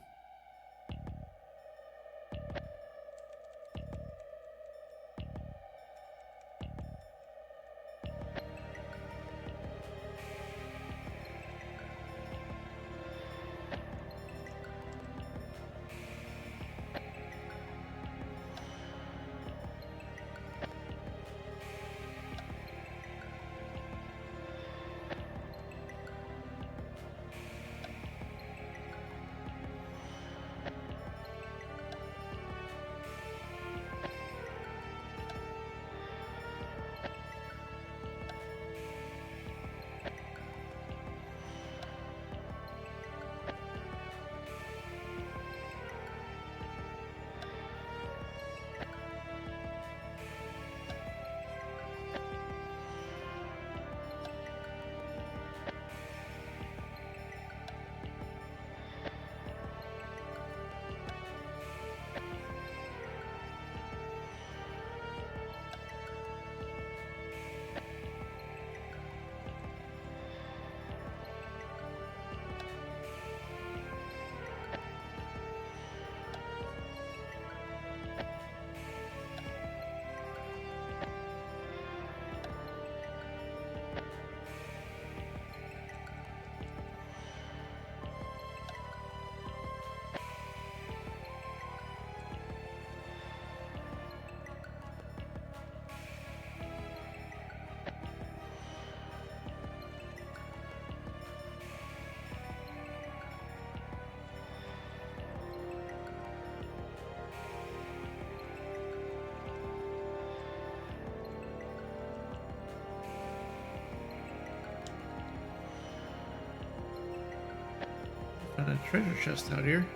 Found a treasure chest out here.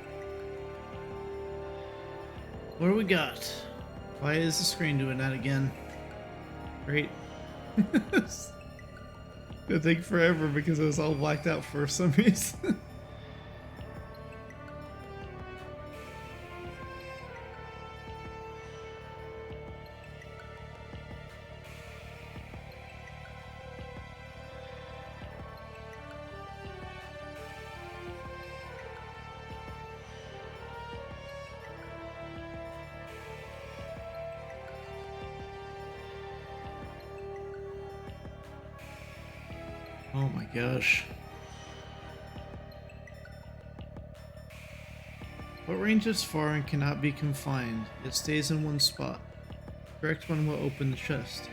What do we got? Why is the screen doing that again? Great. It'll take forever because it was all blacked out for some reason. Oh my gosh. What ranges far and cannot be confined? It stays in one spot. Correct one will open the chest.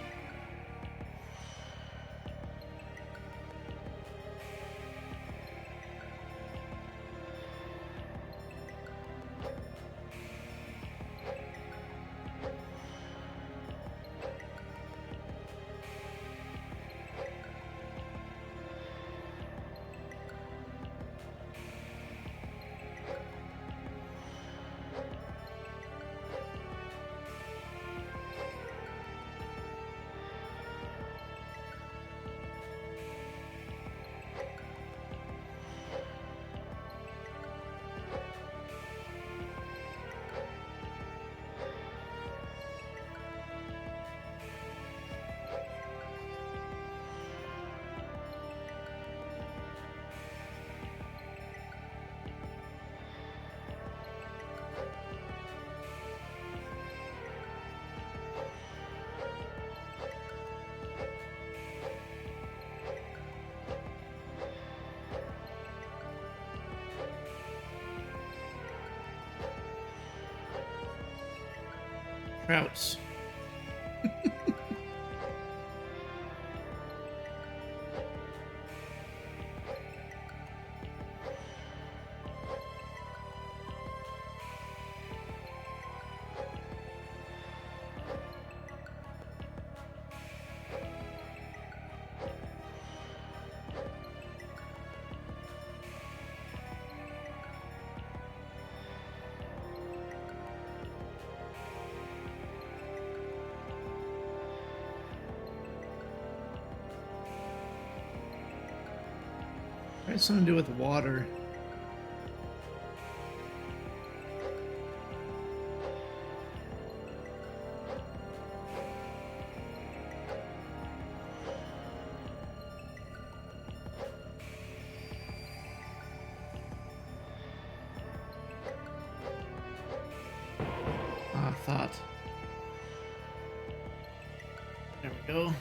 Trouts. Probably something to do with water. Ah, thought. There we go.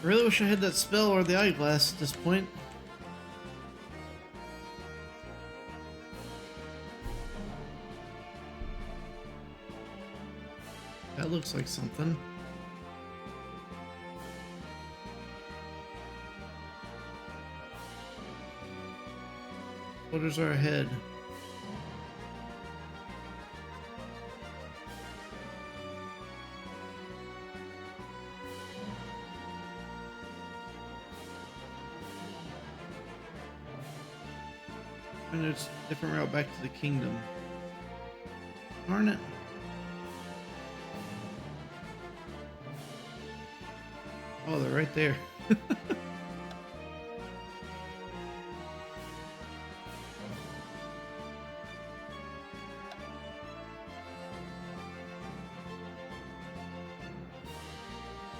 I really wish I had that spell or the eyeglass at this point. That looks like something. Quarters are ahead. And there's a different route back to the kingdom. Darn it. Oh, they're right there.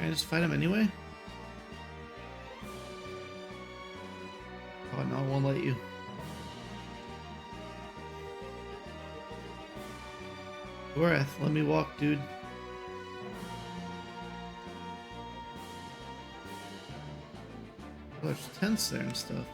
Can I just fight him anyway? Oh no, I won't let you. Gorath, let me walk, dude. Oh, there's tents there and stuff.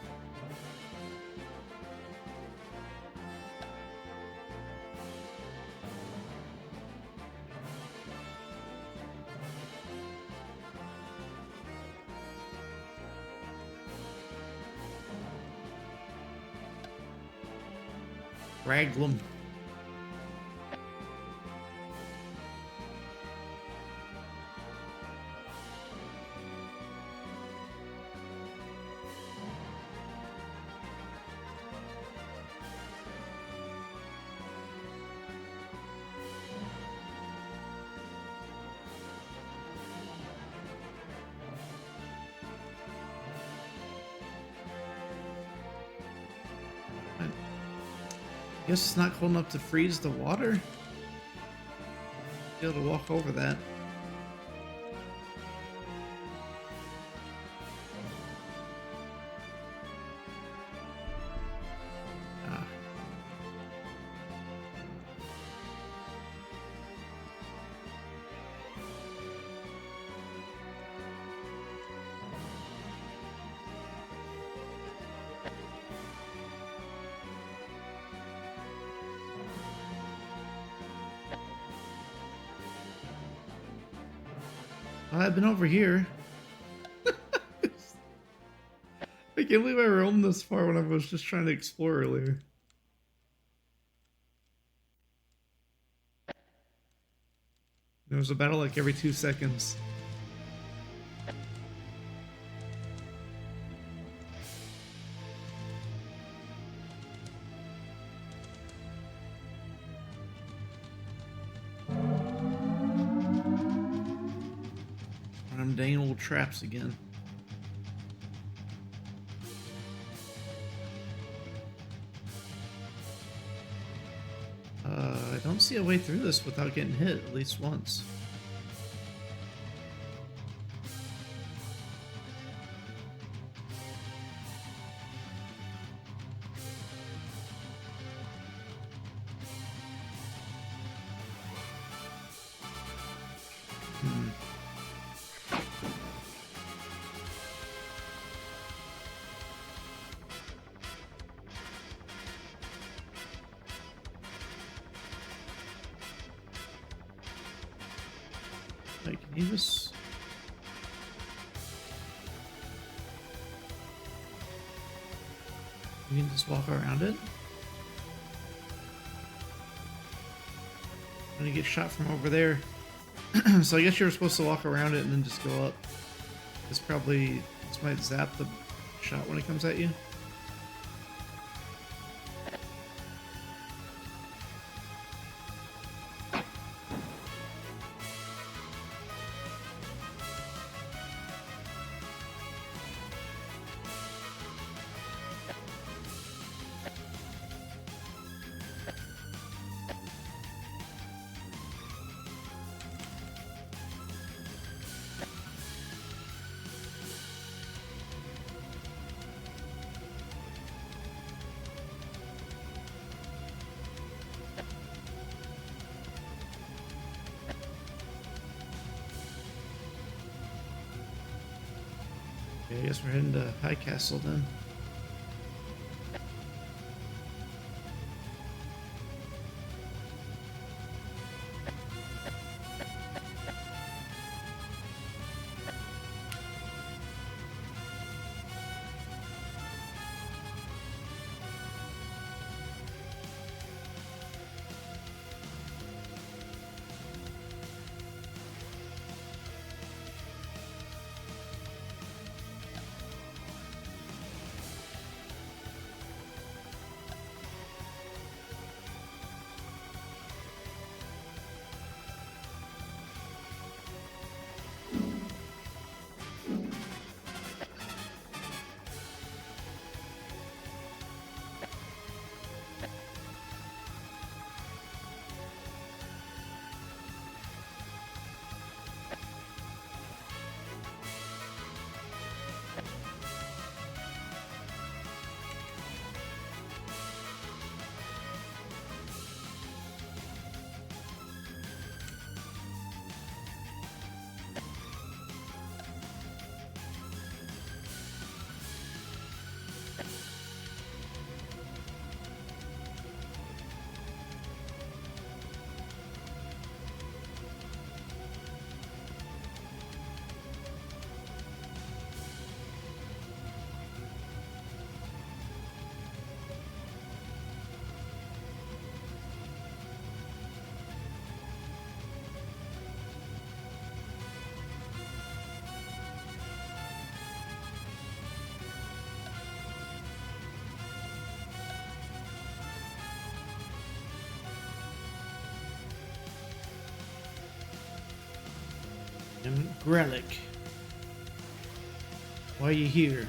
Raglum. Guess it's not cold enough to freeze the water. Be able to walk over that. Ah. I've been over here. I can't believe I roamed this far when I was just trying to explore earlier. There was a battle like every 2 seconds. Them dang old traps again. I don't see a way through this without getting hit at least once. Like, can you just... You can just walk around it? I'm gonna get shot from over there. So I guess you're supposed to walk around it and then just go up. This might zap the shot when it comes at you. Okay, I guess we're heading to High Castle then. Grelic. Why are you here?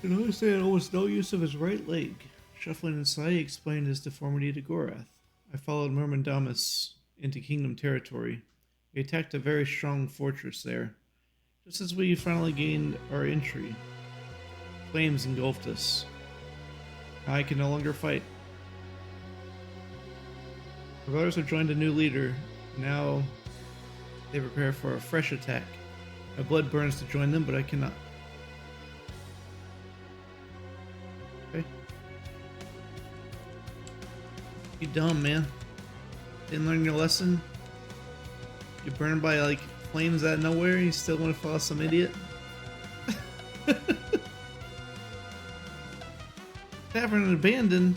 You notice he had almost no use of his right leg. Shuffling inside, he explained his deformity to Gorath. I followed Myrmendamus into Kingdom territory. We attacked a very strong fortress there. Just as we finally gained our entry, flames engulfed us. I can no longer fight. Our brothers have joined a new leader. Now they prepare for a fresh attack. My blood burns to join them, but I cannot. Okay. You dumb, man. Didn't learn your lesson? You're burned by, like, flames out of nowhere and you still want to follow some idiot? Tavern abandoned?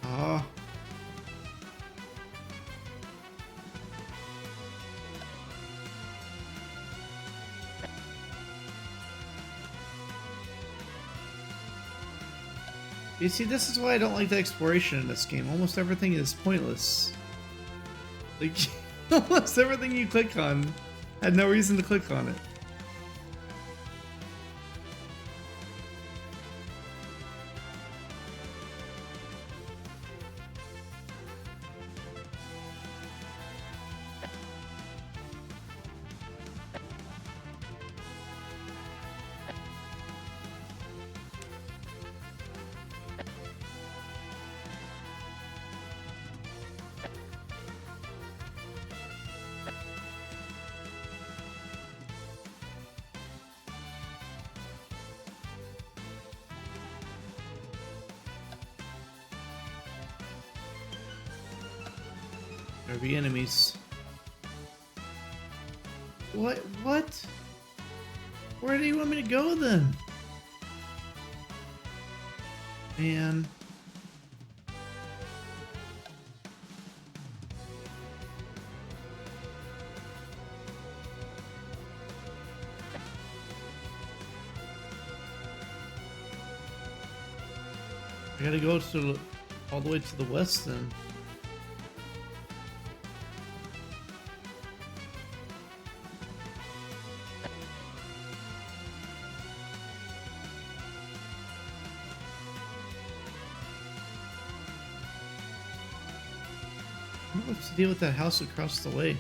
Ah. You see, this is why I don't like the exploration in this game. Almost everything is pointless. Like, almost everything you click on had no reason to click on it. There be enemies. What? What? Where do you want me to go then? Man. I gotta go to all the way to the west then. What's the deal with that house across the way?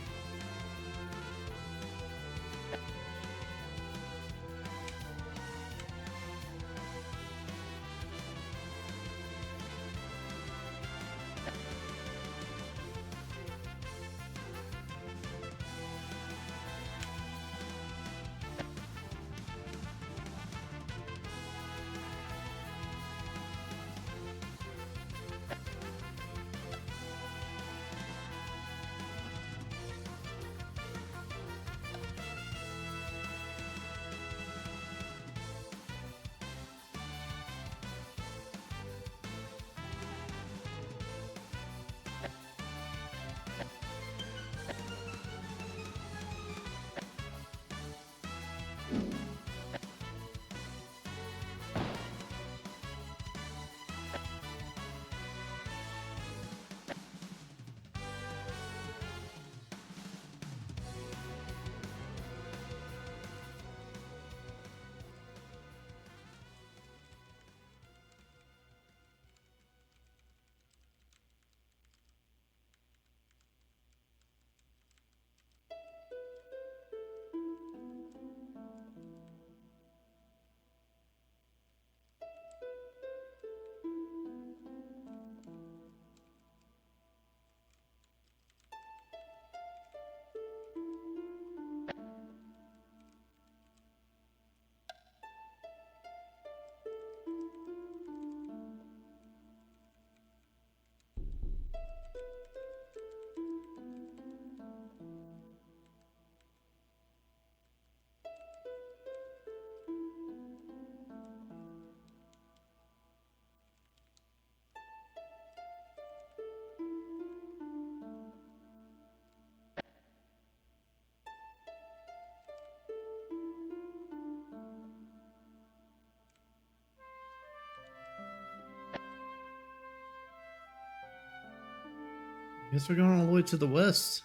Guess we're going all the way to the west.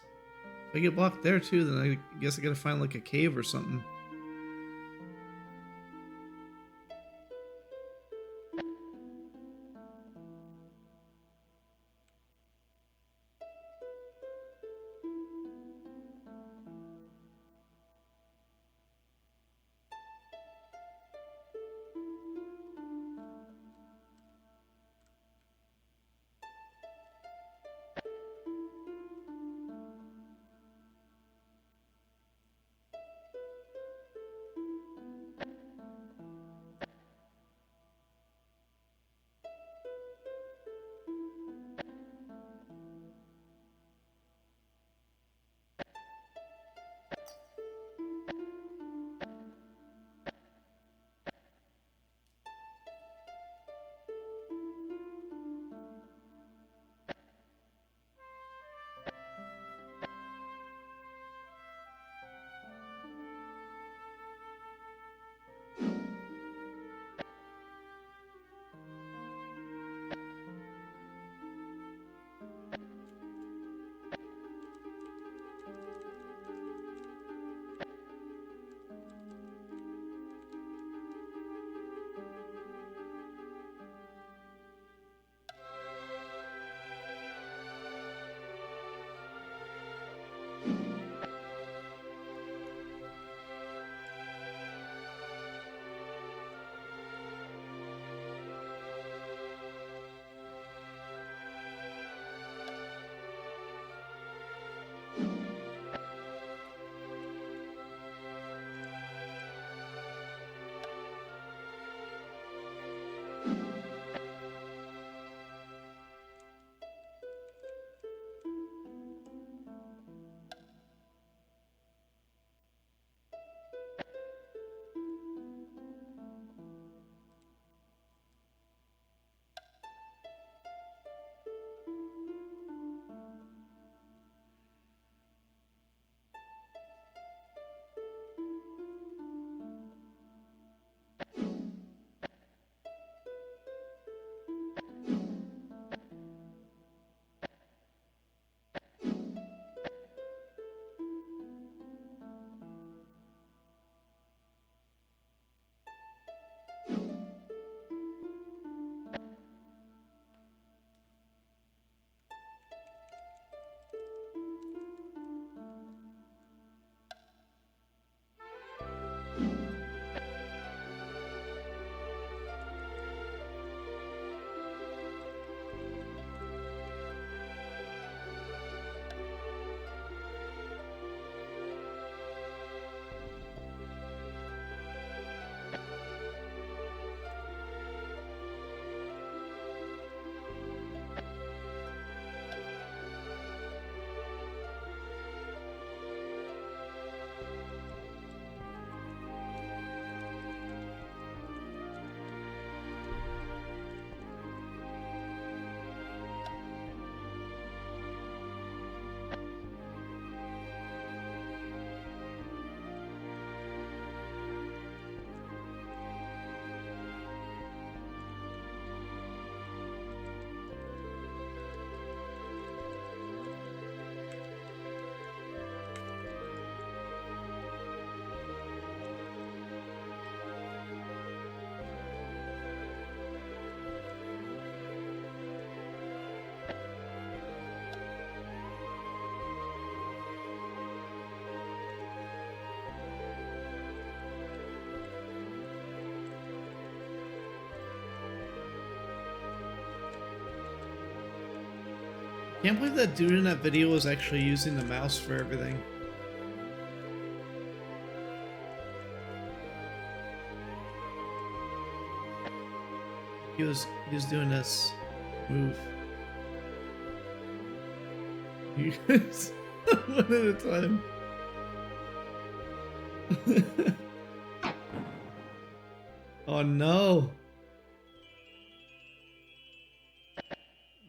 If I get blocked there too, then I guess I gotta find like a cave or something. Can't believe that dude in that video was actually using the mouse for everything. He was doing this move. You guys, one at a time. Oh no.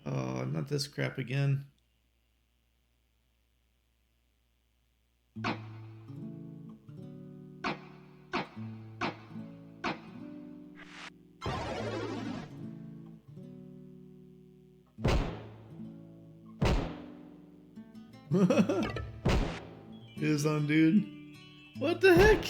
Oh, not this crap again. It is on, dude. What the heck?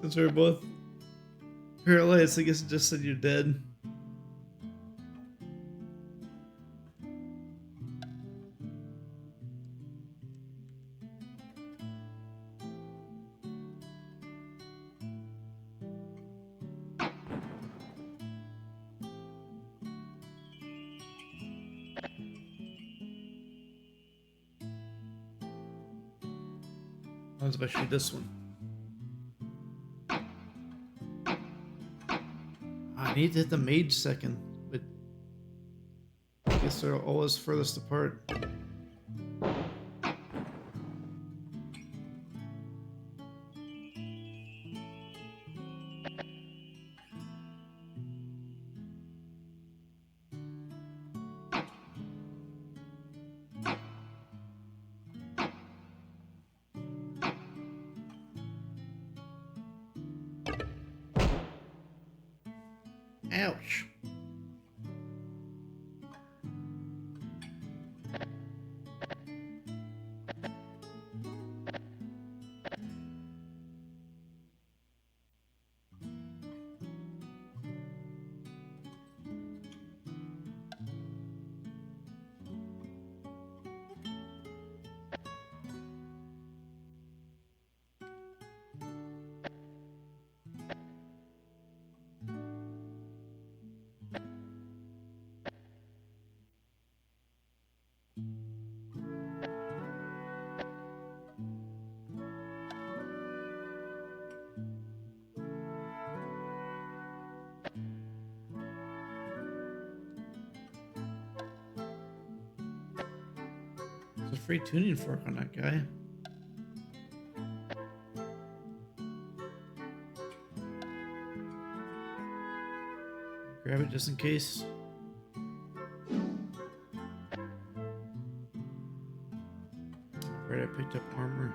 Since we're both paralyzed, I guess it just said you're dead. I was about to shoot this one. I need to hit the mage second, but I guess they're always furthest apart. Ouch. There's a free tuning fork on that guy. Grab it just in case. Right, I picked up armor.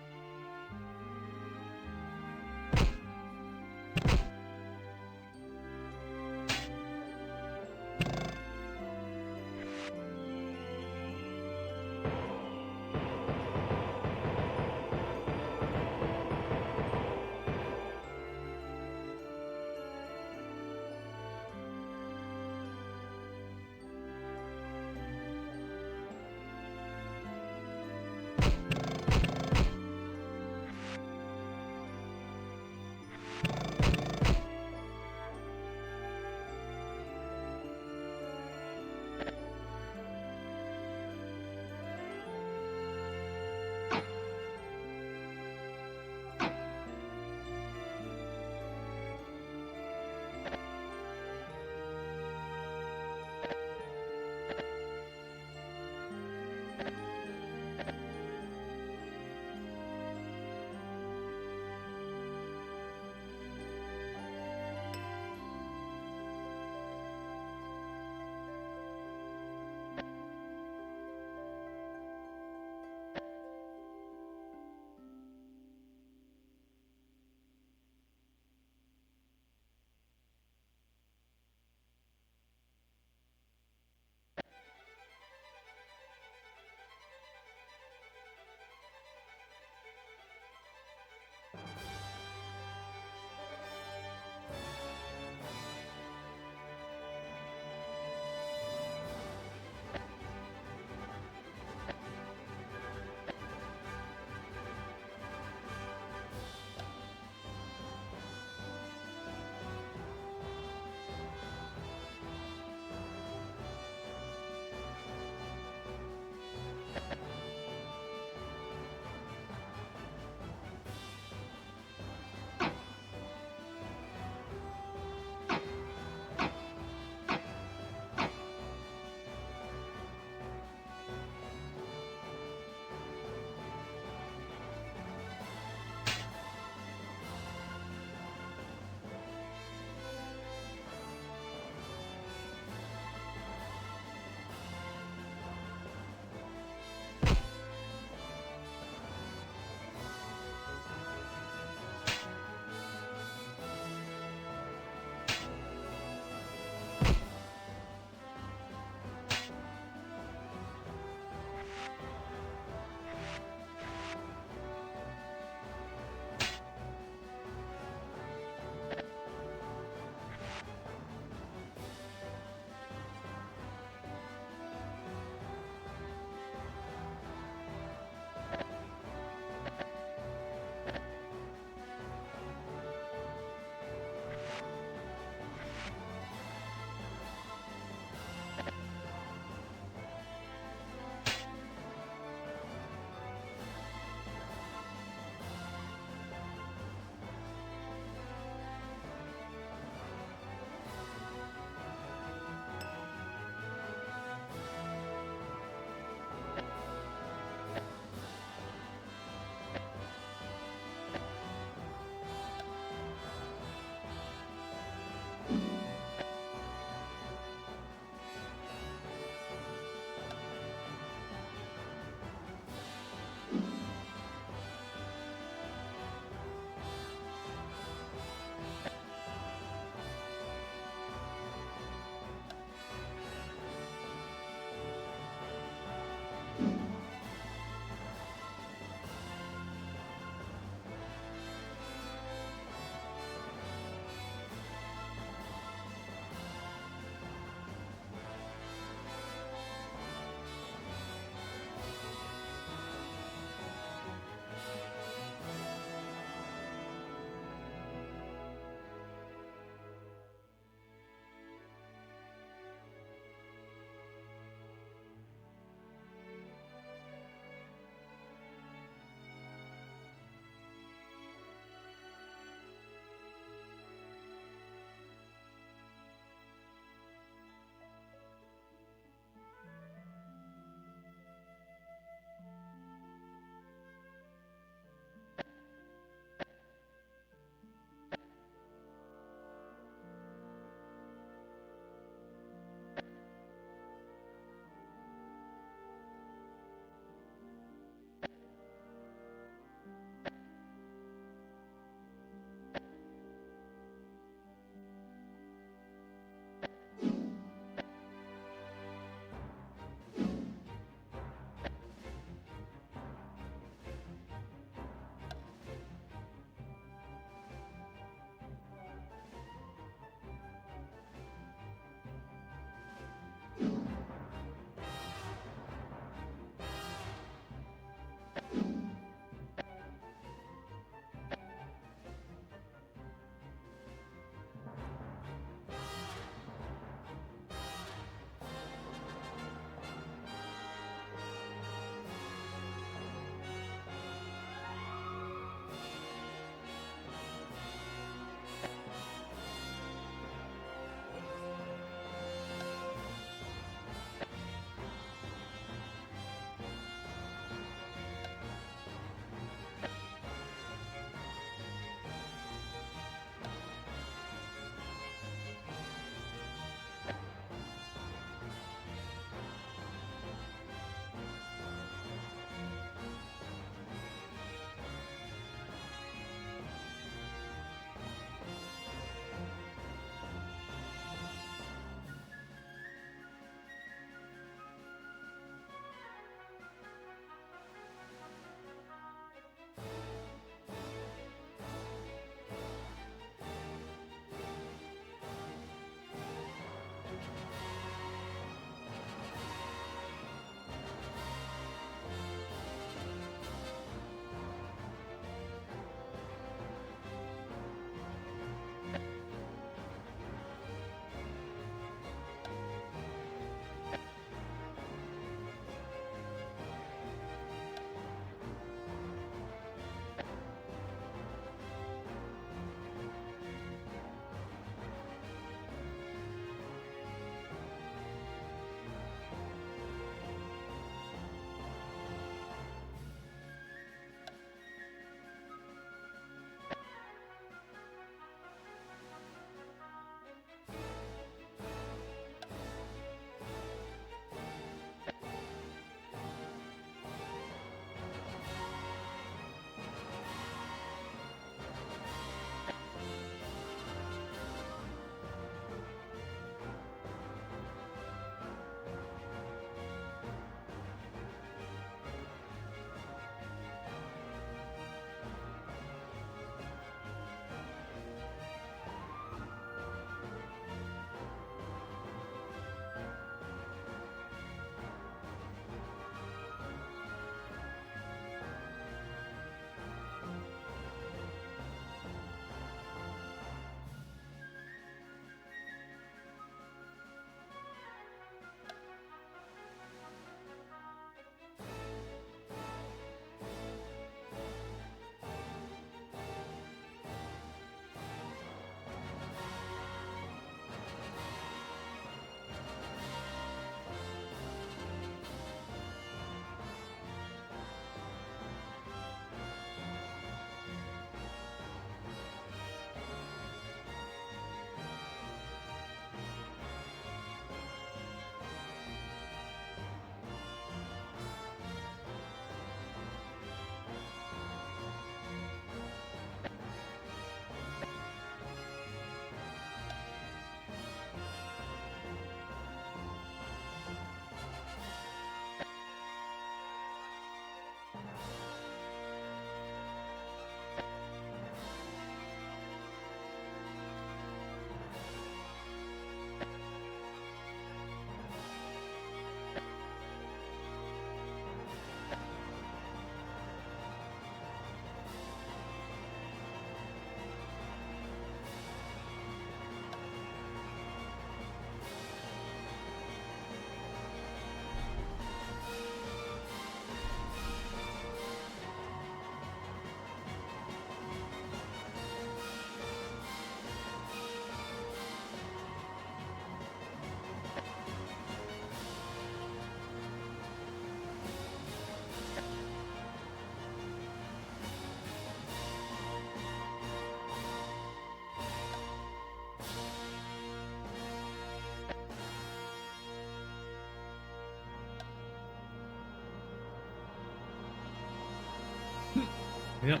Yep.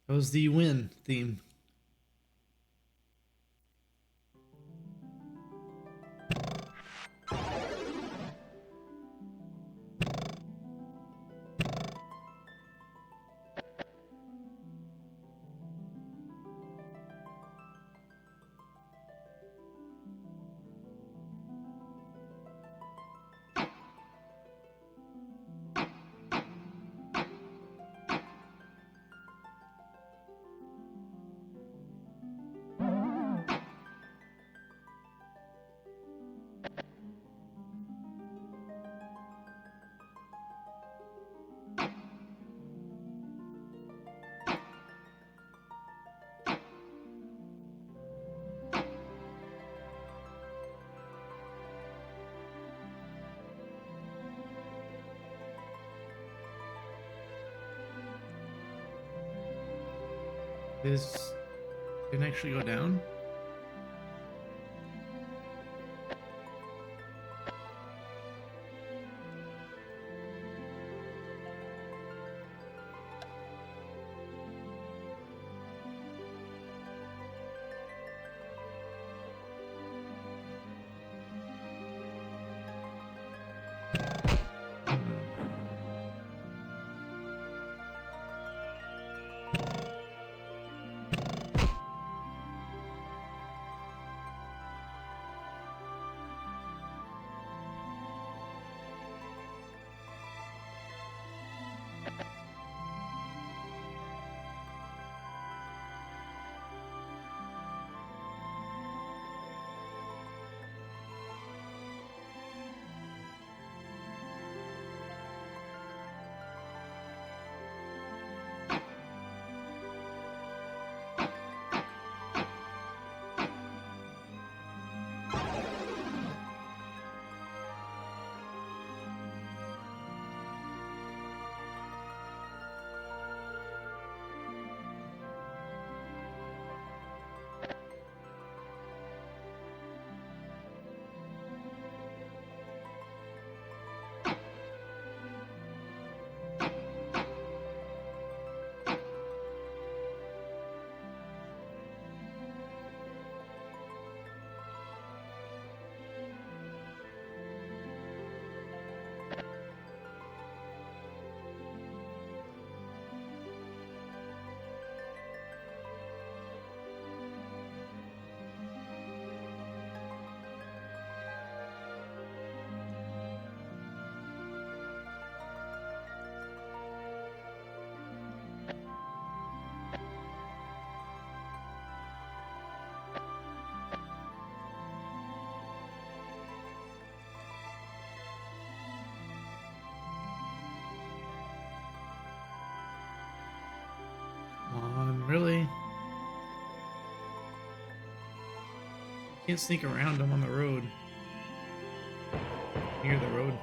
That was the win theme. This didn't actually go down. Come on, really? Can't sneak around them on the road. Near the road.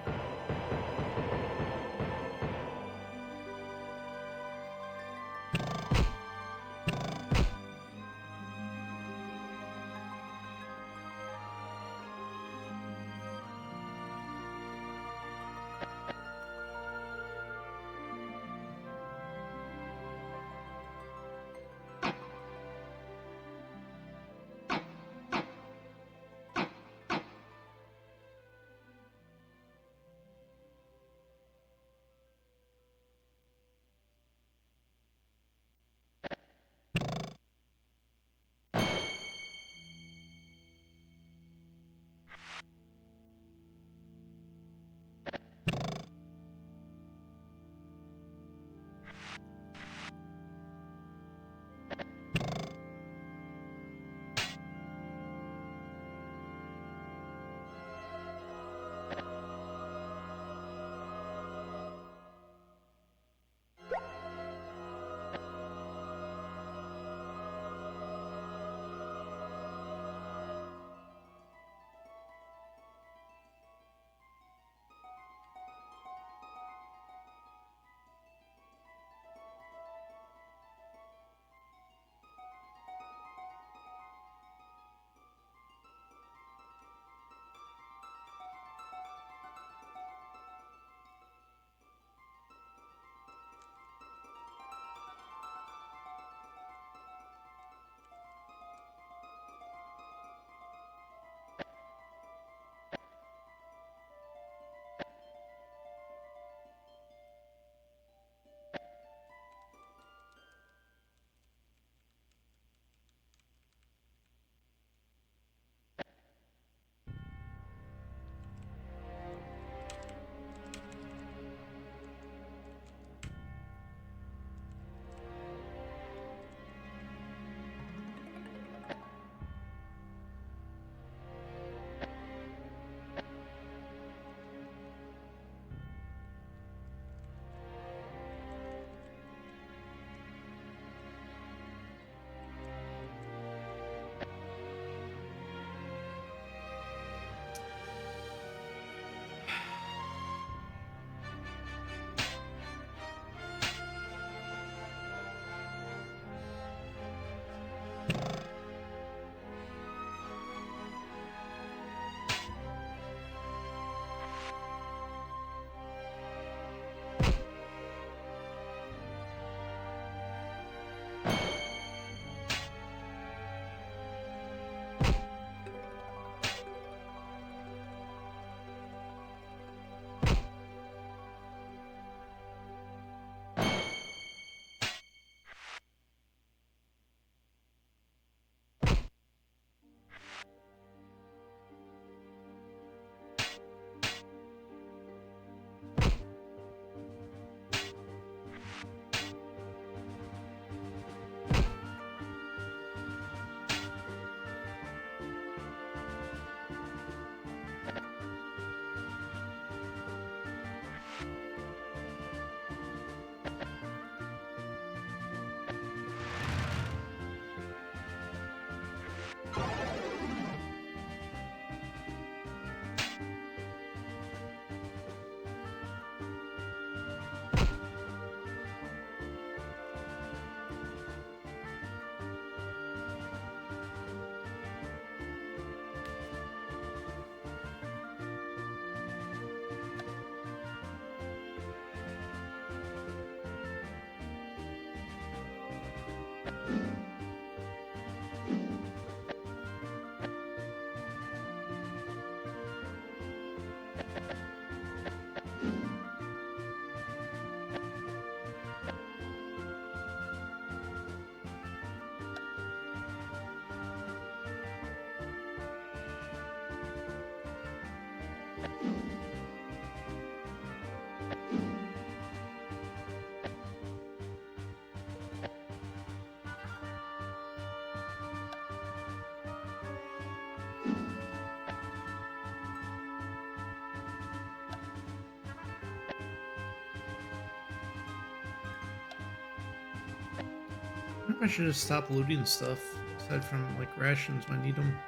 Maybe I should just stop looting stuff, aside from like rations when I need them.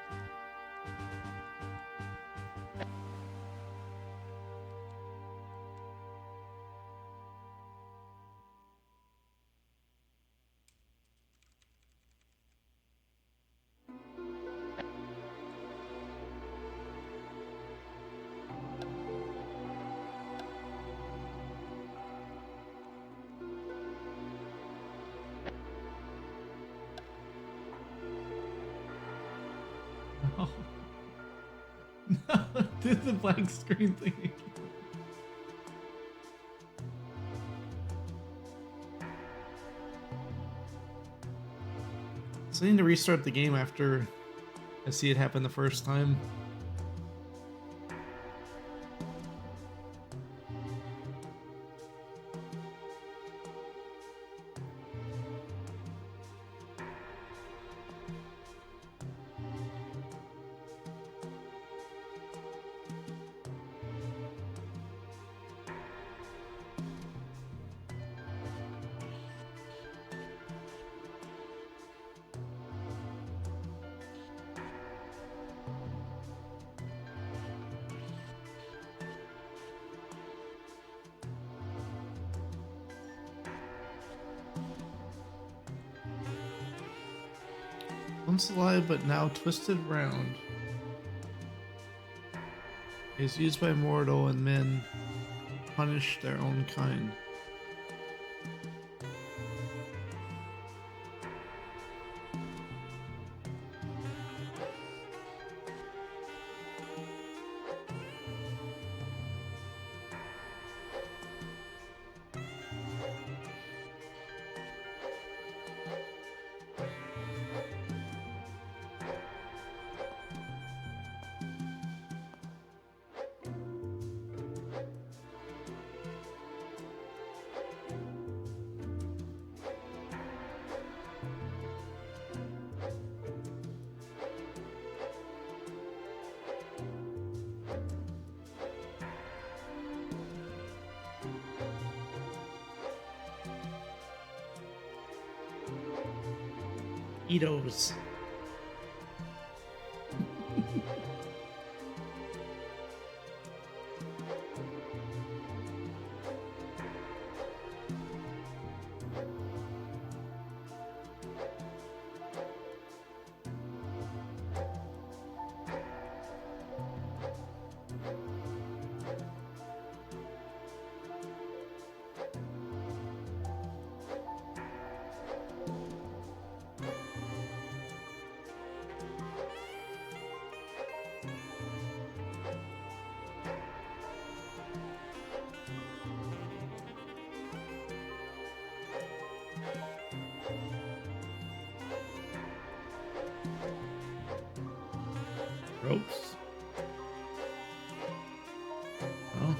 No. No, did the black screen thing again. So I need to restart the game after I see it happen the first time. Once alive, but now twisted round. Is used by mortal and men punish their own kind. Eatos. Ropes. Oh.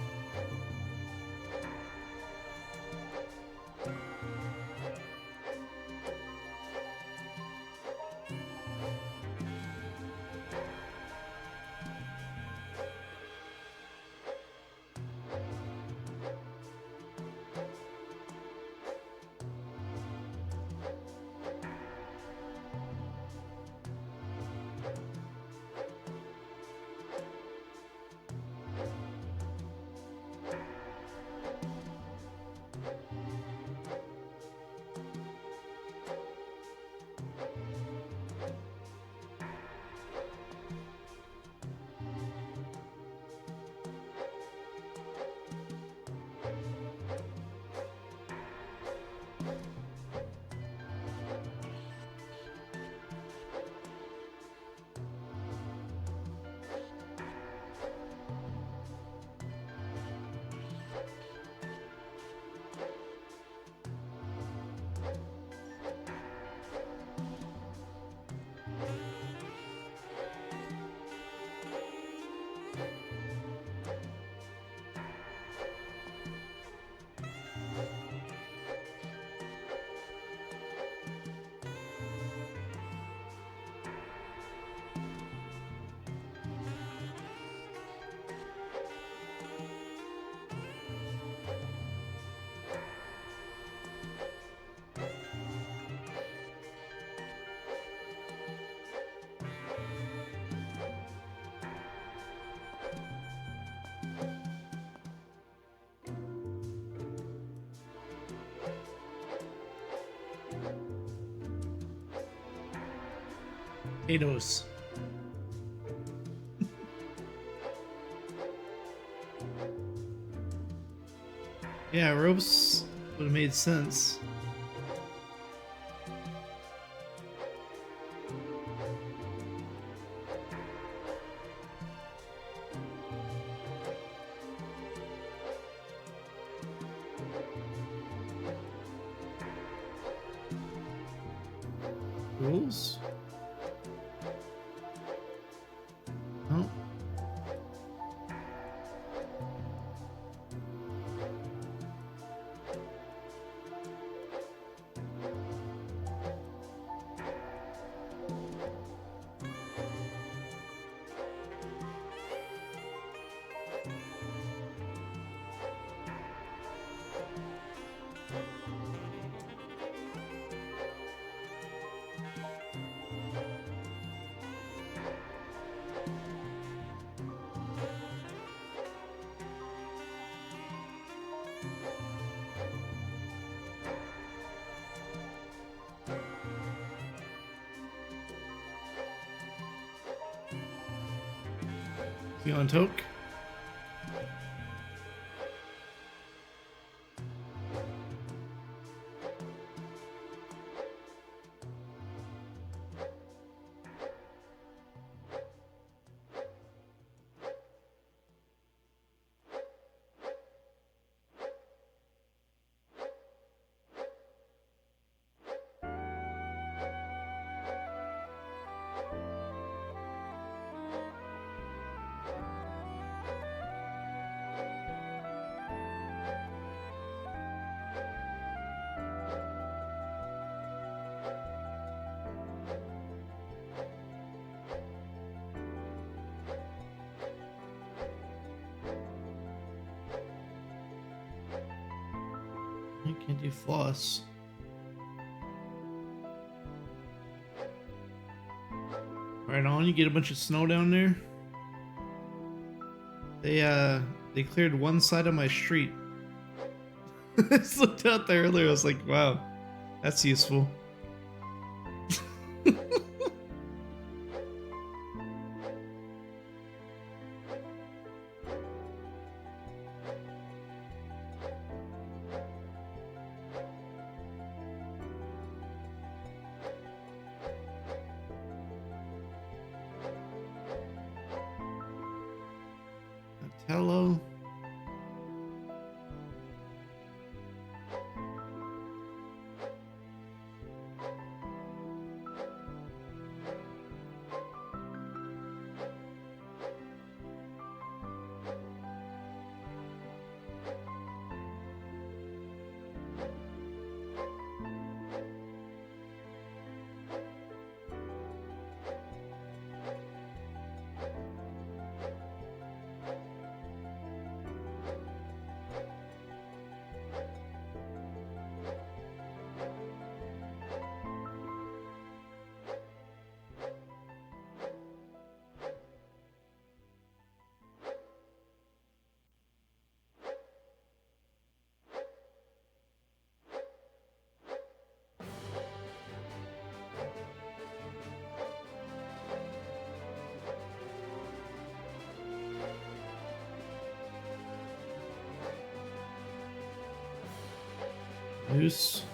Potatoes. Yeah, ropes would have made sense. Rules? Oh. You on Toke? I can't do floss. Right on, you get a bunch of snow down there. They cleared one side of my street. I just looked out there earlier, I was like, wow, that's useful. Hello. Moose.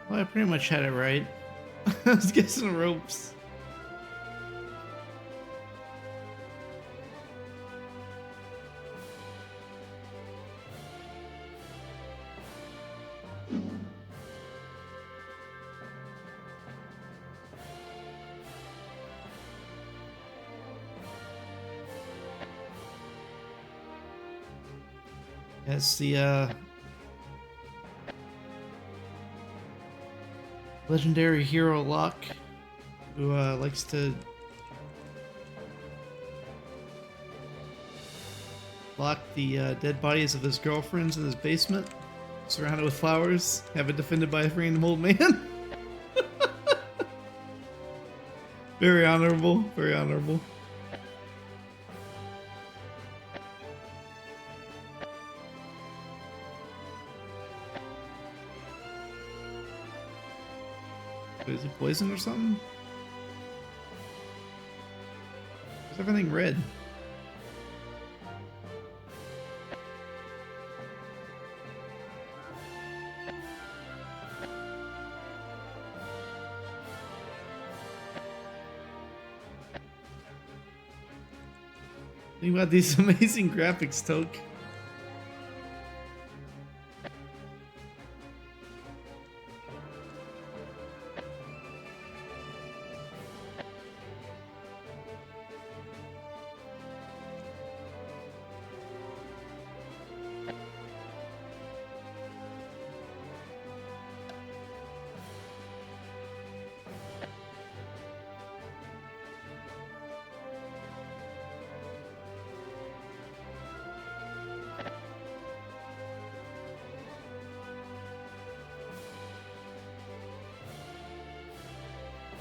Well, I pretty much had it right. I was guessing ropes. That's the legendary hero Locke, who likes to lock the dead bodies of his girlfriends in his basement, surrounded with flowers, have it defended by a random old man. Very honorable, very honorable. Is it poison or something? Is everything red? Think about these amazing graphics, Toke.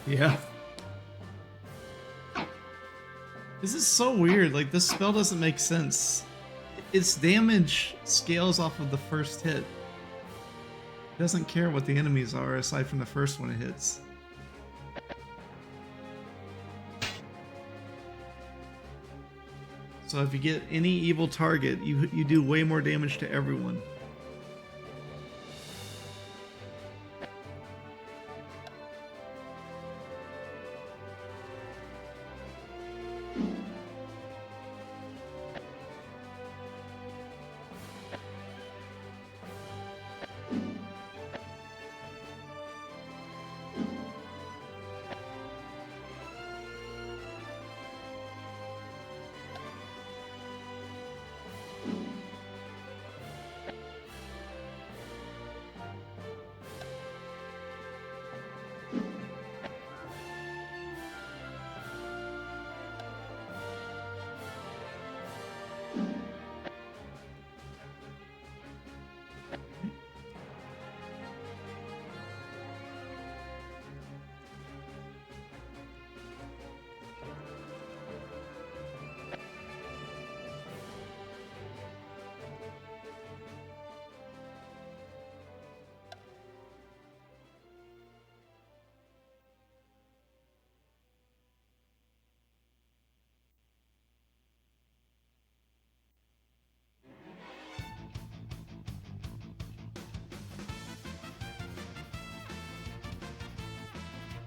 Yeah. This is so weird. Like, this spell doesn't make sense. Its damage scales off of the first hit. It doesn't care what the enemies are aside from the first one it hits. So if you get any evil target, you do way more damage to everyone.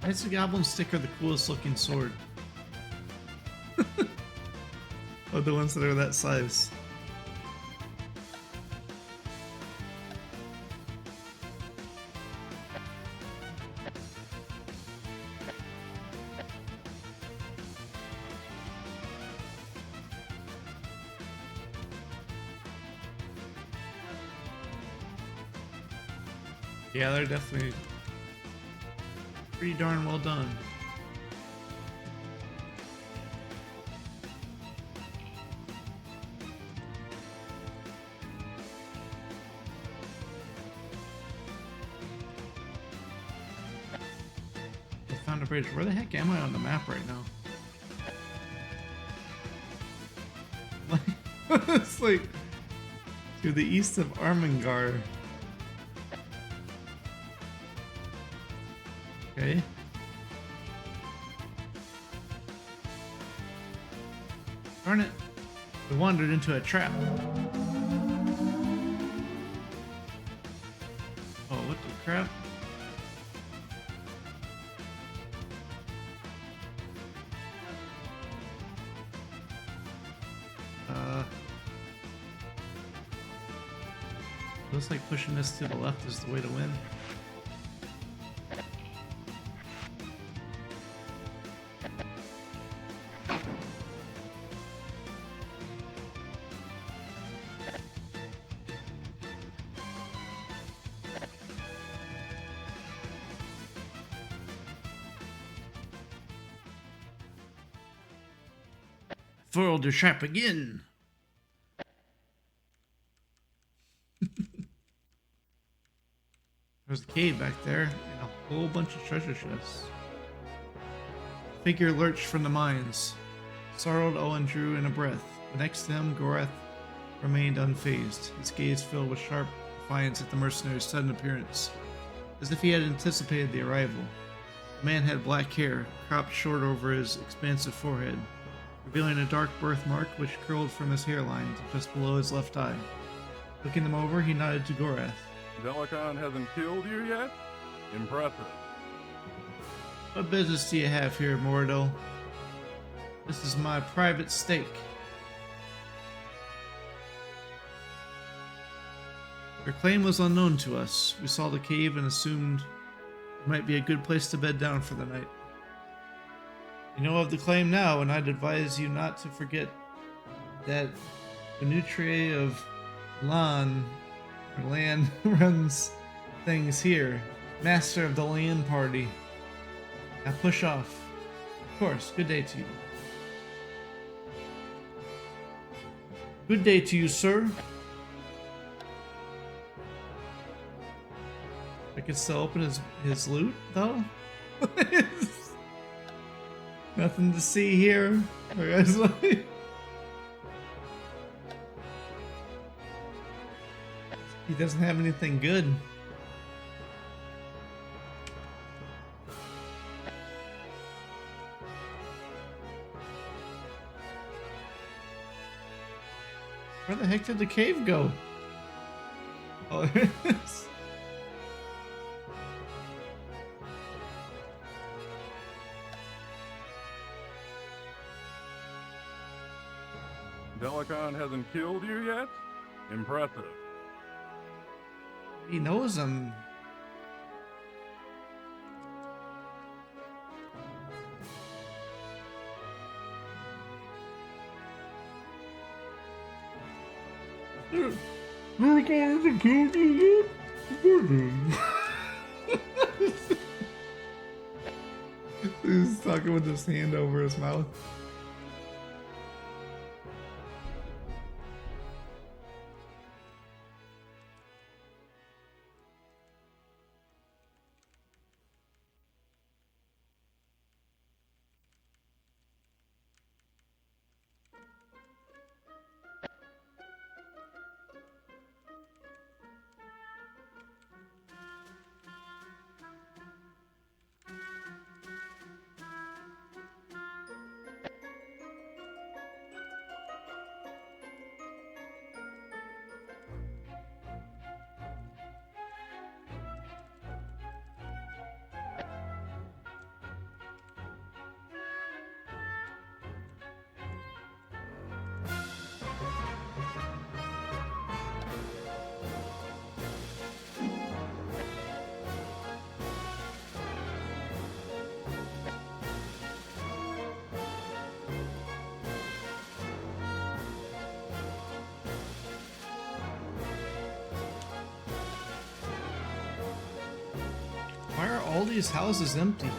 Why is the Goblin Sticker the coolest looking sword? Of the ones that are that size. Yeah, they're definitely pretty darn well done. I found a bridge. Where the heck am I on the map right now? It's like to the east of Armengar. Okay. Darn it. We wandered into a trap. Oh, what the crap? Looks like pushing this to the left is the way to win. Foiled your trap again. There's a cave back there and a whole bunch of treasure chests. Figure lurched from the mines. Sorrowed Owen drew in a breath, but next to him Gorath remained unfazed, his gaze filled with sharp defiance at the mercenary's sudden appearance, as if he had anticipated the arrival. The man had black hair, cropped short over his expansive forehead, revealing a dark birthmark which curled from his hairline to just below his left eye. Looking them over, he nodded to Gorath. Delicon hasn't killed you yet? Impressive. What business do you have here, Moradil? This is my private stake. Your claim was unknown to us. We saw the cave and assumed it might be a good place to bed down for the night. You know of the claim now, and I'd advise you not to forget that Benutri of Lan runs things here. Master of the land party. Now push off. Of course, good day to you. Good day to you, sir. I can still open his loot, though? Nothing to see here. He doesn't have anything good. Where the heck did the cave go? Oh, there it is. Delicon hasn't killed you yet? Impressive. He knows him. He's talking with his hand over his mouth. Why are all these houses empty?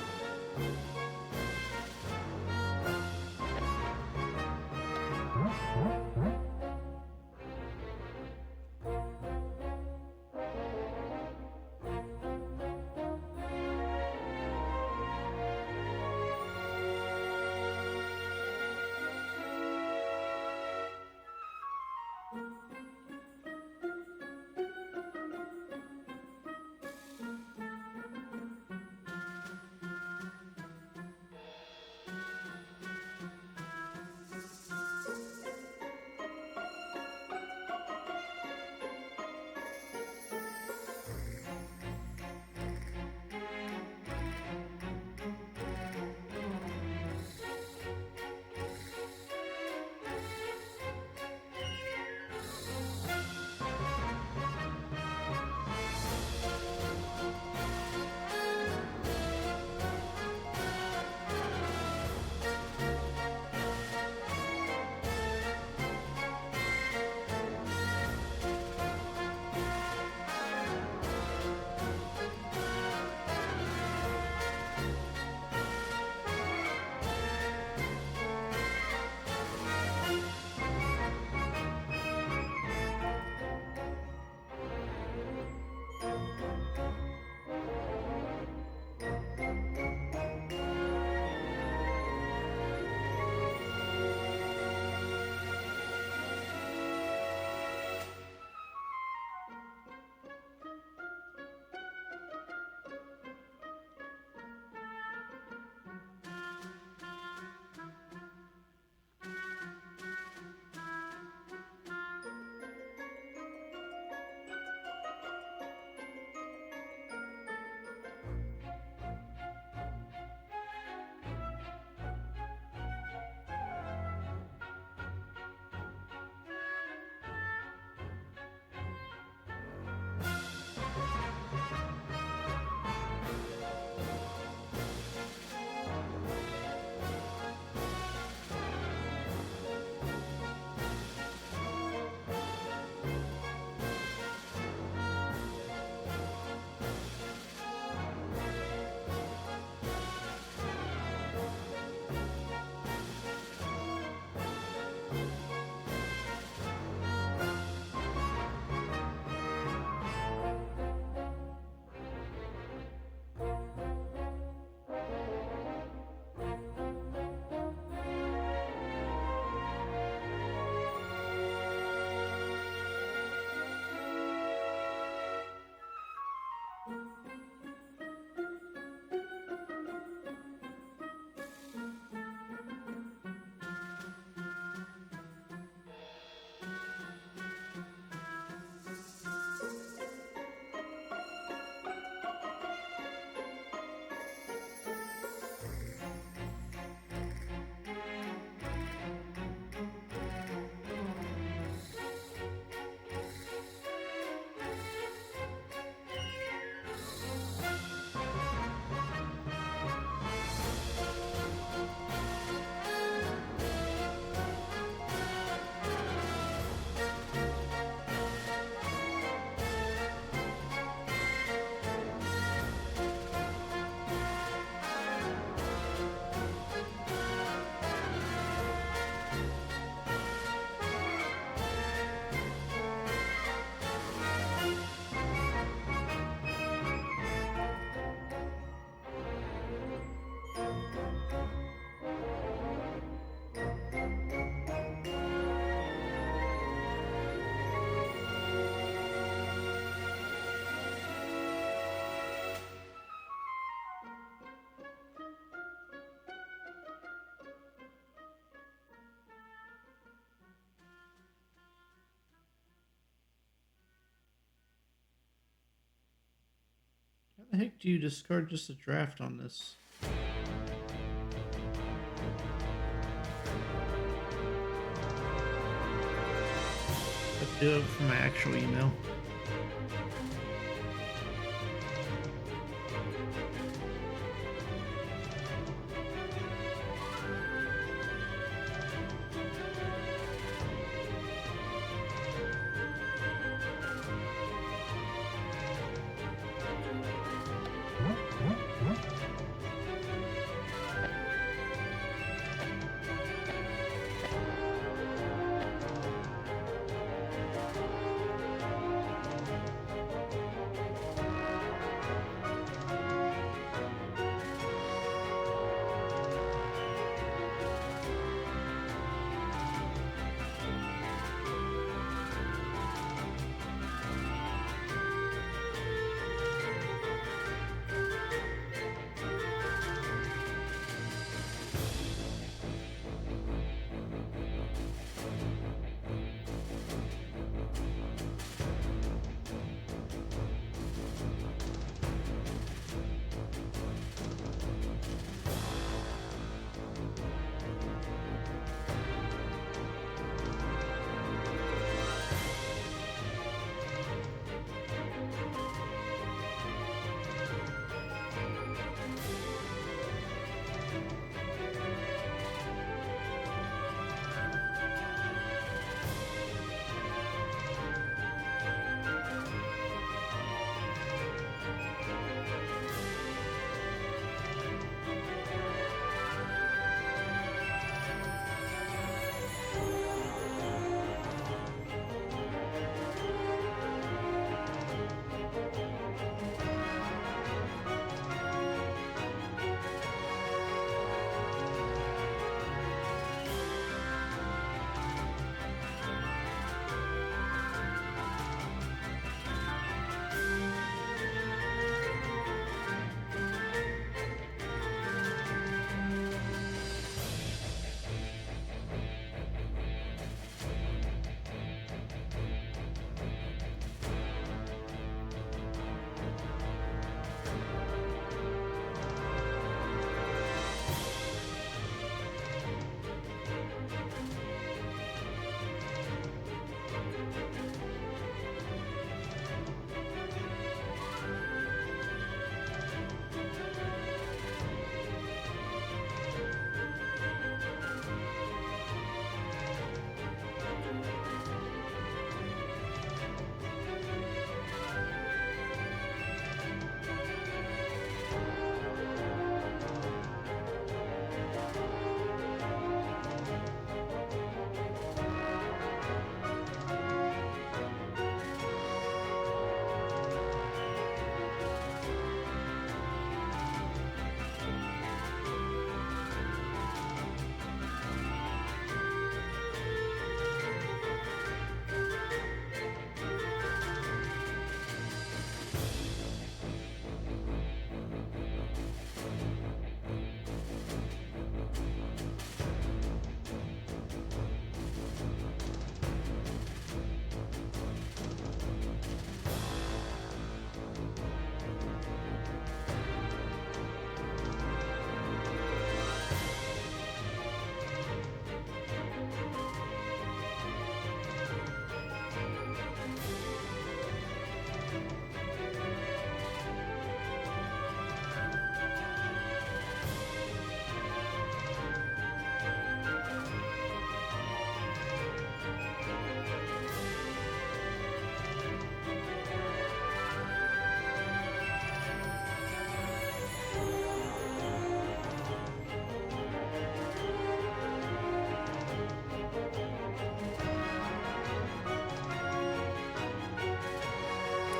How the heck do you discard just a draft on this? Let's do it from my actual email.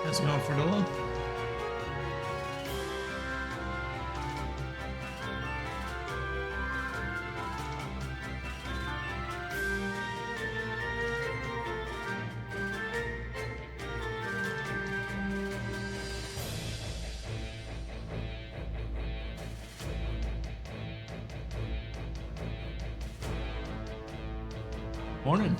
How's it going, Ferdolo? Morning.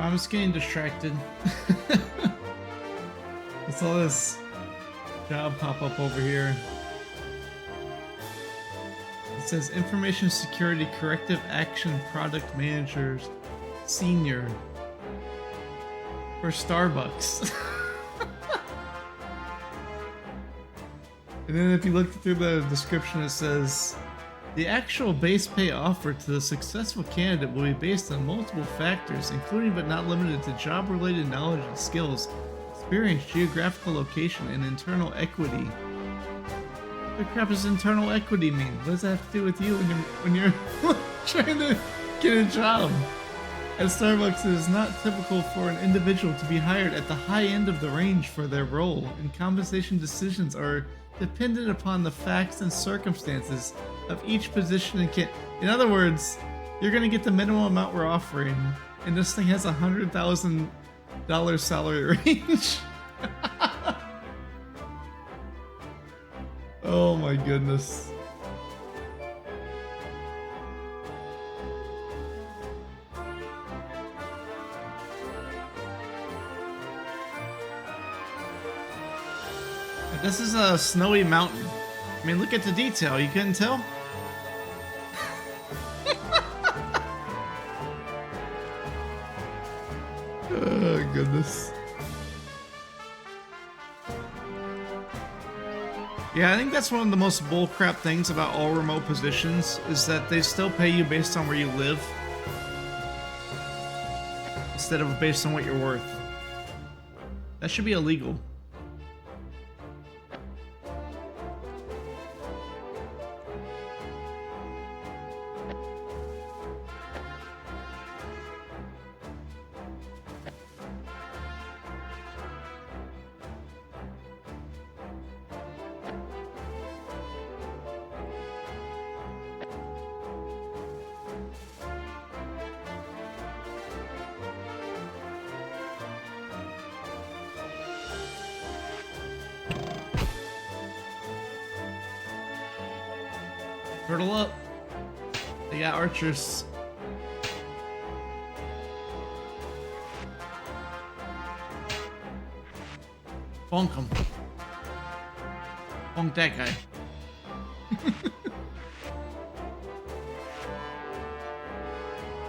I'm just getting distracted. I saw this job pop up over here. It says Information Security Corrective Action Product Managers Senior for Starbucks. And then if you look through the description, it says the actual base pay offered to the successful candidate will be based on multiple factors, including but not limited to job-related knowledge and skills, experience, geographical location, and internal equity. What the crap does internal equity mean? What does that have to do with you when you're trying to get a job? At Starbucks, it is not typical for an individual to be hired at the high end of the range for their role, and compensation decisions are dependent upon the facts and circumstances of each position and kit. In other words, you're gonna get the minimum amount we're offering, and this thing has $100,000 salary range. Oh my goodness. This is a snowy mountain. I mean, look at the detail. You couldn't tell? Oh, goodness. Yeah, I think that's one of the most bullcrap things about all remote positions is that they still pay you based on where you live instead of based on what you're worth. That should be illegal. Turtle up. They got archers. Bonk him. Bonk that guy.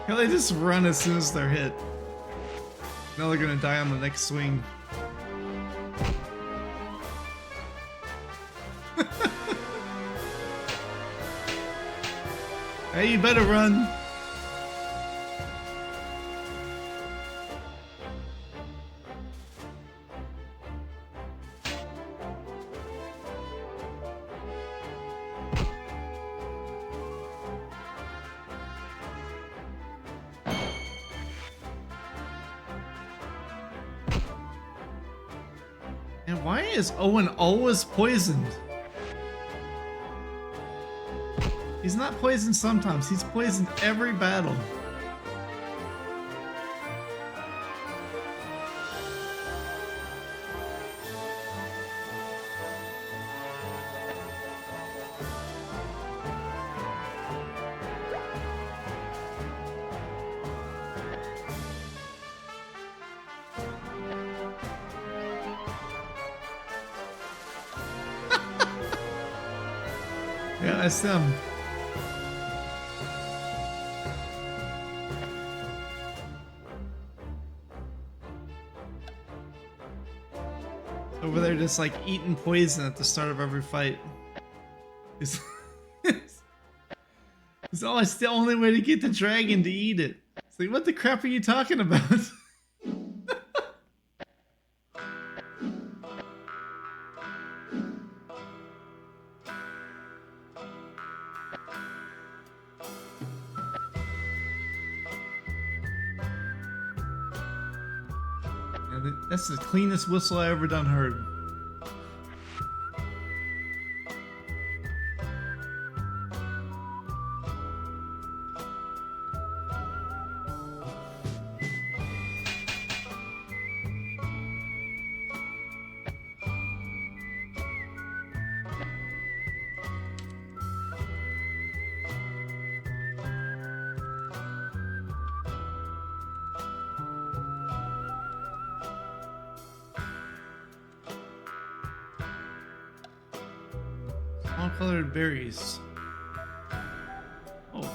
How they just run as soon as they're hit. Now they're gonna die on the next swing. Hey, you better run. And why is Owen always poisoned? He's not poisoned sometimes, he's poisoned every battle. Yeah, that's them. Over there just like eating poison at the start of every fight. It's always the only way to get the dragon to eat it. It's like, what the crap are you talking about? That's the cleanest whistle I ever done heard. All colored berries. Oh.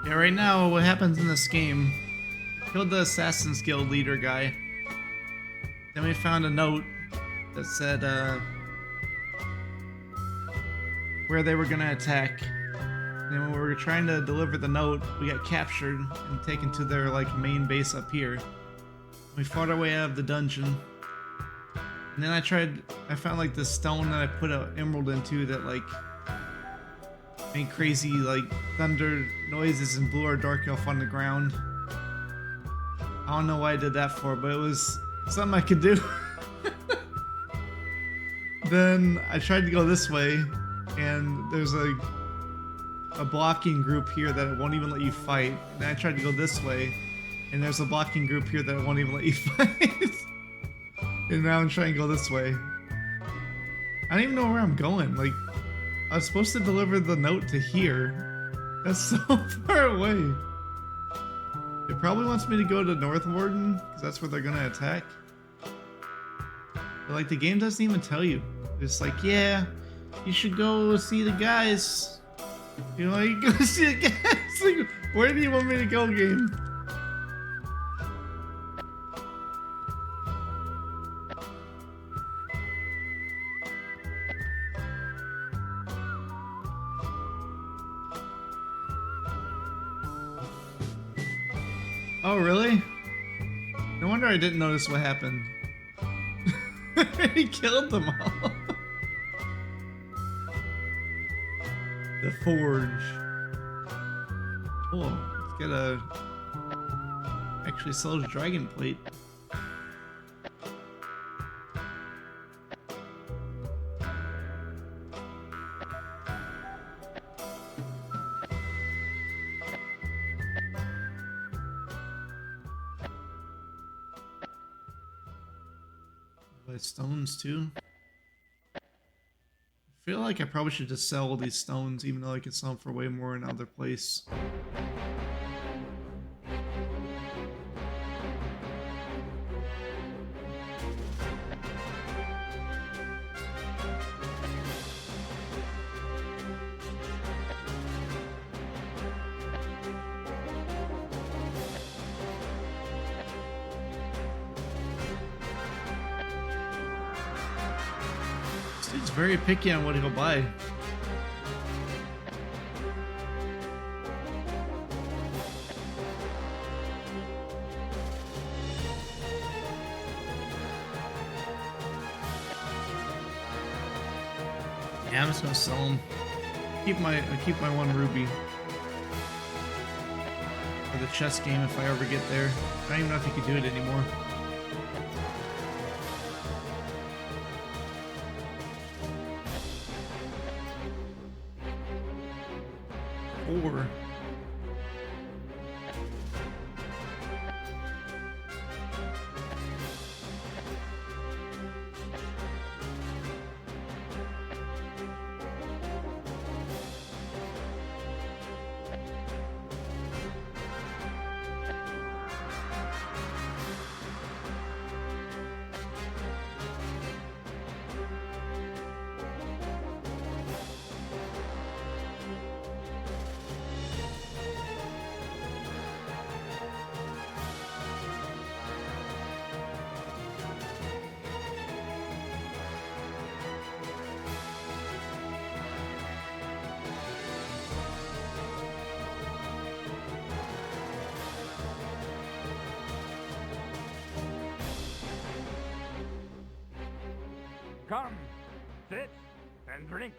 Yeah, right now, what happens in this game, killed the Assassin's Guild leader guy. Then we found a note that said, where they were gonna attack. And when we were trying to deliver the note, we got captured and taken to their, like, main base up here. We fought our way out of the dungeon. And then I found, like, this stone that I put an emerald into that, like, made crazy, like, thunder noises and blew our dark elf on the ground. I don't know why I did that for, but it was something I could do. Then I tried to go this way, and there's a blocking group here that won't even let you fight. And then I tried to go this way, and there's a blocking group here that won't even let you fight. And now I'm trying to go this way. I don't even know where I'm going. Like, I was supposed to deliver the note to here. That's so far away. It probably wants me to go to North Warden, because that's where they're gonna attack. But, like, the game doesn't even tell you. It's like, yeah, you should go see the guys. You know, you go see the guys. Like, where do you want me to go, game? Oh, really? No wonder I didn't notice what happened. He killed them all. The forge. Oh, let's get a... Actually sells dragon plate. Buy stones too. I feel like I probably should just sell all these stones, even though I can sell them for way more in another place. He's very picky on what he'll buy. Yeah, I'm just gonna sell him. Keep my one ruby for the chess game if I ever get there. I don't even know if you can do it anymore. Or Come, sit, and drink.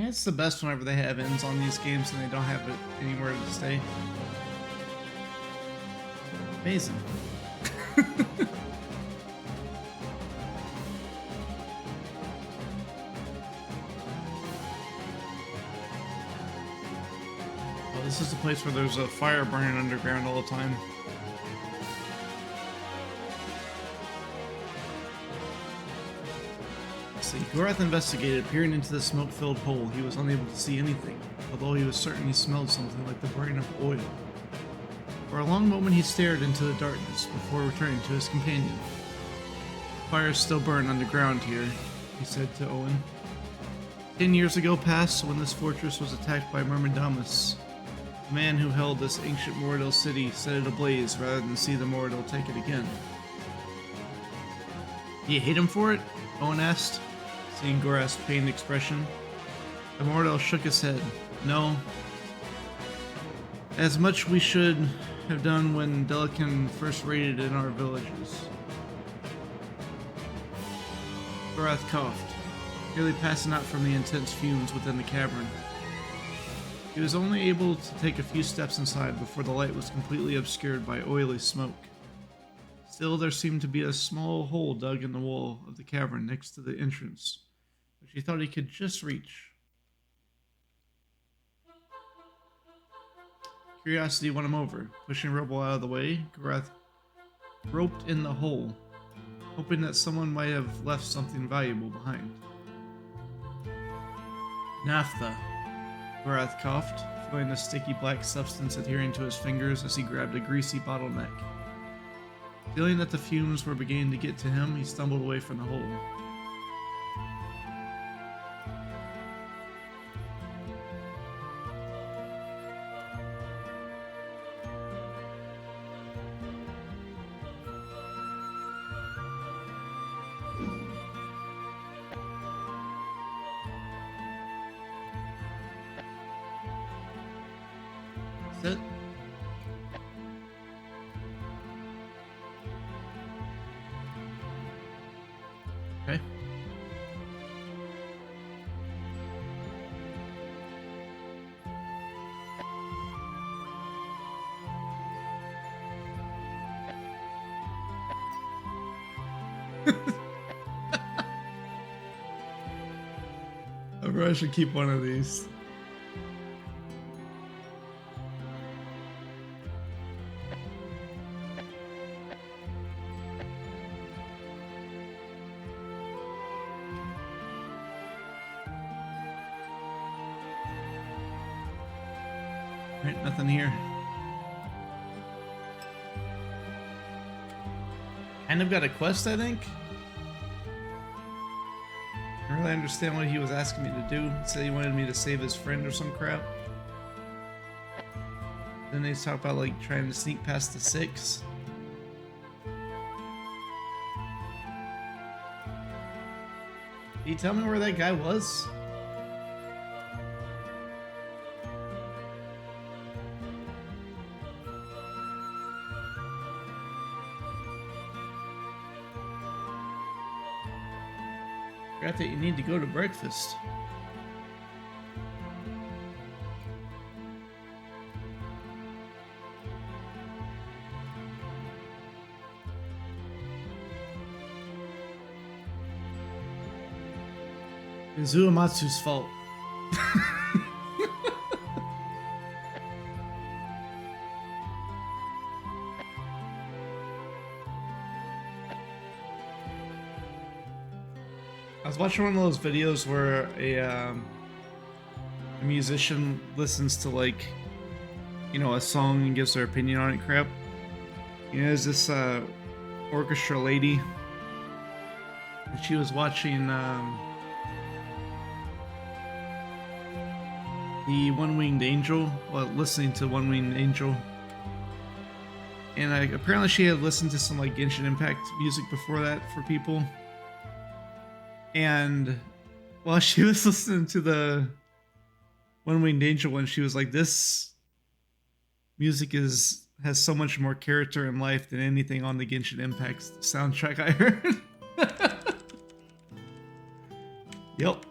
Yeah, it's the best whenever they have ends on these games and they don't have it anywhere to stay. Amazing. Oh, this is the place where there's a fire burning underground all the time. Gorath investigated. Peering into the smoke-filled hole, he was unable to see anything, although he was certain he smelled something like the burning of oil. For a long moment he stared into the darkness before returning to his companion. Fires still burn underground here, he said to Owen. 10 years ago passed when this fortress was attacked by Myrmidamus. The man who held this ancient Moradil city set it ablaze rather than see the Moradil take it again. Do you hate him for it? Owen asked, seeing Gorath's pained expression. The Moradil shook his head. No. As much we should have done when Delican first raided in our villages. Gorath coughed, nearly passing out from the intense fumes within the cavern. He was only able to take a few steps inside before the light was completely obscured by oily smoke. Still, there seemed to be a small hole dug in the wall of the cavern next to the entrance, which he thought he could just reach. Curiosity won him over. Pushing Robo out of the way, Gorath groped in the hole, hoping that someone might have left something valuable behind. Naphtha, Gorath coughed, feeling the sticky black substance adhering to his fingers as he grabbed a greasy bottleneck. Feeling that the fumes were beginning to get to him, he stumbled away from the hole. Sit. Okay. I probably should keep one of these. Right, nothing here. Kind of got a quest, I think. I don't really understand what he was asking me to do. He said he wanted me to save his friend or some crap. Then they talk about like trying to sneak past the 6. Can you tell me where that guy was? Forgot that you need to go to breakfast. It's Uematsu's fault. I was watching one of those videos where a musician listens to like, you know, a song and gives their opinion on it crap. You know, there's this orchestra lady, and she was watching the One-Winged Angel, well, listening to One-Winged Angel. And apparently she had listened to some like Genshin Impact music before that for people. And while she was listening to the One-Winged Angel one, she was like, this music has so much more character and life than anything on the Genshin Impact soundtrack I heard. Yep.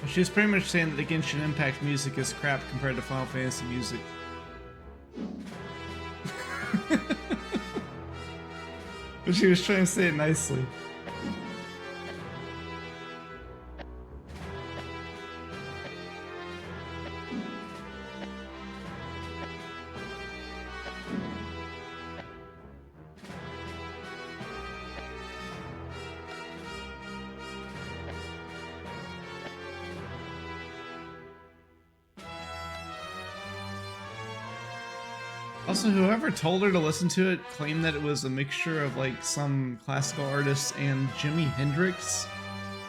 She's pretty much saying that the Genshin Impact music is crap compared to Final Fantasy music. But she was trying to say it nicely. Also, whoever told her to listen to it claimed that it was a mixture of like some classical artists and Jimi Hendrix.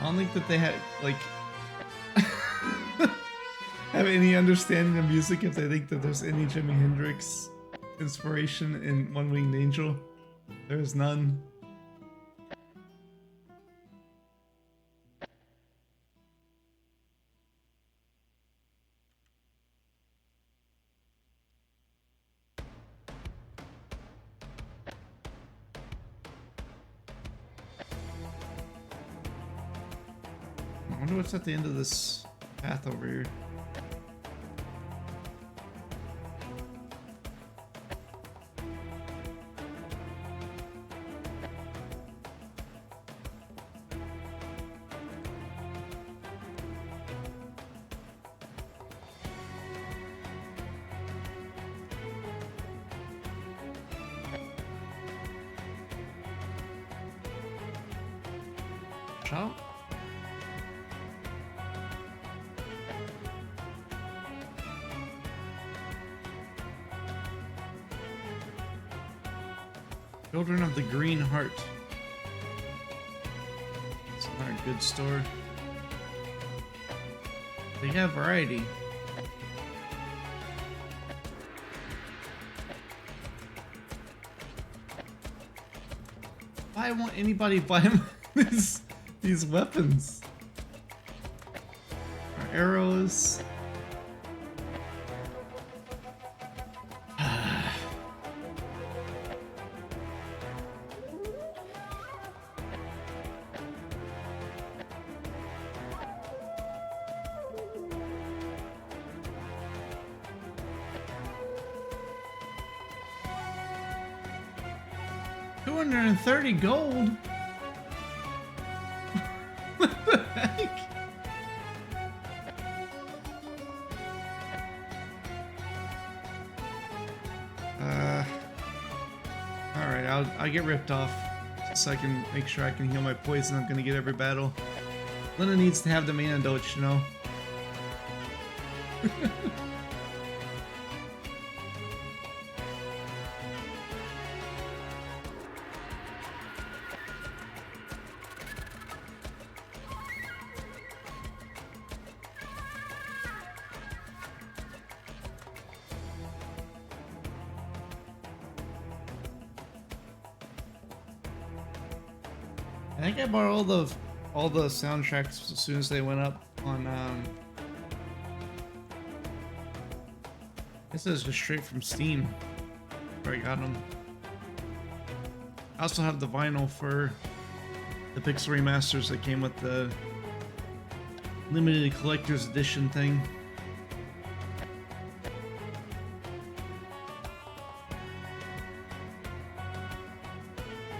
I don't think that they had like have any understanding of music if they think that there's any Jimi Hendrix inspiration in One Winged Angel. There's none. I wonder what's at the end of this path over here. Ciao. Children of the Green Heart. It's not a good store. They have variety. Why won't anybody buy them these weapons? Our arrows. 230 gold? What the heck? Alright, I'll get ripped off so I can make sure I can heal my poison. I'm gonna get every battle. Lena needs to have the main antidote, you know. I think I bought all the soundtracks as soon as they went up on this is just straight from Steam where I got them. I also have the vinyl for the Pixel remasters that came with the limited collector's edition thing.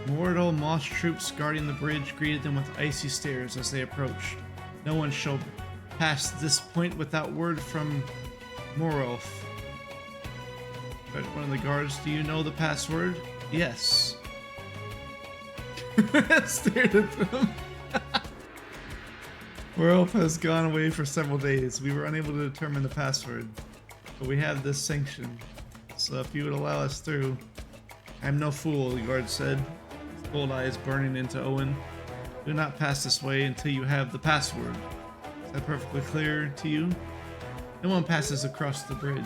Mortal Moss troops guarding the bridge greeted them with icy stares as they approached. No one shall pass this point without word from Morolf. But one of the guards, do you know the password? Yes. Stared at them. Morolf has gone away for several days. We were unable to determine the password, but we have this sanction. So if you would allow us through. I'm no fool, the guard said. Cold eyes burning into Owen. Do not pass this way until you have the password. Is that perfectly clear to you? No one passes across the bridge.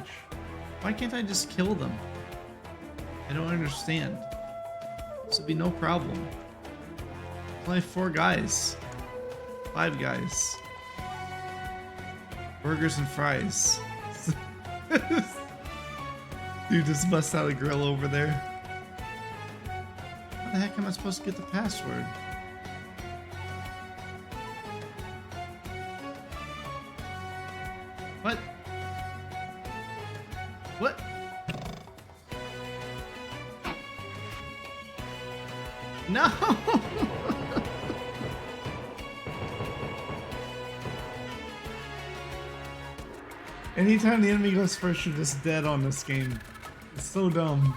Why can't I just kill them? I don't understand. This would be no problem. Only 4 guys. 5 guys. Burgers and fries. Dude just bust out a grill over there. How the heck am I supposed to get the password? What? What? No! Anytime the enemy goes first, you're just dead on this game. It's so dumb.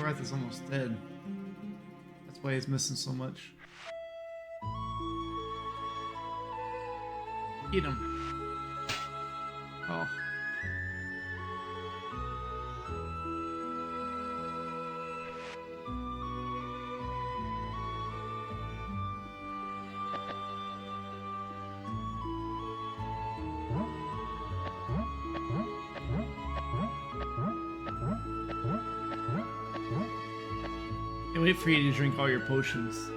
Wrath is almost dead. That's why he's missing so much. Eat him. Oh. Can't wait for you to drink all your potions.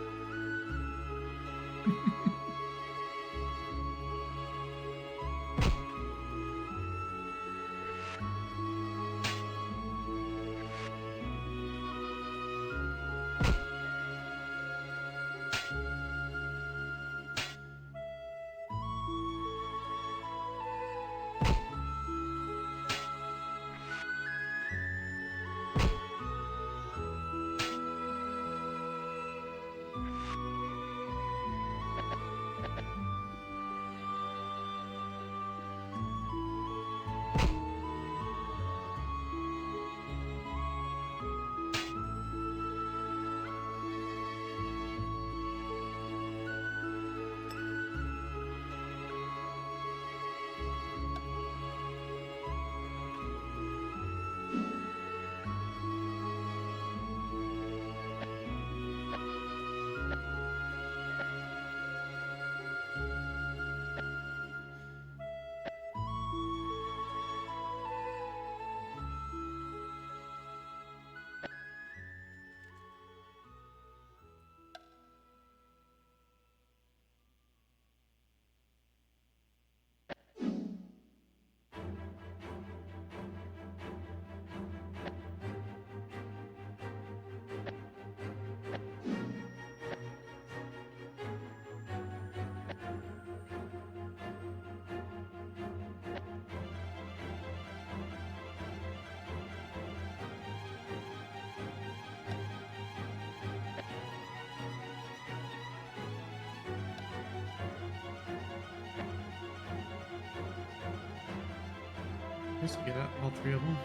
Just get out all three of them.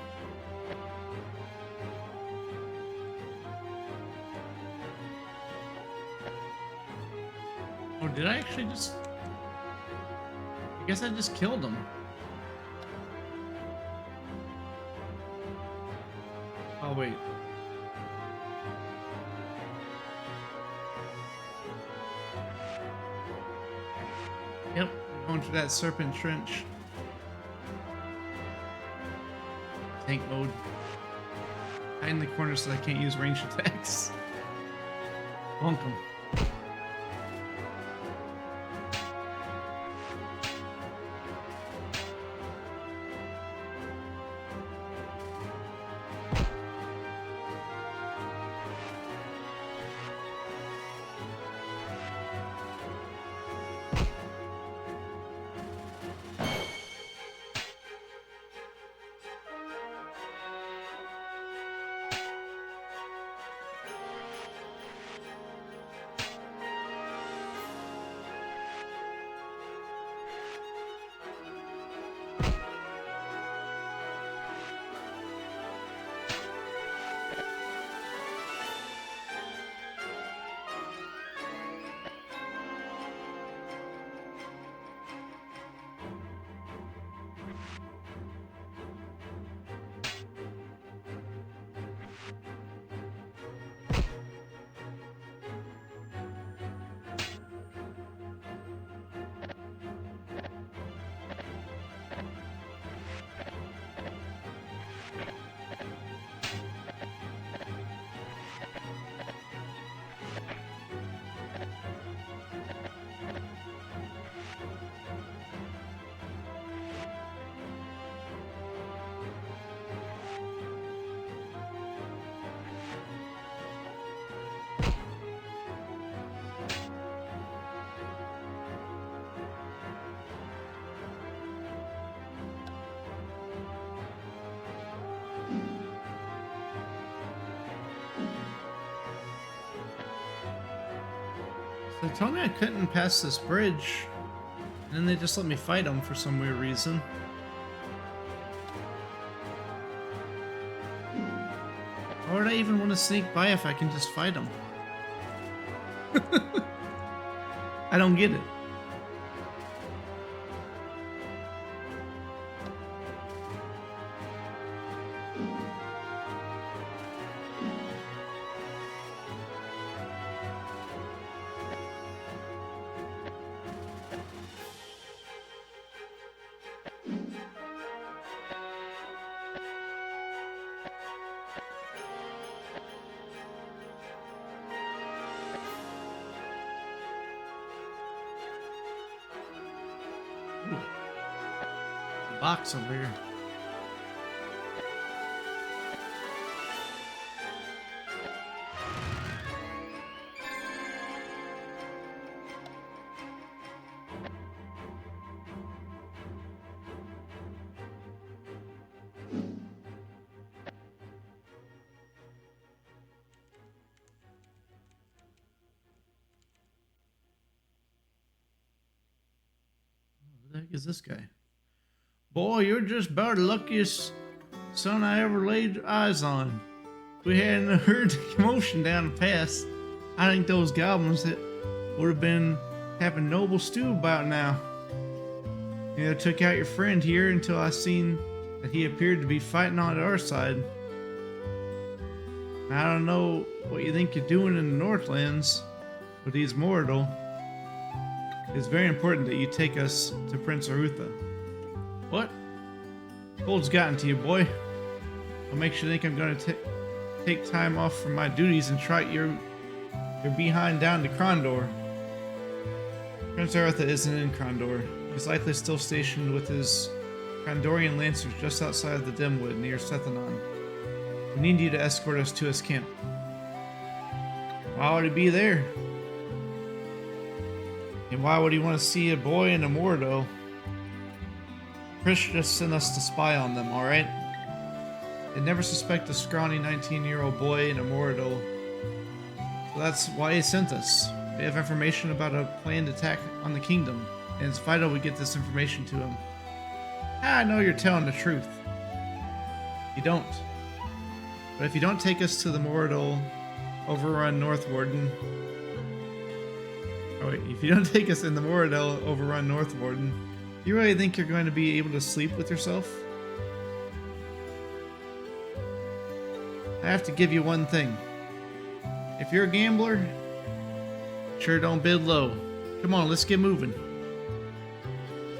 Oh, did I actually just... I guess I just killed him. Oh, wait. Yep, going to that serpent trench. Tank mode. Hide in the corner so I can't use ranged attacks. Bonk him. They told me I couldn't pass this bridge, and then they just let me fight them for some weird reason. Why would I even want to sneak by if I can just fight them? I don't get it. Box over here. Who the heck is this guy? Boy, you're just about the luckiest son I ever laid eyes on. If we hadn't heard the commotion down the pass, I think those goblins that would have been having noble stew about now. You know, took out your friend here until I seen that he appeared to be fighting on our side. I don't know what you think you're doing in the Northlands, but he's mortal. It's very important that you take us to Prince Arutha. What? Cold's gotten to you, boy. What makes you think I'm going to take time off from my duties and trot your behind down to Krondor? Prince Arutha isn't in Krondor. He's likely still stationed with his Krondorian lancers just outside of the Dimwood near Sethanon. We need you to escort us to his camp. Why would he be there? And why would he want to see a boy in a Mordo? Chris just sent us to spy on them, alright? They'd never suspect a scrawny 19-year-old boy in a Mordo. So that's why he sent us. They have information about a planned attack on the kingdom, and it's vital we get this information to him. I know you're telling the truth. You don't. But if you don't take us to the Mordo overrun North Warden... Oh wait, if you don't take us in the Mordo overrun North Warden, you really think you're going to be able to sleep with yourself? I have to give you one thing. If you're a gambler, sure don't bid low. Come on, let's get moving.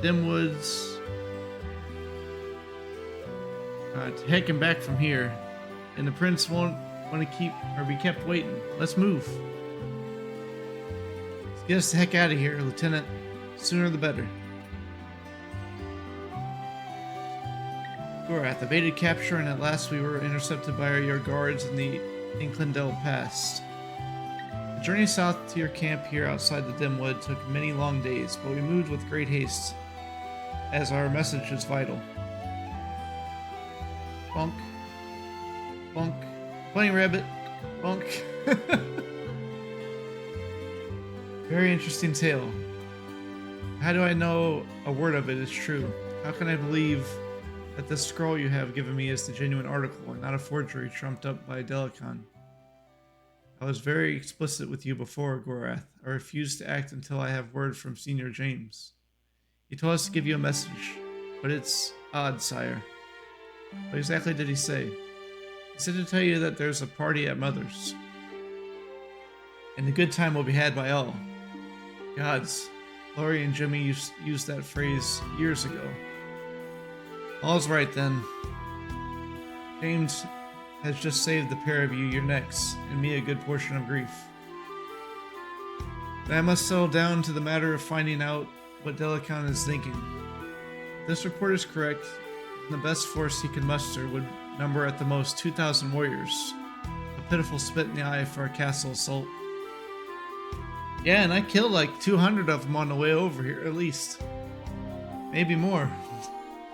Dimwoods. Hecking back from here. And the prince won't want to be kept waiting. Let's move. Let's get us the heck out of here, Lieutenant. Sooner the better. Gorath evaded capture, and at last we were intercepted by your guards in the Inklindel Pass. The journey south to your camp here outside the Dimwood took many long days, but we moved with great haste, as our message is vital. Bonk. Bonk. Playing rabbit. Bonk. Very interesting tale. How do I know a word of it is true? How can I believe that this scroll you have given me is the genuine article and not a forgery trumped up by Delicon? I was very explicit with you before, Gorath. I refuse to act until I have word from Senior James. He told us to give you a message, but it's odd, sire. What exactly did he say? He said to tell you that there's a party at Mother's, and a good time will be had by all. Gods, Laurie and Jimmy used that phrase years ago. All's right then. James has just saved the pair of you your necks, and me a good portion of grief. Then I must settle down to the matter of finding out what Delicon is thinking. If this report is correct, the best force he could muster would number at the most 2,000 warriors. A pitiful spit in the eye for a castle assault. Yeah, and I killed like 200 of them on the way over here, at least. Maybe more.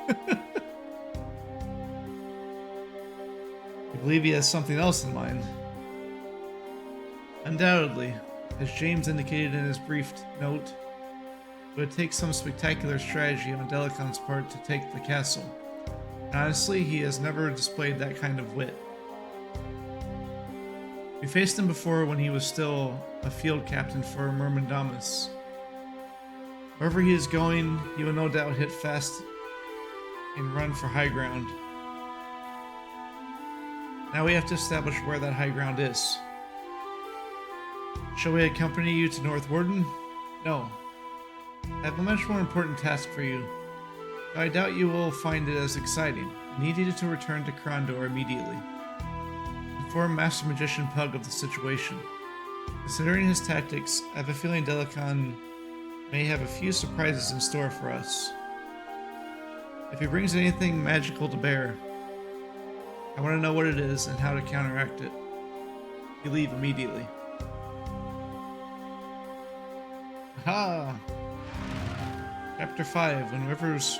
I believe he has something else in mind. Undoubtedly. As James indicated in his brief note, it would take some spectacular strategy on Delicon's part to take the castle. And honestly, he has never displayed that kind of wit. We faced him before when he was still a field captain for Myrmendamus. Wherever he is going, he will no doubt hit fast and run for high ground. Now we have to establish where that high ground is. Shall we accompany you to North Warden? No. I have a much more important task for you. Though I doubt you will find it as exciting. I need you to return to Krondor immediately. Inform Master Magician Pug of the situation. Considering his tactics, I have a feeling Delicon may have a few surprises in store for us. If he brings anything magical to bear, I want to know what it is and how to counteract it. You leave immediately. Aha! Chapter 5, When Rivers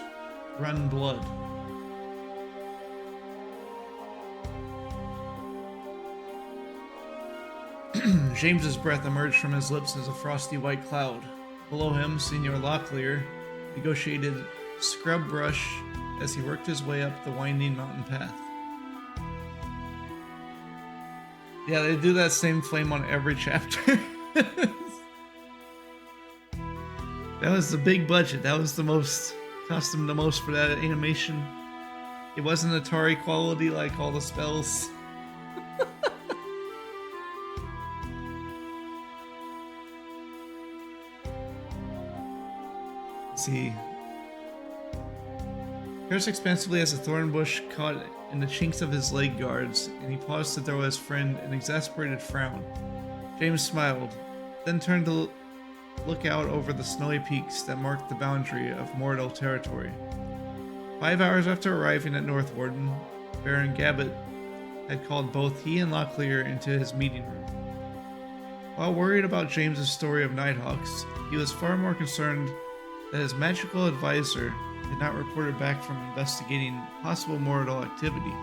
Run Blood. James's breath emerged from his lips as a frosty white cloud. Below him, Senior Locklear negotiated scrub brush as he worked his way up the winding mountain path. Yeah, they do that same flame on every chapter. That was the big budget. That was the most, cost them the most for that animation. It wasn't Atari quality like all the spells. Let's see. Cursed expansively as a thorn bush caught in the chinks of his leg guards, and he paused to throw his friend an exasperated frown. James smiled, then turned to look out over the snowy peaks that marked the boundary of Mordor territory. 5 hours after arriving at North Warden, Baron Gabbett had called both he and Locklear into his meeting room. While worried about James's story of Nighthawks, he was far more concerned that his magical advisor had not reported back from investigating possible Mordor activity.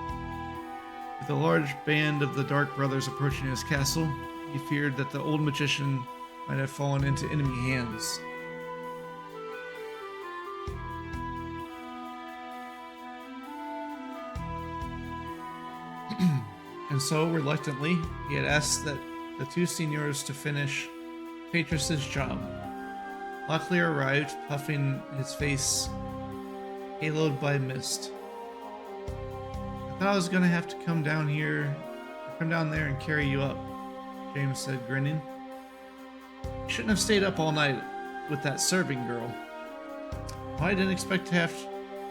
With a large band of the Dark Brothers approaching his castle, he feared that the old magician might have fallen into enemy hands. And so, reluctantly, he had asked that the two seniors to finish Patris's job. Locklear arrived, puffing, his face haloed by mist. I thought I was gonna have to come down there and carry you up, James said, grinning. You shouldn't have stayed up all night with that serving girl. Well, I didn't expect to have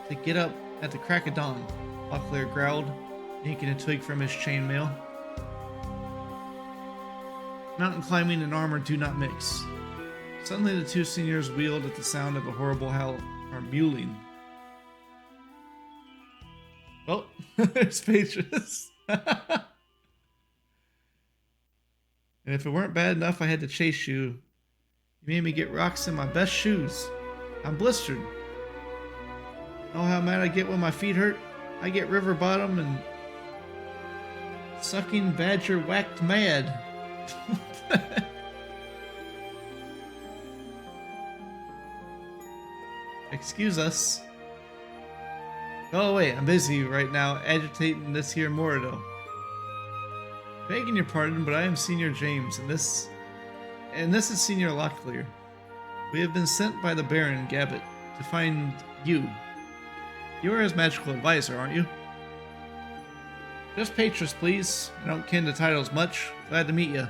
to get up at the crack of dawn, Locklear growled, yanking a twig from his chainmail. Mountain climbing and armor do not mix. Suddenly the two seniors wheeled at the sound of a horrible howl or mewling. Oh, there's Patris. And if it weren't bad enough I had to chase you, you made me get rocks in my best shoes. I'm blistered. Know how mad I get when my feet hurt? I get river bottom and sucking badger whacked mad. Excuse us. Go away, I'm busy right now agitating this here Mordor. Begging your pardon, but I am Senior James, and this is Senior Locklear. We have been sent by the Baron Gabbett to find you. You are his magical advisor, aren't you? Just Patris, please. I don't ken the titles much. Glad to meet you.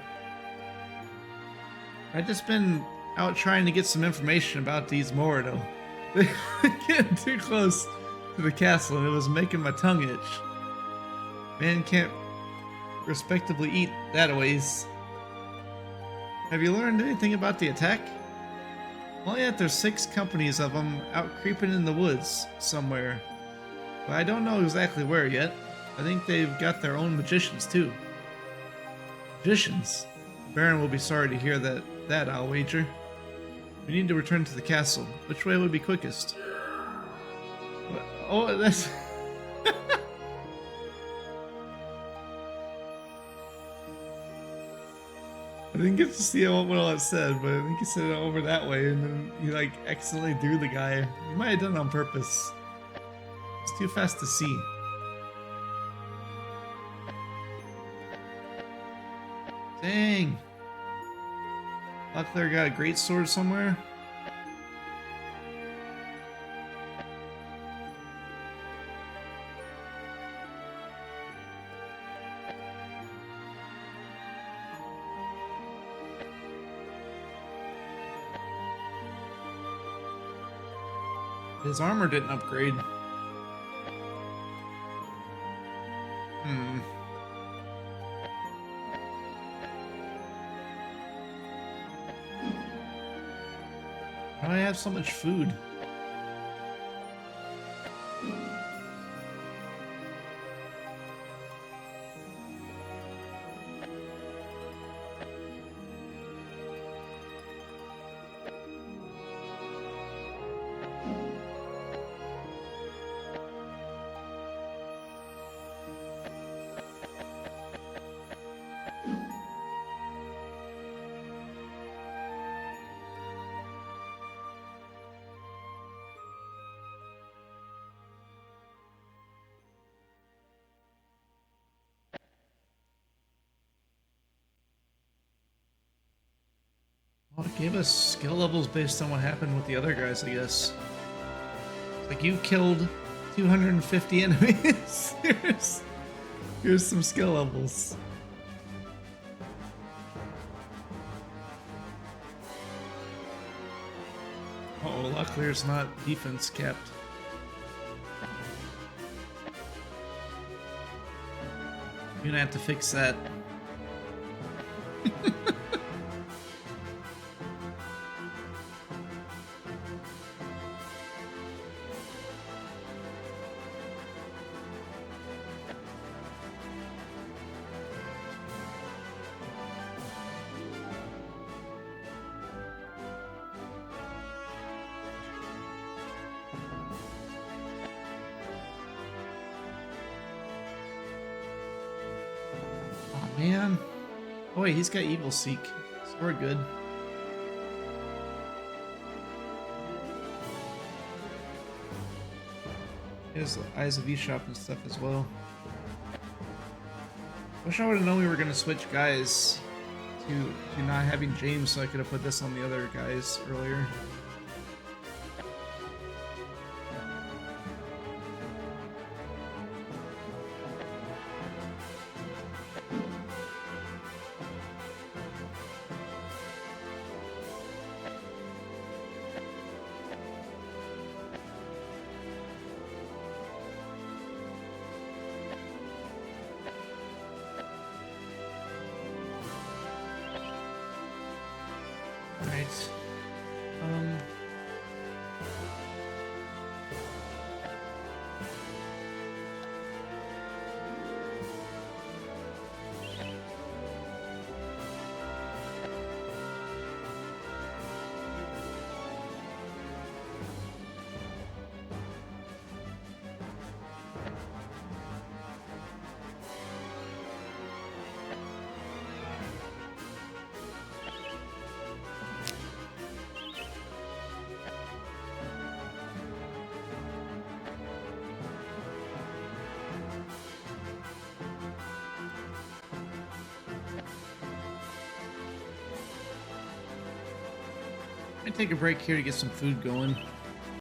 I've just been out trying to get some information about these Mordor. They're getting too close to the castle and it was making my tongue itch. Man can't respectably eat that a ways. Have you learned anything about the attack? Well, yet there's 6 companies of them out creeping in the woods somewhere. But I don't know exactly where yet. I think they've got their own magicians too. Magicians? The Baron will be sorry to hear that I'll wager. We need to return to the castle. Which way would be quickest? Oh, that's... I didn't get to see what all it said, but I think he said it over that way, and then he like accidentally threw the guy. He might have done it on purpose. It's too fast to see. Dang. Locklear got a great sword somewhere. His armor didn't upgrade. Why do I have so much food? Well, it gave us skill levels based on what happened with the other guys, I guess. It's like you killed 250 enemies. Here's some skill levels. Uh-oh, Locklear's not defense capped. You're gonna have to fix that. Man. Oh wait, he's got Evil Seek, so we're good. He has Eyes of Eshop and stuff as well. Wish I would have known we were gonna switch guys to not having James, so I could have put this on the other guys earlier. Right. I take a break here to get some food going.